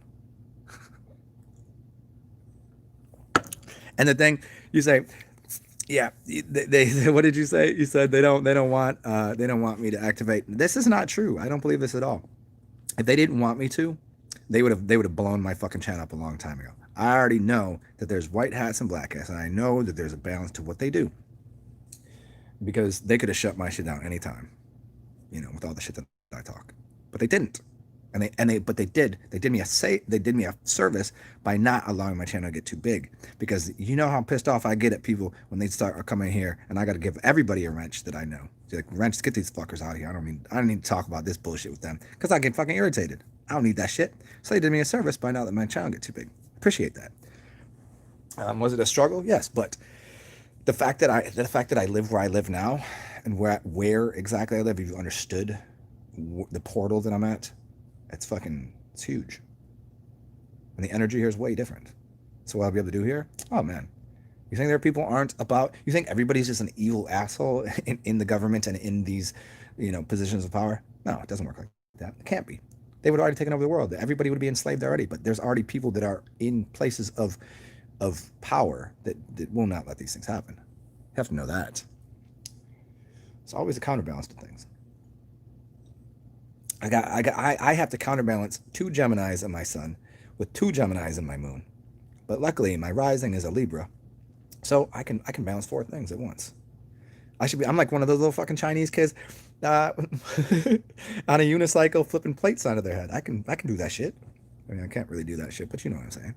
And the thing you say, yeah, they what did you say? You said they don't want me to activate. This is not true. I don't believe this at all. If they didn't want me to, they would have blown my fucking channel up a long time ago. I already know that there's white hats and black hats, and I know that there's a balance to what they do. Because they could have shut my shit down anytime, with all the shit that I talk. But they didn't. But they did me a service by not allowing my channel to get too big, because you know how pissed off I get at people when they start coming here and I got to give everybody a wrench that I know. Wrench, get these fuckers out of here. I don't need to talk about this bullshit with them because I get fucking irritated. I don't need that shit. So they did me a service by not letting my channel get too big. Appreciate that. Was it a struggle? Yes, but the fact that I live where I live now, and where exactly I live, if you understood the portal that I'm at, it's huge. And the energy here is way different. So what I'll be able to do here, oh man. You think there are people you think everybody's just an evil asshole in the government and in these, positions of power? No, it doesn't work like that. It can't be. They would have already taken over the world. Everybody would be enslaved already. But there's already people that are in places of power that will not let these things happen. You have to know that. It's always a counterbalance to things. I have to counterbalance 2 Geminis in my sun with 2 Geminis in my moon. But luckily my rising is a Libra. So I can balance 4 things at once. I'm like one of those little fucking Chinese kids on a unicycle flipping plates onto their head. I can do that shit. I mean, I can't really do that shit, but you know what I'm saying.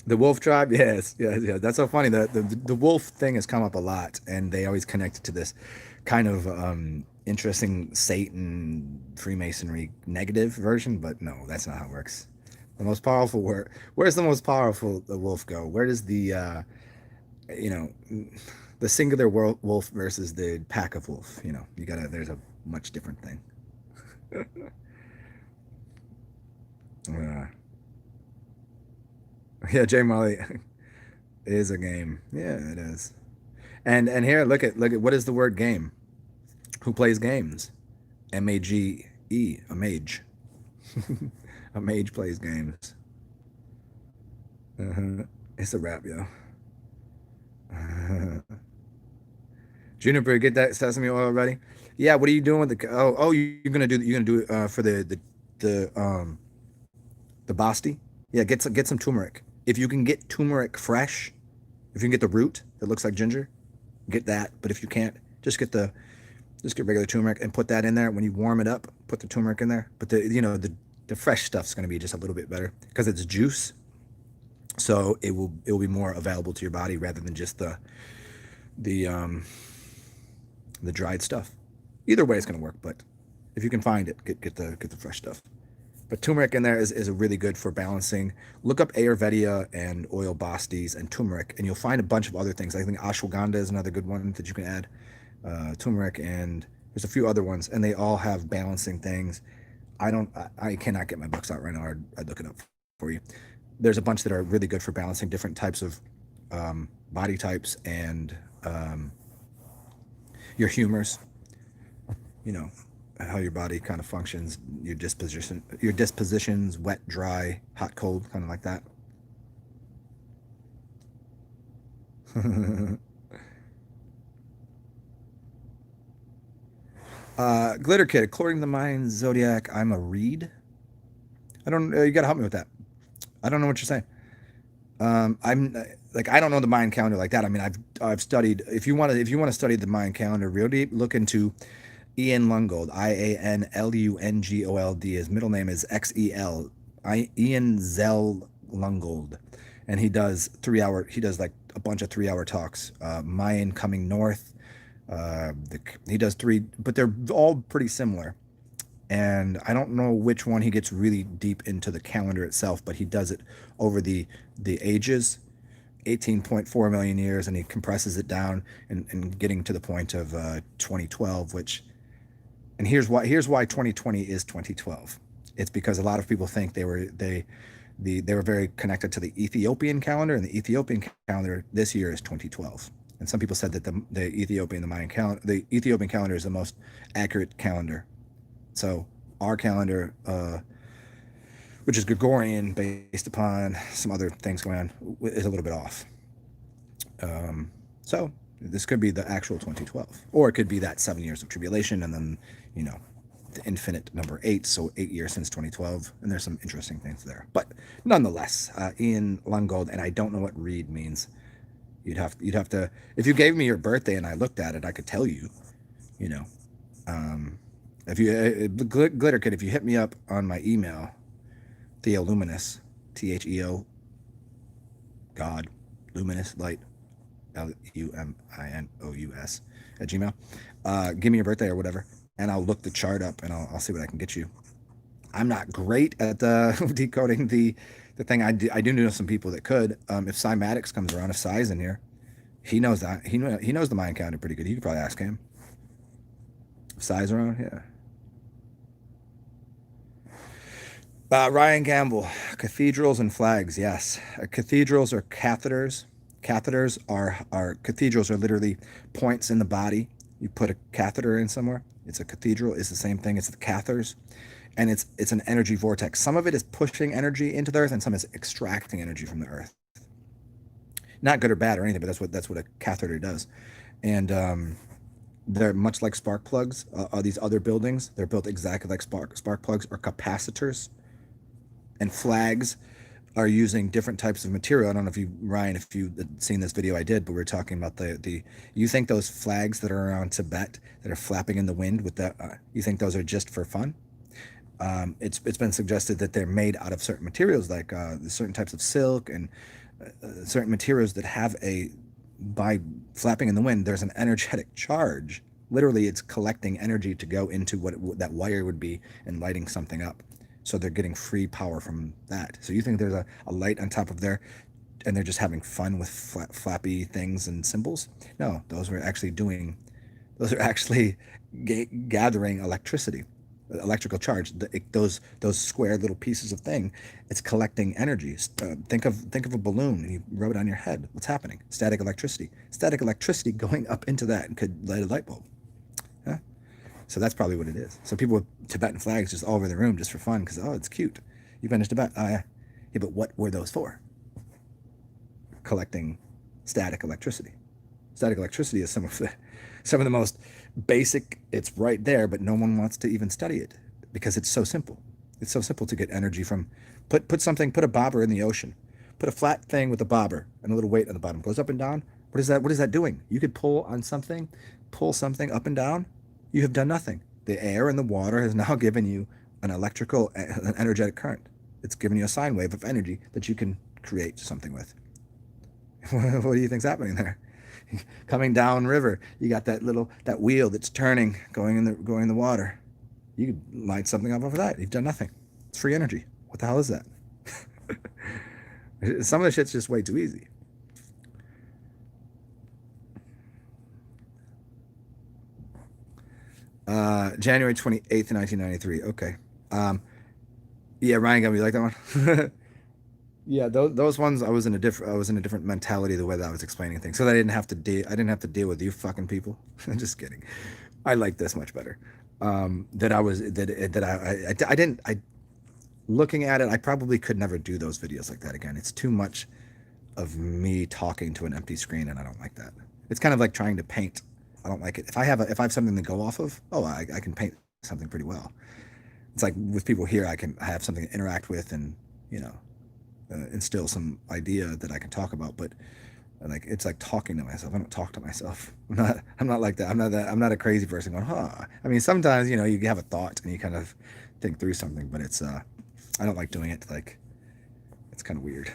The wolf tribe, yes. That's so funny. The wolf thing has come up a lot, and they always connect it to this kind of interesting Satan Freemasonry negative version, but no, that's not how it works. The most powerful word. Where's the most powerful the wolf go? Where does the the singular wolf versus the pack of wolf? There's a much different thing. Yeah, J Molly is a game. Yeah, it is. And here, look at what is the word game? Who plays games? M-A-G-E, a mage. A mage plays games. It's a wrap, yo. Juniper, get that sesame oil ready. Yeah, what are you doing with the? You're gonna do it for the basti. Yeah, get some turmeric. If you can get turmeric fresh, if you can get the root that looks like ginger, get that. But if you can't, just get regular turmeric and put that in there. When you warm it up, put the turmeric in there. But the fresh stuff's going to be just a little bit better because it's juice, so it will be more available to your body rather than just the dried stuff. Either way, it's going to work. But if you can find it, get the fresh stuff. But turmeric in there is really good for balancing. Look up Ayurveda and oil bastis and turmeric, and you'll find a bunch of other things. I think ashwagandha is another good one that you can add. Turmeric, and there's a few other ones, and they all have balancing things. I cannot get my books out right now. I'd look it up for you. There's a bunch that are really good for balancing different types of body types and your humors. How your body kind of functions, your dispositions, wet, dry, hot, cold, kind of like that. Glitter Kid, according to the Mayan zodiac, I'm a reed. I don't. You gotta help me with that. I don't know what you're saying. I'm like, I don't know the Mayan calendar like that. I mean, I've studied. If you want to study the Mayan calendar real deep, look into Ian Lungold, Ianlungold. His middle name is Xel. Ian Zell Lungold, and he does 3-hour. He does like a bunch of 3-hour talks. Mayan coming north. He does 3, but they're all pretty similar. And I don't know which one he gets really deep into the calendar itself, but he does it over the ages, 18.4 million years, and he compresses it down and getting to the point of 2012, which. And here's why 2020 is 2012. It's because a lot of people think they were very connected to the Ethiopian calendar, and the Ethiopian calendar this year is 2012. And some people said that the Ethiopian calendar is the most accurate calendar. So our calendar, which is Gregorian based upon some other things going on, is a little bit off. So this could be the actual 2012, or it could be that 7 years of tribulation, and then the infinite number 8, so 8 years since 2012, and there's some interesting things there. But nonetheless, Ian Lungold, and I don't know what reed means. You'd have to, if you gave me your birthday and I looked at it, I could tell you. If you Glitter Kid, if you hit me up on my email, Theo Luminous, THEO, God, Luminous, Light, LUMINOUS at Gmail. Give me your birthday or whatever, and I'll look the chart up and I'll see what I can get you. I'm not great at decoding the thing. I do know some people that could. If Cymatics comes around, if Cy's in here, he knows that. He knows the Mayan calendar pretty good. You could probably ask him. If Cy's around, yeah. Ryan Gamble, cathedrals and flags. Yes, cathedrals are catheters. Cathedrals are literally points in the body. You put a catheter in somewhere. It's a cathedral. It's the same thing. It's the cathars, and it's an energy vortex. Some of it is pushing energy into the earth, and some is extracting energy from the earth. Not good or bad or anything, but that's what a catheter does. And they're much like spark plugs. These other buildings, they're built exactly like spark plugs or capacitors. And flags are using different types of material. I don't know if you, Ryan, if you had seen this video I did, but we were talking about the you think those flags that are around Tibet that are flapping in the wind with that, you think those are just for fun? It's been suggested that they're made out of certain materials, like certain types of silk and certain materials that have by flapping in the wind, there's an energetic charge. Literally, it's collecting energy to go into what that wire would be and lighting something up. So they're getting free power from that. So you think there's a light on top of there and they're just having fun with flappy things and symbols? No, those are actually gathering electricity, electrical charge. Those square little pieces of thing, it's collecting energy. Think of a balloon and you rub it on your head. What's happening? Static electricity. Static electricity going up into that and could light a light bulb. Huh? So that's probably what it is. So people with Tibetan flags just all over the room just for fun because, oh, it's cute. You've been to Tibet. Yeah, but what were those for? Collecting static electricity. Static electricity is some of the most basic. It's right there, but no one wants to even study it because it's so simple. It's so simple to get energy from. Put a bobber in the ocean. Put a flat thing with a bobber and a little weight on the bottom. Goes up and down. What is that doing? You could pull something up and down. You have done nothing. The air and the water has now given you an energetic current. It's given you a sine wave of energy that you can create something with. What do you think's happening there? Coming down river, you got that wheel that's turning, going in the water. You could light something up over that. You've done nothing. It's free energy. What the hell is that? Some of the shit's just way too easy. January 28th, 1993. Okay. Yeah, Ryan got me. You like that one? Yeah, those ones I was in a different mentality the way that I was explaining things. So that I didn't have to deal with you fucking people. Just kidding. I like this much better. Looking at it, I probably could never do those videos like that again. It's too much of me talking to an empty screen, and I don't like that. It's kind of like trying to paint. I don't like it. If I have something to go off of, I can paint something pretty well. It's like with people here, I have something to interact with and, instill some idea that I can talk about. But like, it's like talking to myself. I don't talk to myself. I'm not like that. I'm not a crazy person going, huh. I mean, sometimes, you have a thought and you kind of think through something, but it's, I don't like doing it. Like, it's kind of weird.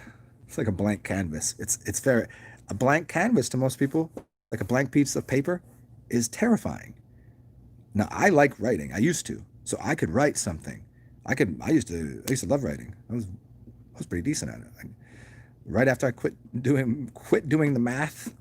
It's like a blank canvas. It's very, a blank canvas to most people, like a blank piece of paper, is terrifying. Now, I like writing. I used to. So I could write something. I used to love writing. I was pretty decent at it. Right after I quit doing the math,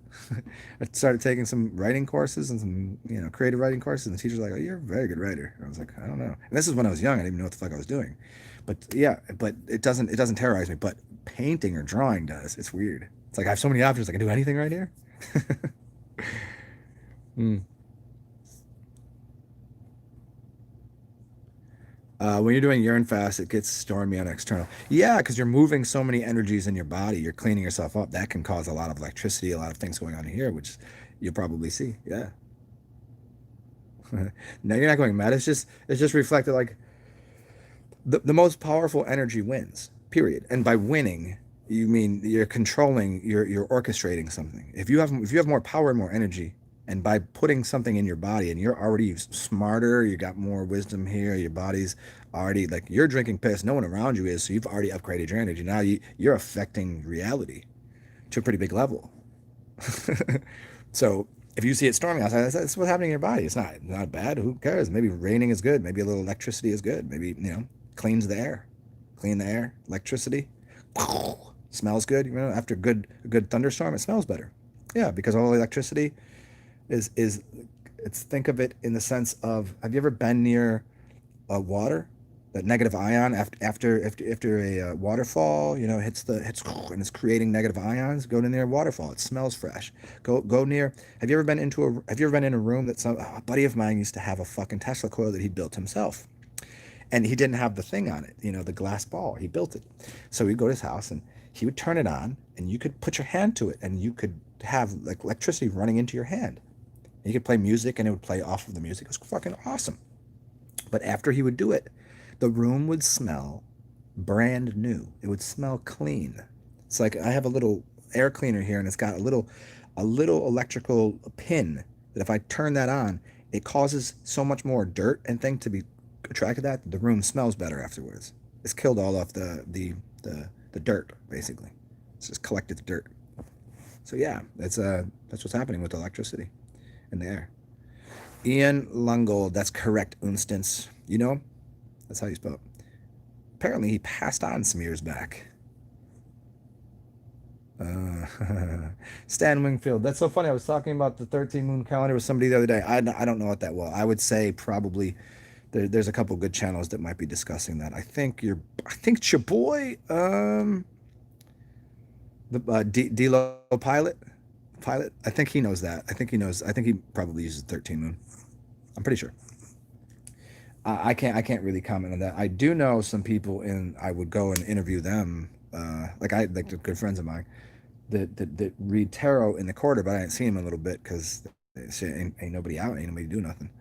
I started taking some writing courses and some, creative writing courses, and the teacher's like, "Oh, you're a very good writer." And I was like, "I don't know." And this is when I was young. I didn't even know what the fuck I was doing. But yeah, but it doesn't terrorize me. But painting or drawing does. It's weird. It's like I have so many options. I can do anything right here. When you're doing urine fast, it gets stormy on external. Yeah, because you're moving so many energies in your body. You're cleaning yourself up. That can cause a lot of electricity, a lot of things going on here, which you'll probably see. Yeah. No, you're not going mad. It's just reflected like the most powerful energy wins, period. And by winning, you mean you're controlling, you're orchestrating something. If you have more power and more energy, and by putting something in your body and you're already smarter, you got more wisdom here, your body's already, like, you're drinking piss, no one around you is, so you've already upgraded your energy. Now you're affecting reality to a pretty big level. So if you see it storming outside, that's what's happening in your body. It's not bad. Who cares? Maybe raining is good. Maybe a little electricity is good. Maybe, cleans the air. Clean the air. Electricity. Smells good. After a good thunderstorm, it smells better. Yeah, because all the electricity think of it in the sense of, have you ever been near water? that negative ion after a waterfall, hits and it's creating negative ions. Go to near a waterfall. It smells fresh. Go near. Have you ever been in a room that a buddy of mine used to have a fucking Tesla coil that he built himself, and he didn't have the thing on it, the glass ball. He built it. So we'd go to his house and he would turn it on, and you could put your hand to it, and you could have like electricity running into your hand. And you could play music, and it would play off of the music. It was fucking awesome. But after he would do it, the room would smell brand new. It would smell clean. It's like I have a little air cleaner here, and it's got a little electrical pin that if I turn that on, it causes so much more dirt and thing to be attracted to that the room smells better afterwards. It's killed all of the dirt, basically. It's just collected the dirt. So yeah, that's what's happening with electricity in the air. Ian Lungold, that's correct, Unstance. That's how you spell it. Apparently he passed on some years back. Stan Wingfield, that's so funny. I was talking about the 13 moon calendar with somebody the other day. I don't know it that well. I would say probably there's a couple good channels that might be discussing that. I think it's your boy, the D-Lo Pilot. I think he knows that. I think he probably uses 13 moon. I'm pretty sure. I can't really comment on that. I do know some people, and I would go and interview them. Like the good friends of mine that read tarot in the quarter, but I ain't seen them in a little bit because ain't nobody out, ain't nobody do nothing.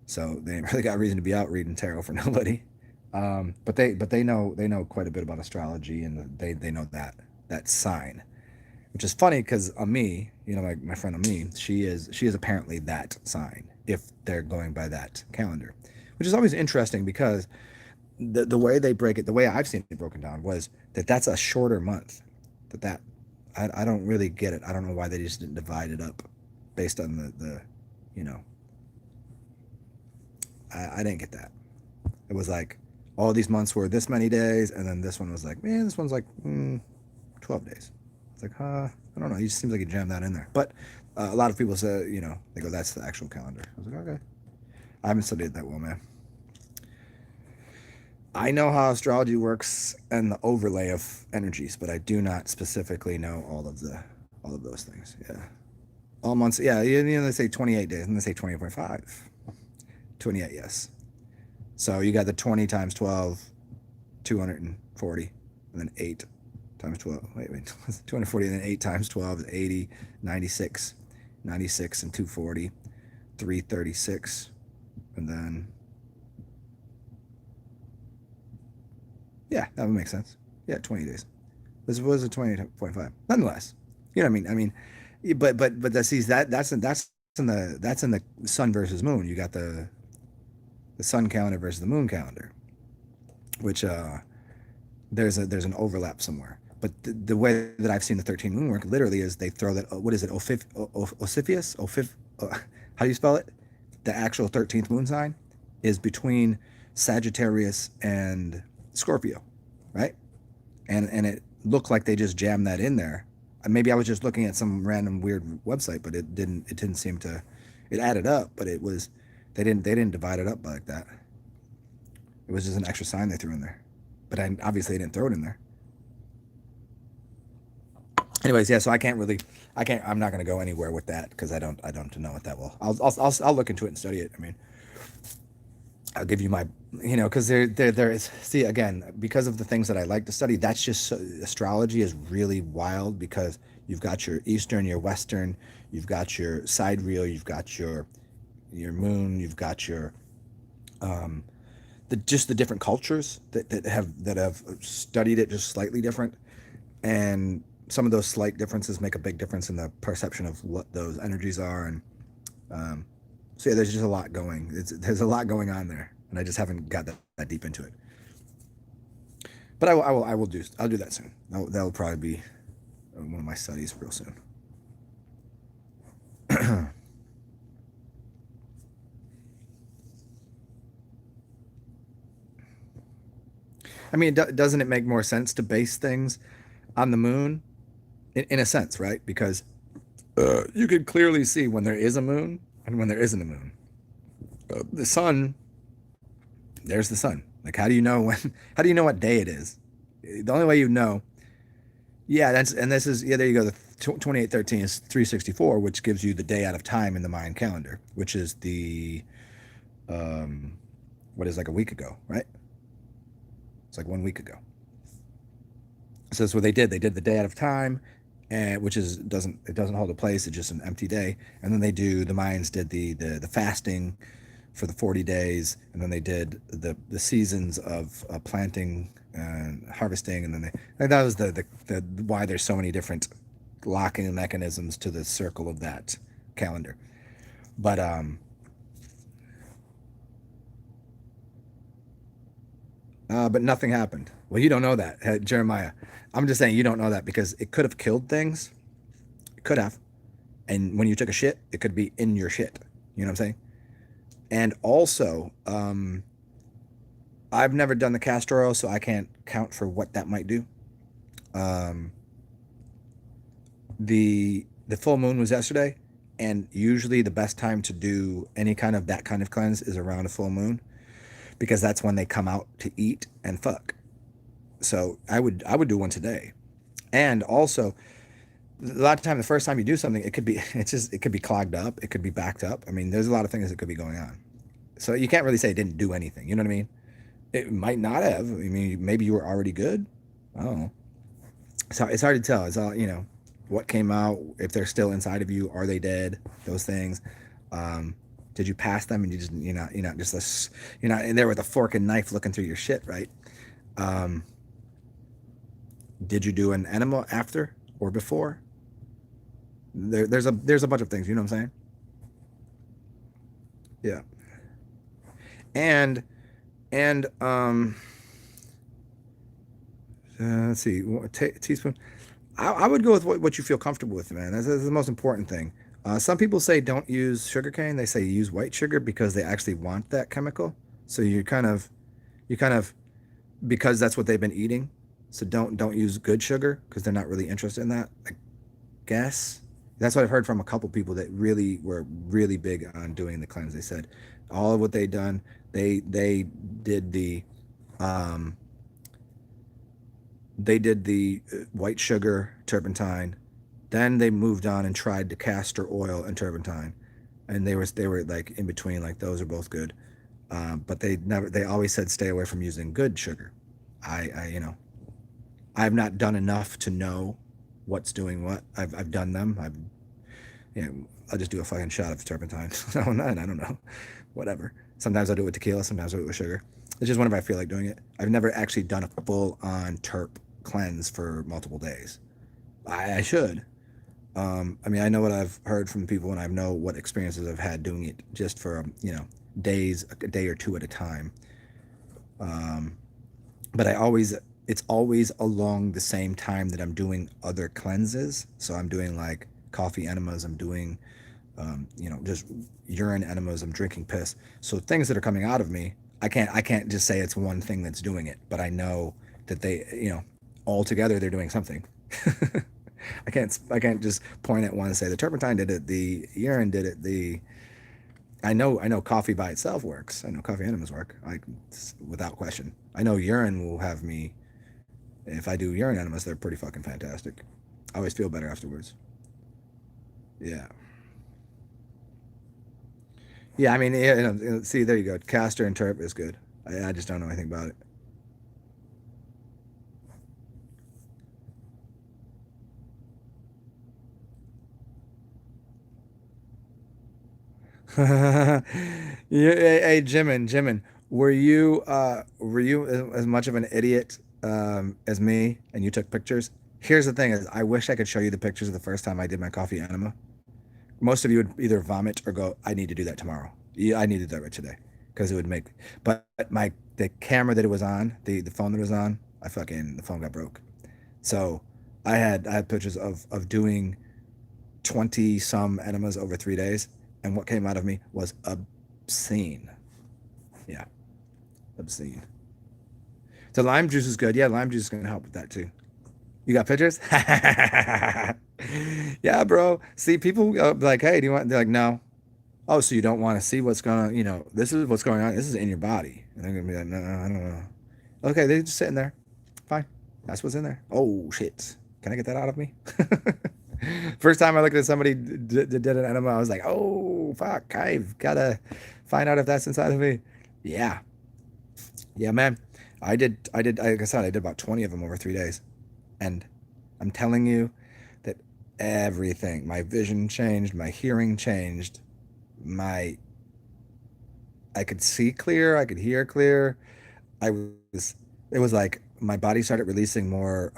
So they ain't really got reason to be out reading tarot for nobody. But they know quite a bit about astrology, and they know that sign, which is funny because Ami, my friend Ami, she is apparently that sign if they're going by that calendar, which is always interesting because the way they break it, the way I've seen it broken down was that's a shorter month. I don't really get it. I don't know why they just didn't divide it up based on the I didn't get that. It was like all these months were this many days, and then this one was like, man, this one's like 12 days. It's like, I don't know. It just seems like you jammed that in there. But a lot of people say, they go, that's the actual calendar. I was like, okay. I haven't studied it that well, man. I know how astrology works and the overlay of energies, but I do not specifically know all of those things. Yeah. All months. Yeah. They say 28 days, and they say 28.5. 28, yes. So you got the 20 times 12, 240, and then 8 times 12. Wait. 240, and then 8 times 12 is 80, 96. 96 and 240, 336, and then yeah, that would make sense. Yeah, 20 days. This was a 28.5. Nonetheless, you know what I mean. But that's in the sun versus moon. You got the sun calendar versus the moon calendar, which there's an overlap somewhere. But the way that I've seen the 13 moon work literally is they throw that, what is it, Ophiuchus? How do you spell it? The actual 13th moon sign is between Sagittarius and Scorpio, right? And it looked like they just jammed that in there. Maybe I was just looking at some random weird website, but it didn't seem to, it added up, but it was, they didn't divide it up like that. It was just an extra sign they threw in there. But obviously they didn't throw it in there. Anyways, yeah, so I'm not going to go anywhere with that because I don't know it that well. I'll look into it and study it. I mean, I'll give you my, because there is, see, again, because of the things that I like to study, that's just, astrology is really wild because you've got your Eastern, your Western, you've got your sidereal, you've got your moon, you've got your, the different cultures that have studied it just slightly different. And some of those slight differences make a big difference in the perception of what those energies are. And so yeah, there's just a lot going. There's a lot going on there, and I just haven't got that deep into it. But I'll do that soon. That'll probably be one of my studies real soon. I mean, doesn't it make more sense to base things on the moon? In a sense, right? Because you could clearly see when there is a moon and when there isn't a moon. The sun, there's the sun. Like, how do you know when? How do you know what day it is? The only way you know, yeah, this is yeah. There you go. The 2813 is 364, which gives you the day out of time in the Mayan calendar, which is the what is like a week ago, right? It's like 1 week ago. So that's what they did. They did the day out of time, and which is doesn't hold a place. It's just an empty day. And then the Mayans did the fasting for the 40 days, and then they did the seasons of planting and harvesting, and then that was the why there's so many different locking mechanisms to the circle of that calendar. But nothing happened. Well, you don't know that, Jeremiah. I'm just saying you don't know that because it could have killed things. It could have. And when you took a shit, it could be in your shit. You know what I'm saying? And also, I've never done the castor oil, so I can't count for what that might do. The full moon was yesterday, and usually the best time to do any kind of that kind of cleanse is around a full moon, because that's when they come out to eat and fuck. So I would do one today. And also, a lot of time, the first time you do something, it could be clogged up, it could be backed up. I mean, there's a lot of things that could be going on. So you can't really say it didn't do anything. You know what I mean? It might not have. I mean, maybe you were already good. I don't know. So it's hard to tell. It's all, what came out, if they're still inside of you, are they dead? Those things. Did you pass them and you're not in there with a fork and knife looking through your shit, right? Did you do an enema after or before? There's a bunch of things, you know what I'm saying? Yeah. And let's see, teaspoon. I would go with what you feel comfortable with, man. That's the most important thing. Some people say don't use sugarcane. They say use white sugar because they actually want that chemical. So you kind of, because that's what they've been eating. So don't use good sugar because they're not really interested in that. I guess that's what I've heard from a couple people that really were really big on doing the cleanse. They said all of what they'd done, they did the white sugar turpentine, then they moved on and tried the castor oil and turpentine, and they were like in between, like those are both good, but they always said stay away from using good sugar. I've not done enough to know what's doing what. I've done them. I'll just do a fucking shot of turpentine. I don't know, whatever. Sometimes I'll do it with tequila, sometimes I'll do it with sugar. It's just whenever I feel like doing it. I've never actually done a full-on terp cleanse for multiple days. I should. I mean, I know what I've heard from people, and I know what experiences I've had doing it just for days, a day or two at a time. But it's always along the same time that I'm doing other cleanses. So I'm doing like coffee enemas. I'm doing, just urine enemas. I'm drinking piss. So things that are coming out of me, I can't just say it's one thing that's doing it, but I know that they, all together they're doing something. I can't just point at one and say the turpentine did it, the urine did it, I know coffee by itself works. I know coffee enemas work, without question. I know urine will have me, if I do urine enemas, they're pretty fucking fantastic. I always feel better afterwards. Yeah. Yeah, I mean, see, there you go. Castor and terp is good. I just don't know anything about it. Yeah, hey, Jimin, were you as much of an idiot as me, and you took pictures? Here's the thing: is I wish I could show you the pictures of the first time I did my coffee enema. Most of you would either vomit or go, "I need to do that tomorrow. Yeah, I need to do it today," because it would make. But the camera that it was on, the phone that it was on, the phone got broke. So I had pictures of doing 20 some enemas over 3 days, and what came out of me was obscene. Yeah, obscene. The lime juice is good. Yeah, lime juice is gonna help with that too. You got pictures? Yeah, bro. See, people go like, "Hey, do you want?" They're like, "No." oh, so you don't want to see what's going on? You know, this is what's going on. This is in your body. And they're gonna be like, no, I don't know. Okay, they're just sitting there. Fine. That's what's in there. Oh shit. Can I get that out of me? First time I looked at somebody did an enema, I was like, oh fuck, I've gotta find out if that's inside of me. Yeah. Yeah, man. Like I said, I did about 20 of them over 3 days. And I'm telling you that everything, my vision changed, my hearing changed, my I could see clear, I could hear clear. I was it was like my body started releasing more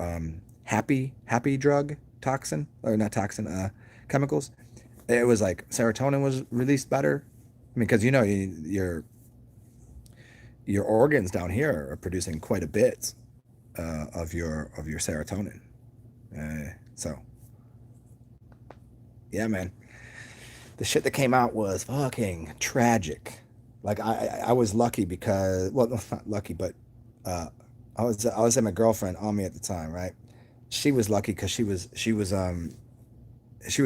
happy drug toxin, or not toxin, chemicals. It was like serotonin was released better. I mean, because you know your organs down here are producing quite a bit of your serotonin. So yeah, man, the shit that came out was fucking tragic. Like I was lucky because, well, not lucky, but uh, I was at my girlfriend on me at the time, right? She was lucky because she was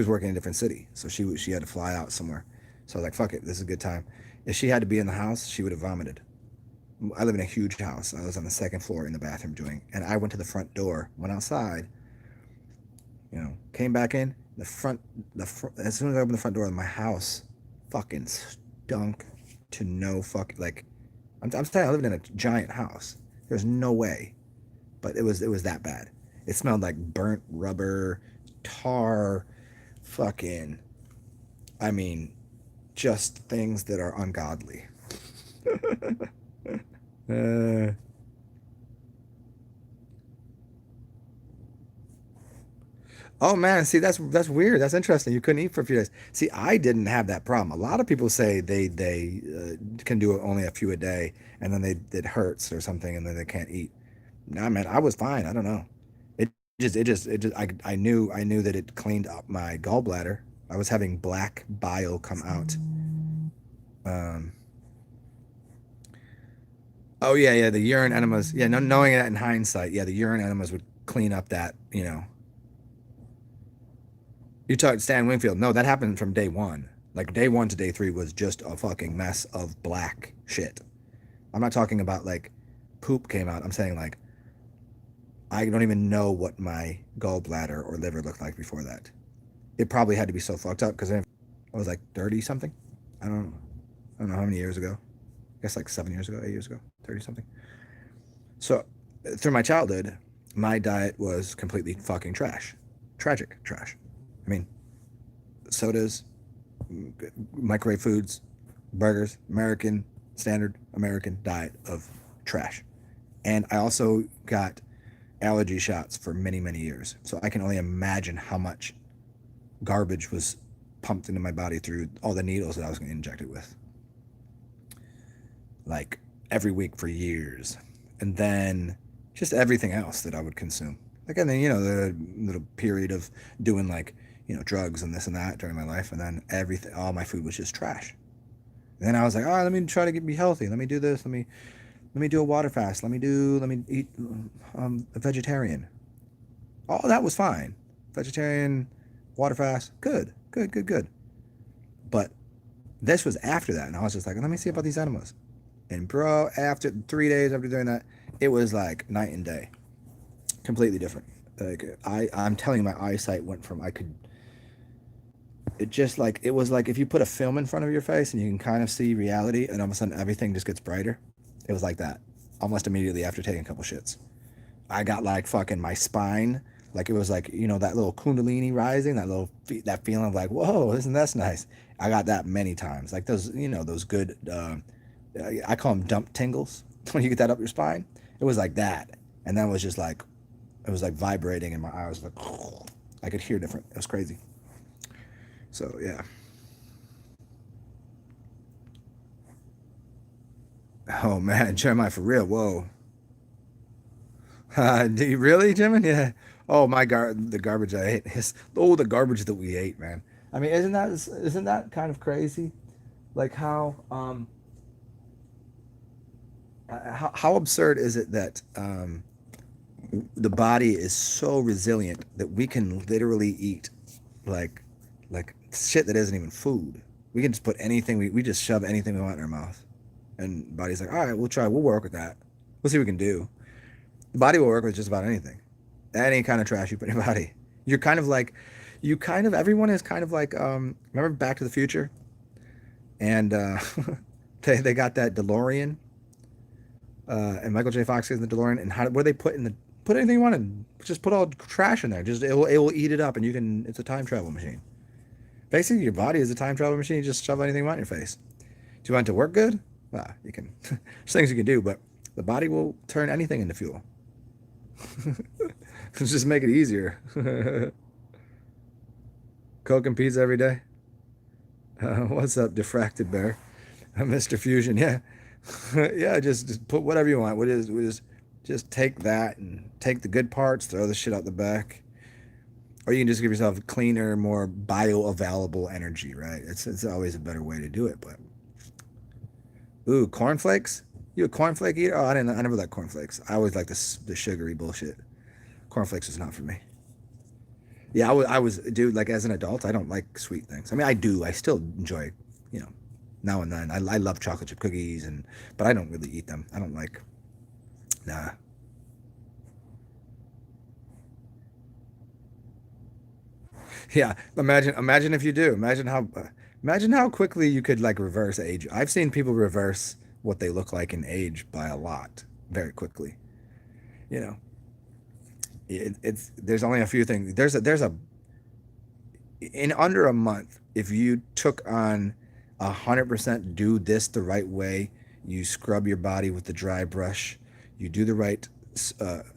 working in a different city, so she had to fly out somewhere. So I was like, fuck it, this is a good time. If she had to be in the house, she would have vomited. I live in a huge house. I was on the second floor in the bathroom and I went to the front door, went outside, came back in as soon as I opened the front door of my house, fucking stunk to no fuck, like, I'm saying I lived in a giant house. There's no way, but it was that bad. It smelled like burnt rubber, tar, fucking, I mean, just things that are ungodly. uh, Oh man, see that's weird. That's interesting. You couldn't eat for a few days. See, I didn't have that problem. A lot of people say they can do it only a few a day, and then it hurts or something, and then they can't eat. Nah, man, I was fine. I don't know. It just I knew that it cleaned up my gallbladder. I was having black bile come out. Um, oh yeah, yeah, the urine enemas. Yeah, no, knowing that in hindsight, yeah, the urine enemas would clean up that. You talked Stan Wingfield. No, that happened from day one. Like day one to day three was just a fucking mess of black shit. I'm not talking about like poop came out. I'm saying like I don't even know what my gallbladder or liver looked like before that. It probably had to be so fucked up because I was like 30 something. I don't know. I don't know how many years ago. I guess like 7 years ago, 8 years ago, 30 something. So through my childhood, my diet was completely fucking trash. Tragic trash. I mean, sodas, microwave foods, burgers, standard American diet of trash. And I also got allergy shots for many, many years. So I can only imagine how much garbage was pumped into my body through all the needles that I was getting injected with. Like every week for years. And then just everything else that I would consume. Like, and then, the little period of doing like, drugs and this and that during my life. And then all my food was just trash. And then I was like, all right, let me try to be healthy. Let me do this. Let me do a water fast. Let me eat a vegetarian. All that was fine. Vegetarian, water fast, good. But this was after that. And I was just like, let me see about these enemas. And bro, after 3 days after doing that, it was like night and day. Completely different. Like I'm telling you, my eyesight went from it was like if you put a film in front of your face and you can kind of see reality and all of a sudden everything just gets brighter. It was like that almost immediately after taking a couple shits. I got like fucking my spine, like it was like, that little kundalini rising, that feeling of like, whoa, isn't that nice? I got that many times, like those good I call them dump tingles when you get that up your spine. It was like that. And then it was like vibrating in my eyes, like I could hear different. It was crazy. So yeah. Oh man, Jeremiah, for real. Whoa. Do you really, Jimmy? Yeah. Oh my God, the garbage I ate. The garbage that we ate, man. I mean, isn't that kind of crazy? Like how absurd is it that the body is so resilient that we can literally eat like like shit that isn't even food. We can just put anything, we just shove anything we want in our mouth. And body's like, all right, we'll work with that. We'll see what we can do. The body will work with just about anything. Any kind of trash you put in your body. You're kind of like, everyone is kind of like, remember Back to the Future? And they got that DeLorean, and Michael J. Fox is in the DeLorean, and what do they put anything you want in, just put all trash in there. Just it will eat it up, and it's a time travel machine. Basically, your body is a time travel machine. You just shove anything you want in your face. Do you want it to work good? Well, you can. There's things you can do, but the body will turn anything into fuel. Just make it easier. Coke and pizza every day. What's up, Diffracted Bear? Mr. Fusion, yeah. Yeah, just put whatever you want. Just take that and take the good parts, throw the shit out the back. Or you can just give yourself cleaner, more bioavailable energy, right? It's always a better way to do it, but. Ooh, cornflakes? You a cornflake eater? Oh, I never liked cornflakes. I always liked the sugary bullshit. Cornflakes was not for me. Yeah, I was, dude, like as an adult, I don't like sweet things. I mean, I do. I still enjoy, now and then. I love chocolate chip cookies, but I don't really eat them. I don't like, nah. Yeah, imagine if you do. Imagine how quickly you could like reverse age. I've seen people reverse what they look like in age by a lot, very quickly. You know, there's only a few things. In under a month, if you took on 100% do this the right way, you scrub your body with the dry brush, you do the right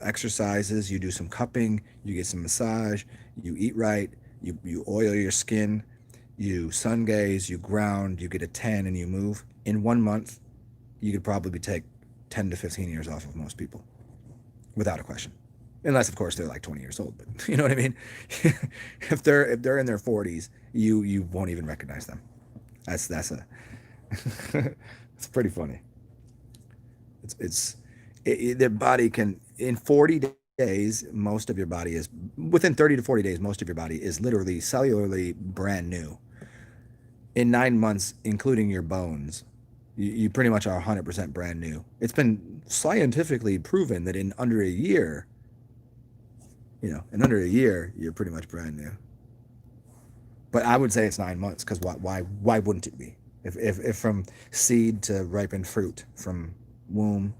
exercises, you do some cupping, you get some massage, you eat right, you oil your skin, you sun gaze, you ground, you get a tan, and you move. In 1 month, you could probably take 10 to 15 years off of most people, without a question. Unless, of course, they're like 20 years old, but you know what I mean? If they're in their 40s, you won't even recognize them. That's it's pretty funny. Their body can, in 40 days, most of your body is, within 30 to 40 days, most of your body is literally cellularly brand new. In 9 months, including your bones, you pretty much are 100% brand new. It's been scientifically proven that in under a year, you're pretty much brand new. But I would say it's 9 months, because why wouldn't it be? If from seed to ripened fruit, from womb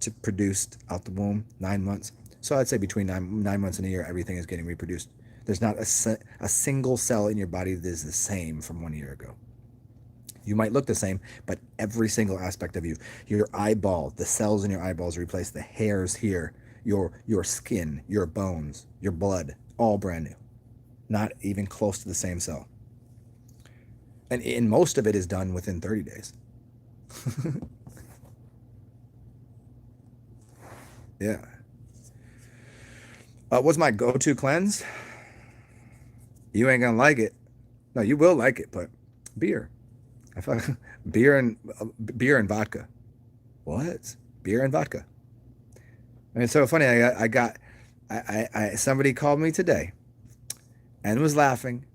to produced out the womb, 9 months. So I'd say between 9 months and a year, everything is getting reproduced. There's not a single cell in your body that is the same from 1 year ago. You might look the same, but every single aspect of you, your eyeball, the cells in your eyeballs replace, the hairs here, your skin, your bones, your blood, all brand new. Not even close to the same cell. And most of it is done within 30 days. Yeah. What's my go-to cleanse? You ain't gonna like it. No, you will like it, but beer. Beer and vodka. What? Beer and vodka. I mean, it's so funny. Somebody called me today and was laughing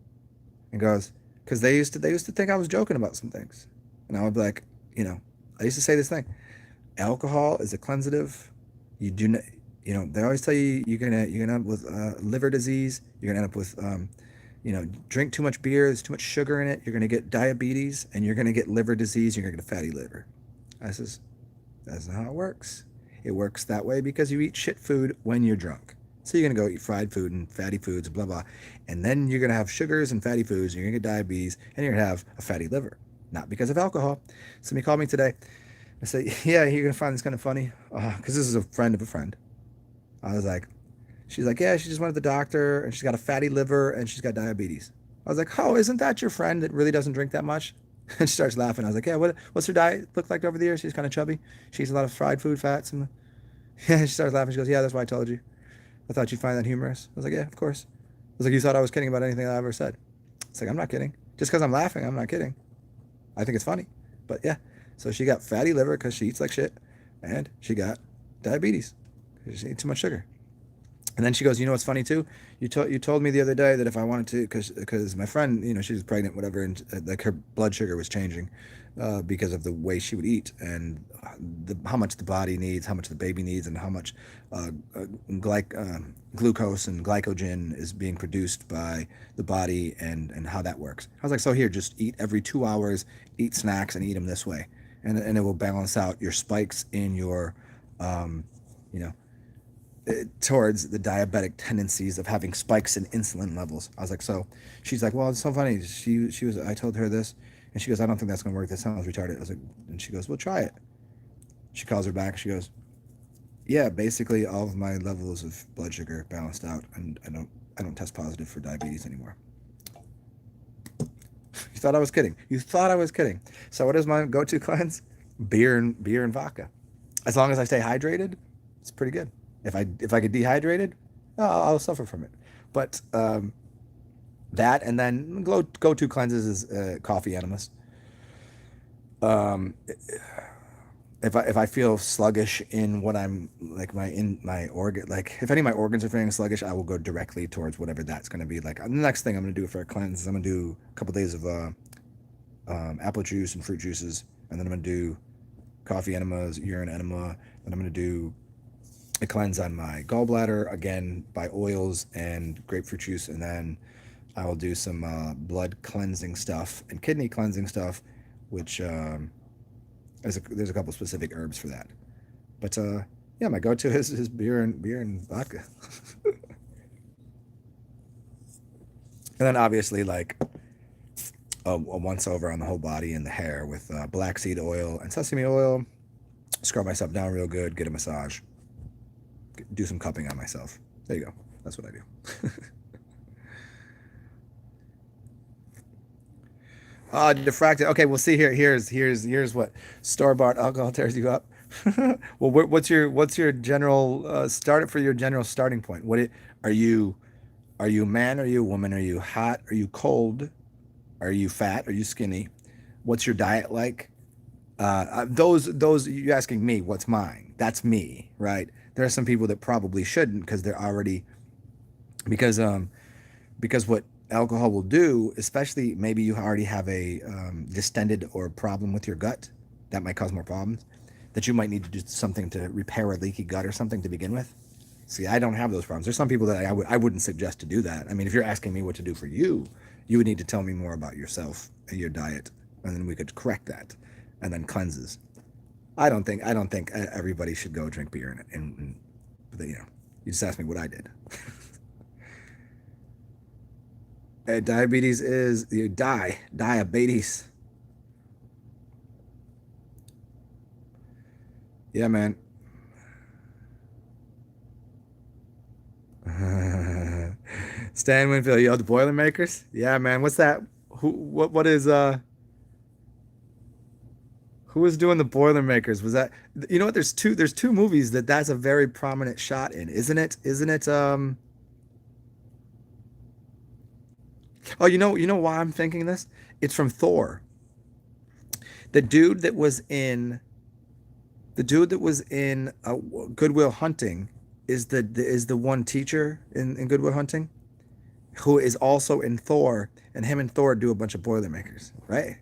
and goes, because they used to think I was joking about some things, and I would be like, I used to say this thing: alcohol is a cleansative. You do not, they always tell you you're gonna end up with liver disease. You're gonna end up with drink too much beer. There's too much sugar in it. You're gonna get diabetes, and you're gonna get liver disease. You're gonna get a fatty liver. I says, that's not how it works. It works that way because you eat shit food when you're drunk. So you're going to go eat fried food and fatty foods, blah, blah. And then you're going to have sugars and fatty foods, and you're going to get diabetes, and you're going to have a fatty liver. Not because of alcohol. Somebody called me today. I said, yeah, you're going to find this kind of funny. Because this is a friend of a friend. I was like, she's like, yeah, she just went to the doctor, and she's got a fatty liver, and she's got diabetes. I was like, oh, isn't that your friend that really doesn't drink that much? And she starts laughing. I was like, yeah, what's her diet look like over the years? She's kind of chubby. She eats a lot of fried food, fats. And she starts laughing. She goes, yeah, that's why I told you. I thought you'd find that humorous. I was like, yeah, of course. I was like, you thought I was kidding about anything I ever said. It's like, I'm not kidding. Just because I'm laughing, I'm not kidding. I think it's funny. But yeah, so she got fatty liver because she eats like shit. And she got diabetes because she ate too much sugar. And then she goes, you know what's funny too? You told me the other day that if I wanted to, because my friend, she was pregnant, whatever, and like her blood sugar was changing because of the way she would eat and how much the body needs, how much the baby needs, and how much glucose and glycogen is being produced by the body and how that works. I was like, so here, just eat every 2 hours, eat snacks and eat them this way, and it will balance out your spikes in your, you know towards the diabetic tendencies of having spikes in insulin levels. I was like, so she's like, well, it's so funny. I told her this, and she goes, I don't think that's gonna work. That sounds retarded. I was like, and she goes, well, try it. She calls her back. She goes, yeah, basically all of my levels of blood sugar balanced out, and I don't test positive for diabetes anymore. You thought I was kidding. You thought I was kidding. So what is my go-to cleanse? Beer and vodka. As long as I stay hydrated, it's pretty good. If I get dehydrated, I'll suffer from it. But that, and then go-to cleanses is coffee enemas. If I feel sluggish in what I'm like my organ, like if any of my organs are feeling sluggish, I will go directly towards whatever that's going to be. Like the next thing I'm going to do for a cleanse is I'm going to do a couple days of apple juice and fruit juices, and then I'm going to do coffee enemas, urine enema, and I'm going to do a cleanse on my gallbladder, again, by oils and grapefruit juice, and then I will do some blood cleansing stuff and kidney cleansing stuff, which there's a couple specific herbs for that. But yeah, my go-to is beer and vodka. And then obviously like a once over on the whole body and the hair with black seed oil and sesame oil. Scrub myself down real good, get a massage, do some cupping on myself. There you go. That's what I do. Diffracted. Okay, we'll see here. Here's what store-bought alcohol tears you up. Well, what's your general start for your general starting point? Are you a man? Are you a woman? Are you hot? Are you cold? Are you fat? Are you skinny? What's your diet like? Those you asking me, what's mine? That's me, right? There are some people that probably shouldn't because they're already because what alcohol will do, especially maybe you already have a distended or problem with your gut, that might cause more problems. That you might need to do something to repair a leaky gut or something to begin with. See, I don't have those problems. There's some people that I wouldn't suggest to do that. I mean, if you're asking me what to do for you, you would need to tell me more about yourself and your diet, and then we could correct that, and then cleanses. I don't think everybody should go drink beer and you just asked me what I did. Diabetes is you diabetes. Yeah, man. Stan Winfield, yo, the Boilermakers. Yeah, man. What's that? What is who was doing the Boilermakers? Was that what? There's two movies that's a very prominent shot in, isn't it? Isn't it? Oh, you know why I'm thinking this? It's from Thor. The dude that was in Good Will Hunting is the one teacher in Good Will Hunting who is also in Thor, and him and Thor do a bunch of Boilermakers, right?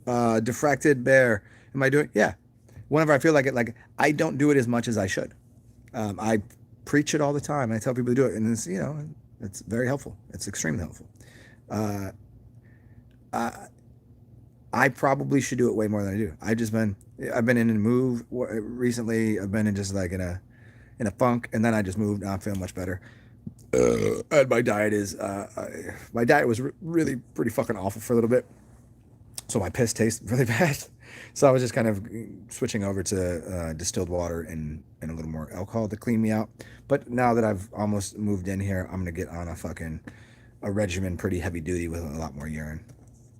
Diffracted Bear. Am I doing? Yeah. Whenever I feel like it, like I don't do it as much as I should. I preach it all the time. I tell people to do it, and it's very helpful. It's extremely helpful. Uh, I probably should do it way more than I do. I've been in a move recently. I've been in just like in a funk, and then I just moved. Now I'm feeling much better. And my diet was really pretty fucking awful for a little bit. So my piss tastes really bad. So I was just kind of switching over to distilled water and a little more alcohol to clean me out. But now that I've almost moved in here, I'm gonna get on a regimen pretty heavy duty with a lot more urine.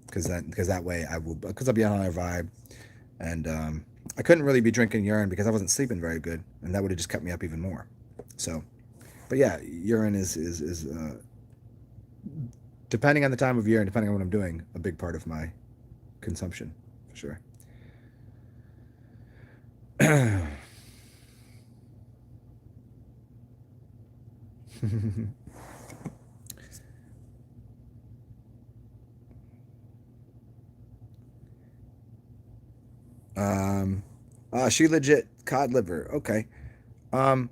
Because that way I'll be on a vibe. And I couldn't really be drinking urine because I wasn't sleeping very good, and that would have just kept me up even more. So, but yeah, urine is depending on the time of year and depending on what I'm doing, a big part of my consumption, for sure. She legit cod liver. Okay. Um,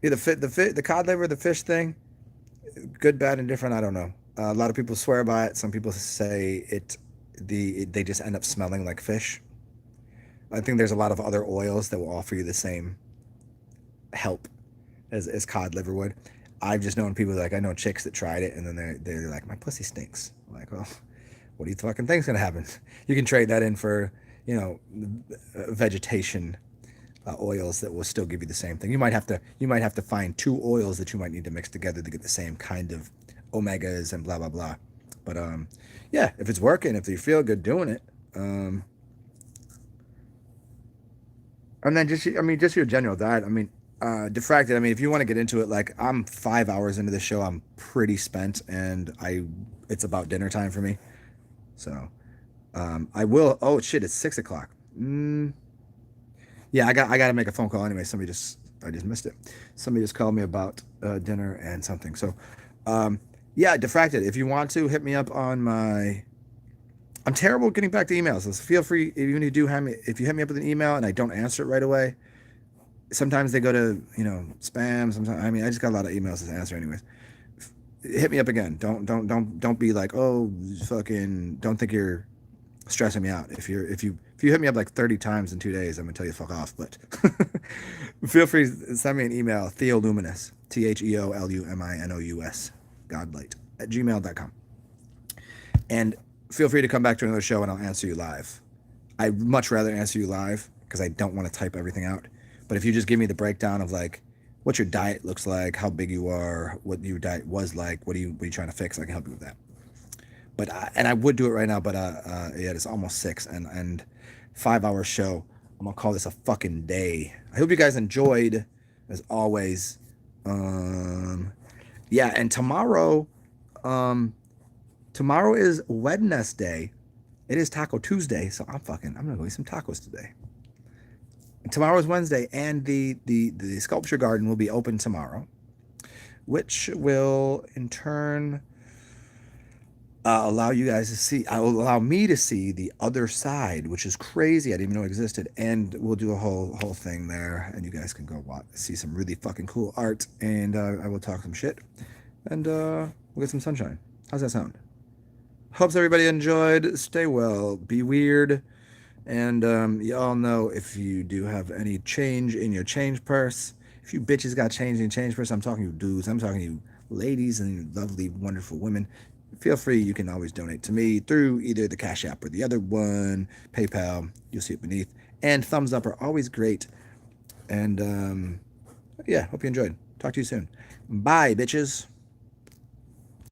yeah, the cod liver, the fish thing, good, bad, and different. I don't know. A lot of people swear by it. Some people say they just end up smelling like fish. I think there's a lot of other oils that will offer you the same help as cod liver would. I've just known people like I know chicks that tried it and then they're like my pussy stinks. I'm like, well, what do you fucking think's gonna happen? You can trade that in for vegetation oils that will still give you the same thing. You might have to find two oils that you might need to mix together to get the same kind of omegas and blah blah blah. But yeah, if it's working, if you feel good doing it, and then just your general diet. Diffracted. If you want to get into it, like I'm 5 hours into the show, I'm pretty spent, and it's about dinner time for me. So I will. Oh shit! It's 6 o'clock. Yeah, I got to make a phone call anyway. I just missed it. Somebody just called me about dinner and something. So, yeah, Diffracted. If you want to hit me up on my, I'm terrible at getting back to emails. So feel free if you if you hit me up with an email and I don't answer it right away. Sometimes they go to spam. Sometimes I just got a lot of emails to answer anyways. Hit me up again. Don't be like, oh fucking, don't think you're stressing me out. If you hit me up like 30 times in 2 days, I'm gonna tell you fuck off. But feel free to send me an email, Theoluminous, TheoLuminous, Godlight at gmail.com. And feel free to come back to another show and I'll answer you live. I'd much rather answer you live because I don't want to type everything out. But if you just give me the breakdown of like what your diet looks like, how big you are, what your diet was like, what are you trying to fix, I can help you with that. But and I would do it right now, but yeah, it's almost 6 and 5 hour show. I'm gonna call this a fucking day. I hope you guys enjoyed, as always. Yeah, and tomorrow is Wednesday. It is Taco Tuesday, so I'm gonna go eat some tacos today. Tomorrow is Wednesday, and the sculpture garden will be open tomorrow, which will in turn allow me to see the other side, which is crazy. I didn't even know it existed. And we'll do a whole thing there, and you guys can go see some really fucking cool art, and I will talk some shit, and we'll get some sunshine. How's that sound? Hopes everybody enjoyed. Stay well. Be weird. And y'all know if you do have any change in your change purse, if you bitches got change in your change purse, I'm talking to you dudes, I'm talking to you ladies and you lovely, wonderful women. Feel free, you can always donate to me through either the Cash App or the other one, PayPal, you'll see it beneath. And thumbs up are always great. And yeah, hope you enjoyed. Talk to you soon. Bye, bitches.